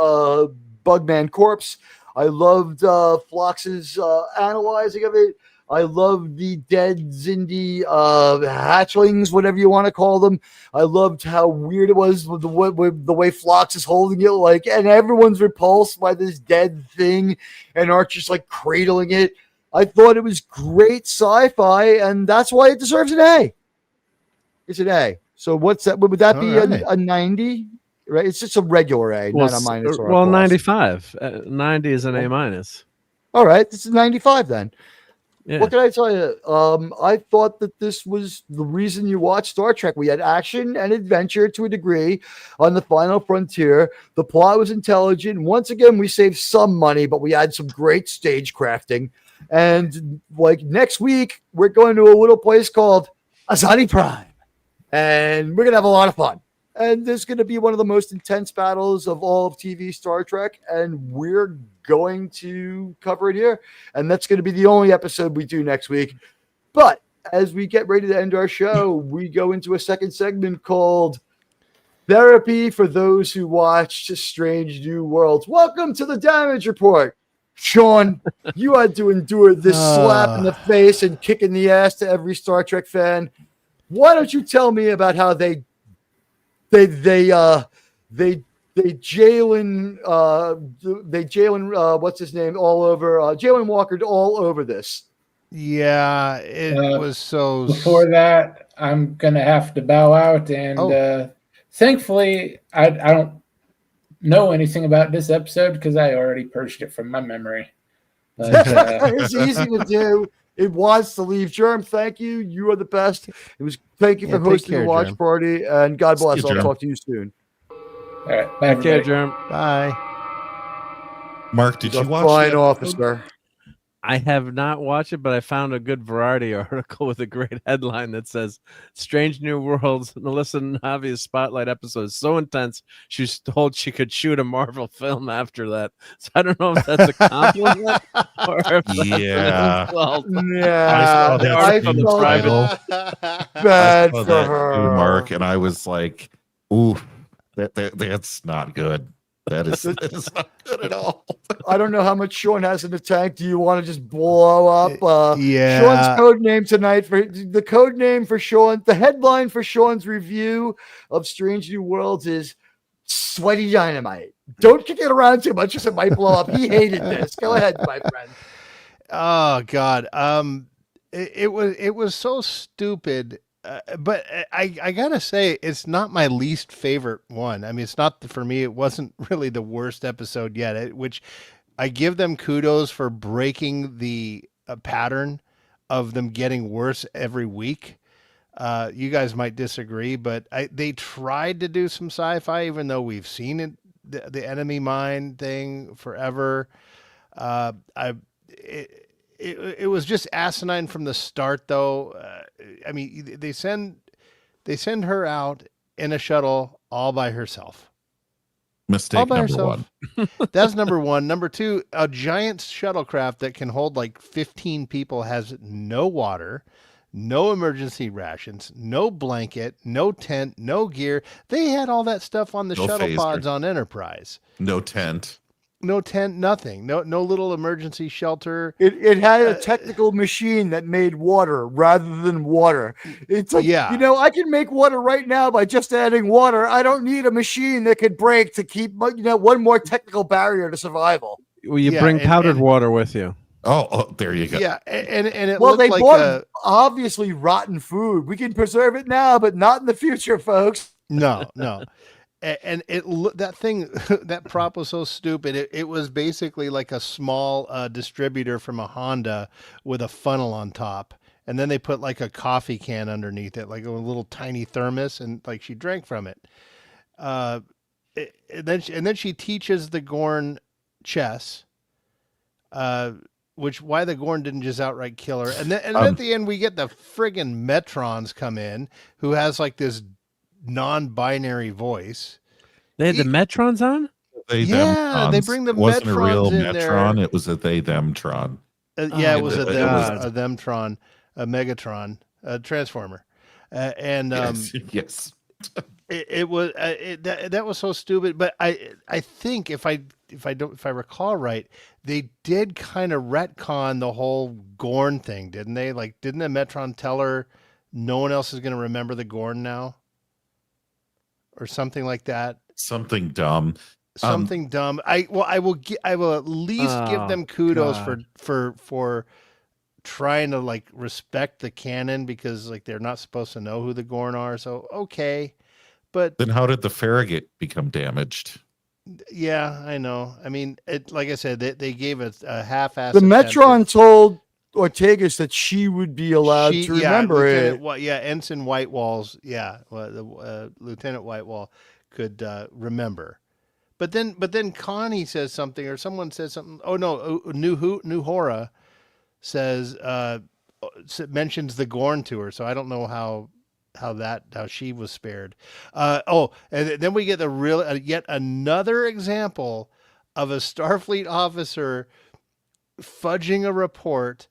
[SPEAKER 2] bugman corpse. I loved Phlox's analyzing of it. I love the dead Xindi hatchlings, whatever you want to call them. I loved how weird it was with the way Phlox is holding it, like, and everyone's repulsed by this dead thing, and Archer's like cradling it. I thought it was great sci-fi, and that's why it deserves an A. It's an A. So what's that? Would that be a 90? Right? It's just a regular A, not a minus or a plus.
[SPEAKER 9] 95. 90 is an A minus.
[SPEAKER 2] All right, this is 95 then.
[SPEAKER 9] Yeah.
[SPEAKER 2] What can I tell you? I thought that this was the reason you watched Star Trek. We had action and adventure to a degree on the final frontier. The plot was intelligent. Once again, we saved some money, but we had some great stage crafting. And like next week, we're going to a little place called Azati Prime. And we're going to have a lot of fun. And there's going to be one of the most intense battles of all of TV Star Trek. And we're going to cover it here. And that's going to be the only episode we do next week. But as we get ready to end our show, we go into a second segment called Therapy for Those Who Watched Strange New Worlds. Welcome to the Damage Report. Sean, you had to endure this slap in the face and kick in the ass to every Star Trek fan. Why don't you tell me about how they Jalen what's his name all over Jalen Walker all over this.
[SPEAKER 8] Yeah, it was so.
[SPEAKER 4] Before that, I'm gonna have to bow out, and thankfully, I don't know anything about this episode because I already purged it from my memory. But,
[SPEAKER 2] it's easy to do. It wants to leave. Germ, thank you. You are the best. It was thank you for hosting the watch party, and God bless. I'll talk to you soon.
[SPEAKER 4] All right, bye,
[SPEAKER 9] Okay, Germ.
[SPEAKER 8] Bye.
[SPEAKER 6] Mark, did you watch
[SPEAKER 2] Fine
[SPEAKER 6] that?
[SPEAKER 2] officer.
[SPEAKER 9] I have not watched it, but I found a good Variety article with a great headline that says Strange New Worlds, Melissa Navi's spotlight episode is so intense she's told she could shoot a Marvel film after that. So I don't know if that's a compliment or if that's an insult.
[SPEAKER 2] Yeah,
[SPEAKER 6] I
[SPEAKER 2] felt bad for her,
[SPEAKER 6] Mark, and I was like, "Ooh, that's not good. That is not good at all."
[SPEAKER 2] I don't know how much Sean has in the tank. Do you want to just blow up?
[SPEAKER 8] Yeah.
[SPEAKER 2] Sean's code name tonight for the code name for Sean. The headline for Sean's review of Strange New Worlds is Sweaty Dynamite. Don't kick it around too much because it might blow up. He hated this. Go ahead, my friend.
[SPEAKER 8] Oh God. It was so stupid. But I gotta say, it's not my least favorite one. I mean, it's not for me. It wasn't really the worst episode yet. Which I give them kudos for breaking the pattern of them getting worse every week. You guys might disagree, but they tried to do some sci-fi, even though we've seen it, the enemy mine thing forever. It was just asinine from the start, though. I mean, they send her out in a shuttle all by herself.
[SPEAKER 6] Mistake number one.
[SPEAKER 8] That's number one. Number two, a giant shuttlecraft that can hold like 15 people has no water, no emergency rations, no blanket, no tent, no gear. They had all that stuff on the shuttle pods on Enterprise.
[SPEAKER 6] No tent.
[SPEAKER 8] No tent, nothing. No little emergency shelter.
[SPEAKER 2] It had a technical machine that made water rather than water. It's like, I can make water right now by just adding water. I don't need a machine that could break to keep, one more technical barrier to survival.
[SPEAKER 9] Well, you bring powdered water with you.
[SPEAKER 6] Oh, there you go.
[SPEAKER 8] Yeah, and it
[SPEAKER 2] well,
[SPEAKER 8] looked
[SPEAKER 2] they
[SPEAKER 8] like
[SPEAKER 2] bought obviously rotten food. We can preserve it now, but not in the future, folks.
[SPEAKER 8] No. and that thing, that prop was so stupid. It was basically like a small distributor from a Honda with a funnel on top, and then they put like a coffee can underneath it, like a little tiny thermos, and like she drank from it. And then she teaches the Gorn chess. Which why the Gorn didn't just outright kill her, and then at the end we get the friggin' Metrons come in, who has like this non-binary voice.
[SPEAKER 9] They had the Metrons on.
[SPEAKER 8] They bring the
[SPEAKER 6] it wasn't
[SPEAKER 8] Metrons
[SPEAKER 6] a real
[SPEAKER 8] in
[SPEAKER 6] Metron.
[SPEAKER 8] there.
[SPEAKER 6] It was a they themtron.
[SPEAKER 8] It was a themtron, a Megatron, a Transformer, and
[SPEAKER 6] yes.
[SPEAKER 8] It was that was so stupid. But I think if I recall right, they did kind of retcon the whole Gorn thing, didn't they? Like, didn't the Metron tell her no one else is going to remember the Gorn now, or something like that?
[SPEAKER 6] Something dumb.
[SPEAKER 8] Something dumb. I will at least give them kudos for trying to like respect the canon, because like they're not supposed to know who the Gorn are. So okay. But
[SPEAKER 6] then how did the Farragut become damaged?
[SPEAKER 8] Yeah, I know. I mean, like I said, they gave it a half-assed.
[SPEAKER 2] The Metron told Ortegas that she would be allowed to remember it.
[SPEAKER 8] Ensign Whitewall's, Lieutenant Whitewall could remember. But then Connie says something, or someone says something. Oh no, New Hora says mentions the Gorn to her. So I don't know how she was spared. And then we get yet another example of a Starfleet officer fudging a report,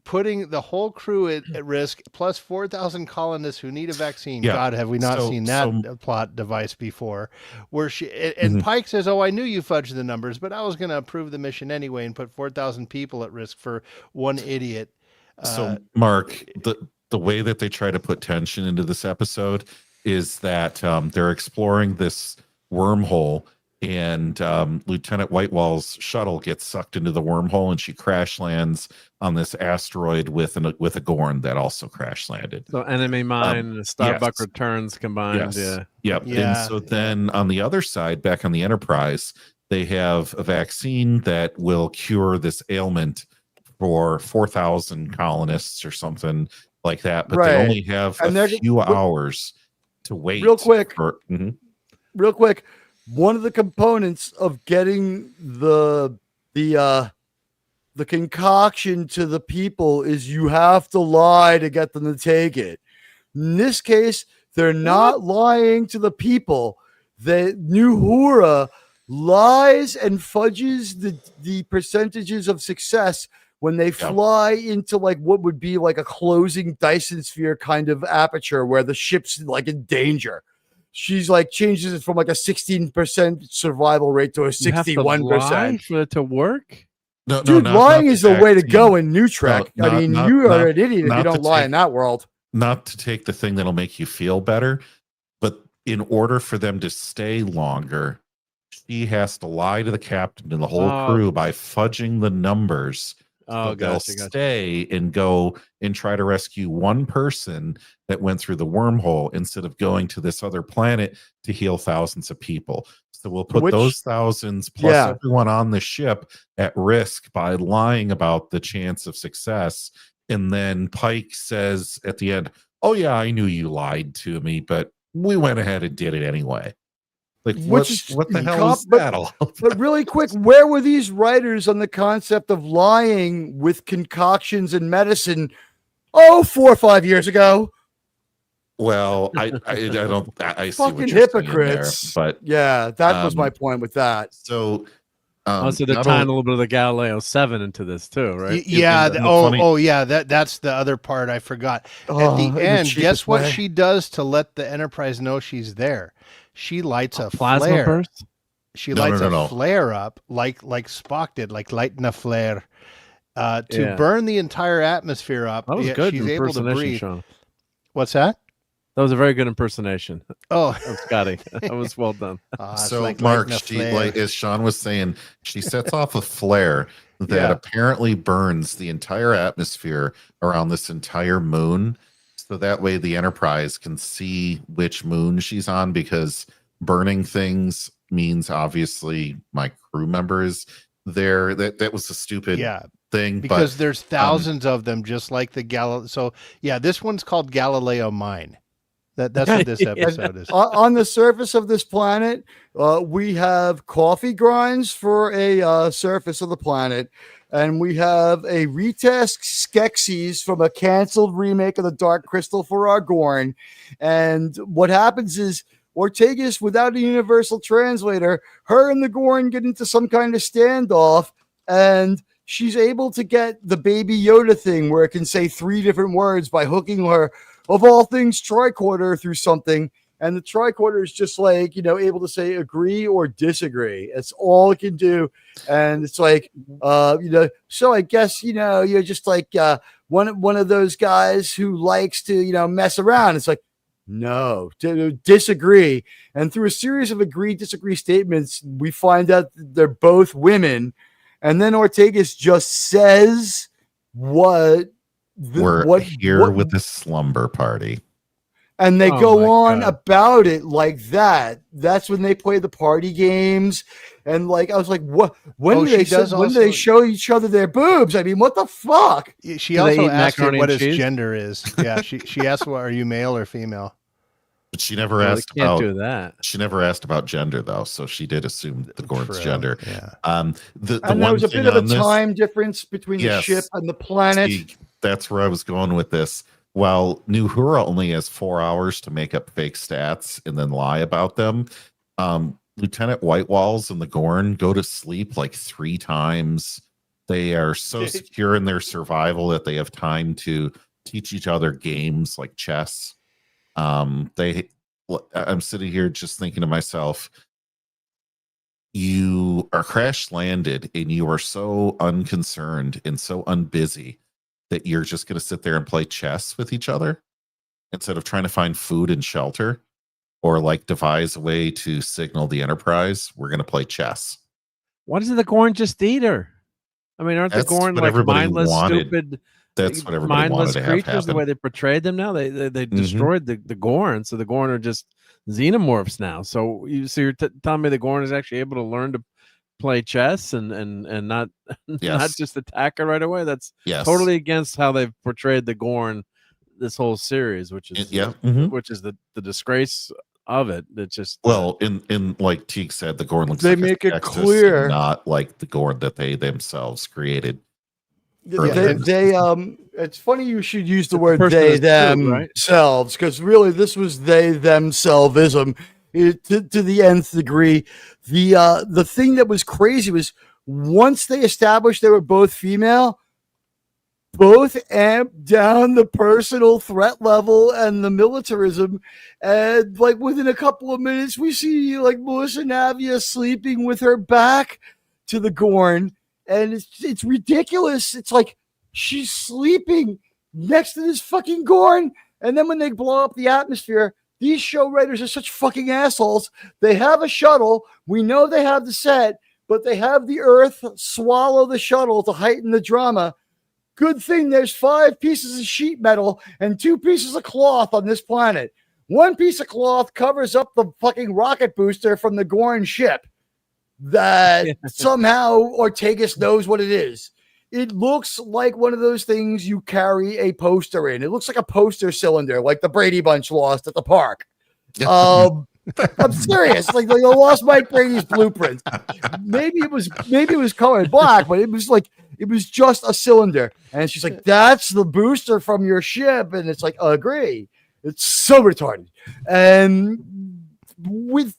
[SPEAKER 8] putting the whole crew at risk, plus 4,000 colonists who need a vaccine.
[SPEAKER 6] Yeah.
[SPEAKER 8] God, have we not seen that plot device before? Where Pike says, "Oh, I knew you fudged the numbers, but I was going to approve the mission anyway and put 4,000 people at risk for one idiot."
[SPEAKER 6] So, Mark, the way that they try to put tension into this episode is that they're exploring this wormhole, and Lieutenant Whitewall's shuttle gets sucked into the wormhole, and she crash lands on this asteroid with a Gorn that also crash landed.
[SPEAKER 9] So enemy mine and Starbuck returns combined.
[SPEAKER 6] Yes.
[SPEAKER 9] Yeah.
[SPEAKER 6] Yep. And so then on the other side, back on the Enterprise, they have a vaccine that will cure this ailment for 4,000 colonists or something like that, but they only have a few hours to wait.
[SPEAKER 2] Real quick, one of the components of getting the concoction to the people is you have to lie to get them to take it. In this case, they're not lying to the people. The New Hura lies and fudges the percentages of success when they fly into like what would be like a closing Dyson sphere kind of aperture where the ship's like in danger. She's like changes it from like a 16% survival rate to a 61%
[SPEAKER 9] for it to work.
[SPEAKER 6] No,
[SPEAKER 2] dude, lying is the way to go in New Trek. You are an idiot if you don't lie in that world.
[SPEAKER 6] Not to take the thing that'll make you feel better, but in order for them to stay longer, she has to lie to the captain and the whole crew by fudging the numbers. They'll stay and go and try to rescue one person that went through the wormhole instead of going to this other planet to heal thousands of people. So we'll put those thousands plus everyone on the ship at risk by lying about the chance of success. And then Pike says at the end, "Oh yeah, I knew you lied to me, but we went ahead and did it anyway." Like, what the hell is that all about?
[SPEAKER 2] But really quick, where were these writers on the concept of lying with concoctions and medicine 4 or 5 years ago?
[SPEAKER 6] Well, I see
[SPEAKER 2] fucking
[SPEAKER 6] what you're
[SPEAKER 2] hypocrites.
[SPEAKER 6] there, but
[SPEAKER 2] yeah, that was my point with that.
[SPEAKER 6] So
[SPEAKER 9] so they're tying a little bit of the Galileo 7 into this too, right?
[SPEAKER 8] That's the other part I forgot. At the end, guess what she does to let the Enterprise know she's there? She lights a
[SPEAKER 9] plasma
[SPEAKER 8] flare.
[SPEAKER 9] burst?
[SPEAKER 8] She lights a flare up like Spock did, like lighting a flare to burn the entire atmosphere up.
[SPEAKER 9] That was good.
[SPEAKER 8] She's able to breathe.
[SPEAKER 9] Sean.
[SPEAKER 8] What's that?
[SPEAKER 9] That was a very good impersonation.
[SPEAKER 8] Oh,
[SPEAKER 9] of Scotty. That was well done.
[SPEAKER 6] So, like Mark, as Sean was saying, she sets off a flare that apparently burns the entire atmosphere around this entire moon. So that way the Enterprise can see which moon she's on, because burning things means obviously my crew member is there. That was a stupid thing.
[SPEAKER 8] Because there's thousands of them, just like the Galileo. So yeah, this one's called Galileo Mine. That's what this episode is.
[SPEAKER 2] On the surface of this planet, we have coffee grinds for a surface of the planet, and we have a retest Skeksis from a canceled remake of the Dark Crystal for our Gorn. And what happens is Ortegas, without a universal translator, her and the Gorn get into some kind of standoff, and she's able to get the Baby Yoda thing where it can say 3 different words by hooking her, of all things, tricorder through something. And the tricorder is just like, able to say agree or disagree. That's all it can do. And it's like, so I guess, you're just like one of those guys who likes to, mess around. It's like, no, disagree. And through a series of agree, disagree statements, we find out they're both women. And then Ortegas just says we're here
[SPEAKER 6] with the slumber party.
[SPEAKER 2] And they go on about it like that. That's when they play the party games. And like, I was like, what? When do they show each other their boobs? I mean, what the fuck?
[SPEAKER 8] She also asked her what his gender is. Yeah. She asked, are you male or female?
[SPEAKER 6] But she never asked about that. She never asked about gender though. So she did assume the Gorn's gender.
[SPEAKER 2] Yeah.
[SPEAKER 6] And
[SPEAKER 2] there was a bit of a time difference between the ship and the planet.
[SPEAKER 6] See, that's where I was going with this. While New Hura only has 4 hours to make up fake stats and then lie about them, Lieutenant Whitewalls and the Gorn go to sleep like 3 times. They are so secure in their survival that they have time to teach each other games like chess. I'm sitting here just thinking to myself, you are crash landed and you are so unconcerned and so unbusy that you're just going to sit there and play chess with each other instead of trying to find food and shelter, or like devise a way to signal the Enterprise we're going to play chess.
[SPEAKER 9] Why doesn't the Gorn just eat her? I mean, aren't the Gorn like mindless, stupid?
[SPEAKER 6] That's what everybody
[SPEAKER 9] mindless
[SPEAKER 6] wanted to
[SPEAKER 9] creatures.
[SPEAKER 6] have happen.
[SPEAKER 9] The way they portrayed them now, they destroyed the Gorn, so the Gorn are just xenomorphs now. So you're telling me the Gorn is actually able to learn to play chess and not not just attack her right away? That's totally against how they've portrayed the Gorn this whole series, which is which is the disgrace of it. It's just
[SPEAKER 6] in like Teague said, the Gorn looks
[SPEAKER 2] they
[SPEAKER 6] like
[SPEAKER 2] make it clear,
[SPEAKER 6] not like the Gorn that they themselves created.
[SPEAKER 2] It's funny you should use the word they themselves, because really this was they themselvism to the nth degree. The thing that was crazy was once they established they were both female, both amped down the personal threat level and the militarism, and like within a couple of minutes we see like Melissa Navia sleeping with her back to the Gorn. And it's ridiculous. It's like she's sleeping next to this fucking Gorn. And then when they blow up the atmosphere, these show writers are such fucking assholes. They have a shuttle. We know they have the set, but they have the Earth swallow the shuttle to heighten the drama. Good thing there's 5 pieces of sheet metal and 2 pieces of cloth on this planet. 1 piece of cloth covers up the fucking rocket booster from the Gorn ship. That somehow Ortegas knows what it is. It looks like one of those things you carry a poster in. It looks like a poster cylinder, like the Brady Bunch lost at the park. I'm serious. Like they lost Mike Brady's blueprint. Maybe it was colored black, but it was just a cylinder. And she's like, "That's the booster from your ship," and it's like, "Agree." It's so retarded, and with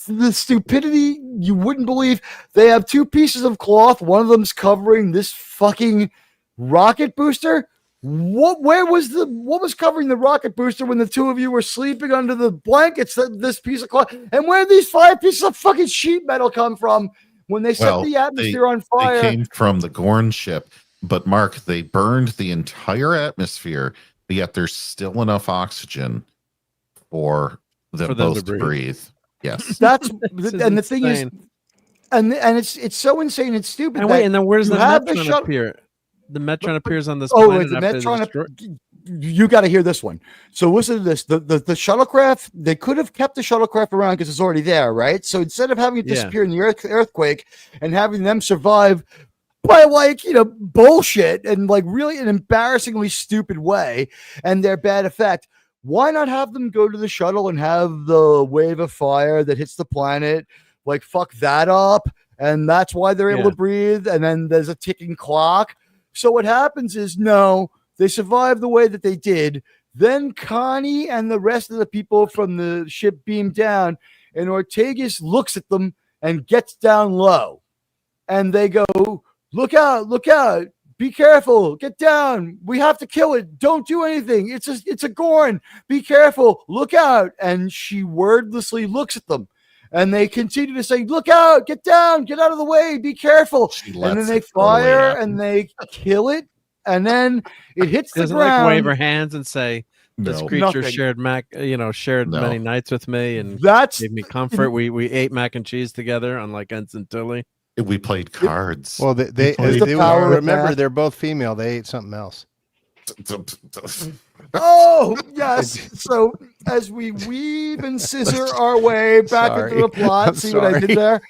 [SPEAKER 2] the stupidity you wouldn't believe. They have 2 pieces of cloth. One of them's covering this fucking rocket booster. What was covering the rocket booster when the 2 of you were sleeping under the blankets? This piece of cloth, and where did these 5 pieces of fucking sheet metal come from when they set the atmosphere on fire?
[SPEAKER 6] They came from the Gorn ship, but Mark, they burned the entire atmosphere, but yet there's still enough oxygen for them both to breathe. Yes,
[SPEAKER 2] that's and the thing is, and it's so insane and stupid.
[SPEAKER 9] And wait, and then where does the Metron appear? The Metron appears on this.
[SPEAKER 2] Oh, the Metron. you got to hear this one. So listen to this. The shuttlecraft, they could have kept the shuttlecraft around because it's already there, right? So instead of having it disappear in the earthquake and having them survive by like, bullshit and like really an embarrassingly stupid way and their bad effect, why not have them go to the shuttle and have the wave of fire that hits the planet, like fuck that up? And that's why they're able to breathe. And then there's a ticking clock. So what happens is, no, they survive the way that they did. Then Connie and the rest of the people from the ship beam down, and Ortegas looks at them and gets down low. And they go, look out, be careful, get down. We have to kill it. Don't do anything. It's a Gorn. Be careful, look out. And she wordlessly looks at them. And they continue to say, look out, get down, get out of the way, be careful. And then they fire and they kill it. And then it hits the ground.
[SPEAKER 9] Like wave her hands and say, this creature shared many nights with me and gave me comfort. We ate mac and cheese together, unlike Ensign Tilly.
[SPEAKER 6] We played cards.
[SPEAKER 8] Well, remember, they're both female. They ate something else.
[SPEAKER 2] Oh, yes. So as we weave and scissor our way back into the plot, see what I did there?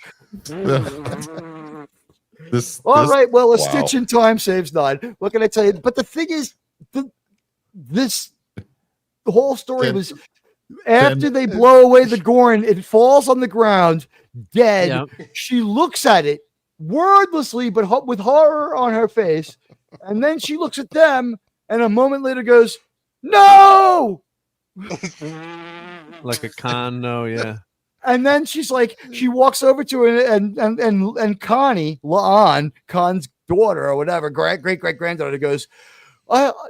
[SPEAKER 2] Right. Well, a stitch in time saves none. What can I tell you? But the thing is, the whole story was after they blow away the Gorn, it falls on the ground, dead. Yep. She looks at it wordlessly, but with horror on her face. And then she looks at them, and a moment later goes, no!
[SPEAKER 9] Like a con, no, yeah.
[SPEAKER 2] And then she's like, she walks over to her and Connie, La'an, Khan's daughter or whatever, great-great-granddaughter, goes,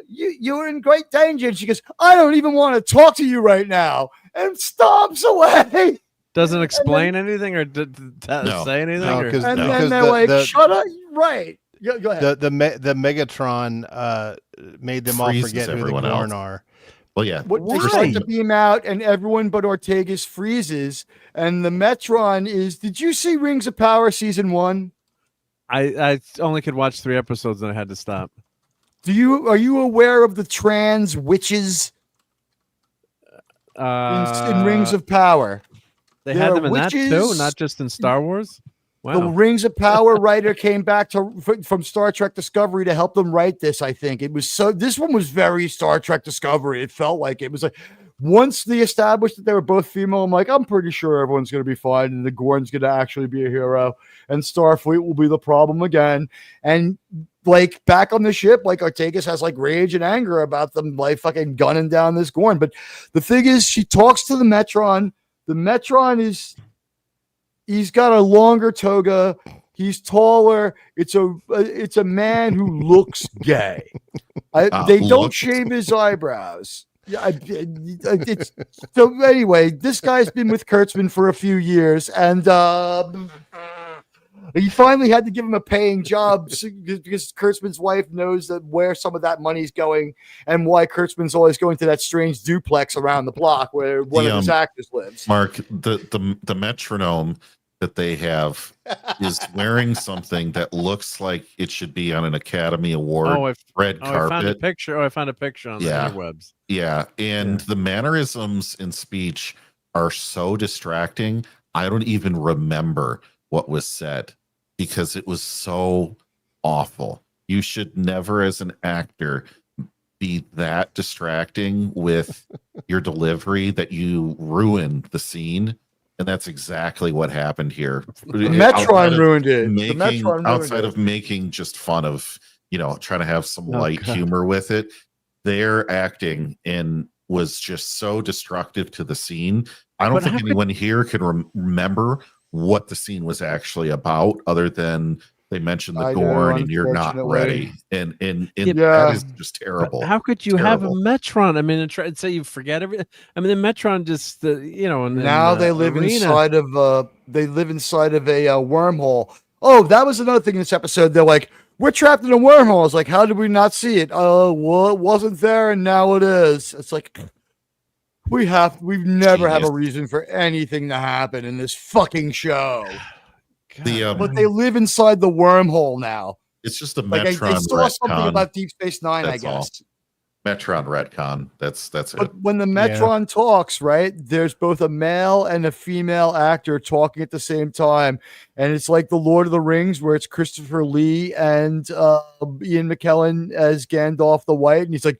[SPEAKER 2] you're in great danger. And she goes, I don't even want to talk to you right now. And stomps away.
[SPEAKER 9] Doesn't explain anything or say anything?
[SPEAKER 8] No,
[SPEAKER 2] then they're like, shut up. Right. Go ahead.
[SPEAKER 8] The Megatron made them all forget who the Gorn are.
[SPEAKER 6] Well, yeah.
[SPEAKER 2] They start to beam out, and everyone but Ortegas freezes. And the Metron is. Did you see Rings of Power season 1?
[SPEAKER 9] I only could watch 3 episodes, and I had to stop.
[SPEAKER 2] Are you aware of the trans witches in Rings of Power?
[SPEAKER 9] They had them in that too, not just in Star Wars. Wow.
[SPEAKER 2] The Rings of Power writer came back from Star Trek Discovery to help them write this. I think it was this one was very Star Trek Discovery. It felt like it was like once they established that they were both female, I'm like, I'm pretty sure everyone's going to be fine. And the Gorn's going to actually be a hero and Starfleet will be the problem again. And like back on the ship, like Ortegas has like rage and anger about them, like fucking gunning down this Gorn. But the thing is, she talks to the Metron. The Metron he's got a longer toga. He's taller. It's a man who looks gay. They don't shave his eyebrows. So anyway, this guy's been with Kurtzman for a few years, and he finally had to give him a paying job because Kurtzman's wife knows that where some of that money's going and why Kurtzman's always going to that strange duplex around the block where one of his actors lives.
[SPEAKER 6] Mark, the metronome that they have is wearing something that looks like it should be on an Academy Award red carpet.
[SPEAKER 9] I found a picture on the interwebs.
[SPEAKER 6] Yeah, and the mannerisms in speech are so distracting. I don't even remember what was said because it was so awful. You should never, as an actor, be that distracting with your delivery that you ruin the scene. And that's exactly what happened here.
[SPEAKER 2] Metron ruined it.
[SPEAKER 6] Outside of making just fun of, trying to have some light humor with it, their acting was just so destructive to the scene. I don't think anyone here can remember what the scene was actually about, other than they mentioned the Gorn and you're not ready. And that is just terrible.
[SPEAKER 9] But how could you have a Metron? I mean, and say you forget everything. I mean, the Metron just,
[SPEAKER 2] now they live inside of a wormhole. Oh, that was another thing in this episode. They're like, we're trapped in a wormhole. It's like, how did we not see it? Oh, well, it wasn't there, and now it is. It's like, we've never have a reason for anything to happen in this fucking show. But they live inside the wormhole now.
[SPEAKER 6] It's just a Metron.
[SPEAKER 2] I saw something about Deep Space Nine, I guess.
[SPEAKER 6] Metron retcon. That's it.
[SPEAKER 2] But when the Metron talks, right, there's both a male and a female actor talking at the same time. And it's like the Lord of the Rings, where it's Christopher Lee and Ian McKellen as Gandalf the White. And he's like,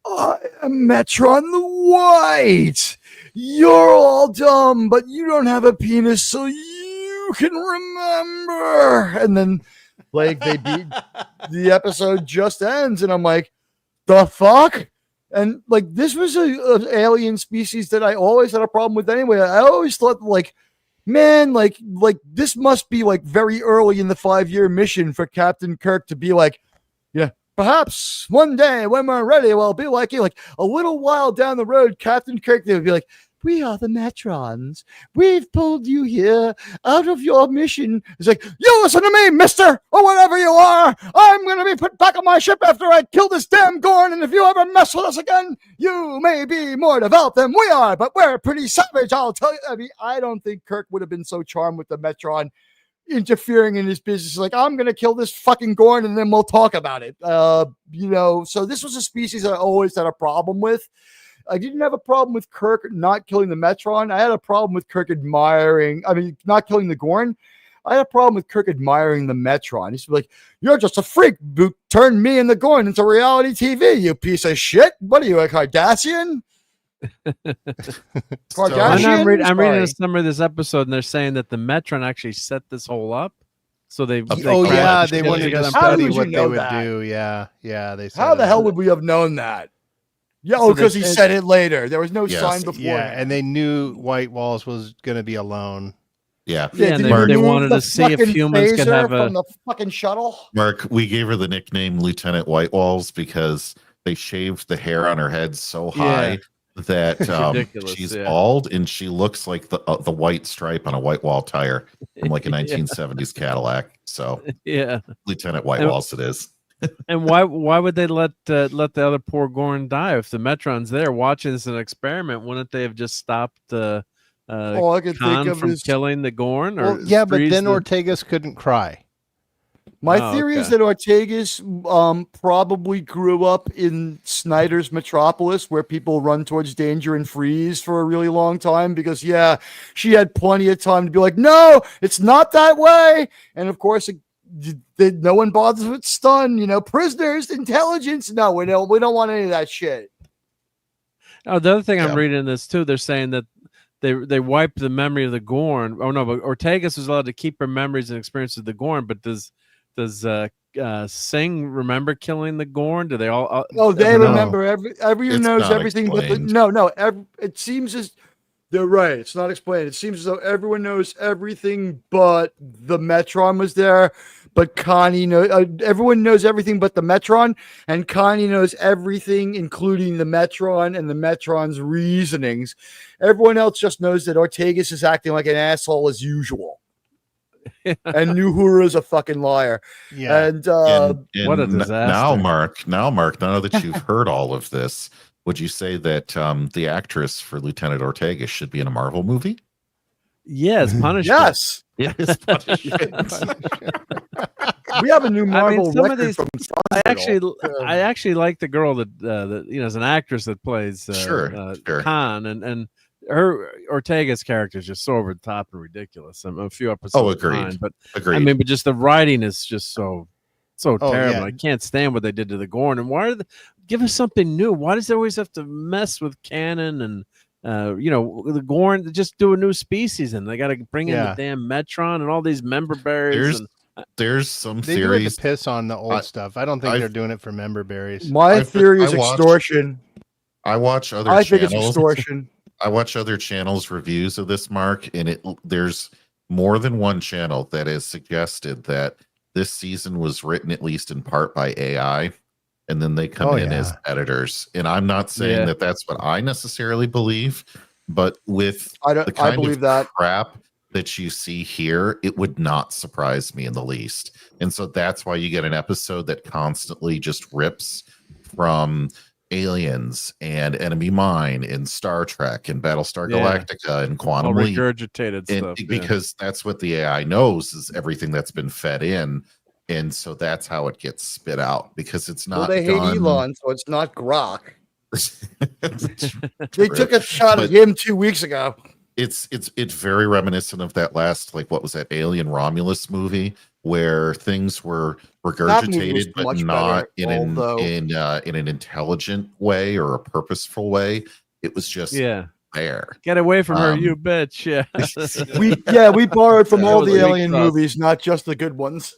[SPEAKER 2] I am Metron the White. You're all dumb, but you don't have a penis, so you can remember. And then, like, the episode just ends, and I'm like, the fuck? And like, this was a alien species that I always had a problem with anyway. I always thought, like, man, like this must be like very early in the 5-year mission for Captain Kirk to be like, yeah, perhaps one day when we're ready, we'll be like you. Like a little while down the road, Captain Kirk, they would be like, we are the Metrons. We've pulled you here out of your mission. It's like, you listen to me, mister, or whatever you are. I'm going to be put back on my ship after I kill this damn Gorn. And if you ever mess with us again, you may be more developed than we are, but we're pretty savage, I'll tell you. I mean, I don't think Kirk would have been so charmed with the Metron interfering in his business. Like, I'm going to kill this fucking Gorn and then we'll talk about it. So this was a species I always had a problem with. I didn't have a problem with Kirk not killing the Metron. I had a problem with Kirk not killing the Gorn. I had a problem with Kirk admiring the Metron. He's like, you're just a freak who turned me and the Gorn into reality TV, you piece of shit. What are you, a Cardassian?
[SPEAKER 9] I'm reading a summary of this episode, and they're saying that the Metron actually set this whole up. So they
[SPEAKER 8] wanted to study what they would do. Yeah. They said
[SPEAKER 2] how the hell would we have known that? Yeah, because he said it later. There was no sign before.
[SPEAKER 8] Yeah, and they knew White Walls was going to be alone.
[SPEAKER 6] Yeah,
[SPEAKER 9] and they wanted to see if humans could have
[SPEAKER 2] from the fucking shuttle.
[SPEAKER 6] Mark, we gave her the nickname Lieutenant White Walls because they shaved the hair on her head so high that she's bald, and she looks like the white stripe on a white wall tire from like a 1970s Cadillac. So
[SPEAKER 9] yeah,
[SPEAKER 6] Lieutenant White Walls it is.
[SPEAKER 9] And why would they let the other poor Gorn die if the Metron's there watching this as an experiment? Wouldn't they have just stopped Khan from killing the Gorn?
[SPEAKER 8] But then Ortegas couldn't cry.
[SPEAKER 2] My theory is that Ortegas probably grew up in Snyder's Metropolis, where people run towards danger and freeze for a really long time, because she had plenty of time to be like, no, it's not that way. And of course, no one bothers with stun, prisoners, intelligence. No, we don't want any of that shit.
[SPEAKER 9] Oh, the other thing I'm reading in this too, they're saying that they wiped the memory of the Gorn. Oh no, but Ortegas was allowed to keep her memories and experiences of the Gorn. But does Singh remember killing the Gorn? Do they all?
[SPEAKER 2] They remember. Everyone knows everything. But it seems as they're right. It's not explained. It seems as though everyone knows everything, but the Metron was there. But Connie knows. Everyone knows everything but the Metron, and Connie knows everything, including the Metron and the Metron's reasonings. Everyone else just knows that Ortegas is acting like an asshole as usual, and Uhura's a fucking liar.
[SPEAKER 8] Yeah,
[SPEAKER 2] and
[SPEAKER 9] what a disaster.
[SPEAKER 6] Now, Mark, now that you've heard all of this, would you say that the actress for Lieutenant Ortegas should be in a Marvel movie?
[SPEAKER 9] Yes, punishment.
[SPEAKER 2] Yes.
[SPEAKER 6] Yes,
[SPEAKER 2] We have a new Marvel record from
[SPEAKER 9] I actually like the girl that is an actress that plays
[SPEAKER 6] sure.
[SPEAKER 9] Khan, and her Ortega's character is just so over the top and ridiculous. A few episodes
[SPEAKER 6] agreed.
[SPEAKER 9] But
[SPEAKER 6] agreed.
[SPEAKER 9] I mean, but just the writing is just so terrible.
[SPEAKER 8] Yeah.
[SPEAKER 9] I can't stand what they did to the Gorn. And why give us something new? Why does they always have to mess with canon and the Gorn? Just do a new species, and they got to bring in the damn Metron and all these member berries.
[SPEAKER 6] There's some
[SPEAKER 8] they
[SPEAKER 6] theories.
[SPEAKER 8] do it to piss on the old stuff. I don't think they're doing it for member berries.
[SPEAKER 2] My theory is extortion.
[SPEAKER 6] I watch other
[SPEAKER 2] I
[SPEAKER 6] channels.
[SPEAKER 2] think it's extortion.
[SPEAKER 6] I watch other channels' reviews of this, Mark, and there's more than one channel that has suggested that this season was written at least in part by AI, and then they come in as editors. And I'm not saying that that's what I necessarily believe, but with the kind of crap that you see here, it would not surprise me in the least. And so that's why you get an episode that constantly just rips from Aliens and Enemy Mine and Star Trek and Battlestar Galactica and Quantum Leap.
[SPEAKER 9] Regurgitated stuff.
[SPEAKER 6] Because that's what the AI knows, is everything that's been fed in. and so that's how it gets spit out because it's not.
[SPEAKER 2] Well, they hate
[SPEAKER 6] done.
[SPEAKER 2] Elon, so it's not Grok.
[SPEAKER 6] It's
[SPEAKER 2] They
[SPEAKER 6] true.
[SPEAKER 2] took a shot at him 2 weeks ago.
[SPEAKER 6] It's very reminiscent of that last, like, what was that Alien Romulus movie where things were
[SPEAKER 2] That movie was
[SPEAKER 6] regurgitated but
[SPEAKER 2] much
[SPEAKER 6] not
[SPEAKER 2] better,
[SPEAKER 6] in an intelligent way or a purposeful way. It was just there.
[SPEAKER 9] Get away from her, you bitch. Yeah.
[SPEAKER 2] We borrowed from
[SPEAKER 9] That
[SPEAKER 2] all
[SPEAKER 9] was
[SPEAKER 2] the
[SPEAKER 9] a weak
[SPEAKER 2] Alien
[SPEAKER 9] sauce.
[SPEAKER 2] movies, not just the good ones.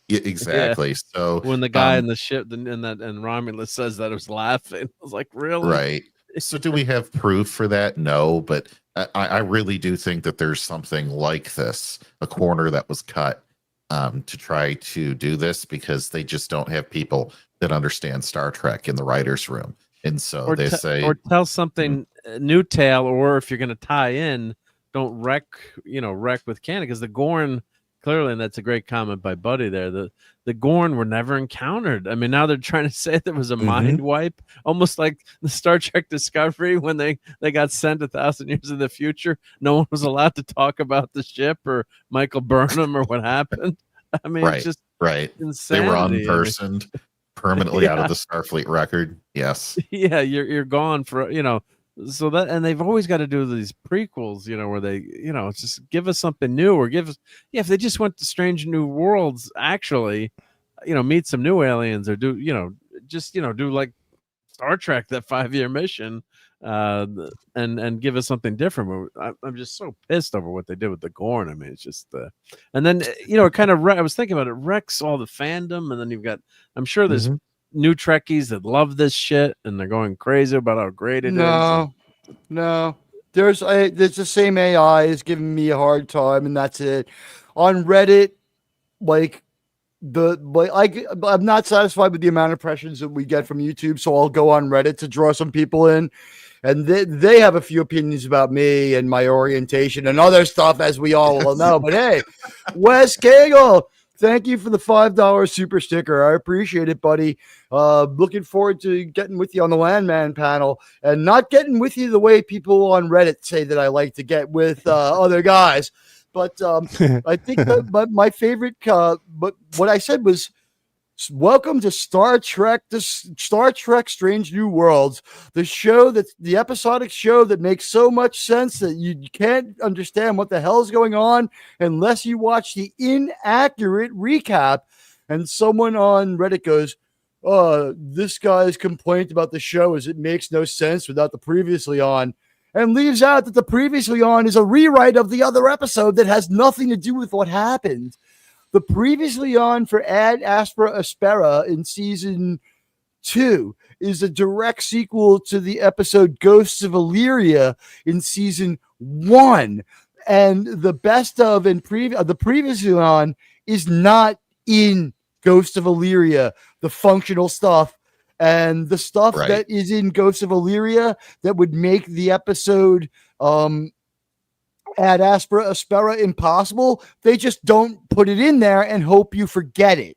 [SPEAKER 6] Yeah, exactly.
[SPEAKER 9] Yeah.
[SPEAKER 6] So
[SPEAKER 9] when the guy in the ship and Romulus says that, I was laughing. I was like, really?
[SPEAKER 6] Right. So do we have proof for that? No, but I really do think that there's something like this, a corner that was cut to try to do this because they just don't have people that understand Star Trek in the writer's room. And so
[SPEAKER 9] Or
[SPEAKER 6] they say,
[SPEAKER 9] or tell something new tale, or if you're going to tie in, don't wreck with canon, because the Gorn, clearly, and that's a great comment by Buddy there, the Gorn were never encountered. I mean, now they're trying to say there was a mind wipe, almost like the Star Trek Discovery when they got sent 1,000 years in the future. No one was allowed to talk about the ship or Michael Burnham or what happened. I mean, it's just insanity.
[SPEAKER 6] They were unpersoned, permanently out of the Starfleet record. Yes.
[SPEAKER 9] Yeah, you're gone for, so that, and they've always got to do these prequels, where they, it's just give us something new, or give us, if they just went to Strange New Worlds, actually, meet some new aliens, or do, do like Star Trek, that 5-year mission, and give us something different. I'm just so pissed over what they did with the Gorn. I mean, it's just, and then, it kind of, I was thinking about it, wrecks all the fandom, and then you've got, I'm sure there's new Trekkies that love this shit and they're going crazy about how great it is.
[SPEAKER 2] No. There's the same AI is giving me a hard time, and that's it. On Reddit, I'm not satisfied with the amount of impressions that we get from YouTube, so I'll go on Reddit to draw some people in, and they have a few opinions about me and my orientation and other stuff, as we all will know. But hey, Wes Cagle, thank you for the $5 super sticker. I appreciate it, buddy. Looking forward to getting with you on the Landman panel, and not getting with you the way people on Reddit say that I like to get with other guys. But I think but my favorite, but what I said was, welcome to Star Trek Strange New Worlds, the episodic show that makes so much sense that you can't understand what the hell is going on unless you watch the inaccurate recap. And someone on Reddit goes, this guy's complaint about the show is it makes no sense without the previously on, and leaves out that the previously on is a rewrite of the other episode that has nothing to do with what happened. The previously on for Ad Astra Aspera in season 2 is a direct sequel to the episode Ghosts of Illyria in season 1. And the best of the previously on is not in Ghosts of Illyria, the functional stuff. And the stuff that is in Ghosts of Illyria that would make the episode Ad Astra Aspera impossible, they just don't put it in there and hope you forget it.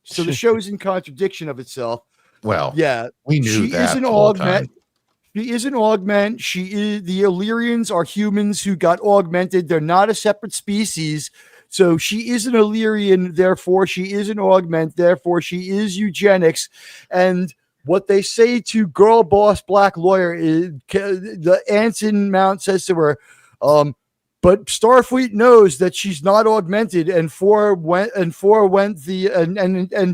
[SPEAKER 2] So the show is in contradiction of itself.
[SPEAKER 6] Well,
[SPEAKER 2] yeah,
[SPEAKER 6] we knew
[SPEAKER 2] she
[SPEAKER 6] that
[SPEAKER 2] is an
[SPEAKER 6] all
[SPEAKER 2] augment. She is an augment. The Illyrians are humans who got augmented. They're not a separate species. So she is an Illyrian, therefore she is an augment, therefore she is eugenics. And what they say to girl boss black lawyer is, the Anson Mount says to her, but Starfleet knows that she's not augmented, and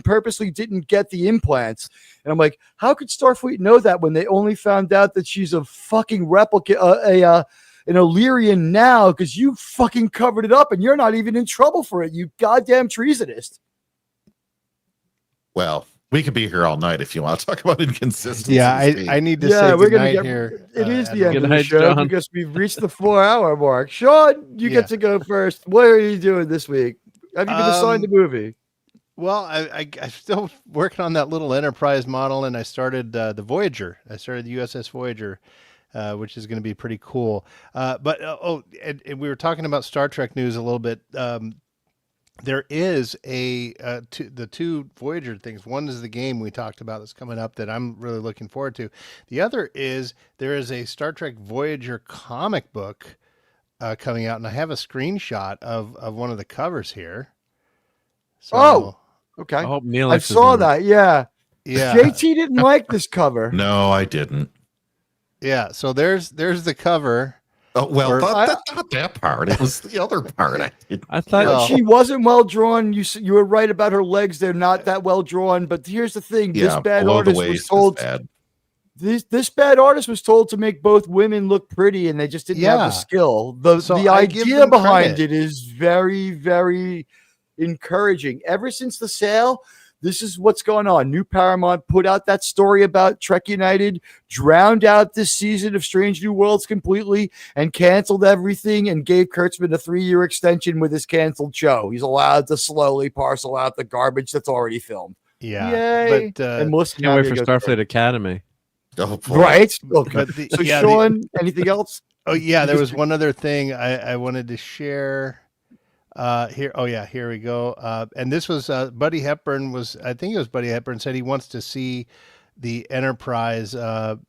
[SPEAKER 2] purposely didn't get the implants. And I'm like, how could Starfleet know that when they only found out that she's a fucking replica, an Illyrian now, because you fucking covered it up and you're not even in trouble for it, you goddamn treasonist.
[SPEAKER 6] Well, we could be here all night if you want to talk about inconsistency.
[SPEAKER 8] Yeah, I need to say
[SPEAKER 2] we're
[SPEAKER 8] goodnight
[SPEAKER 2] gonna
[SPEAKER 8] here.
[SPEAKER 2] It is the end of the
[SPEAKER 9] night,
[SPEAKER 2] show,
[SPEAKER 9] John.
[SPEAKER 2] because we've reached the 4-hour mark. Sean, you get to go first. What are you doing this week? Have you been assigned a movie?
[SPEAKER 8] Well, I'm still working on that little Enterprise model, and I started the Voyager. I started the USS Voyager, which is going to be pretty cool. But we were talking about Star Trek news a little bit. There is the two Voyager things. One is the game we talked about that's coming up that I'm really looking forward to. The other is there is a Star Trek Voyager comic book coming out, and I have a screenshot of one of the covers here.
[SPEAKER 2] Oh, okay.
[SPEAKER 9] I hope Neelix
[SPEAKER 2] I
[SPEAKER 9] is
[SPEAKER 2] saw
[SPEAKER 9] in it.
[SPEAKER 2] that. Yeah.
[SPEAKER 8] Yeah.
[SPEAKER 2] JT didn't like this cover.
[SPEAKER 6] No, I didn't.
[SPEAKER 8] Yeah. So there's the cover.
[SPEAKER 6] Oh well,
[SPEAKER 8] Or-
[SPEAKER 6] not that part. It was the other part.
[SPEAKER 9] I thought
[SPEAKER 8] Well-
[SPEAKER 2] She wasn't well drawn. You were right about her legs. They're not that well drawn. But here's the thing: this bad
[SPEAKER 6] below the
[SPEAKER 2] artist was
[SPEAKER 6] waist
[SPEAKER 2] told
[SPEAKER 6] is bad.
[SPEAKER 2] this bad artist was told to make both women look pretty, and they just didn't have
[SPEAKER 8] Yeah.
[SPEAKER 2] the skill. The
[SPEAKER 8] So
[SPEAKER 2] the
[SPEAKER 8] I give
[SPEAKER 2] idea
[SPEAKER 8] them
[SPEAKER 2] behind
[SPEAKER 8] credit.
[SPEAKER 2] it is very, very encouraging. Ever since the sale, this is what's going on. New Paramount put out that story about Trek United, drowned out this season of Strange New Worlds completely, and canceled everything, and gave Kurtzman a 3-year extension with his canceled show. He's allowed to slowly parcel out the garbage that's already filmed.
[SPEAKER 8] Yeah.
[SPEAKER 2] Yay!
[SPEAKER 8] But
[SPEAKER 2] and Melissa
[SPEAKER 9] can't wait for
[SPEAKER 2] Navia goes
[SPEAKER 9] Starfleet Academy.
[SPEAKER 6] Oh, boy.
[SPEAKER 2] right. Okay.
[SPEAKER 8] But the-
[SPEAKER 2] So
[SPEAKER 8] yeah,
[SPEAKER 2] Sean, anything else?
[SPEAKER 8] Oh yeah, there was one other thing I wanted to share. Here, oh yeah, here we go. And this was Buddy Hepburn I think it was Buddy Hepburn said he wants to see the Enterprise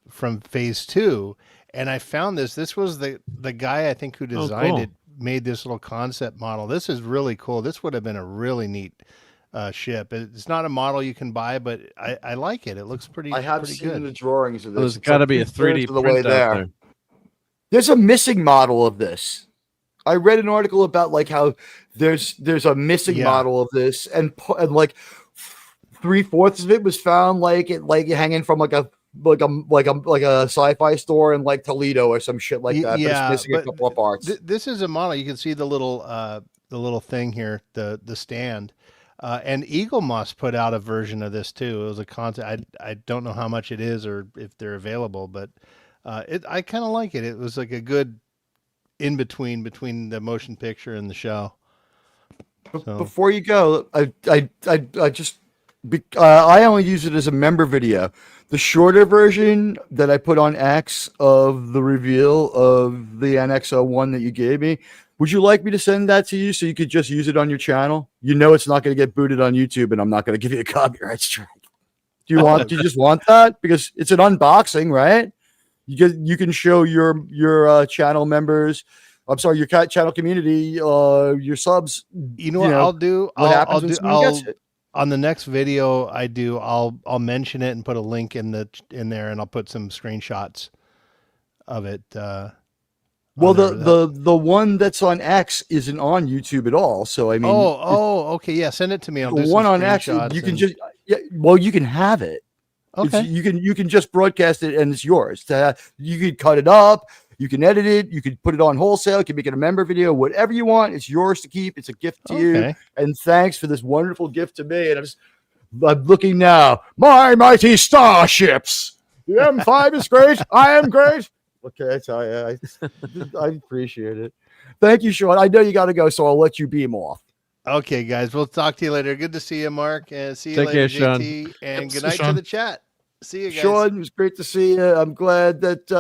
[SPEAKER 8] from Phase 2, and I found this. This was the guy I think who designed
[SPEAKER 9] cool.
[SPEAKER 8] it, made this little concept model. This is really cool. This would have been a really neat ship. It's not a model you can buy, but I like it. It looks pretty.
[SPEAKER 2] I have
[SPEAKER 8] pretty
[SPEAKER 2] seen
[SPEAKER 8] good.
[SPEAKER 2] the drawings of this.
[SPEAKER 9] There's
[SPEAKER 2] It's
[SPEAKER 9] got to
[SPEAKER 2] like
[SPEAKER 9] be a
[SPEAKER 2] 2/3
[SPEAKER 9] 3D
[SPEAKER 2] of the way
[SPEAKER 9] print out there.
[SPEAKER 2] There's a missing model of this. I read an article about like how there's a missing
[SPEAKER 8] Yeah.
[SPEAKER 2] model of this, and like 3/4 of it was found like hanging from like a sci-fi store in like Toledo or some shit like that.
[SPEAKER 8] Yeah,
[SPEAKER 2] but it's missing a
[SPEAKER 8] but
[SPEAKER 2] couple of parts.
[SPEAKER 8] This is a model. You can see the little thing here, the stand. And Eagle Moss put out a version of this too. It was a concept. I don't know how much it is or if they're available, but I kind of like it. It was like a good in between the motion picture and the show. So-
[SPEAKER 2] Before you go, I only use it as a member video. The shorter version that I put on X of the reveal of the NX-01 that you gave me, would you like me to send that to you so you could just use it on your channel? You know it's not going to get booted on YouTube, and I'm not going to give you a copyright strike. Do you just want that? Because it's an unboxing, right? You can show your channel members. I'm sorry, your channel community, your subs.
[SPEAKER 8] You know what I'll do?
[SPEAKER 2] What happens when someone gets it?
[SPEAKER 8] On the next video I do, I'll mention it and put a link in there, and I'll put some screenshots of it.
[SPEAKER 2] Well, the one that's on X isn't on YouTube at all. So I mean,
[SPEAKER 8] okay, yeah, send it to me. I'll do
[SPEAKER 2] the
[SPEAKER 8] some
[SPEAKER 2] one on X,
[SPEAKER 8] screenshots
[SPEAKER 2] you can
[SPEAKER 8] and-
[SPEAKER 2] just you can have it.
[SPEAKER 8] Okay.
[SPEAKER 2] You can just broadcast it and it's yours. You could cut it up, you can edit it, you could put it on wholesale, you can make it a member video, whatever you want. It's yours to keep. It's a gift to you.
[SPEAKER 8] Okay.
[SPEAKER 2] And thanks for this wonderful gift to me. And I'm looking now. My mighty starships. The M5 is great. I am great. Okay, I tell you, I appreciate it. Thank you, Sean. I know you got to go, so I'll let you beam off.
[SPEAKER 8] Okay, guys, we'll talk to you later. Good to see you, Mark, and see you
[SPEAKER 9] Take
[SPEAKER 8] later,
[SPEAKER 9] care, Sean.
[SPEAKER 8] JT. And
[SPEAKER 6] Yep,
[SPEAKER 8] good
[SPEAKER 6] see
[SPEAKER 8] night
[SPEAKER 6] Sean.
[SPEAKER 8] to the chat. See you guys.
[SPEAKER 2] Sean, it was great to see you. I'm glad that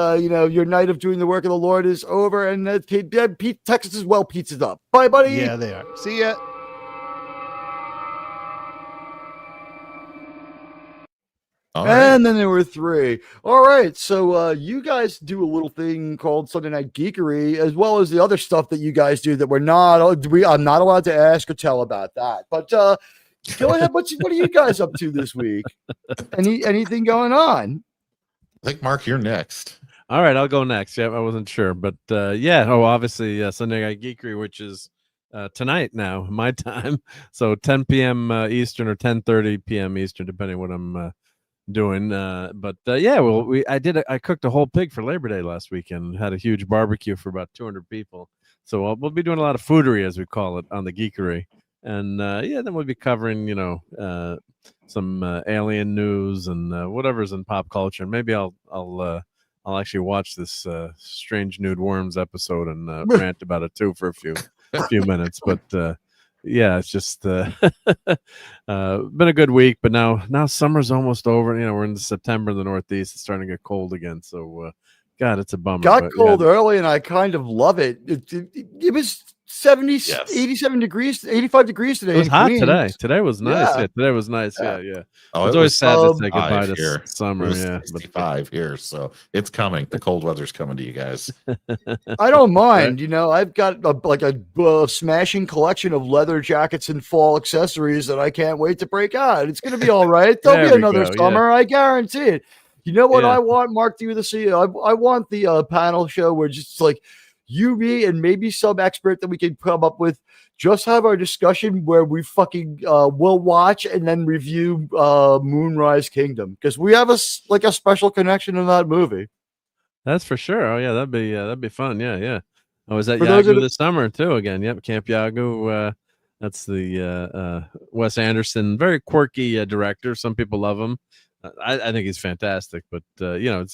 [SPEAKER 2] your night of doing the work of the Lord is over, and that Pete Texas is well pizzaed up. Bye, buddy.
[SPEAKER 8] Yeah, they are. See ya.
[SPEAKER 6] All right.
[SPEAKER 2] And then there were 3. All right. So you guys do a little thing called Sunday Night Geekery, as well as the other stuff that you guys do that I'm not allowed to ask or tell about that. But go ahead. What are you guys up to this week? Anything going on?
[SPEAKER 6] I think Mark, you're next.
[SPEAKER 9] All right, I'll go next. Yeah, I wasn't sure, but obviously Sunday Night Geekery, which is tonight now, my time. So 10 p.m. Eastern or 10:30 p.m. Eastern, depending what I'm doing. I cooked a whole pig for Labor Day last weekend. Had a huge barbecue for about 200 people. So we'll be doing a lot of foodery, as we call it, on the Geekery. And then we'll be covering, some alien news and whatever's in pop culture. And maybe I'll actually watch this Strange Nude Worms episode and rant about it too for a few minutes. But it's just been a good week. But now summer's almost over. We're into September in the Northeast. It's starting to get cold again. So God, it's a bummer.
[SPEAKER 2] Got
[SPEAKER 9] but,
[SPEAKER 2] cold early, and I kind of love it. It was 87 degrees, 85 degrees today.
[SPEAKER 9] It was
[SPEAKER 2] in
[SPEAKER 9] hot
[SPEAKER 2] Queens.
[SPEAKER 9] today. Today was nice.
[SPEAKER 2] Yeah.
[SPEAKER 9] Yeah, today was nice.
[SPEAKER 2] Yeah.
[SPEAKER 9] Yeah.
[SPEAKER 6] Oh,
[SPEAKER 9] It's
[SPEAKER 6] it
[SPEAKER 9] always
[SPEAKER 6] was
[SPEAKER 9] sad to say
[SPEAKER 6] 65
[SPEAKER 9] goodbye to
[SPEAKER 6] here.
[SPEAKER 9] summer.
[SPEAKER 6] It was
[SPEAKER 9] Yeah,
[SPEAKER 6] 65 here, so it's coming. The cold weather's coming to you guys.
[SPEAKER 2] I don't mind. You know, I've got a smashing collection of leather jackets and fall accessories that I can't wait to break out. It's going to be all right. There'll
[SPEAKER 9] There
[SPEAKER 2] be
[SPEAKER 9] we
[SPEAKER 2] another
[SPEAKER 9] go,
[SPEAKER 2] summer. I guarantee it. You know what
[SPEAKER 9] Yeah.
[SPEAKER 2] I want, Mark, to see? I want the panel show where just like you, me, and maybe some expert that we can come up with, just have our discussion where we fucking will watch and then review Moonrise Kingdom, because we have a special connection in that movie.
[SPEAKER 9] That's for sure. Oh yeah, that'd be fun. Yeah. I was at
[SPEAKER 2] For those
[SPEAKER 9] Yagu this summer too. Again, yep, Camp Yagu. That's the Wes Anderson, very quirky director. Some people love him. I think he's fantastic, but you know,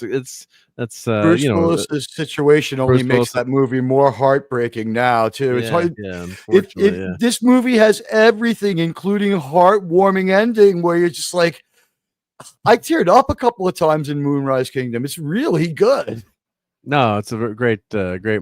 [SPEAKER 9] that's
[SPEAKER 2] Bruce
[SPEAKER 9] you know,
[SPEAKER 2] Willis's situation only
[SPEAKER 9] Bruce
[SPEAKER 2] makes
[SPEAKER 9] Willis-
[SPEAKER 2] that movie more heartbreaking now too. It's hard.
[SPEAKER 9] Unfortunately,
[SPEAKER 2] This movie has everything, including a heartwarming ending where you're just like, I teared up a couple of times in Moonrise Kingdom. It's really good.
[SPEAKER 9] No, it's a great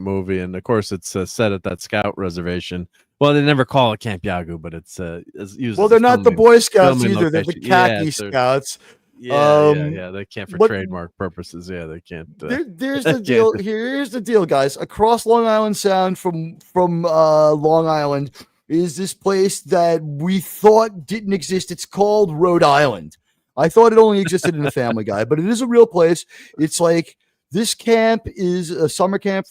[SPEAKER 9] movie, and of course, it's set at that scout reservation. Well, they never call it Camp Yagu, but it's used.
[SPEAKER 2] Well,
[SPEAKER 9] as
[SPEAKER 2] they're
[SPEAKER 9] a
[SPEAKER 2] not the
[SPEAKER 9] filming-
[SPEAKER 2] Boy Scouts
[SPEAKER 9] filming
[SPEAKER 2] either. They're the
[SPEAKER 9] location.
[SPEAKER 2] khaki scouts.
[SPEAKER 9] Yeah. They can't for
[SPEAKER 2] but-
[SPEAKER 9] trademark purposes. Yeah, they can't.
[SPEAKER 2] There's the deal. Here's the deal, guys. Across Long Island Sound from Long Island is this place that we thought didn't exist. It's called Rhode Island. I thought it only existed in a Family Guy, but it is a real place. It's like, this camp is a summer camp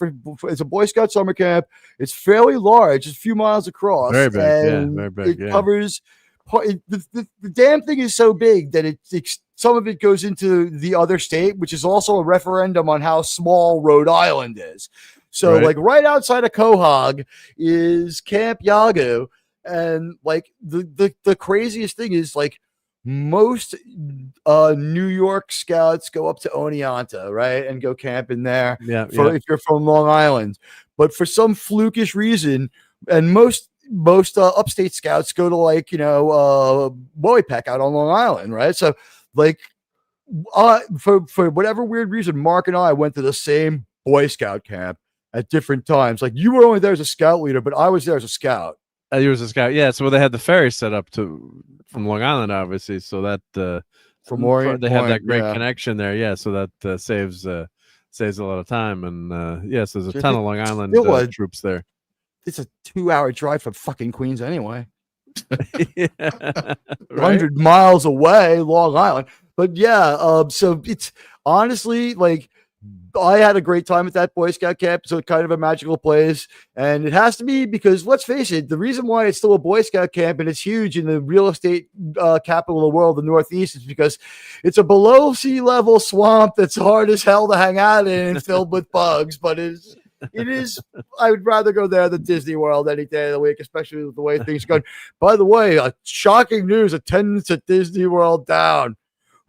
[SPEAKER 2] it's a Boy Scout summer camp. It's fairly large, it's a few miles across.
[SPEAKER 9] Very big,
[SPEAKER 2] and
[SPEAKER 9] very big.
[SPEAKER 2] It covers the damn thing is so big that some of it goes into the other state, which is also a referendum on how small Rhode Island is. So,
[SPEAKER 9] Right.
[SPEAKER 2] like, right outside of Quahog is Camp Yagu, and like the craziest thing is, like, most New York Scouts go up to Oneonta, right, and go camping there. If you're from Long Island, but for some flukish reason, and most upstate Scouts go to, like, Woypeck out on Long Island, right? So, like, for whatever weird reason, Mark and I went to the same Boy Scout camp at different times. Like, you were only there as a scout leader, but I was there as a scout.
[SPEAKER 9] He was a scout. Yeah, so they had the ferry set up from Long Island, obviously, so that
[SPEAKER 2] From Orient
[SPEAKER 9] they have
[SPEAKER 2] Point,
[SPEAKER 9] that great
[SPEAKER 2] yeah.
[SPEAKER 9] connection there. Yeah, so that saves a lot of time, and yes, there's a ton of Long Island troops there.
[SPEAKER 2] It's a 2-hour drive from fucking Queens anyway.
[SPEAKER 9] Yeah,
[SPEAKER 2] 100 miles away, Long Island. But yeah, so it's honestly, like, I had a great time at that Boy Scout camp. So kind of a magical place. And it has to be because, let's face it, the reason why it's still a Boy Scout camp and it's huge in the real estate capital of the world, the Northeast, is because it's a below sea level swamp that's hard as hell to hang out in and filled with bugs. But it is, I would rather go there than Disney World any day of the week, especially with the way things are going. By the way, shocking news, attendance at Disney World down.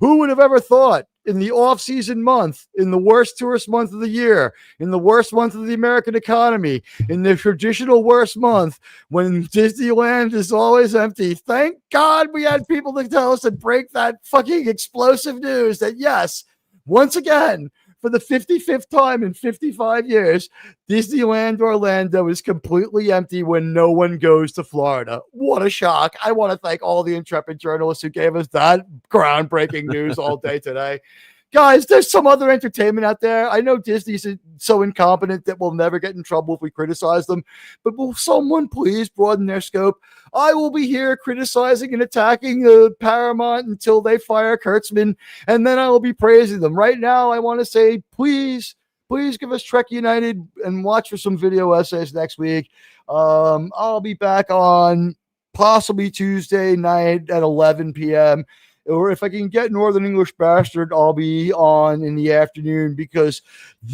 [SPEAKER 2] Who would have ever thought in the off-season month, in the worst tourist month of the year, in the worst month of the American economy, in the traditional worst month, when Disneyland is always empty? Thank God we had people to tell us and break that fucking explosive news that, yes, once again, for the 55th time in 55 years, Disneyland Orlando is completely empty when no one goes to Florida. What a shock. I want to thank all the intrepid journalists who gave us that groundbreaking news all day today. Guys, there's some other entertainment out there. I know Disney's so incompetent that we'll never get in trouble if we criticize them, but will someone please broaden their scope? I will be here criticizing and attacking Paramount until they fire Kurtzman, and then I will be praising them. Right now, I want to say, please give us Trek United and watch for some video essays next week. I'll be back on possibly Tuesday night at 11 p.m., or if I can get Northern English Bastard, I'll be on in the afternoon because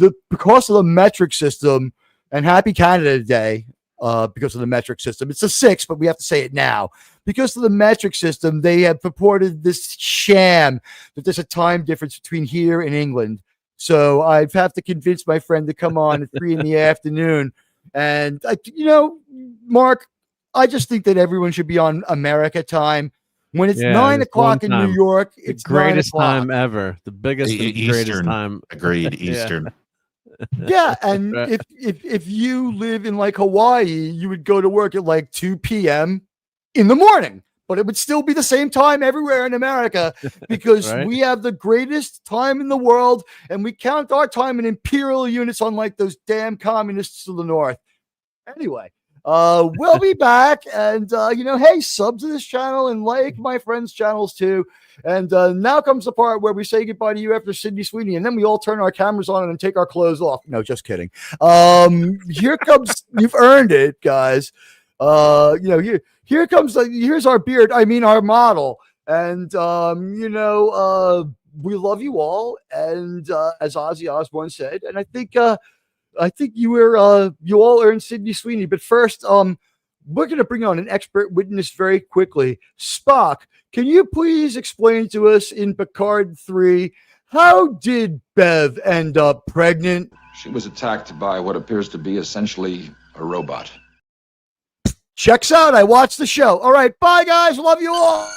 [SPEAKER 2] of the metric system, and happy Canada Day because of the metric system. It's the 6th, but we have to say it now. Because of the metric system, they have purported this sham that there's a time difference between here and England. So I have to convince my friend to come on at 3 in the afternoon. And, Mark, I just think that everyone should be on America time. When it's 9 o'clock in New York, it's
[SPEAKER 9] the greatest
[SPEAKER 2] 9 o'clock.
[SPEAKER 9] time ever. The biggest and greatest time.
[SPEAKER 6] Agreed. Eastern.
[SPEAKER 2] Yeah, and
[SPEAKER 9] Right.
[SPEAKER 2] if you live in like Hawaii, you would go to work at like 2 p.m. in the morning, but it would still be the same time everywhere in America because
[SPEAKER 9] Right.
[SPEAKER 2] we have the greatest time in the world, and we count our time in imperial units, unlike those damn communists to the north. Anyway, we'll be back, and hey, sub to this channel and like my friends' channels too. And now comes the part where we say goodbye to you after Sydney Sweeney, and then we all turn our cameras on and take our clothes off. No, just kidding. Here comes, you've earned it, guys. Here comes, here's our beard. I mean, our model. And, we love you all. And as Ozzy Osbourne said, and I think you all earned Sydney Sweeney. But first, we're going to bring on an expert witness very quickly. Spock, can you please explain to us in Picard 3, how did Bev end up pregnant?
[SPEAKER 10] She was attacked by what appears to be essentially a robot.
[SPEAKER 2] Checks out. I watched the show. All right. Bye, guys. Love you all.